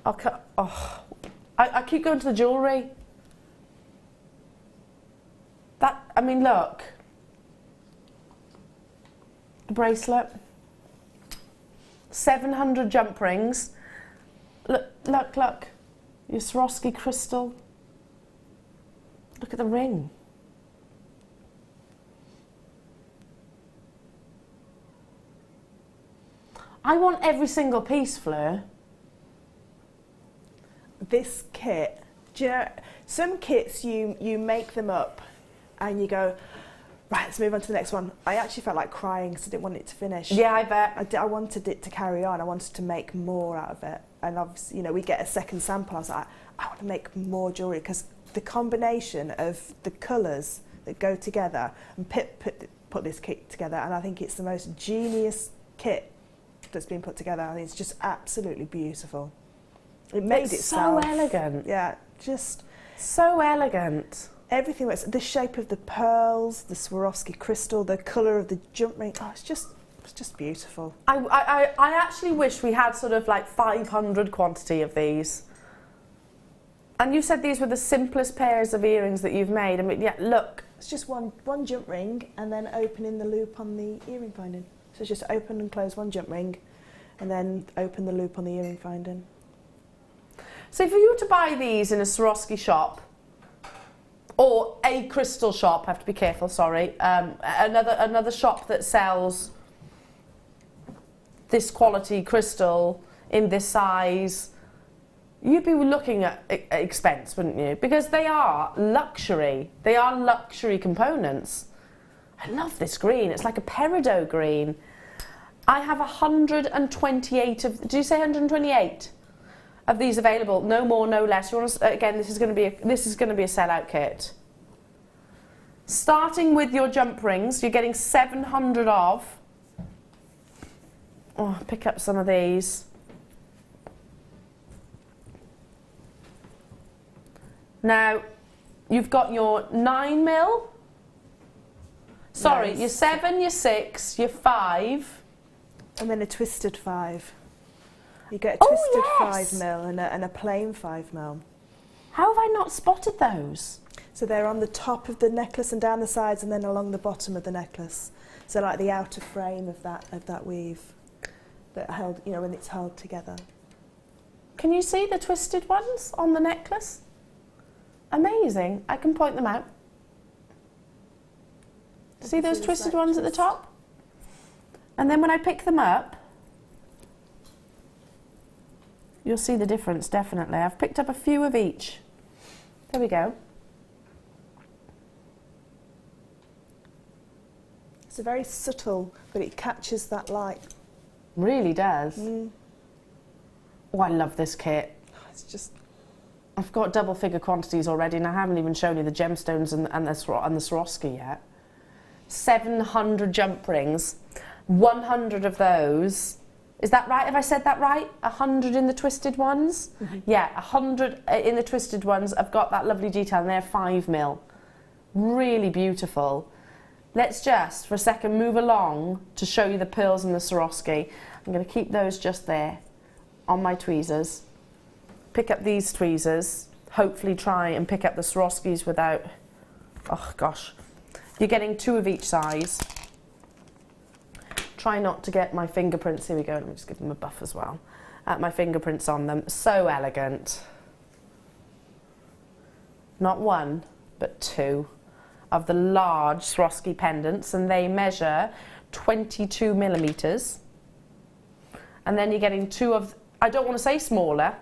I keep going to the jewellery. Look. The bracelet. 700 jump rings. Look. Your Swarovski crystal. Look at the ring. I want every single piece, Fleur. This kit, do you know, some kits you make them up and you go, right, let's move on to the next one. I actually felt like crying because I didn't want it to finish. Yeah, I bet. I wanted it to carry on. I wanted to make more out of it. And obviously, we get a second sample. I was like, I want to make more jewellery because the combination of the colours that go together and put this kit together, and I think it's the most genius kit that's been put together. I think it's just absolutely beautiful. It made itself so elegant. Yeah, just so elegant. Everything was the shape of the pearls, the Swarovski crystal, the colour of the jump ring. Oh, it's just beautiful. I actually wish we had sort of like 500 quantity of these. And you said these were the simplest pairs of earrings that you've made. I mean, yeah, look. It's just one jump ring and then opening the loop on the earring finding. So it's just open and close one jump ring and then open the loop on the earring finding. So if you were to buy these in a Swarovski shop, or a crystal shop, I have to be careful, sorry, another shop that sells this quality crystal in this size, you'd be looking at expense, wouldn't you? Because they are luxury. They are luxury components. I love this green. It's like a peridot green. I have 128 of... Did you say 128 of these available? No more, no less. You want to, again, this is going to be a sellout kit. Starting with your jump rings, you're getting 700 of. Oh, pick up some of these. Now, you've got your 9mm. Sorry, Nice. your 7, your 6, your 5. And then a twisted 5. You get a twisted yes. 5mm and a plain 5mm. How have I not spotted those? So they're on the top of the necklace and down the sides and then along the bottom of the necklace. So like the outer frame of that weave that held, when it's held together. Can you see the twisted ones on the necklace? Amazing. I can point them out. See those twisted ones at the top? And then when I pick them up, you'll see the difference, definitely. I've picked up a few of each. There we go. It's very subtle, but it catches that light. Really does. Oh, I love this kit. It's just... I've got double figure quantities already, and I haven't even shown you the gemstones and the Swarovski yet. 700 jump rings, 100 of those Is that right? Have I said that right? 100 in the twisted ones? Yeah, 100 in the twisted ones. I've got that lovely detail and they're 5mm. Really beautiful. Let's just, for a second, move along to show you the pearls and the Swarovski. I'm going to keep those just there on my tweezers. Pick up these tweezers. Hopefully try and pick up the Swarovskis without... Oh, gosh. You're getting 2 of each size. Try not to get my fingerprints. Here we go. Let me just give them a buff as well. My fingerprints on them. So elegant. Not 1, but 2 of the large Swarovski pendants, and they measure 22mm. And then you're getting 2 of, I don't want to say smaller,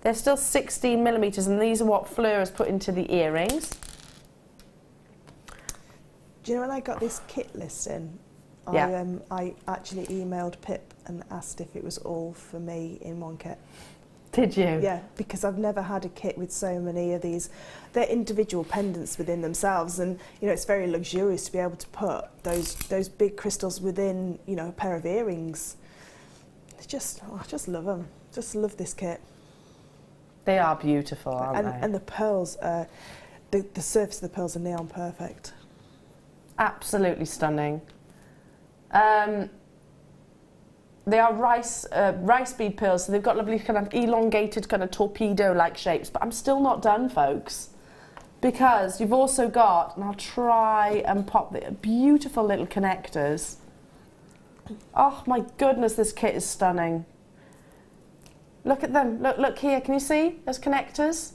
they're still 16mm, and these are what Fleur has put into the earrings. Do you know when I got this kit listing? Yeah. I actually emailed Pip and asked if it was all for me in one kit. Did you? Yeah, because I've never had a kit with so many of these. They're individual pendants within themselves, and you know it's very luxurious to be able to put those big crystals within, you know, a pair of earrings. It's just, I just love them. Just love this kit. They are beautiful, aren't they? And the pearls, the surface of the pearls are neon perfect. Absolutely stunning. They are rice bead pearls, so they've got lovely kind of elongated kind of torpedo-like shapes, but I'm still not done, folks, because you've also got, and I'll try and pop the beautiful little connectors. Oh my goodness, this kit is stunning. Look at them, look here, can you see those connectors?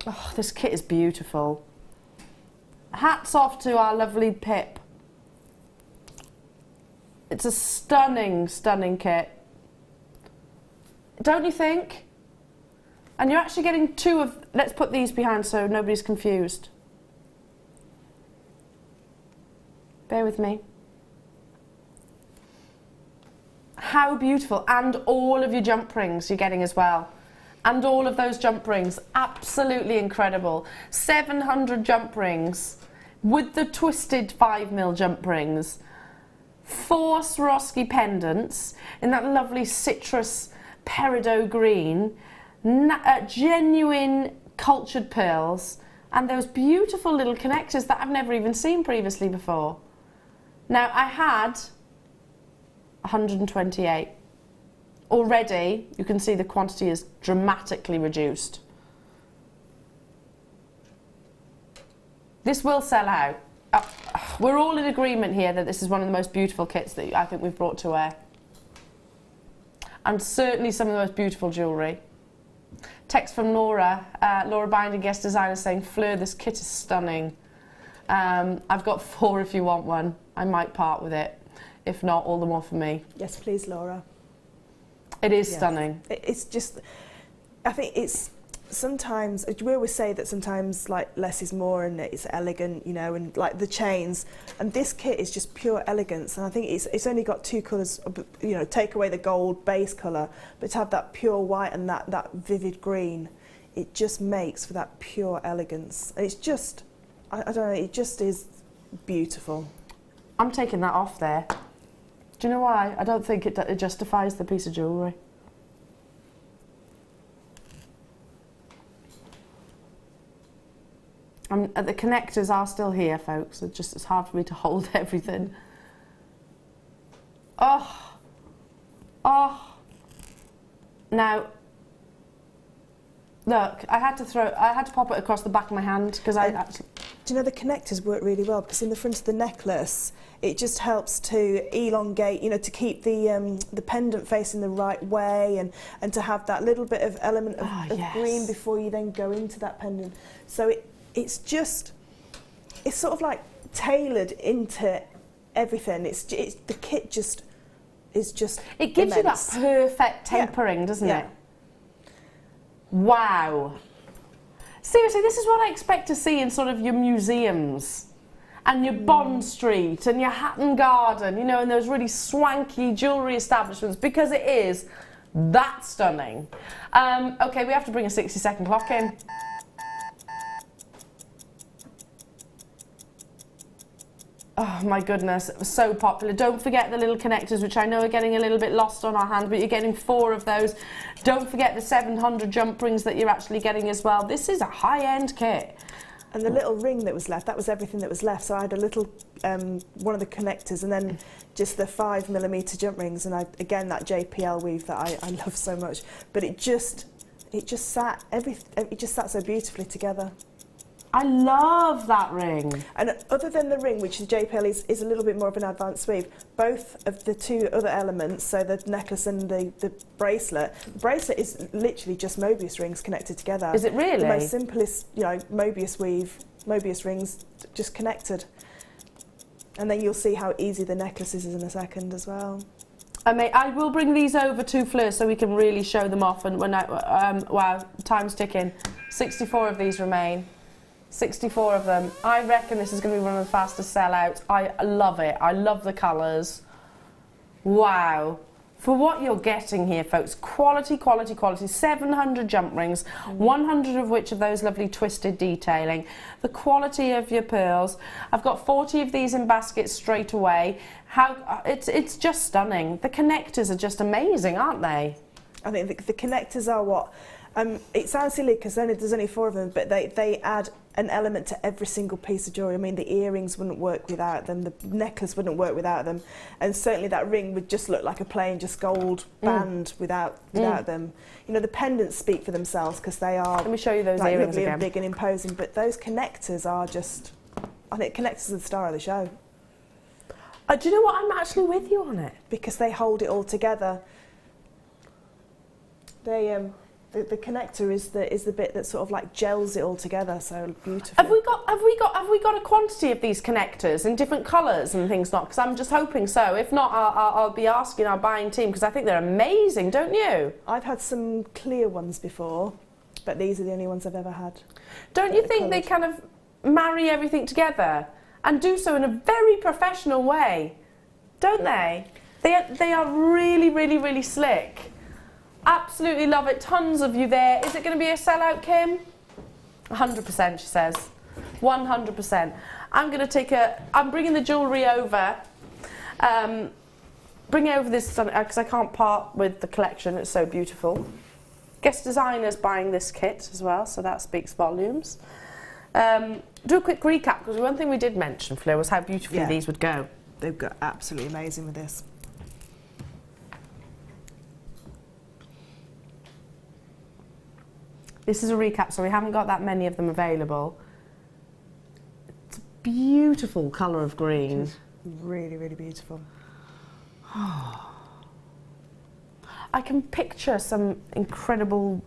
Oh, this kit is beautiful. Hats off to our lovely Pip. It's a stunning, stunning kit. Don't you think? And you're actually getting 2 of... Let's put these behind so nobody's confused. Bear with me. How beautiful. And all of your jump rings you're getting as well. And all of those jump rings. Absolutely incredible. 700 jump rings with the twisted 5mm jump rings. 4 Swarovski pendants in that lovely citrus peridot green, genuine cultured pearls, and those beautiful little connectors that I've never even seen previously before. Now, I had 128. Already, you can see the quantity is dramatically reduced. This will sell out. We're all in agreement here that this is one of the most beautiful kits that I think we've brought to wear. And certainly some of the most beautiful jewellery. Text from Laura, Laura Binding, guest designer, saying, Fleur, this kit is stunning. I've got 4 if you want one. I might part with it. If not, all the more for me. Yes, please, Laura. It is stunning. It's just, I think it's, sometimes, we always say that sometimes like less is more and it's elegant, you know, and like the chains, and this kit is just pure elegance, and I think it's only got 2 colours, you know, take away the gold base colour, but to have that pure white and that vivid green, it just makes for that pure elegance. And it's just, I don't know, it just is beautiful. I'm taking that off there. Do you know why? I don't think it justifies the piece of jewellery. The connectors are still here, folks. It's hard for me to hold everything. Oh, oh. Now, look, I had to pop it across the back of my hand because I actually... Do you know, the connectors work really well because in the front of the necklace, it just helps to elongate, you know, to keep the pendant facing the right way, and to have that little bit of element of green before you then go into that pendant. So it's sort of like tailored into everything. The kit just is just It gives immense. you that perfect tapering, doesn't it? Wow. Seriously, this is what I expect to see in sort of your museums and your Bond Street and your Hatton Garden, you know, and those really swanky jewellery establishments, because it is that stunning. Okay, we have to bring a 60-second clock in. Oh my goodness, so popular. Don't forget the little connectors, which I know are getting a little bit lost on our hand, but you're getting 4 of those. Don't forget the 700 jump rings that you're actually getting as well. This is a high-end kit. And the little ring that was left, that was everything that was left. So I had a little, one of the connectors, and then just the 5mm jump rings, and again that JPL weave that I love so much. But it just sat so beautifully together. I love that ring. And other than the ring, which the JPL is a little bit more of an advanced weave, both of the 2 other elements, so the necklace and the bracelet is literally just Mobius rings connected together. Is it really? The most simplest, you know, Mobius rings just connected. And then you'll see how easy the necklace is in a second as well. I will bring these over to Fleur so we can really show them off. And when wow, time's ticking. 64 of these remain. 64 of them. I reckon this is going to be one of the fastest sellouts. I love it. I love the colours. Wow. For what you're getting here, folks, quality, quality, quality. 700 jump rings, 100 of which of those lovely twisted detailing. The quality of your pearls. I've got 40 of these in baskets straight away. It's just stunning. The connectors are just amazing, aren't they? I think the connectors are what... it sounds silly because there's only 4 of them, but they add an element to every single piece of jewellery. I mean, the earrings wouldn't work without them, the necklace wouldn't work without them, and certainly that ring would just look like a plain just gold band without them. You know, the pendants speak for themselves because they are... Let me show you those like, earrings lovely again. And big and imposing, but those connectors are just... I think connectors are the star of the show. Do you know what? I'm actually with you on it. Because they hold it all together. They... The connector is the bit that sort of like gels it all together so beautifully. Have we got a quantity of these connectors in different colours and things? Not because I'm just hoping so. If not, I'll be asking our buying team because I think they're amazing, don't you? I've had some clear ones before, but these are the only ones I've ever had. Don't you think they kind of marry everything together and do so in a very professional way? Don't they? They are really, really, really slick. Absolutely love it. Tons of you there. Is it going to be a sellout, Kim? 100%, she says. 100%. I'm bringing the jewellery over. Bring over this, because I can't part with the collection. It's so beautiful. Guest designers buying this kit as well, so that speaks volumes. Do a quick recap, because one thing we did mention, Fleur, was how beautifully these would go. They've got absolutely amazing with this. This is a recap, so we haven't got that many of them available. It's a beautiful colour of green. It's really, really beautiful. I can picture some incredible...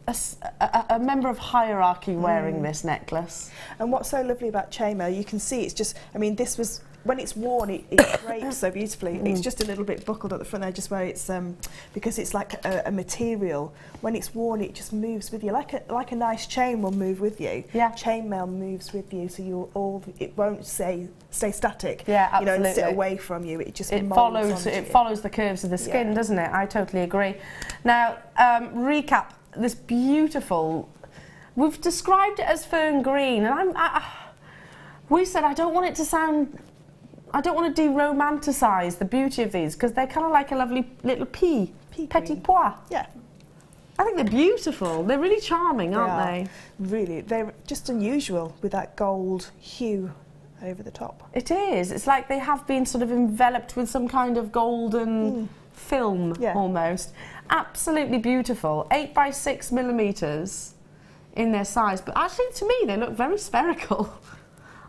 a member of hierarchy wearing this necklace. And what's so lovely about chainmail, you can see it's just... I mean, this was... When it's worn, it drapes so beautifully. It's just a little bit buckled at the front there, just where it's because it's like a material. When it's worn, it just moves with you, like a nice chain will move with you. Yeah. Chainmail moves with you, so it won't stay static. Yeah, absolutely. You know, and sit away from you. It just follows the curves of the skin, doesn't it? I totally agree. Now, recap this beautiful. We've described it as fern green, and we said I don't want it to sound. I don't want to de-romanticise the beauty of these because they're kind of like a lovely little petit pois. Yeah. I think they're beautiful. They're really charming, aren't they? Really, they're just unusual with that gold hue over the top. It is. It's like they have been sort of enveloped with some kind of golden film almost. Absolutely beautiful. 8 by 6 millimetres in their size, but actually to me they look very spherical.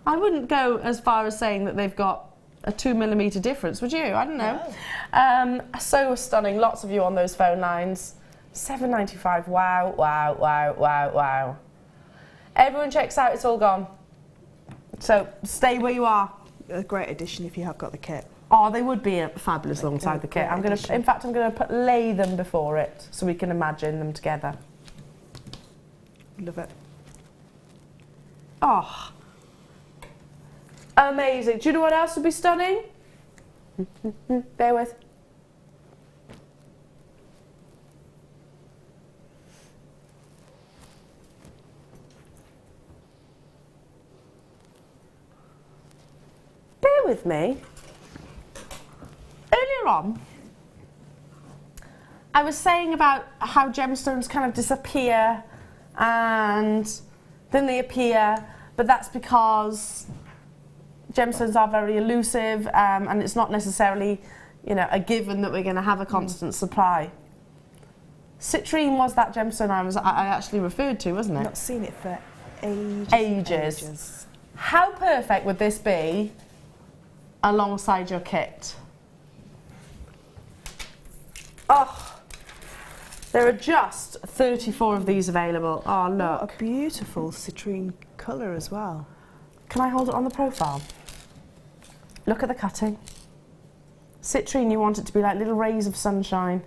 I wouldn't go as far as saying that they've got a 2 millimetre difference, would you? I don't know. So stunning. Lots of you on those phone lines. £7.95. Wow, wow, wow, wow, wow. Everyone checks out. It's all gone. So stay where you are. A great addition if you have got the kit. Oh, they would be fabulous alongside the kit. In fact, I'm going to lay them before it so we can imagine them together. Love it. Oh. Amazing. Do you know what else would be stunning? Bear with. with me, earlier on, I was saying about how gemstones kind of disappear and then they appear, but that's because gemstones are very elusive and it's not necessarily, you know, a given that we're going to have a constant supply. Citrine was that gemstone I actually referred to, wasn't it? Not seen it for ages. Ages. How perfect would this be alongside your kit? Oh, there are just 34 of these available. Oh, look. What a beautiful citrine colour as well. Can I hold it on the profile? Look at the cutting. Citrine, you want it to be like little rays of sunshine.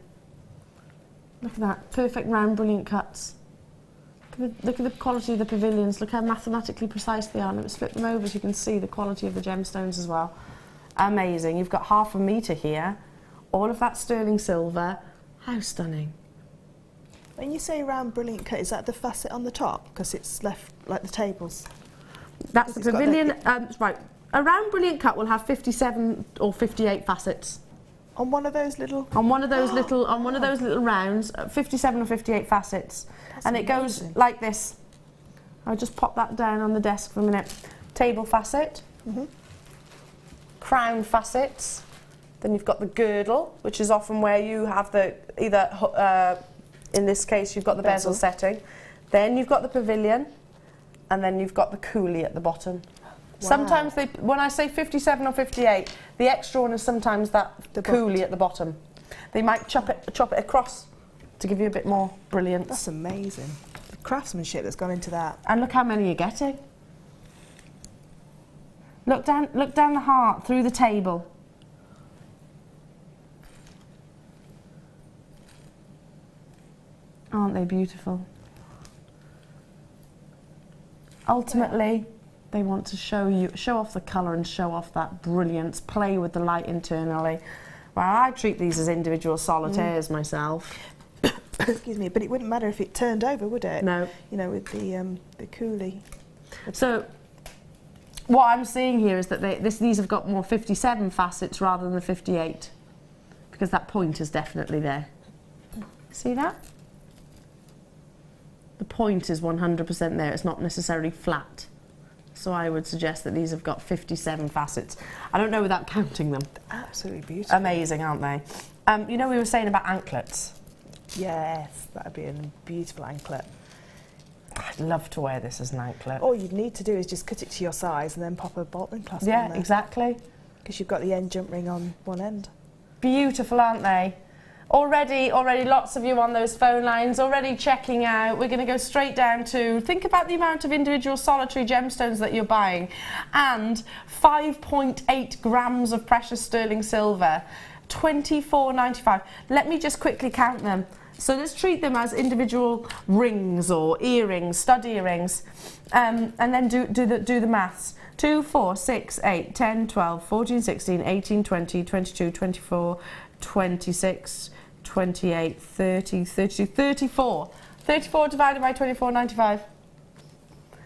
Look at that, perfect round, brilliant cuts. Look at the quality of the pavilions. Look how mathematically precise they are. Let's flip them over so you can see the quality of the gemstones as well. Amazing. You've got 1/2 metre here. All of that sterling silver. How stunning. When you say round brilliant cut, is that the facet on the top? Because it's left like the tables. That's the pavilion. Right. A round brilliant cut will have 57 or 58 facets. On one of those little. On one of those little. On one of those little rounds, 57 or 58 facets, That's and it amazing. goes like this. I'll just pop that down on the desk for a minute. Table facet. Crown facets. Then you've got the girdle, which is often where you have the in this case you've got the bezel setting. Then you've got the pavilion, and then you've got the coulis at the bottom. Wow. Sometimes when I say 57 or 58, the extra one is sometimes the coulis at the bottom. They might chop it across to give you a bit more brilliance. That's amazing. The craftsmanship that's gone into that. And look how many you're getting. Look down the heart through the table. Aren't they beautiful? Ultimately, they want to show off the colour and show off that brilliance, play with the light internally. Well, I treat these as individual solitaires myself. Excuse me, but it wouldn't matter if it turned over, would it? No. You know, with the coulis. So, what I'm seeing here is that these have got more 57 facets rather than the 58, because that point is definitely there. See that? The point is 100% there. It's not necessarily flat. So I would suggest that these have got 57 facets. I don't know without counting them. Absolutely beautiful. Amazing, aren't they? You know, we were saying about anklets. Yes, that would be a beautiful anklet. I'd love to wear this as an anklet. All you'd need to do is just cut it to your size and then pop a bolt and clasp on Yeah, there. exactly. Because you've got the end jump ring on one end. Beautiful, aren't they? Already lots of you on those phone lines, already checking out. We're going to go straight down to, think about the amount of individual solitary gemstones that you're buying, and 5.8 grams of precious sterling silver, $24.95. Let me just quickly count them. So let's treat them as individual rings or earrings, stud earrings, and then do the maths. 2, 4, 6, 8, 10, 12, 14, 16, 18, 20, 22, 24, 26, 28, 30, 32, 34. 34 divided by 24.95.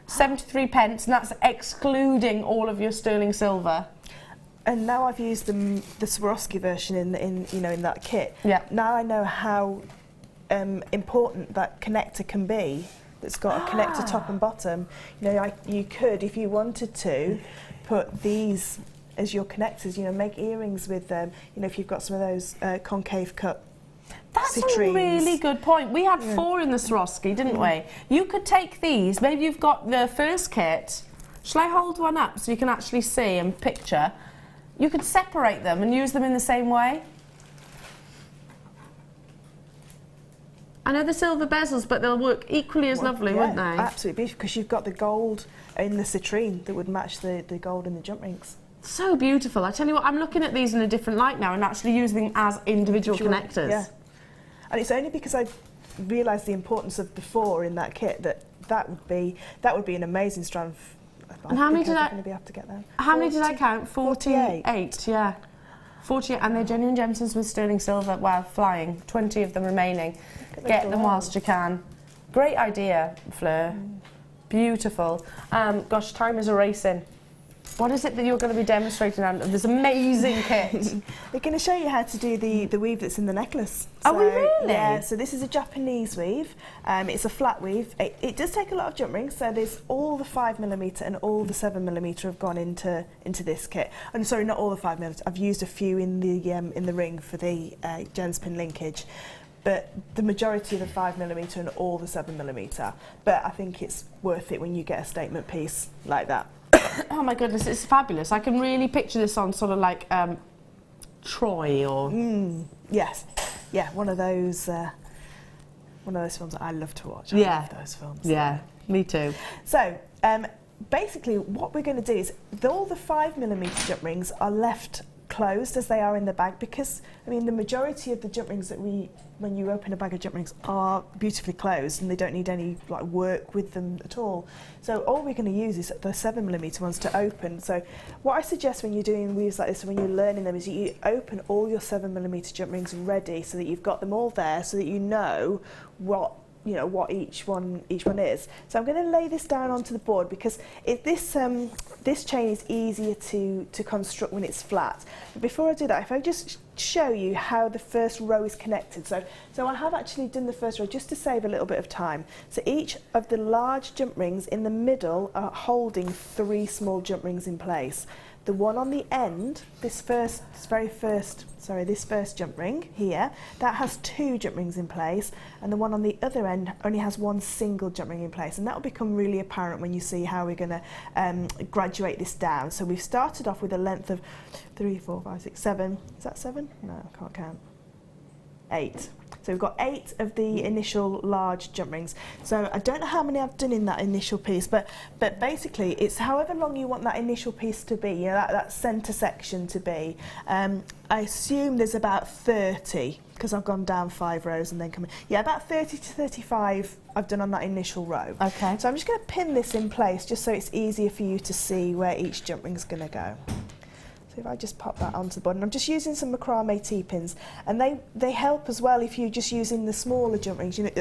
73 pence, and that's excluding all of your sterling silver. And now I've used the Swarovski version in that kit. Yeah. Now I know how important that connector can be. That's got a connector top and bottom. You know, you could, if you wanted to, put these as your connectors. You know, make earrings with them. You know, if you've got some of those concave cut. That's citrines. A really good point. We had 4 in the Swarovski, didn't we? You could take these. Maybe you've got the first kit. Shall I hold one up so you can actually see and picture? You could separate them and use them in the same way. I know the silver bezels, but they'll work equally as lovely, wouldn't they? Absolutely beautiful, because you've got the gold in the citrine that would match the gold in the jump rings. So beautiful. I tell you what, I'm looking at these in a different light now and actually using them as individual connectors. Yeah. And it's only because I realised the importance of the 4 in that kit that would be an amazing strand. And how many did I? Be able to get them. How many did I count? 48. Yeah. 48, and they're genuine gemstones with sterling silver. Wow, flying. 20 of them remaining. Get them whilst you can. Great idea, Fleur. Beautiful. Gosh, time is a racing. What is it that you're going to be demonstrating on this amazing kit? We're going to show you how to do the weave that's in the necklace. Are we really? Yeah, so this is a Japanese weave. It's a flat weave. It does take a lot of jump rings, so there's all the 5mm and all the 7mm have gone into this kit. And sorry, not all the 5mm. I've used a few in the ring for the gems pin linkage. But the majority of the 5mm and all the 7mm. But I think it's worth it when you get a statement piece like that. Oh my goodness, it's fabulous. I can really picture this on sort of like Troy or... Yes, yeah, one of those films that I love to watch. I love those films. Yeah, me too. So, basically what we're going to do is all the 5mm jump rings are left closed as they are in the bag because, I mean, the majority of the jump rings that when you open a bag of jump rings are beautifully closed and they don't need any like work with them at all. So all we're going to use is the 7mm ones to open. So what I suggest when you're doing weaves like this, when you're learning them, is you open all your 7mm jump rings ready so that you've got them all there so that you know what each one is. So I'm going to lay this down onto the board because this chain is easier to construct when it's flat. But before I do that, if I just show you how the first row is connected. So I have actually done the first row just to save a little bit of time. So each of the large jump rings in the middle are holding 3 small jump rings in place. The one on the end, this first jump ring here, that has 2 jump rings in place, and the one on the other end only has 1 single jump ring in place, and that will become really apparent when you see how we're going to graduate this down. So we've started off with a length of 3, 4, 5, 6, 7. Is that 7? No, I can't count. 8. So we've got 8 of the initial large jump rings. So I don't know how many I've done in that initial piece, but basically it's however long you want that initial piece to be, that centre section to be. I assume there's about 30 because I've gone down 5 rows and then come in. Yeah, about 30 to 35 I've done on that initial row. Okay. So I'm just going to pin this in place just so it's easier for you to see where each jump ring's going to go. If I just pop that onto the board, and I'm just using some macrame T-pins, and they help as well if you're just using the smaller jump rings, not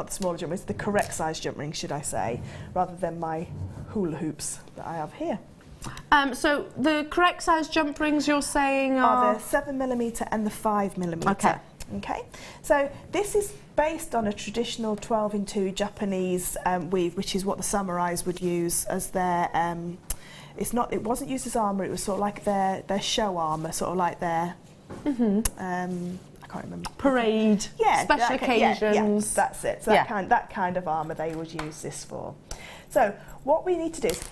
the smaller jump rings, the correct size jump rings, should I say, rather than my hula hoops that I have here. So the correct size jump rings you're saying are the 7mm and the 5mm. Okay. Okay. So this is based on a traditional 12-in-2 Japanese weave, which is what the samurais would use as their it wasn't used as armour, it was sort of like their show armour, sort of like their I can't remember. Parade. Yeah, special occasions. Yeah, that's it. So that kind of armour they would use this for. So what we need to do is,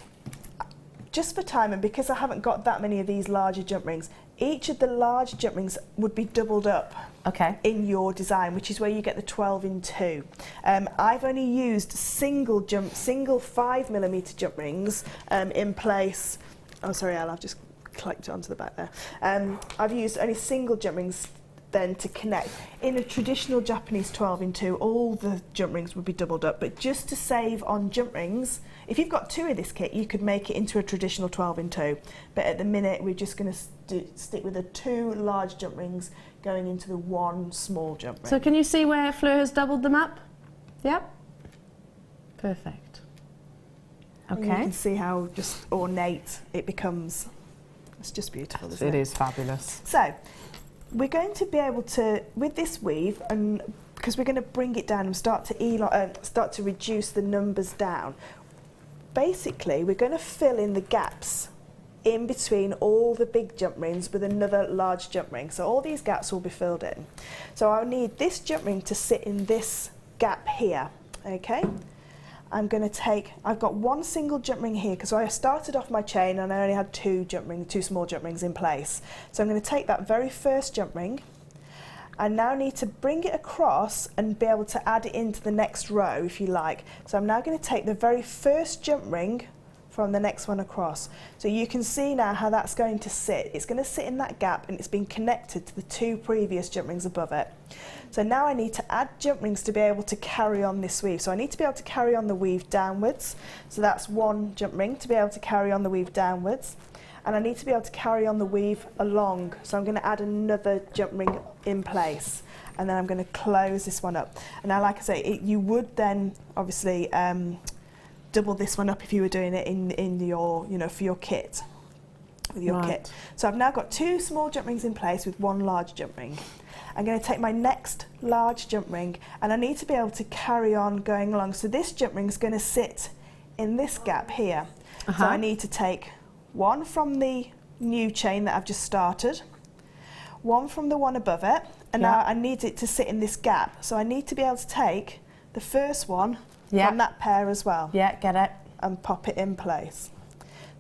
just for time, and because I haven't got that many of these larger jump rings, each of the large jump rings would be doubled up in your design, which is where you get the 12-in-2. I've only used single 5mm jump rings in place. Oh, sorry, Elle, I've just clicked it onto the back there. I've used only single jump rings then to connect. In a traditional Japanese 12-in-2, all the jump rings would be doubled up, but just to save on jump rings, if you've got 2 of this kit, you could make it into a traditional 12-in-2, but at the minute we're just going to stick with the 2 large jump rings going into the 1 small jump ring. So can you see where Fleur has doubled them up? Yep. Perfect. Okay. And you can see how just ornate it becomes. It's just beautiful, isn't it? It is fabulous. So we're going to be able to, with this weave, and because we're going to bring it down and start to reduce the numbers down, basically we're going to fill in the gaps in between all the big jump rings with another large jump ring. So all these gaps will be filled in. So I'll need this jump ring to sit in this gap here, okay? I'm going to I've got 1 single jump ring here because I started off my chain and I only had 2 small jump rings in place. So I'm going to take that very first jump ring. I now need to bring it across and be able to add it into the next row if you like. So I'm now going to take the very first jump ring from the next one across. So you can see now how that's going to sit. It's going to sit in that gap and it's been connected to the 2 previous jump rings above it. So now I need to add jump rings to be able to carry on this weave. So I need to be able to carry on the weave downwards. So that's 1 jump ring to be able to carry on the weave downwards. And I need to be able to carry on the weave along. So I'm going to add another jump ring in place. And then I'm going to close this one up. And now, like I say, you would then obviously double this one up if you were doing it in your, for your kit. with your kit. So I've now got 2 small jump rings in place with 1 large jump ring. I'm going to take my next large jump ring, and I need to be able to carry on going along. So this jump ring is going to sit in this gap here. So I need to take 1 from the new chain that I've just started, 1 from the one above it, and now I need it to sit in this gap. So I need to be able to take the first one from that pair as well. Yeah, get it. And pop it in place.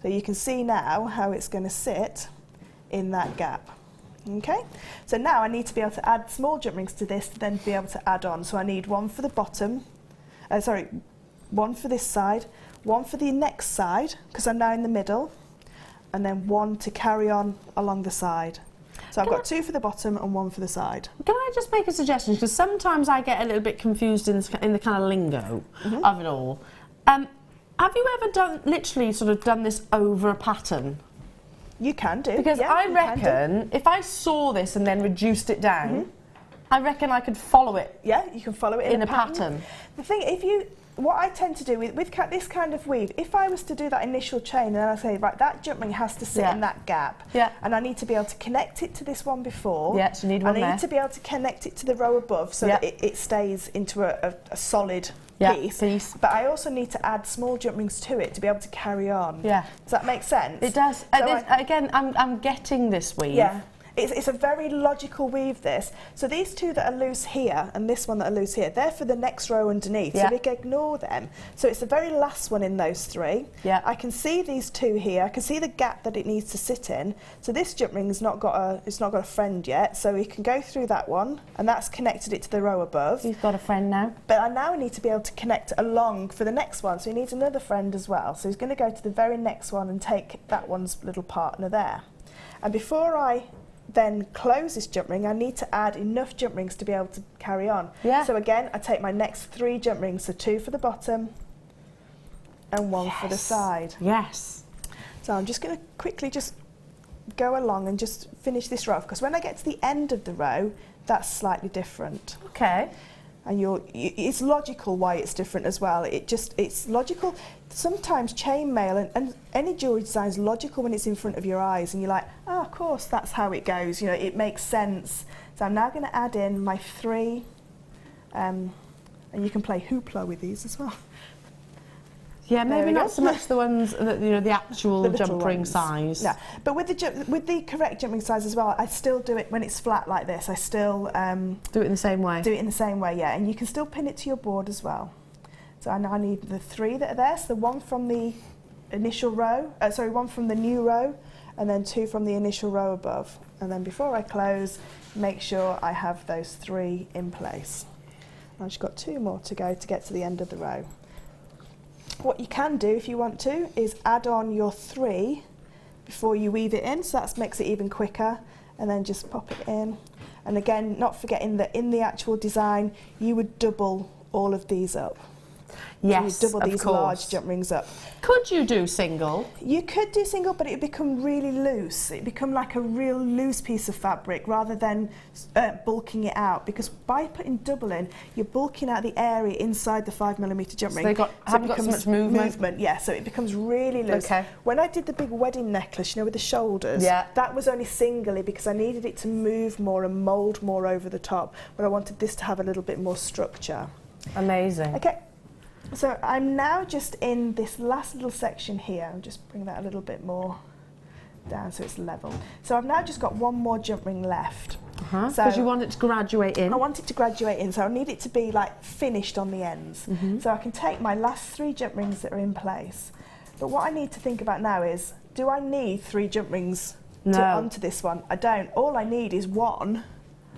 So you can see now how it's going to sit in that gap. Okay, so now I need to be able to add small jump rings to this to then be able to add on. So I need 1 for the bottom, 1 for this side, 1 for the next side, because I'm now in the middle, and then 1 to carry on along the side. So I've got 2 for the bottom and 1 for the side. Can I just make a suggestion? Because sometimes I get a little bit confused in the kind of lingo of it all. Have you ever literally sort of done this over a pattern? You can do. Because I reckon if I saw this and then reduced it down, I reckon I could follow it. Yeah, you can follow it in a pattern. The thing, what I tend to do with this kind of weave, if I was to do that initial chain and then I say, right, that jump ring has to sit in that gap, and I need to be able to connect it to this one before. Yeah, so you need one there. I need to be able to connect it to the row above so that it stays into a solid piece. But I also need to add small jump rings to it to be able to carry on. Yeah. Does that make sense? It does. So again, I'm getting this weave. Yeah. It's a very logical weave, this. So these 2 that are loose here and this one that are loose here, they're for the next row underneath, so we can ignore them. So it's the very last one in those 3. Yeah. I can see these 2 here. I can see the gap that it needs to sit in. So this jump ring has not got a friend yet, so we can go through that one, and that's connected it to the row above. He's got a friend now. But I now need to be able to connect along for the next one, so he needs another friend as well. So he's going to go to the very next one and take that one's little partner there. And before I then close this jump ring, I need to add enough jump rings to be able to carry on. Yeah. So again, I take my next 3 jump rings, so 2 for the bottom and 1 for the side. Yes. So I'm just going to quickly just go along and just finish this row, because when I get to the end of the row, that's slightly different. Okay. And it's logical why it's different as well. It's logical. Sometimes chainmail and any jewellery design is logical when it's in front of your eyes and you're like, oh, of course, that's how it goes. You know, it makes sense. So I'm now going to add in my 3, and you can play hoopla with these as well. Yeah, maybe not so much the ones that, you know, the actual jump ring size. Yeah, but with the correct jump ring size as well, I still do it when it's flat like this. I still do it in the same way. Do it in the same way, yeah, and you can still pin it to your board as well. So I now need the 3 that are there. So 1 from the initial row, 1 from the new row, and then 2 from the initial row above. And then before I close, make sure I have those 3 in place. I've just got 2 more to go to get to the end of the row. What you can do if you want to is add on your 3 before you weave it in, so that makes it even quicker, and then just pop it in. And again, not forgetting that in the actual design you would double all of these up. Yes, so you double these large jump rings up. Could you do single? You could do single, but it would become really loose. It would become like a real loose piece of fabric rather than bulking it out, because by putting double in, you're bulking out the area inside the 5mm jump ring. They haven't got so much movement. Yeah, so it becomes really loose. Okay. When I did the big wedding necklace, you know, with the shoulders, that was only singly because I needed it to move more and mould more over the top, but I wanted this to have a little bit more structure. Amazing. Okay. So I'm now just in this last little section here. I'll just bring that a little bit more down so it's level. So I've now just got 1 more jump ring left. Because you want it to graduate in. I want it to graduate in, so I need it to be like finished on the ends. So I can take my last 3 jump rings that are in place. But what I need to think about now is, do I need 3 jump rings onto this one? I don't. All I need is 1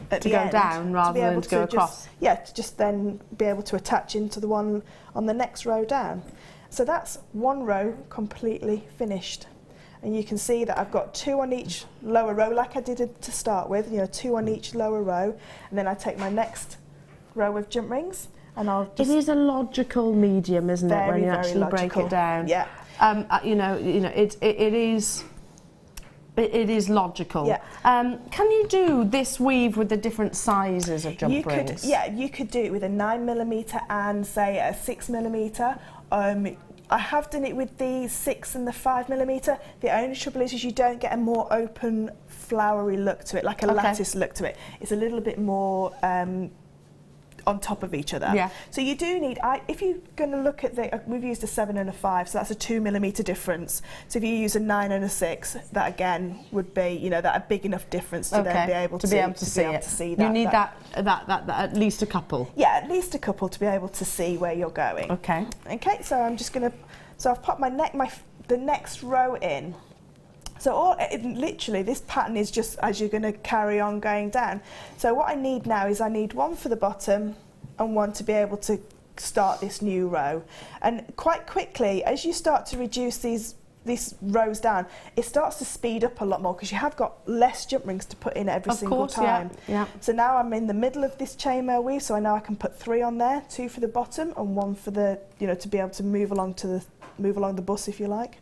at the end, go down rather than to go across. To just then be able to attach into the one on the next row down. So that's 1 row completely finished. And you can see that I've got 2 on each lower row like I did to start with, you know, 2 on each lower row, and then I take my next row of jump rings and I'll just... It is a logical medium, isn't it, when you actually break it down? Yeah. It is logical. Yeah. Can you do this weave with the different sizes of jump rings? You could do it with a 9mm and say a 6mm. I have done it with the 6 and the 5mm. The only trouble is you don't get a more open, flowery look to it, like a lattice look to it. It's a little bit more on top of each other. Yeah. So you do need, if you're going to look at we've used a 7 and a 5, so that's a 2mm difference. So if you use a 9 and a 6, that again would be, that a big enough difference to then be able to see that. You need that at least a couple. Yeah, at least a couple to be able to see where you're going. Okay. Okay, so I'm just going to, so I've popped the next row in. So literally this pattern is just as you're going to carry on going down. So what I need now is I need one for the bottom and one to be able to start this new row. And quite quickly, as you start to reduce these rows down, it starts to speed up a lot more because you have got less jump rings to put in every single time. Yeah. So now I'm in the middle of this chainmail weave, so I know I can put 3 on there, 2 for the bottom and 1 for the, to be able to move along the bus, if you like,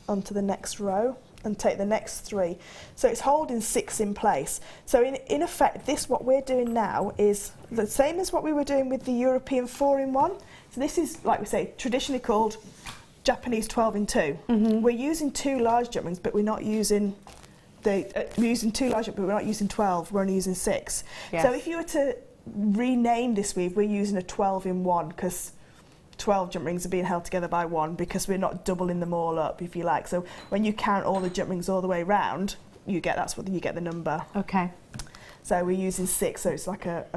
onto the next row and take the next 3. So it's holding 6 in place. So in effect, what we're doing now is the same as what we were doing with the European 4-in-1. So this is, like we say, traditionally called Japanese 12-in-2. Mm-hmm. We're using 2 large jump rings, but we're not using we're using 2 large jump, but we're not using 12. We're only using 6. Yes. So if you were to rename this weave, we're using a 12-in-1 because 12 jump rings are being held together by 1 because we're not doubling them all up, if you like. So when you count all the jump rings all the way round, you get the number. Okay. So we're using 6, so it's like a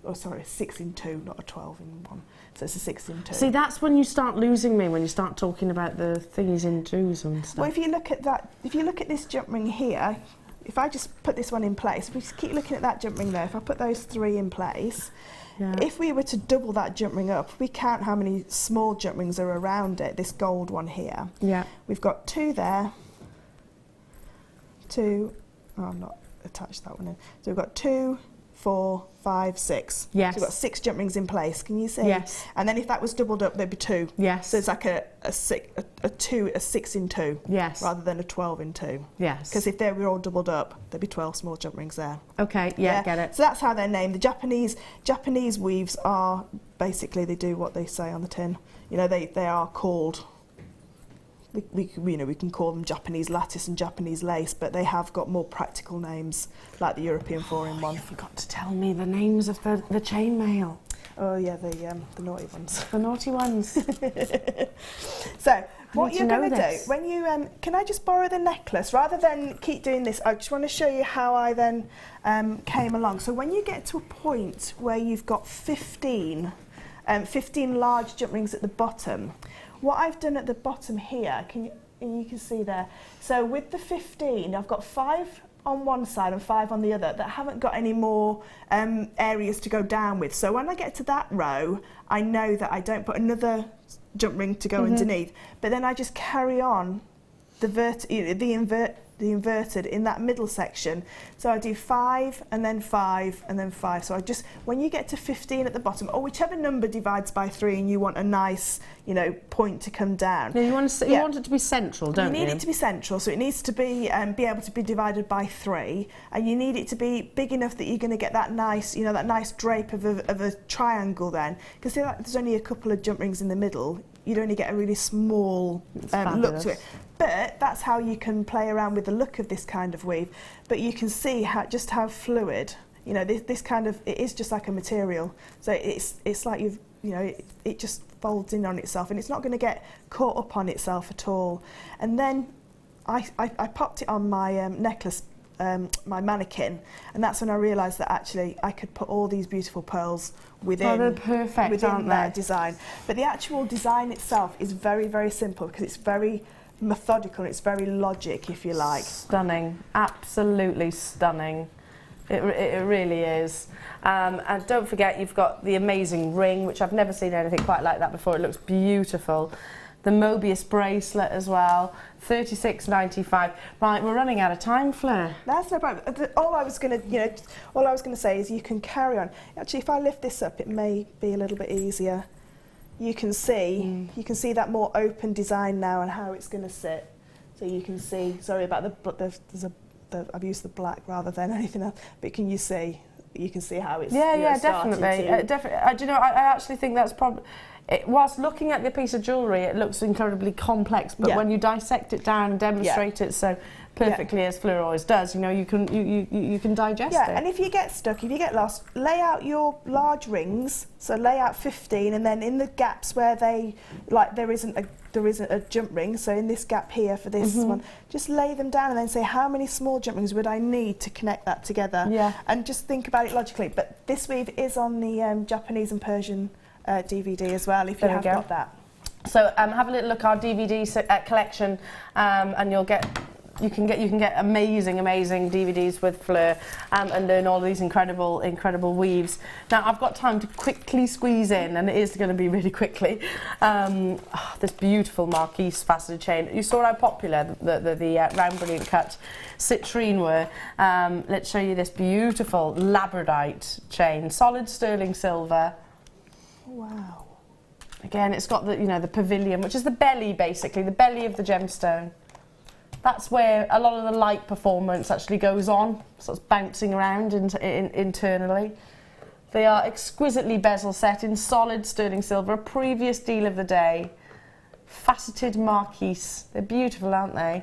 6-in-2, not a 12-in-1. So it's a 6-in-2. See, that's when you start losing me, when you start talking about the thingies in twos and stuff. Well, if you look at this jump ring here, if I just put this one in place, if we just keep looking at that jump ring there, if I put those 3 in place, if we were to double that jump ring up, we count how many small jump rings are around it, this gold one here. Yeah. We've got 2 there, 2, I've not attached that one in. So we've got 2, 4, 5, 6. Yes. So we've got 6 jump rings in place, can you see? Yes. And then if that was doubled up, there'd be 2. Yes. So it's like a 6-in-2. Yes. Rather than a 12-in-2. Yes. Because if they were all doubled up, there'd be 12 small jump rings there. Okay, yeah, get it. So that's how they're named. The Japanese weaves are, basically, they do what they say on the tin. They are called, we can call them Japanese lattice and Japanese lace, but they have got more practical names, like the European 4-in-1. You forgot to tell me the names of the chainmail. Oh yeah, the naughty ones. The naughty ones. So what you're going to do, this. when you, can I just borrow the necklace? Rather than keep doing this, I just want to show you how I then came along. So when you get to a point where you've got 15 large jump rings at the bottom, what I've done at the bottom here, you can see there, so with the 15, I've got 5 on one side and 5 on the other that haven't got any more areas to go down with. So when I get to that row, I know that I don't put another jump ring to go underneath, but then I just carry on the inverted in that middle section. So I do 5 and then 5 and then 5. So when you get to 15 at the bottom, or whichever number divides by 3 and you want a nice, point to come down. Yeah, you want it to be central, don't you? You need it to be central, so it needs to be able to be divided by 3, and you need it to be big enough that you're going to get that nice, that nice drape of a triangle then. Because there's only a couple of jump rings in the middle, you'd only get a really small look to it. But that's how you can play around with the look of this kind of weave. But you can see how fluid, this kind of, it is just like a material. So it's like it just folds in on itself, and it's not going to get caught up on itself at all. And then I popped it on my necklace, my mannequin, and that's when I realised that actually I could put all these beautiful pearls within that design. But the actual design itself is very, very simple because it's very methodical and it's very logic, if you like. Stunning, absolutely stunning. It really is. And don't forget, you've got the amazing ring, which I've never seen anything quite like that before. It looks beautiful. The Mobius bracelet as well, $36.95. Right, we're running out of time, Fleur. That's no problem. All I was going to say is you can carry on. Actually, if I lift this up, it may be a little bit easier. You can see that more open design now and how it's going to sit. So you can see. Sorry about I've used the black rather than anything else. But you can see how it's definitely. Do you know, I actually think that's probably, whilst looking at the piece of jewellery, it looks incredibly complex, but when you dissect it down and demonstrate it so perfectly as Fleur always does, you know, you can digest it. And if you get stuck, if you get lost, lay out your large rings. So lay out 15, and then in the gaps where there isn't a jump ring, so in this gap here for this one, just lay them down and then say, how many small jump rings would I need to connect that together? And just think about it logically. But this weave is on the Japanese and Persian DVD as well, if you have got that. So have a little look at our DVD collection, and you can get amazing DVDs with Fleur, and learn all these incredible weaves. Now I've got time to quickly squeeze in, and it is going to be really quickly, this beautiful Marquise faceted chain. You saw how popular the round brilliant cut citrine were. Let's show you this beautiful labradorite chain, solid sterling silver. Wow. Again, it's got the pavilion, which is the belly, basically the belly of the gemstone. That's where a lot of the light performance actually goes on, so it's bouncing around internally. They are exquisitely bezel set in solid sterling silver, a previous deal of the day. Faceted Marquise. They're beautiful, aren't they?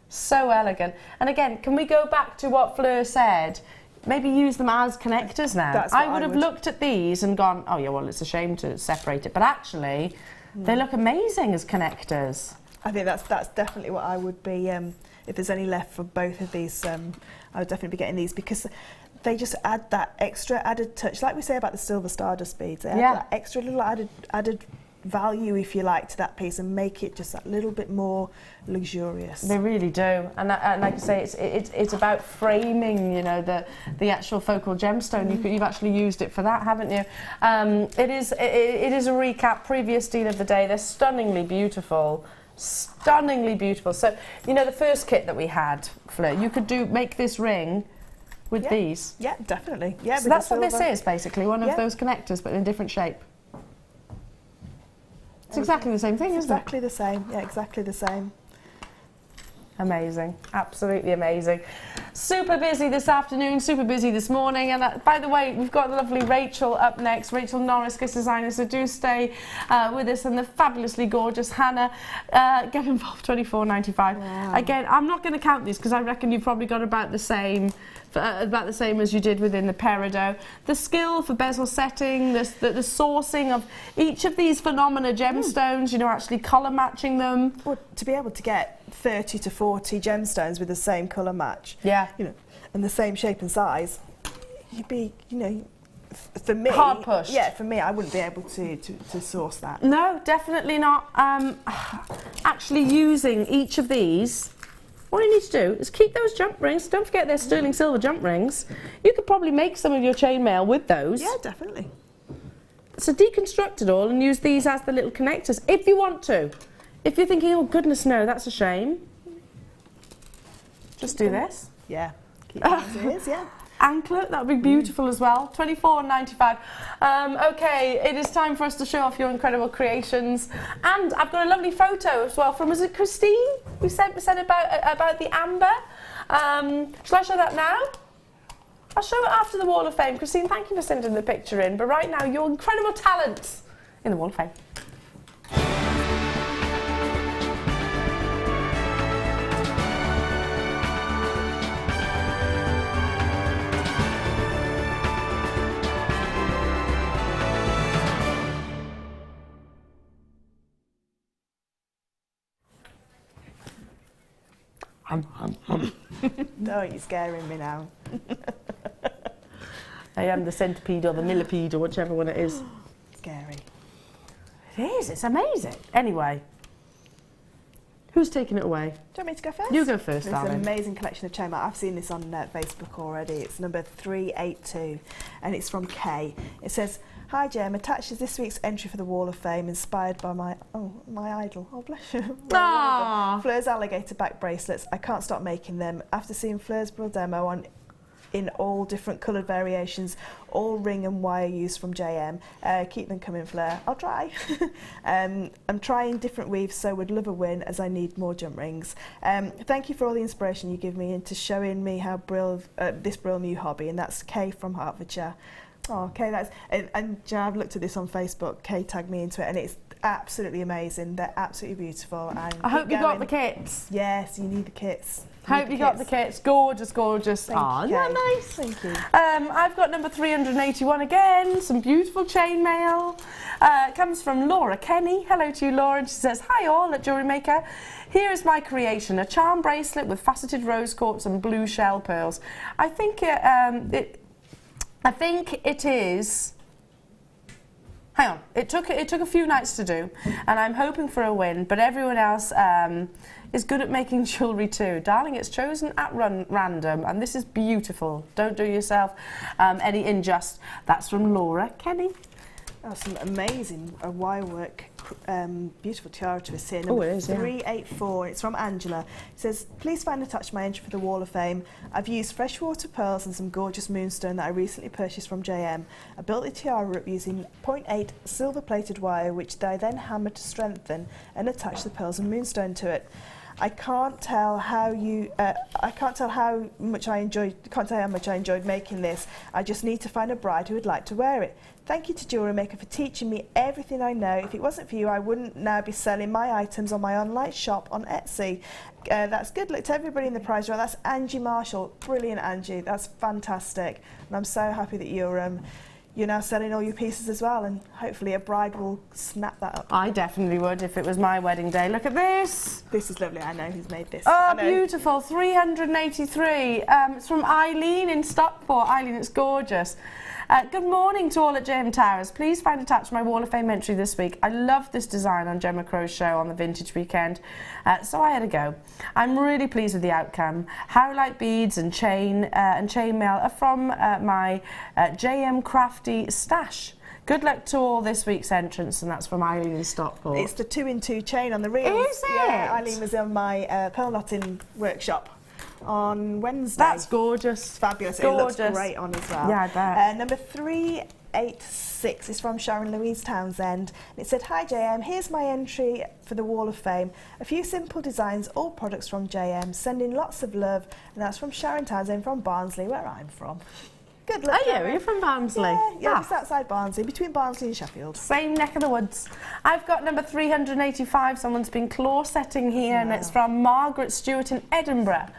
So elegant. And again, can we go back to what Fleur said? Maybe use them as connectors now. I would have looked at these and gone, oh yeah, well, it's a shame to separate it. But actually, they look amazing as connectors. I think that's definitely what I would be, if there's any left for both of these, I would definitely be getting these, because they just add that extra added touch, like we say about the silver stardust beads. They add that extra little added value, if you like, to that piece and make it just that little bit more luxurious. They really do, and like I say, it's about framing, you know, the actual focal gemstone. You've actually used it for that, haven't you? It is a recap, previous deal of the day. They're stunningly beautiful. Stunningly beautiful. So, you know, the first kit that we had, Fleur, you could make this ring with these. Yeah, definitely. Yeah. So that's what this is, basically, one of those connectors, but in a different shape. It's exactly the same thing, isn't it? Exactly the same. Yeah, exactly the same. Amazing, absolutely amazing. Super busy this afternoon, super busy this morning, and by the way, we've got lovely Rachel up next, Rachel Norris, guest designer, so do stay with us, and the fabulously gorgeous Hannah. Get involved, $24.95. Wow. Again, I'm not going to count these because I reckon you've probably got about the same as you did within the peridot. The skill for bezel setting, the sourcing of each of these phenomena gemstones, you know, actually colour matching them. Well, to be able to get 30 to 40 gemstones with the same colour match, you know, and the same shape and size, you'd be, you know, for me, hard pushed. Yeah, for me, I wouldn't be able to source that. No, definitely not. Actually using each of these, all you need to do is keep those jump rings. Don't forget they're sterling silver jump rings. You could probably make some of your chainmail with those. Yeah, definitely. So deconstruct it all and use these as the little connectors if you want to. If you're thinking, oh goodness no, that's a shame, just do this. Yeah, keep it as it is, yeah. Anklet, that would be beautiful as well. $24.95. Okay, it is time for us to show off your incredible creations, and I've got a lovely photo as well from, was it Christine? We said about the amber. Shall I show that now? I'll show it after the Wall of Fame. Christine, thank you for sending the picture in. But right now, your incredible talents in the Wall of Fame. No, you're scaring me now. I am the centipede or the millipede or whichever one it is. Scary. It is, it's amazing. Anyway, who's taking it away? Do you want me to go first? You go first, darling. It's an amazing collection of chainmail. I've seen this on Facebook already. It's number 382 and it's from Kay. It says, "Hi Gem, attached is this week's entry for the Wall of Fame, inspired by my idol." Oh, bless you. Fleur's alligator back bracelets. I can't stop making them. After seeing Fleur's brill demo in all different coloured variations, all ring and wire use from JM. Keep them coming, Fleur. I'll try. I'm trying different weaves, so would love a win as I need more jump rings. Thank you for all the inspiration you give me into showing me how this brill new hobby, and that's Kay from Hertfordshire. Oh, okay, and I've looked at this on Facebook. Kay tagged me into it, and it's absolutely amazing. They're absolutely beautiful. And I hope you got the kits. Yes, you need the kits. Hope you got the kits. Gorgeous, gorgeous. Thank you, isn't that nice? Thank you. I've got number 381 again. Some beautiful chainmail. It comes from Laura Kenny. Hello to you, Laura. And she says, hi all at Jewellery Maker. Here is my creation, a charm bracelet with faceted rose quartz and blue shell pearls. I think it is. Hang on. It took a few nights to do, and I'm hoping for a win. But everyone else is good at making jewellery too. Darling, it's chosen at random, and this is beautiful. Don't do yourself any injustice. That's from Laura Kenny. Oh, some amazing wire work, beautiful tiara twist here. Oh, it is, 384. It's from Angela. It says, please find attached my entry for the Wall of Fame. I've used freshwater pearls and some gorgeous moonstone that I recently purchased from JM. I built the tiara up using 0.8 silver-plated wire, which I then hammered to strengthen and attach the pearls and moonstone to it. I can't tell how much I enjoyed making this. I just need to find a bride who would like to wear it. Thank you to Jewellery Maker for teaching me everything I know. If it wasn't for you, I wouldn't now be selling my items on my online shop on Etsy. That's good luck to everybody in the prize draw. That's Angie Marshall. Brilliant, Angie. That's fantastic. And I'm so happy that you're now selling all your pieces as well, and hopefully a bride will snap that up. I definitely would if it was my wedding day. Look at this. This is lovely. I know who's made this. Oh, beautiful. 383. It's from Eileen in Stockport. Eileen, it's gorgeous. Good morning to all at JM Towers. Please find attached my Wall of Fame entry this week. I love this design on Gemma Crow's show on the vintage weekend, so I had a go. I'm really pleased with the outcome. Howlite beads and chainmail are from my JM Crafty stash. Good luck to all this week's entrants, and that's from Eileen in Stockport. It's the 2-in-2 chain on the reels. Is it? Yeah, Eileen was in my pearl knotting workshop on Wednesday. That's gorgeous. It's fabulous. Gorgeous. It looks great on as well. Yeah, I bet. Number 386 is from Sharon Louise Townsend. And it said, hi JM, here's my entry for the Wall of Fame. A few simple designs, all products from JM. Sending lots of love. And that's from Sharon Townsend from Barnsley, where I'm from. Good luck. Are you? You're from Barnsley? Yeah, just outside Barnsley, between Barnsley and Sheffield. Same neck of the woods. I've got number 385. Someone's been claw setting here, and it's from Margaret Stewart in Edinburgh.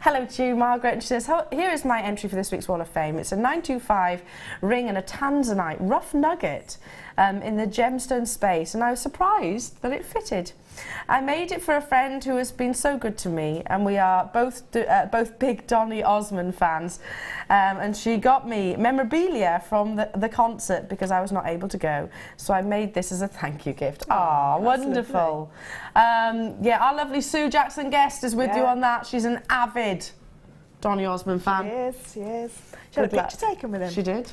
Hello to you, Margaret. And she says, here is my entry for this week's Wall of Fame. It's a 925 ring and a tanzanite rough nugget in the gemstone space, and I was surprised that it fitted. I made it for a friend who has been so good to me, and we are both big Donny Osmond fans, and she got me memorabilia from the concert because I was not able to go, so I made this as a thank you gift. Ah, wonderful. Yeah, our lovely Sue Jackson Guest is with you on that. She's an avid Donny Osmond fan. She is. She had a picture taken with him. She did.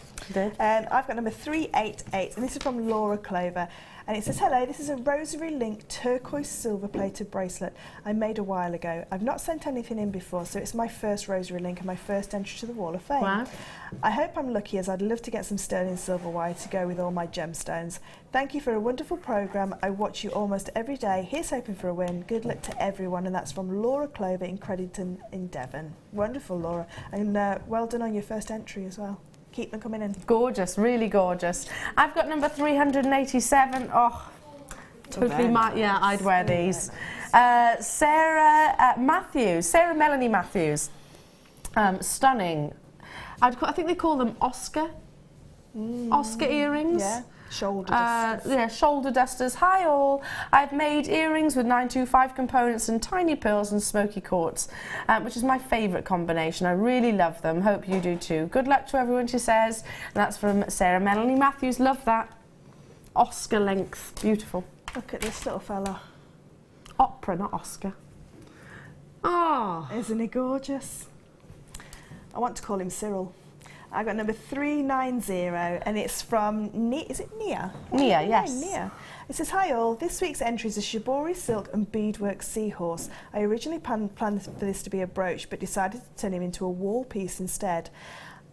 I've got number 388, and this is from Laura Clover. And it says, hello, this is a rosary link turquoise silver plated bracelet I made a while ago. I've not sent anything in before, so it's my first rosary link and my first entry to the Wall of Fame. Wow. I hope I'm lucky, as I'd love to get some sterling silver wire to go with all my gemstones. Thank you for a wonderful programme. I watch you almost every day. Here's hoping for a win. Good luck to everyone. And that's from Laura Clover in Credington in Devon. Wonderful, Laura. And well done on your first entry as well. Keep them coming in. Gorgeous, really gorgeous. I've got number 387. Oh, totally yeah, I'd wear these. Sarah Melanie Matthews. Stunning. I think they call them Oscar earrings. Yeah. Shoulder dusters. Shoulder dusters. Hi all. I've made earrings with 925 components and tiny pearls and smoky quartz, which is my favourite combination. I really love them. Hope you do too. Good luck to everyone, she says. And that's from Sarah Melanie Matthews. Love that. Oscar length. Beautiful. Look at this little fella. Opera, not Oscar. Oh. Isn't he gorgeous? I want to call him Cyril. I got number 390, and it's from is it Nia? Nia, yes. Nia. It says, hi all, this week's entry is a shibori silk and beadwork seahorse. I originally planned for this to be a brooch, but decided to turn him into a wall piece instead.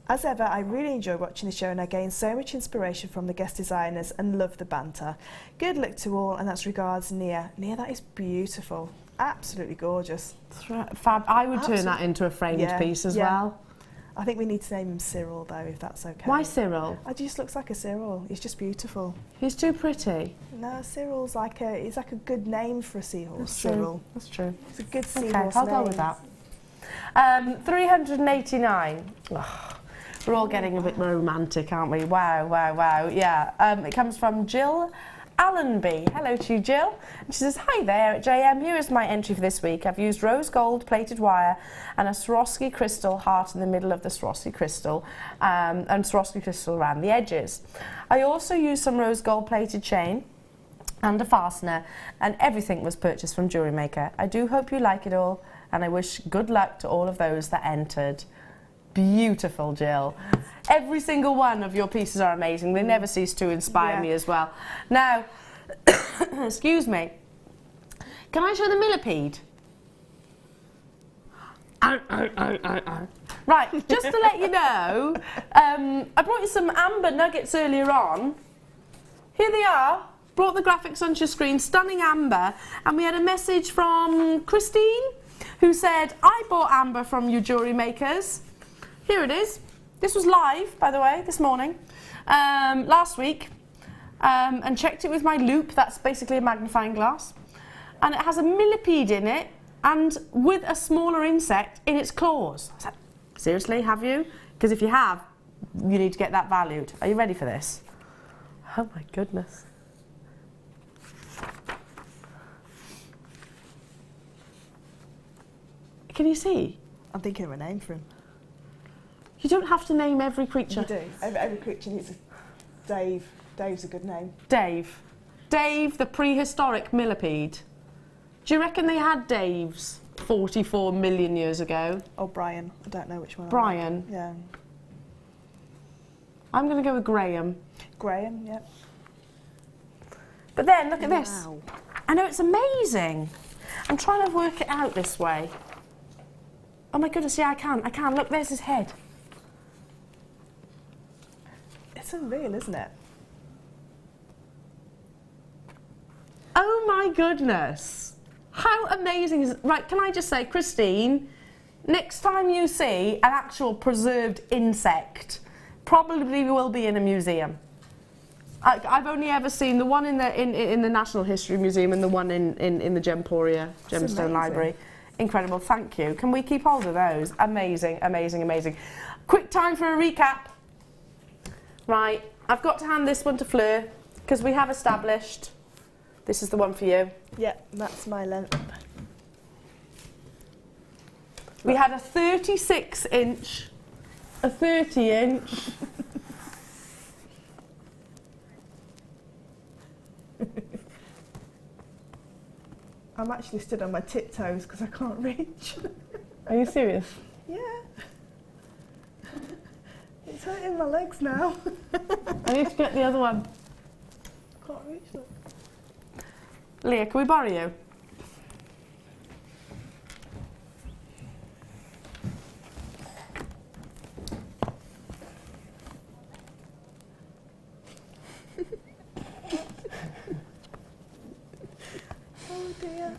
As ever, I really enjoy watching the show, and I gain so much inspiration from the guest designers and love the banter. Good luck to all, and that's regards, Nia. Nia, that is beautiful. Absolutely gorgeous. Fab. I would turn that into a framed piece as well. I think we need to name him Cyril, though, if that's okay. Why Cyril? He just looks like a Cyril. He's just beautiful. He's too pretty. No, Cyril's like he's like a good name for a seahorse. That's Cyril. true. That's true. It's a good seahorse Okay, I'll go with that. 389. Oh, we're all getting a bit romantic, aren't we? Wow, wow, wow. Yeah. It comes from Jill Allenby. Hello to you, Jill. And she says, hi there at JM. Here is my entry for this week. I've used rose gold plated wire and a Swarovski crystal heart in the middle of the Swarovski crystal and Swarovski crystal around the edges. I also used some rose gold plated chain and a fastener, and everything was purchased from Jewellery Maker. I do hope you like it all, and I wish good luck to all of those that entered. Beautiful, Jill. Every single one of your pieces are amazing. They never cease to inspire me as well. Now, excuse me, can I show the millipede? Right, just to let you know, I brought you some amber nuggets earlier on. Here they are. Brought the graphics onto your screen, stunning amber. And we had a message from Christine, who said, I bought amber from you jewellery makers. Here it is. This was live, by the way, this morning, last week, and checked it with my loop. That's basically a magnifying glass. And it has a millipede in it, and with a smaller insect in its claws. I said, seriously, have you? Because if you have, you need to get that valued. Are you ready for this? Oh my goodness. Can you see? I'm thinking of a name for him. You don't have to name every creature. You do. Every creature needs a Dave. Dave's a good name. Dave. Dave, the prehistoric millipede. Do you reckon they had Daves 44 million years ago? Oh, Brian. I don't know which one. Brian? Yeah. I'm going to go with Graham. Graham, yep. But then, look at this. Wow. I know, it's amazing. I'm trying to work it out this way. Oh my goodness, yeah, I can. Look, there's his head. It's unreal, isn't it? Oh my goodness. How amazing is it? Right, can I just say, Christine, next time you see an actual preserved insect, probably will be in a museum. I've only ever seen the one in the National History Museum and the one in the Gemstone Library. Incredible, thank you. Can we keep hold of those? Amazing, amazing, amazing. Quick time for a recap. Right, I've got to hand this one to Fleur because we have established this is the one for you. Yeah, that's my length. We had a 36 inch, a 30 inch. I'm actually stood on my tiptoes because I can't reach. Are you serious? Yeah. It's hurting my legs now. I need to get the other one. Can't reach them. Leah, can we borrow you? Oh dear.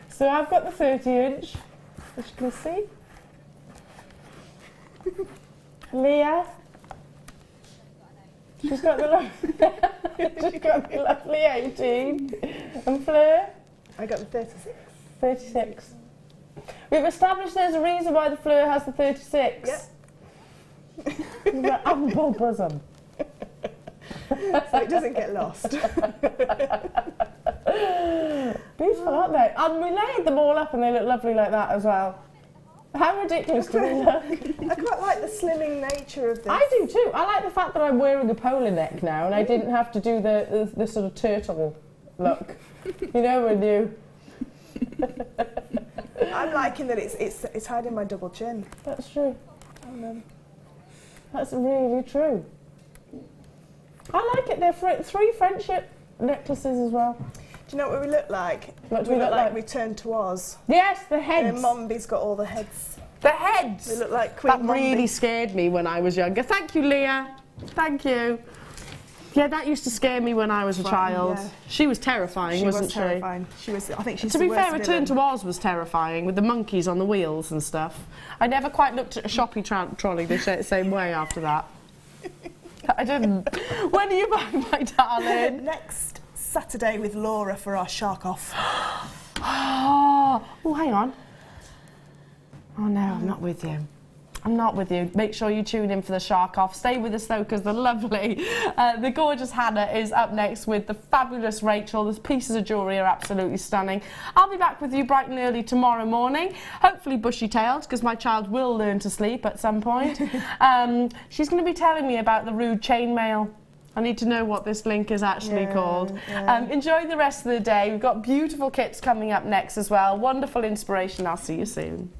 So I've got the 30 inch, as you can see. Leah, she's got the lovely 18. And Fleur? I got the 36. 36. We've established there's a reason why the Fleur has the 36. Yep. You've got ample bosom. So it doesn't get lost. Beautiful, aren't they? And we laid them all up and they look lovely like that as well. How ridiculous do they look? I quite like the slimming nature of this. I do too. I like the fact that I'm wearing a polo neck now and I didn't have to do the sort of turtle look. You know, when you... I'm liking that it's hiding my double chin. That's true. That's really true. I like it. They're 3 friendship necklaces as well. Do you know what we look like? What do we look like? We turn to Oz. Yes, the heads. And Mombi's got all the heads. The heads! They look like Queen That Mombi. really scared me when I was younger. Thank you, Leah. Thank you. Yeah, that used to scare me when I was a child. Yeah. She was terrifying, wasn't she? Terrifying. She was. I think she's To the be worst fair, Return villain. to Oz was terrifying with the monkeys on the wheels and stuff. I never quite looked at a shopping trolley the same way after that. I didn't. When are you back, my darling? Next Saturday with Laura for our shark off. Oh, hang on. Oh no, I'm not with you. I'm not with you. Make sure you tune in for the shark off. Stay with us though, because the lovely, the gorgeous Hannah is up next with the fabulous Rachel. The pieces of jewellery are absolutely stunning. I'll be back with you bright and early tomorrow morning. Hopefully bushy-tailed, because my child will learn to sleep at some point. She's going to be telling me about the rude chainmail. I need to know what this link is actually called. Yeah. Enjoy the rest of the day. We've got beautiful kits coming up next as well. Wonderful inspiration. I'll see you soon.